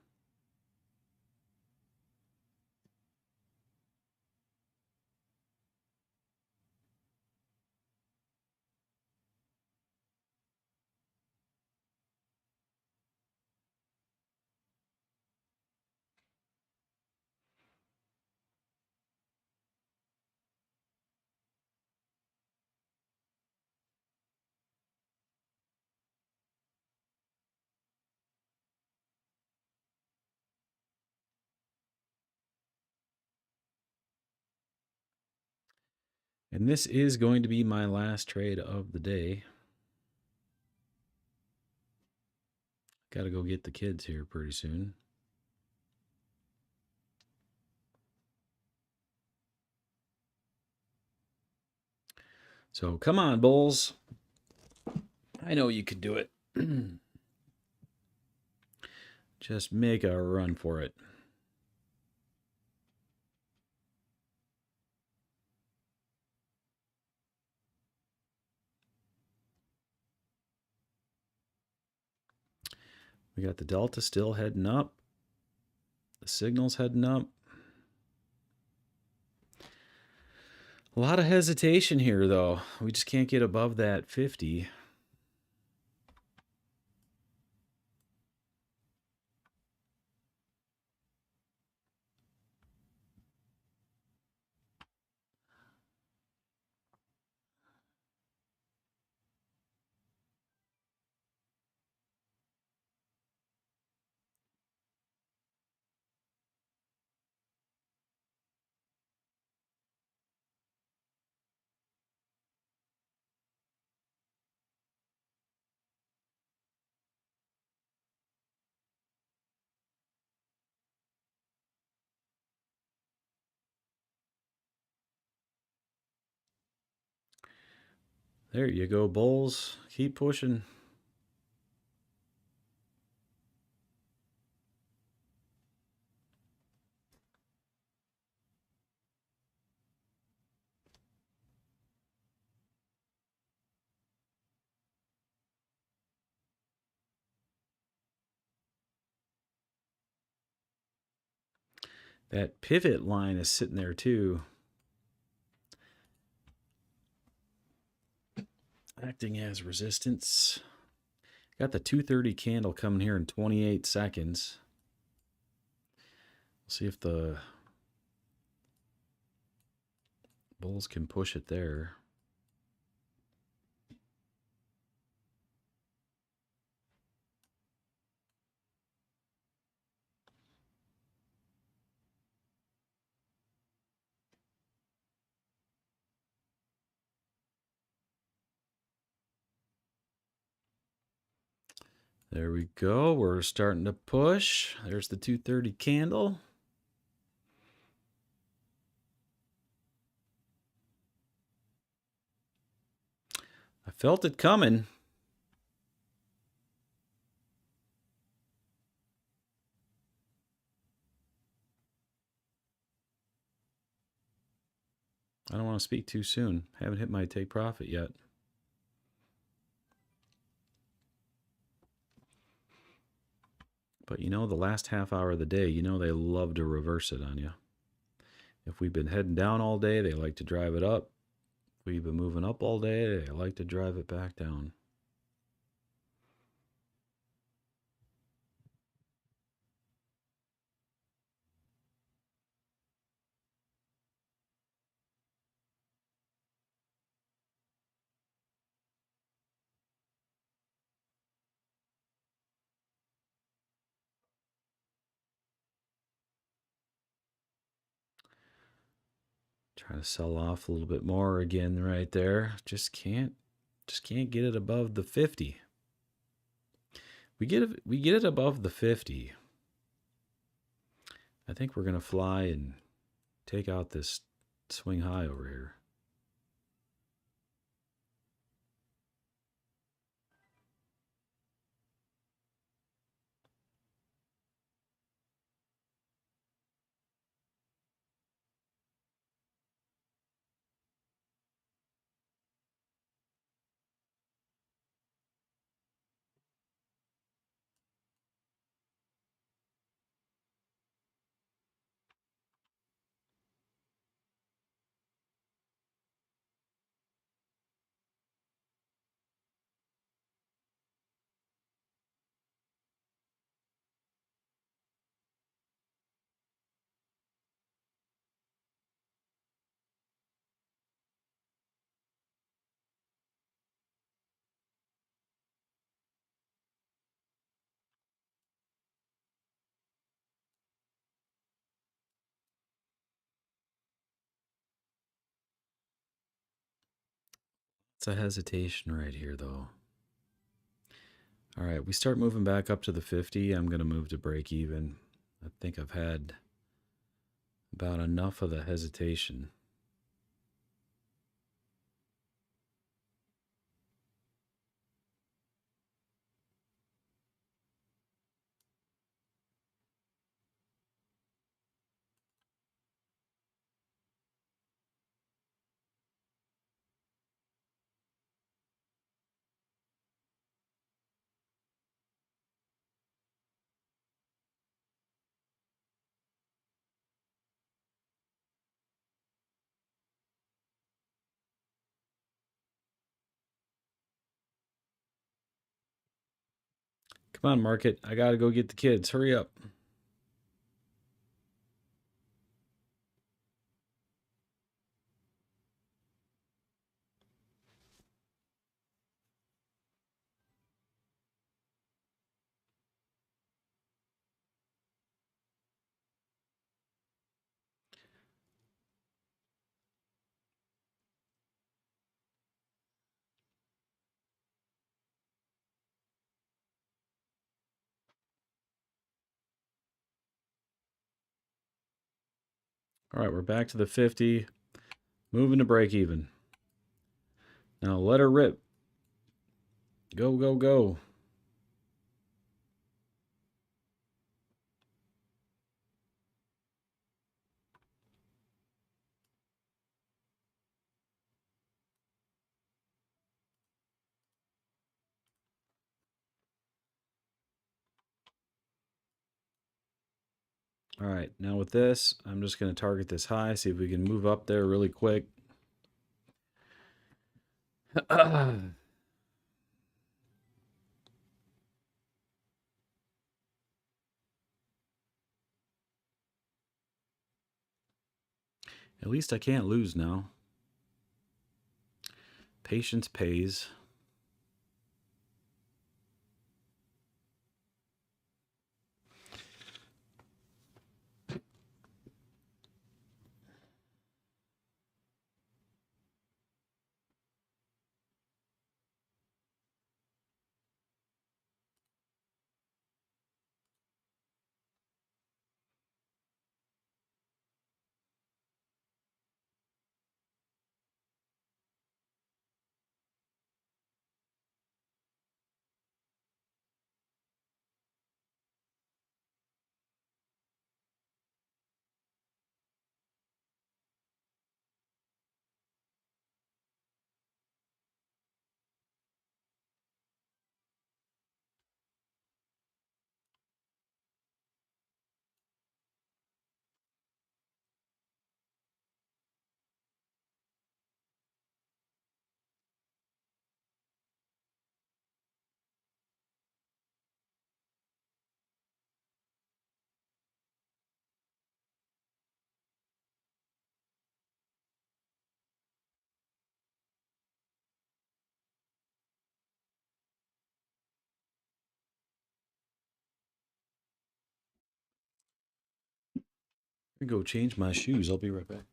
And this is going to be my last trade of the day. Got to go get the kids here pretty soon. So come on, Bulls. I know you could do it. Just make a run for it. We got the Delta still heading up. The signal's heading up. A lot of hesitation here, though. We just can't get above that 50. There you go, Bulls. Keep pushing. That pivot line is sitting there too, acting as resistance. Got the 230 candle coming here in 28 seconds. We'll see if the Bulls can push it there. There we go. We're starting to push. There's the 230 candle. I felt it coming. I don't want to speak too soon. Haven't hit my take profit yet. But you know, the last half hour of the day, you know they love to reverse it on you. If we've been heading down all day, they like to drive it up. If we've been moving up all day, they like to drive it back down. Trying to sell off a little bit more again right there. Just can't get it above the 50. We get it above the 50. I think we're going to fly and take out this swing high over here. It's a hesitation right here, though. All right, we start moving back up to the 50. I'm going to move to break even. I think I've had about enough of the hesitation. Come on, market. I got to go get the kids. Hurry up. All right, we're back to the 50. Moving to break even. Now let her rip. Go, go, go. All right, now with this, I'm just going to target this high, see if we can move up there really quick. At least I can't lose now. Patience pays. I'm gonna go change my shoes. I'll be right back.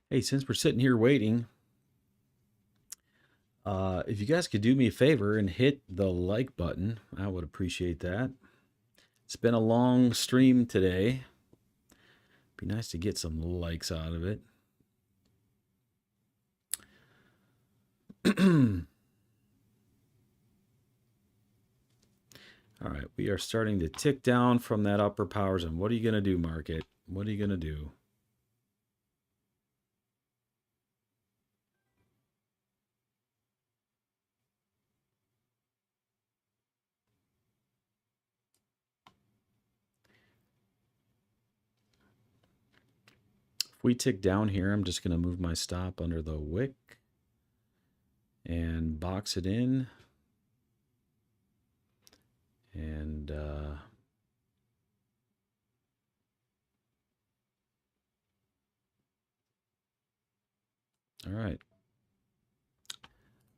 Hey, since we're sitting here waiting, if you guys could do me a favor and hit the like button, I would appreciate that. It's been a long stream today. Be nice to get some likes out of it. All right, we are starting to tick down from that upper power zone. What are you going to do, market? What are you going to do? If we tick down here, I'm just going to move my stop under the wick and box it in. And all right.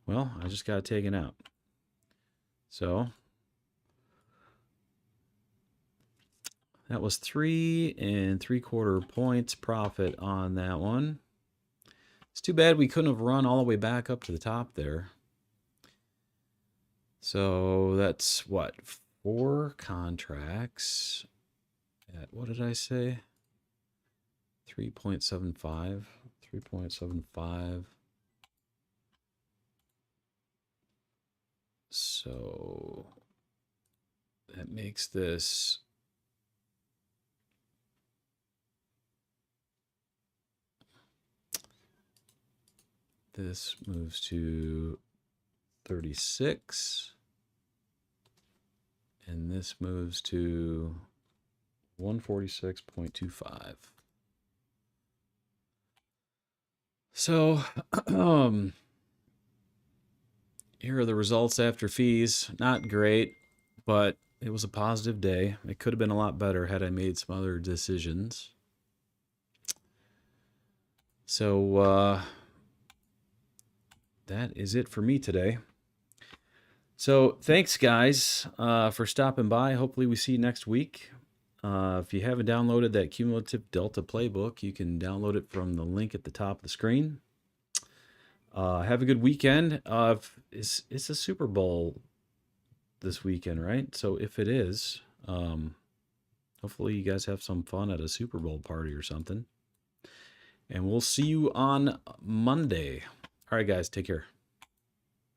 Well, I just got taken out. So that was 3 3/4 points profit on that one. It's too bad we couldn't have run all the way back up to the top there. So that's what, 4 contracts at, what did I say? 3.75. 3.75. So that makes this moves to 36, and this moves to 146.25. So here are the results after fees. Not great, but it was a positive day. It could have been a lot better had I made some other decisions. So that is it for me today. So thanks, guys, for stopping by. Hopefully we see you next week. If you haven't downloaded that Cumulative Delta playbook, you can download it from the link at the top of the screen. Have a good weekend. It's a Super Bowl this weekend, right? So if it is, hopefully you guys have some fun at a Super Bowl party or something. And we'll see you on Monday. All right, guys, take care.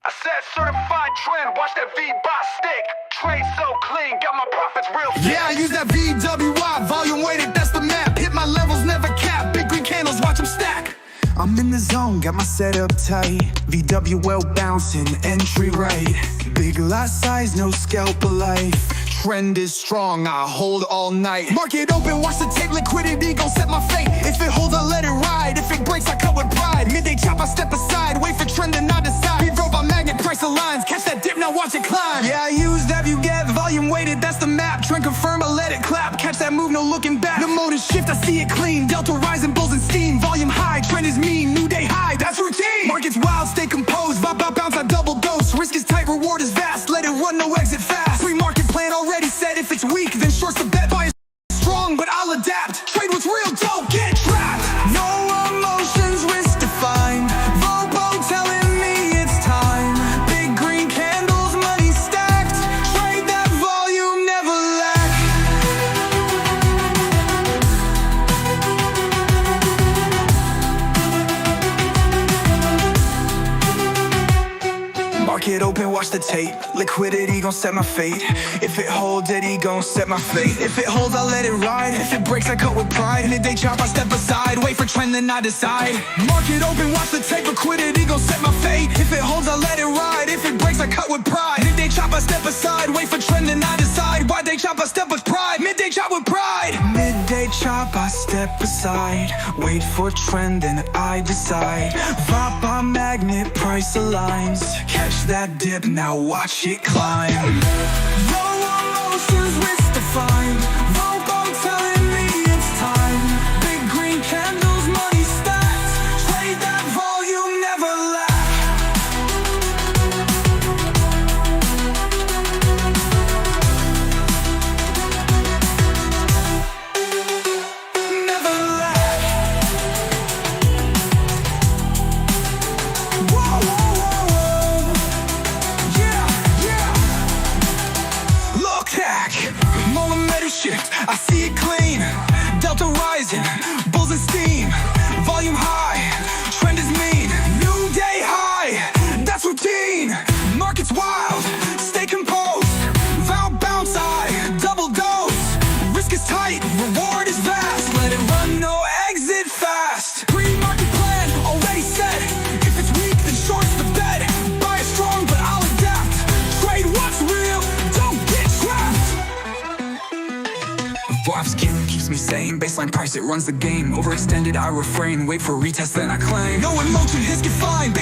I said certified trend, watch that V-Boss stick. Trade so clean, got my profits real thick. Yeah, I use that VWI, volume weighted, that's the map. Hit my levels, never cap, big green candles, watch them stack. I'm in the zone, got my setup tight. VW well bouncing, entry right. Big lot size, no scalper life. Trend is strong, I hold all night. Market open, watch the tape, liquidity gon' set my fate. If it holds, I let it ride. If it breaks, I cut with pride. Midday chop, I step aside. Wait for trend and I decide. Be broke by magnet, price aligns. Catch that dip, now watch it climb. Yeah, I use that view get volume weighted, that's the map. Trend confirm, I let it clap. Catch that move, no looking back. The mode is shift, I see it clean. Delta rising, bulls and steam. Volume high, trend is mean. New day high, that's routine. Markets wild, stay composed. Bounce, I double dose. Risk is tight, reward is vast. Let it run, no exit fast. Free market plan already set. If it's weak, then short's the bet. Buy is strong, but I'll adapt. Trade what's real, don't get trapped. No emotions, risk defined. Vobo telling me it's time. Big green candles, money stacked. Trade that volume, never lack. Market open, watch the tape. Liquidity gon' set my fate. If it holds, it gon' set my fate. If it holds, I'll let it ride. If it breaks, I cut with pride. Midday chop, I step aside. Wait for trend, then I decide. Market open, watch the tape. Liquidity gon' set my fate. If it holds, I'll let it ride. If it breaks, I cut with pride. Midday chop, I step aside. Wait for trend, then I decide. Why day chop, I step with pride. Midday chop with pride. Midday chop, I step aside. Wait for trend, then I decide. Vop on magnet, price aligns. Catch that dip, now watch it climb. No emotions, risk defined. Vobo telling me it's time. Big green candles, money stacked. Trade that volume, never lack. Never lack. Whoa, whoa, whoa, whoa. Yeah, yeah. Look, tack. Momentum shift. same. Baseline price, it runs the game. Overextended, I refrain. Wait for retest, then I claim. No emotion, hits get fine.